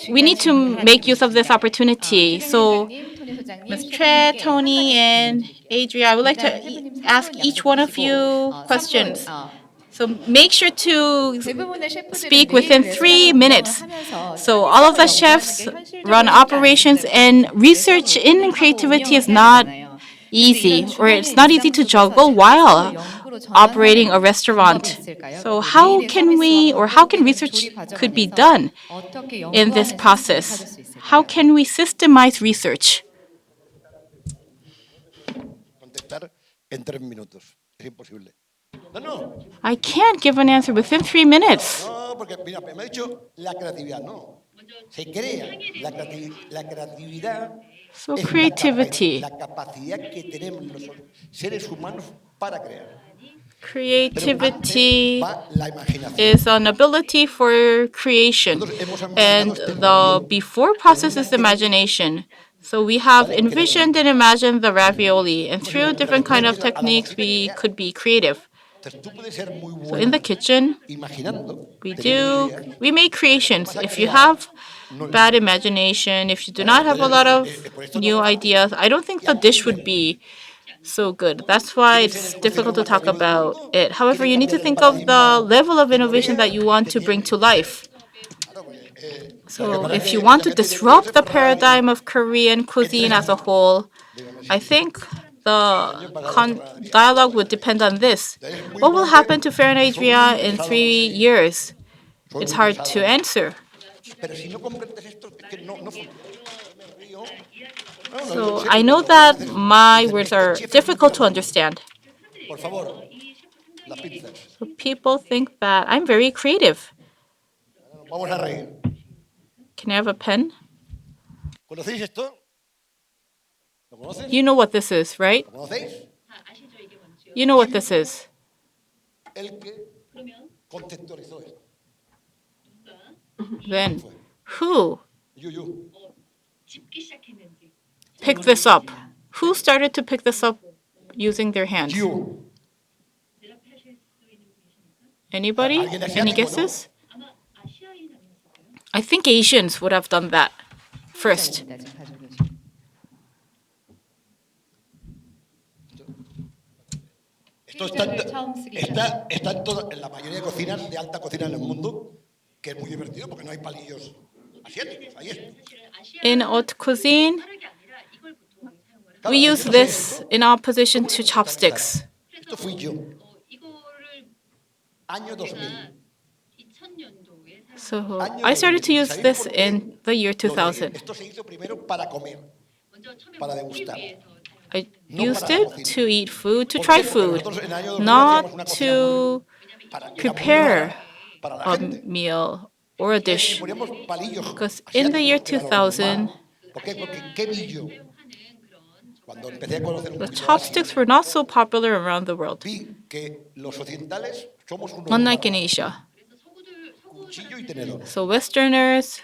We need to make use of this opportunity. So Ms. Tre, Tony, and Adria, I would like to ask each one of you questions. So make sure to speak within 3 minutes. So all of the chefs run operations, and research in creativity is not easy, or it's not easy to juggle while operating a restaurant. So how can research could be done in this process? How can we systemize research? I can't give an answer within 3 minutes. No, porque mira, me ha dicho la creatividad, no. Se crea la creatividad So creativity. La capacidad que tenemos los seres humanos para crear. Creativity is an ability for creation, and the before process is imagination. So we have envisioned and imagined the ravioli, and through different kind of techniques, we could be creative. So in the kitchen, we make creations. If you have bad imagination, if you do not have a lot of new ideas, I don't think the dish would be so good. That's why it's difficult to talk about it. However, you need to think of the level of innovation that you want to bring to life. So if you want to disrupt the paradigm of Korean cuisine as a whole, I think the dialogue would depend on this. What will happen to Fair and Adria in 3 years? It's hard to answer. So I know that my words are difficult to understand. So people think that I'm very creative. Can I have a pen? You know what this is, right? You know what this is. Then, who picked this up? Who started to pick this up using their hands? Anybody? Any guesses? I think Asians would have done that first. Está en la mayoría de cocinas de alta cocina en el mundo, que es muy divertido porque no hay palillos asiáticos. Ahí está. In haute cuisine, we use this in opposition to chopsticks. Esto fui yo. Año 2000. So I started to use this in the year 2000. Esto se hizo primero para comer, para degustar. I used it to eat food, to try food, not to prepare a meal or a dish. Because in the year 2000, the chopsticks were not so popular around the world, unlike in Asia. So Westerners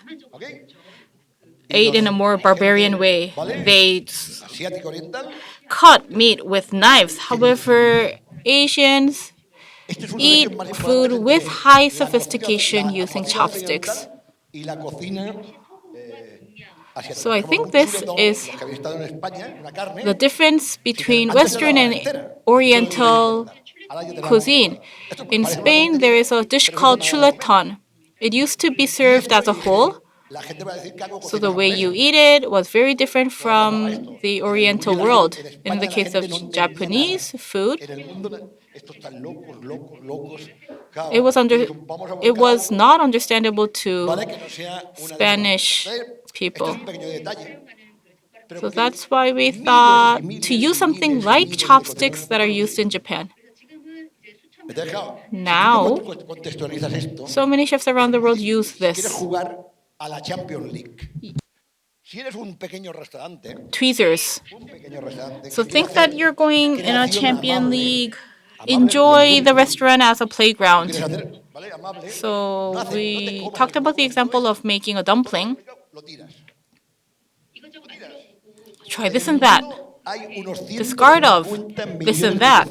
ate in a more barbarian way. They cut meat with knives. However, Asians eat food with high sophistication using chopsticks. So I think this is the difference between Western and Oriental cuisine. In Spain, there is a dish called chuletón. It used to be served as a whole. So the way you eat it was very different from the Oriental world. In the case of Japanese food, it was not understandable to Spanish people. So that's why we thought to use something like chopsticks that are used in Japan. Now, so many chefs around the world use this. Tweezers. So think that you're going in a champion league. Enjoy the restaurant as a playground. So we talked about the example of making a dumpling. Try this and that. Discard of this and that.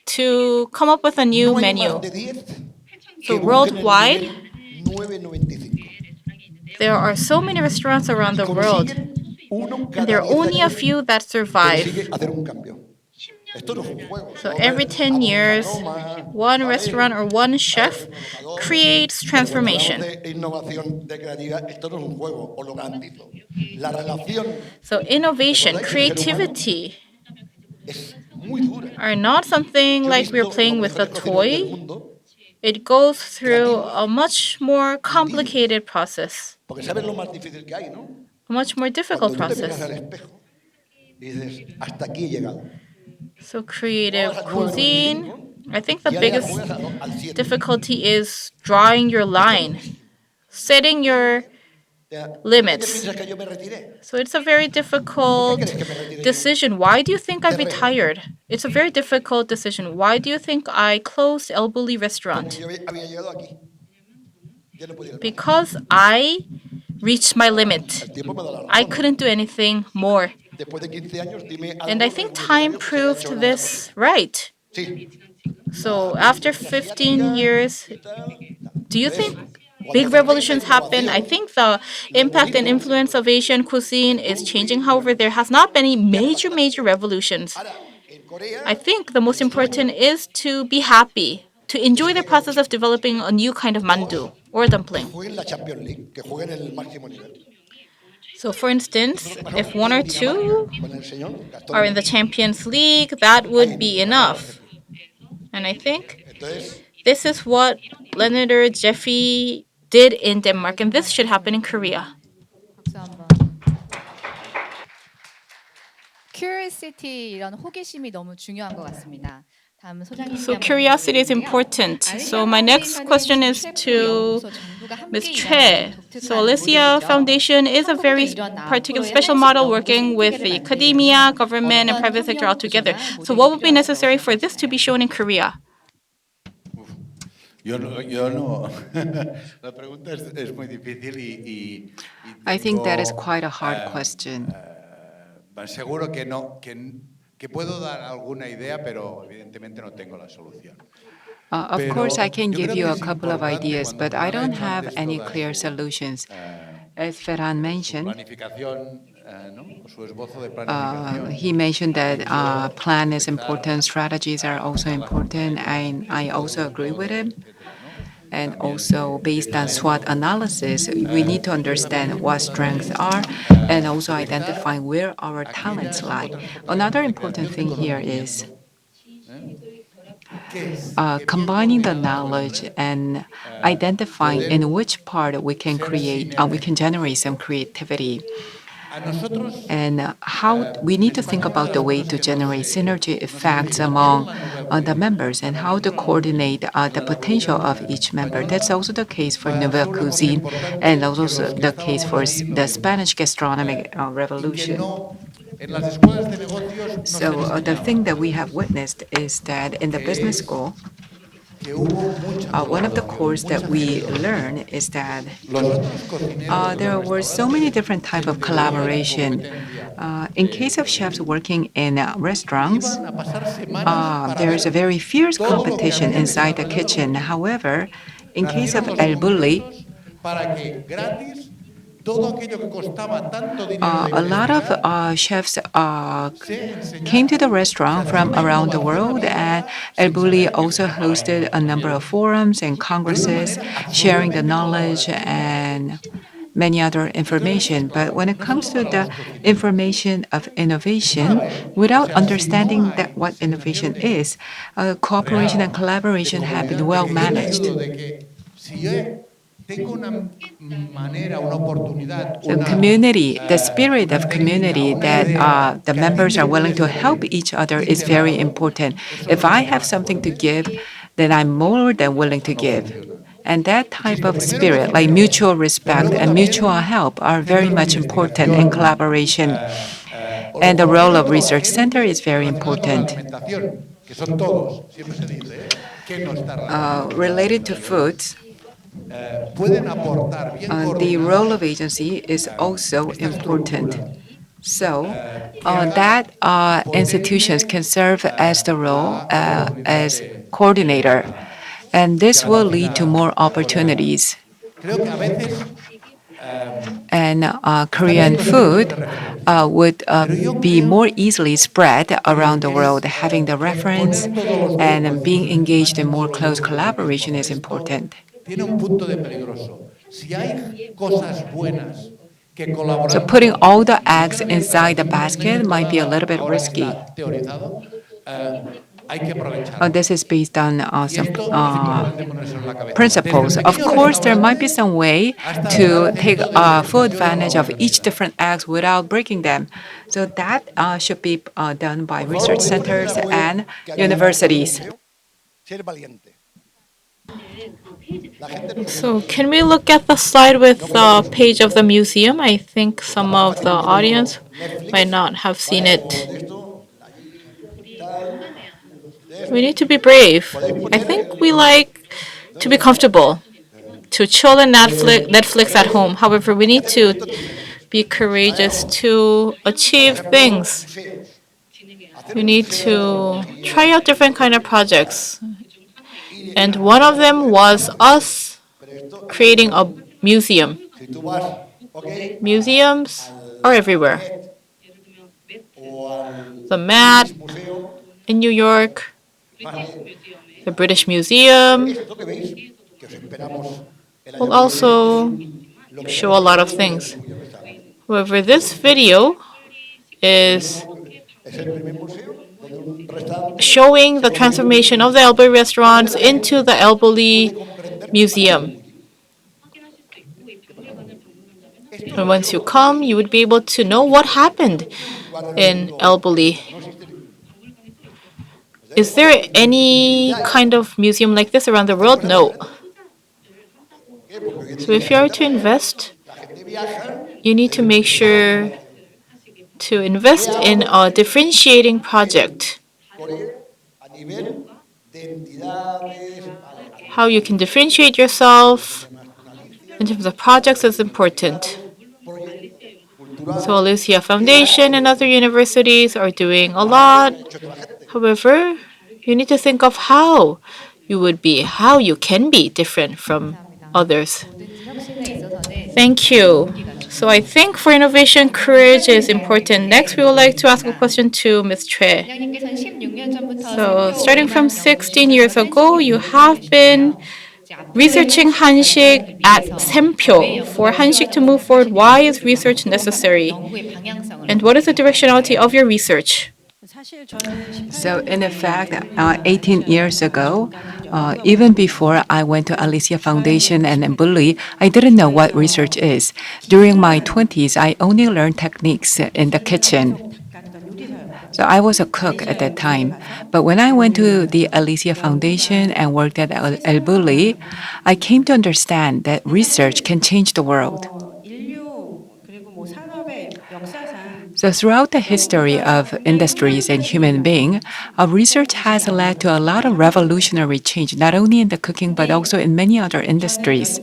To come up with a new menu. So worldwide, there are so many restaurants around the world, and there are only a few that survive. So every 10 years, one restaurant or one chef creates transformation. So innovation, creativity are not something like we're playing with a toy. It goes through a much more complicated process, a much more difficult process. So creative cuisine, I think the biggest difficulty is drawing your line, setting your limits. piensas que yo me retiré? So it's a very difficult decision. Why do you think I retired? It's a very difficult decision. Why do you think I closed El Bulli restaurant? Yo había llegado aquí. Ya no podía ir más. Because I reached my limit. El tiempo me da la razón. I couldn't do anything more. Después de 15 años, dime algo And I think time proved this right. Sí. So after 15 years, do you think big revolutions happen? I think the impact and influence of Asian cuisine is changing. However, there has not been any major revolutions. I think the most important is to be happy, to enjoy the process of developing a new kind of mandu or dumpling. Jueguen la Champions League, que jueguen el máximo nivel. So for instance, if one or two Con el señor Gastón. are in the Champions League, that would be enough. And I think Entonces, this is what Leonard or Jeffy did in Denmark, and this should happen in Korea. Curiosity 이런 호기심이 너무 중요한 것 같습니다. 다음 소장님. So curiosity is important. So my next question is to Ms. Choi. So Alicia Foundation is a very particular special model working with the academia, government, and private sector all together. So what would be necessary for this to be shown in Korea? Yo no. La pregunta es muy difícil y I think that is tengo, quite a hard question. Seguro que no, que puedo dar alguna idea, pero evidentemente no tengo la solución. Of Pero course, I can yo give creo you que a es couple of importante ideas, cuando but I una don't vez have antes any toda clear su, solutions. As Ferran mentioned, planificación, ¿no? Su esbozo de planificación. he mentioned that plan is important, strategies are also important, and I also agree with him. And also, based on SWOT analysis, we need to understand what strengths are and also identify where our talents lie. Another important thing here is combining the knowledge and identifying in which part we can generate some creativity. And how we need to think about the way to generate synergy effects among the members and how to coordinate the potential of each member. That's also the case for Nouvelle Cuisine and also the case for the Spanish gastronomic revolution. So the thing that we have witnessed is that in the business school, one of the courses that we learn is that there were so many different types of collaboration. In case of chefs working in restaurants, there is a very fierce competition inside the kitchen. However, in case of El Bulli, a lot of chefs came to the restaurant from around the world, and El Bulli also hosted a number of forums and congresses, sharing the knowledge and many other information. But when it comes to the information of innovation, without understanding that what innovation is, cooperation and collaboration have been well managed. The community, the spirit of community that the members are willing to help each other is very important. If I have something to give, then I'm more than willing to give. And that type of spirit, like mutual respect and mutual help, are very much important in collaboration. And the role of research center is very important. Related to foods, the role of agency is also important. So that institutions can serve as the role as coordinator, and this will lead to more opportunities. And Korean food would be more easily spread around the world. Having the reference and being engaged in more close collaboration is important. So putting all the eggs inside the basket might be a little bit risky. This is based on some principles. Of course, there might be some way to take full advantage of each different eggs without breaking them. So that should be done by research centers and universities. Ser valiente. So can we look at the slide with the page of the museum? I think some of the audience might not have seen it. We need to be brave. I think we like to be comfortable, to chill and Netflix at home. However, we need to be courageous to achieve things. We need to try out different kind of projects. And one of them was us creating a museum. Museums are everywhere. The Met in New York, the British Museum will also show a lot of things. However, this video is showing the transformation of the elderly restaurants into the elderly museum. And once you come, you would be able to know what happened in elderly. Is there any kind of museum like this around the world? No. So if you are to invest, you need to make sure to invest in a differentiating project. How you can differentiate yourself in terms of projects is important. So Alicia Foundation and other universities are doing a lot. However, you need to think of how you can be different from others. Thank you. So I think for innovation, courage is important. Next, we would like to ask a question to Ms. Choi. So starting from 16 years ago, you have been researching Hansik at Sempyo. For Hansik to move forward, why is research necessary? And what is the directionality of your research? So in fact, 18 years ago, even before I went to Alicia Foundation and Bully, I didn't know what research is. During my 20s, I only learned techniques in the kitchen. So I was a cook at that time. But when I went to the Alicia Foundation and worked at El Bulli, I came to understand that research can change the world. So throughout the history of industries and human beings, research has led to a lot of revolutionary change, not only in the cooking, but also in many other industries.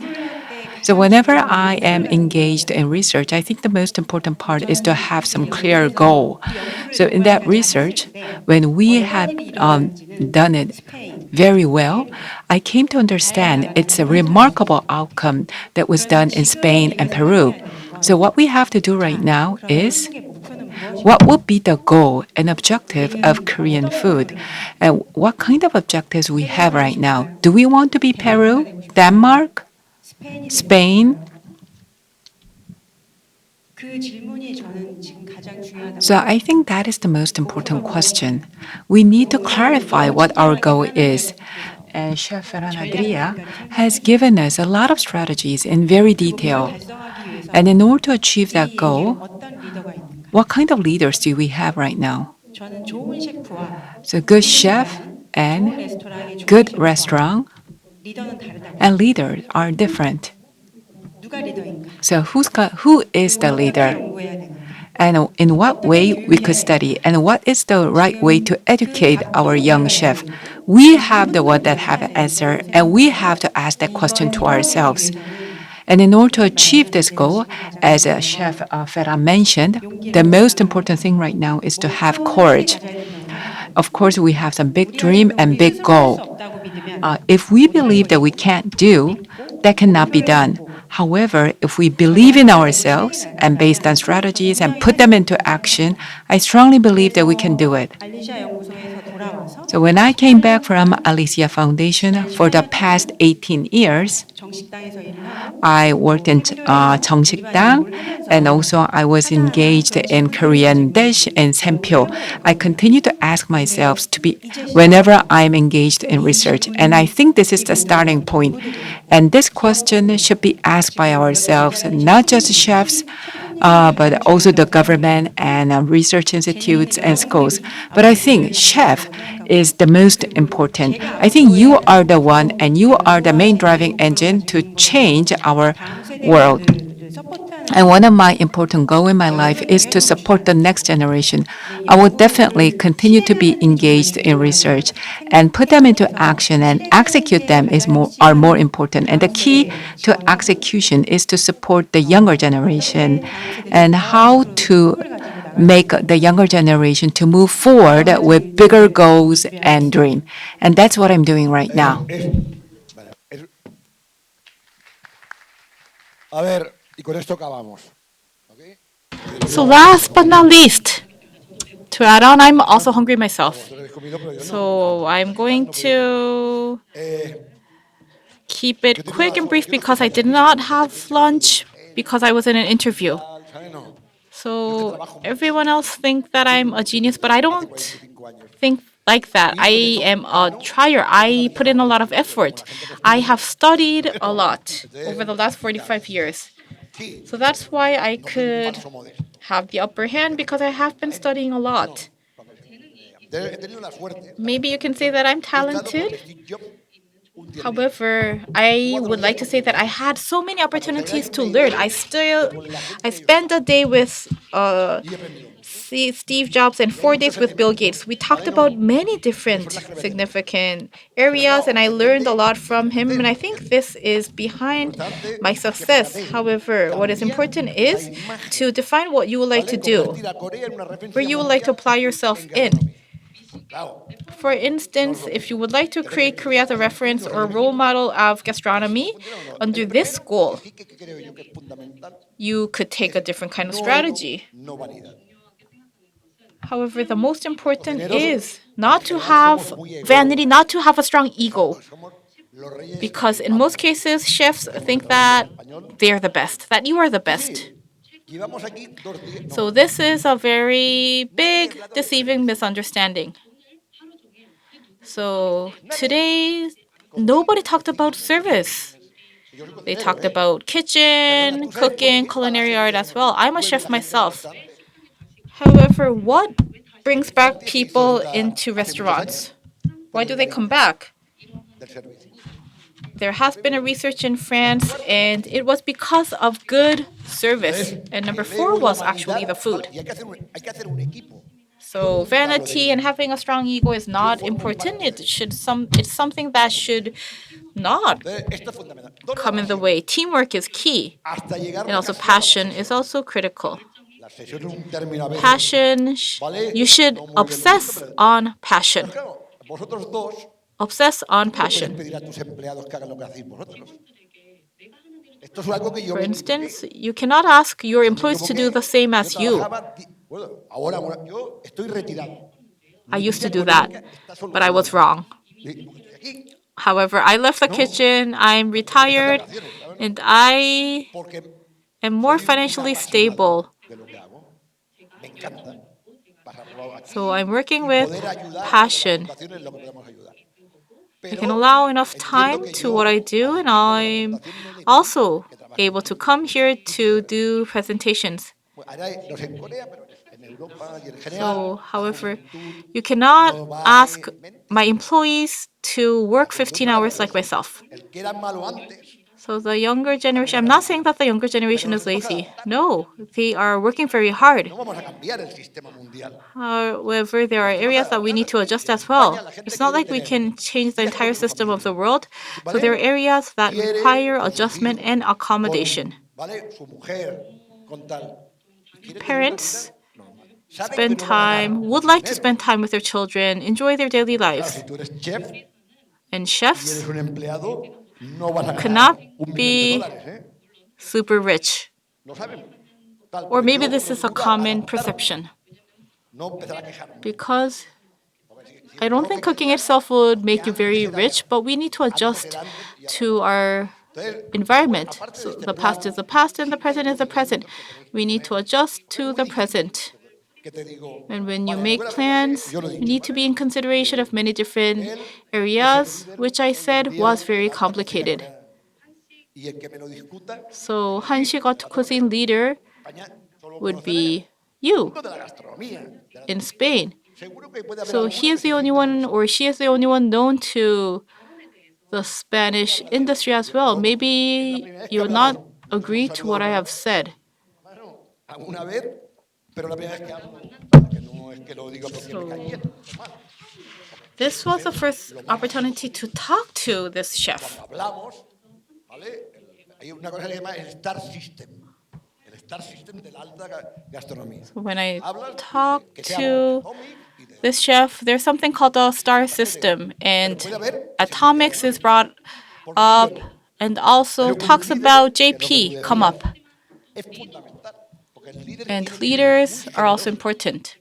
So whenever I am engaged in research, I think the most important part is to have some clear goal. So in that research, when we have done it very well, I came to understand it's a remarkable outcome that was done in Spain and Peru. So what we have to do right now is what would be the goal and objective of Korean food? And what kind of objectives we have right now? Do we want to be Peru, Denmark, Spain? So I think that is the most important question. We need to clarify what our goal is. And Chef Ferran Adria has given us a lot of strategies in very detail. And in order to achieve that goal, what kind of leaders do we have right now? So good chef and good restaurant and leaders are different. So who is the leader? And in what way we could study? And what is the right way to educate our young chef? We have the one that have an answer, and we have to ask that question to ourselves. And in order to achieve this goal, as Chef Ferran mentioned, the most important thing right now is to have courage. Of course, we have some big dream and big goal. If we believe that we can't do, that cannot be done. However, if we believe in ourselves and based on strategies and put them into action, I strongly believe that we can do it. So when I came back from Alicia Foundation for the past 18 years, I worked in 정식당, and also I was engaged in Korean dish and Sempyo. I continue to ask myself to be whenever I'm engaged in research, and I think this is the starting point. And this question should be asked by ourselves, not just chefs, but also the government and research institutes and schools. But I think chef is the most important. I think you are the one and you are the main driving engine to change our world. And one of my important goals in my life is to support the next generation. I will definitely continue to be engaged in research and put them into action and execute them are more important. And the key to execution is to support the younger generation and how to make the younger generation to move forward with bigger goals and dream. And that's what I'm doing right now. A ver, y con esto acabamos. So last but not least, to add on, I'm also hungry myself. So I'm going to keep it quick and brief because I did not have lunch because I was in an interview. So everyone else think that I'm a genius, but I don't think like that. I am a trier. I put in a lot of effort. I have studied a lot over the last 45 years. So that's why I could have the upper hand because I have been studying a lot. Maybe you can say that I'm talented. However, I would like to say that I had so many opportunities to learn. I spent a day with Steve Jobs and 4 days with Bill Gates. We talked about many different significant areas, and I learned a lot from him, and I think this is behind my success. However, what is important is to define what you would like to do, where you would like to apply yourself in. For instance, if you would like to create Korea as a reference or role model of gastronomy under this school, you could take a different kind of strategy. However, the most important is not to have vanity, not to have a strong ego. Because in most cases, chefs think that they are the best, that you are the best. So this is a very big, deceiving misunderstanding. So today, nobody talked about service. They talked about kitchen, cooking, culinary art as well. I'm a chef myself. However, what brings back people into restaurants? Why do they come back? There has been a research in France, and it was because of good service. And number 4 was actually the food. So vanity and having a strong ego is not important. It's something that should not come in the way. Teamwork is key. And also passion is also critical. Passion, you should obsess on passion. Obsess on passion. For instance, you cannot ask your employees to do the same as you. I used to do that, but I was wrong. However, I left the kitchen, I'm retired, and I am more financially stable. So I'm working with passion. I can allow enough time to what I do, and I'm also able to come here to do presentations. So, however, you cannot ask my employees to work 15 hours like myself. So the younger generation, I'm not saying that the younger generation is lazy. No, they are working very hard. However, there are areas that we need to adjust as well. It's not like we can change the entire system of the world. So there are areas that require adjustment and accommodation. Parents would like to spend time with their children, enjoy their daily lives. And chefs cannot be super rich. Or maybe this is a common perception. Because I don't think cooking itself would make you very rich, but we need to adjust to our environment. So the past is the past and the present is the present. We need to adjust to the present. And when you make plans, you need to be in consideration of many different areas, which I said was very complicated. So HANSIK cuisine leader would be you in Spain. So he is the only one, or she is the only one known to the Spanish industry as well. Maybe you would not agree to what I have said. This was the first opportunity to talk to this chef. When I talk to this chef, there's something called the star system, and atomics is brought up, and also talks about JP come up. And leaders are also important.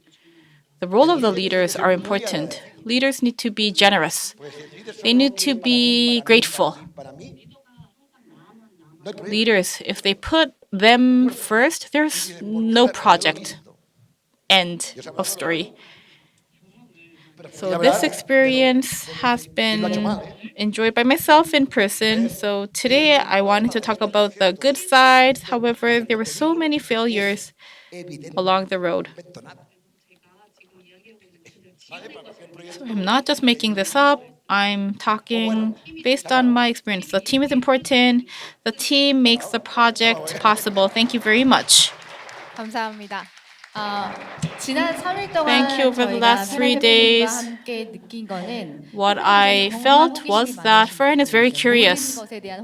The role of the leaders are important. Leaders need to be generous. They need to be grateful. Leaders, if they put them first, there's no project. End of story. So this experience has been enjoyed by myself in person. So today I wanted to talk about the good sides. However, there were so many failures along the road. So I'm not just making this up. I'm talking based on my experience. The team is important. The team makes the project possible. Thank you very much. 감사합니다. 지난 3일 동안 Thank you for the 저희가 last 3 days. 함께 느낀 거는 What I felt was that Fern is very curious.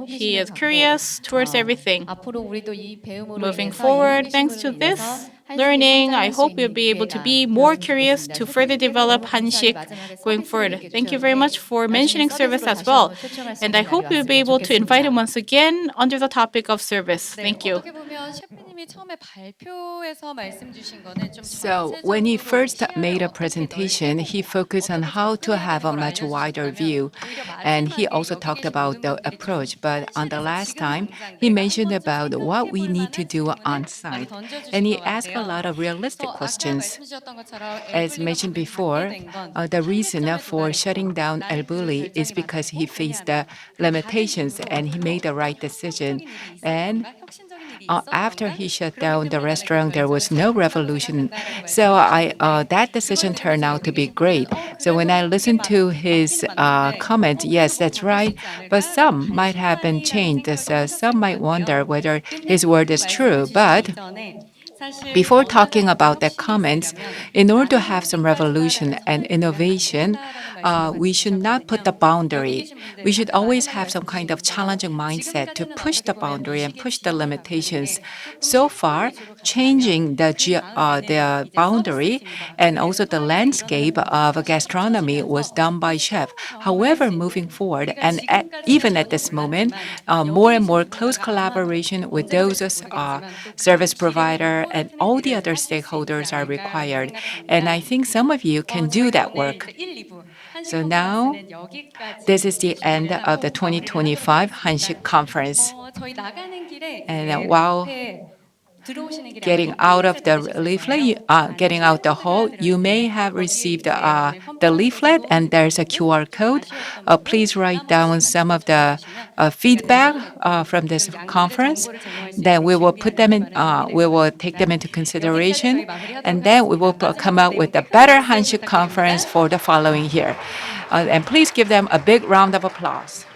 He is curious towards everything. 앞으로 우리도 이 배움으로 Moving 인해서 forward, 이 thanks to 호기심으로 this 인해서 learning, I hope we'll be able to be more curious to further develop Hansik going forward. Thank you very much for mentioning service as well. And I hope we'll be able to invite him once again under the topic of service. Thank you. 어떻게 보면 셰프님이 처음에 발표에서 말씀 주신 거는 좀 So when he first made a presentation, he focused on how to have a much wider view, and he also talked about the approach. But on the last time, he mentioned about what we need to do on site, and he asked a lot of realistic questions. As mentioned before, the reason for shutting down El Bulli is because he faced the limitations and he made the right decision. And after he shut down the restaurant, there was no revolution. So that decision turned out to be great. So when I listened to his comment, yes, that's right. But some might have been changed. So some might wonder whether his word is true. But before talking about the comments, in order to have some revolution and innovation, we should not put the boundary. We should always have some kind of challenging mindset to push the boundary and push the limitations. So far, changing the boundary and also the landscape of gastronomy was done by chef. However, moving forward, and even at this moment, more and more close collaboration with those service provider and all the other stakeholders are required. And I think some of you can do that work. So now, this is the end of the 2025 HANSIK Conference. And while getting out of the leaflet, getting out the hall, you may have received the leaflet, and there's a QR code. Please write down some of the feedback from this conference. Then we will put them in. We will take them into consideration, and then we will come out with a better HANSIK conference for the following year. And please give them a big round of applause.